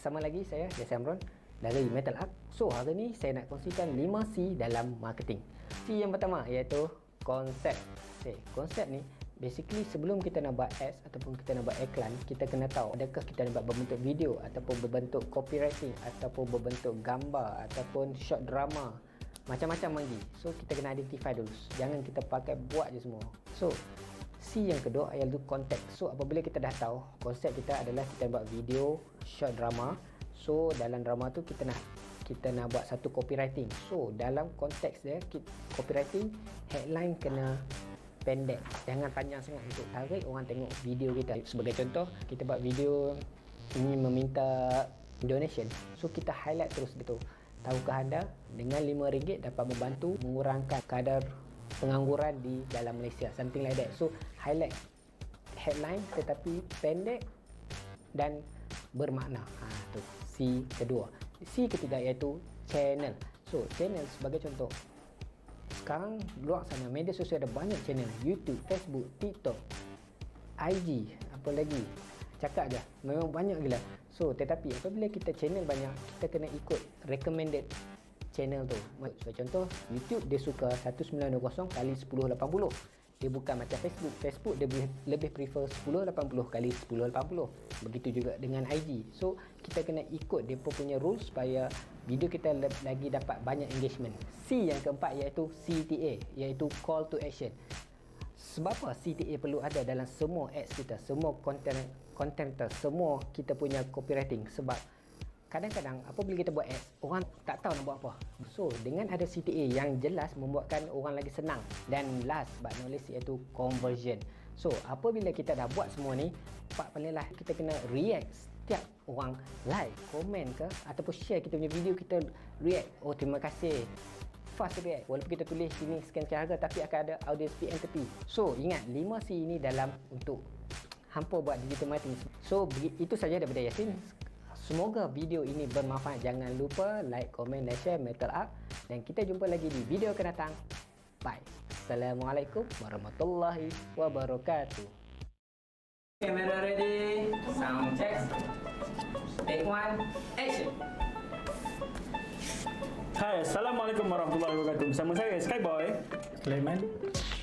Sama lagi saya Jesse Amron dari Metal Up. So hari ni saya nak kongsikan 5C dalam marketing. C yang pertama iaitu konsep. Okay, konsep ni basically sebelum kita nak buat ads ataupun kita nak buat iklan, kita kena tahu adakah kita nak buat berbentuk video ataupun berbentuk copywriting ataupun berbentuk gambar ataupun short drama, macam-macam lagi. So kita kena identify dulu. Jangan kita pakai buat je semua. So C yang kedua iaitu konteks. So apabila kita dah tahu konsep kita adalah kita buat video short drama, so dalam drama tu kita nak buat satu copywriting. So dalam konteks dia copywriting, headline kena pendek, jangan panjang sangat untuk tarik orang tengok video kita. Sebagai contoh, kita buat video ini meminta donation, so kita highlight terus gitu. Tahukah anda dengan RM5 dapat membantu mengurangkan kadar pengangguran di dalam Malaysia, something like that. So highlight headline tetapi pendek dan bermakna. Tu C kedua. C ketiga iaitu channel. So channel sebagai contoh, sekarang luar sana media sosial ada banyak channel, YouTube, Facebook, TikTok, IG, apa lagi, cakap je, memang banyak gila. So tetapi apabila kita channel banyak, kita kena ikut recommended channel tu. Sebagai contoh, YouTube dia suka 1920 x 1080. Dia bukan macam Facebook dia lebih prefer 1080 x 1080. Begitu juga dengan IG. So kita kena ikut dia punya rules supaya video kita lagi dapat banyak engagement. C yang keempat iaitu CTA, iaitu call to action. Sebab apa CTA perlu ada dalam semua ads kita, semua content semua kita punya copywriting? Sebab kadang-kadang apabila kita buat ads, orang tak tahu nak buat apa. So dengan ada CTA yang jelas membuatkan orang lagi senang. Dan last but not least iaitu conversion. So apabila kita dah buat semua ni, part paling lah kita kena react. Setiap orang like, komen ke ataupun share kita punya video, kita react. Oh terima kasih, fast react. Walaupun kita tulis sini sekian harga, tapi akan ada audience PM tepi. So ingat 5C ini dalam untuk hampa buat digital marketing. So itu saja daripada Yasin. Semoga video ini bermanfaat. Jangan lupa like, komen dan share Metal Up. Dan kita jumpa lagi di video akan datang. Bye. Assalamualaikum warahmatullahi wabarakatuh. Camera ready. Sound check. Take one. Action. Hai, Assalamualaikum warahmatullahi wabarakatuh. Bersama saya Skyboy Sulaiman.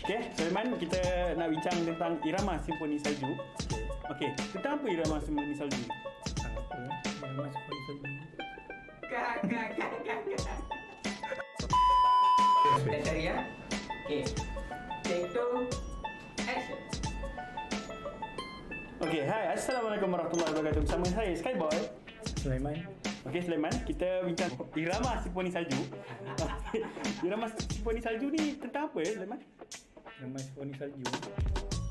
Okey, Sulaiman, kita nak bincang tentang irama simfoni salju. Okey, tentang apa irama simfoni salju? Kak. Dah cari ya. Okay. Take 2. Action. Okay, hai. Assalamualaikum warahmatullahi wabarakatuh. Bersama saya Skyboy Sulaiman. Okey Sulaiman, kita bincang irama simfoni salju. Irama simfoni salju ni tentang apa ya Sulaiman? Irama simfoni salju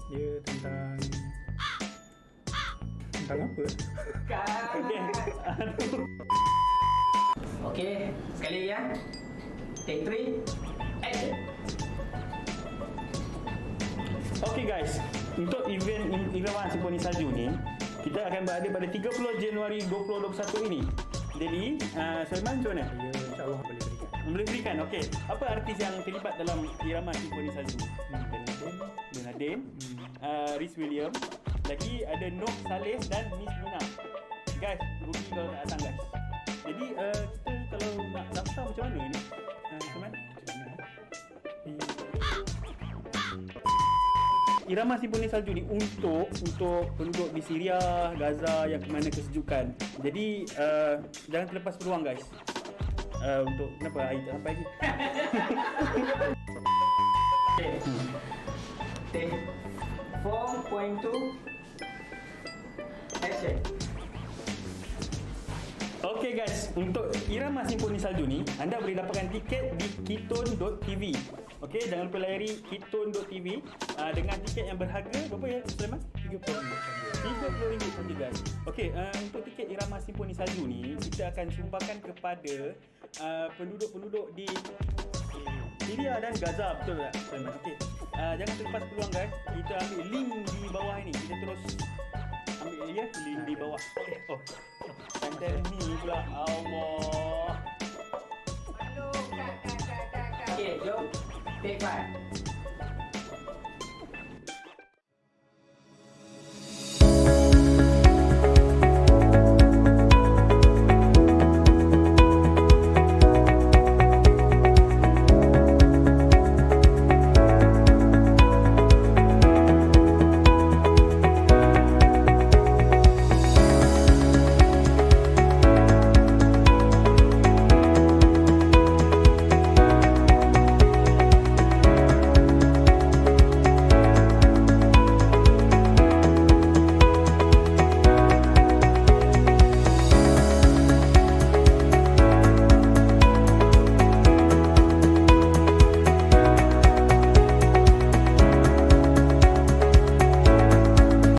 dia tentang apa? Okey. Aduh. Okey, sekali lagi ya. Take 3. Action. Okey guys, untuk event irama simfoni salju ni kita akan berada pada 30 Januari 2021 ini. Jadi, Sulaiman macam mana? Ya, insyaAllah boleh berikan. Boleh berikan, okey. Apa artis yang terlibat dalam irama simfoni salju? Ben Hadin, Rhys Williams, lagi ada Noh Saleh dan Miss Luna. Guys, rugi kalau tak datang guys. Jadi, kita kalau nak daftar macam mana ni? Sulaiman? Irama simfoni salju ni untuk penduduk di Syria, Gaza yang kemana kesejukan. Jadi jangan terlepas peluang guys. Untuk kenapa air tak sampai lagi? Take 4.2. Action. Okay guys, untuk irama simfoni salju ni anda boleh dapatkan tiket di kitone.tv. Okey, jangan lupa layari kitone.tv dengan tiket yang berharga berapa ya Sulaiman? RM30 saja guys. Okey, untuk tiket irama simfoni salju ni kita akan sumbangkan kepada penduduk-penduduk di Syria dan Gaza, betul tak Sulaiman? Okey. Jangan terlepas peluang guys. Kita ambil link di bawah ini. Kita terus ambil ya link di bawah. Oh. Dan ni pula Allah. Okey, jom. Take 5.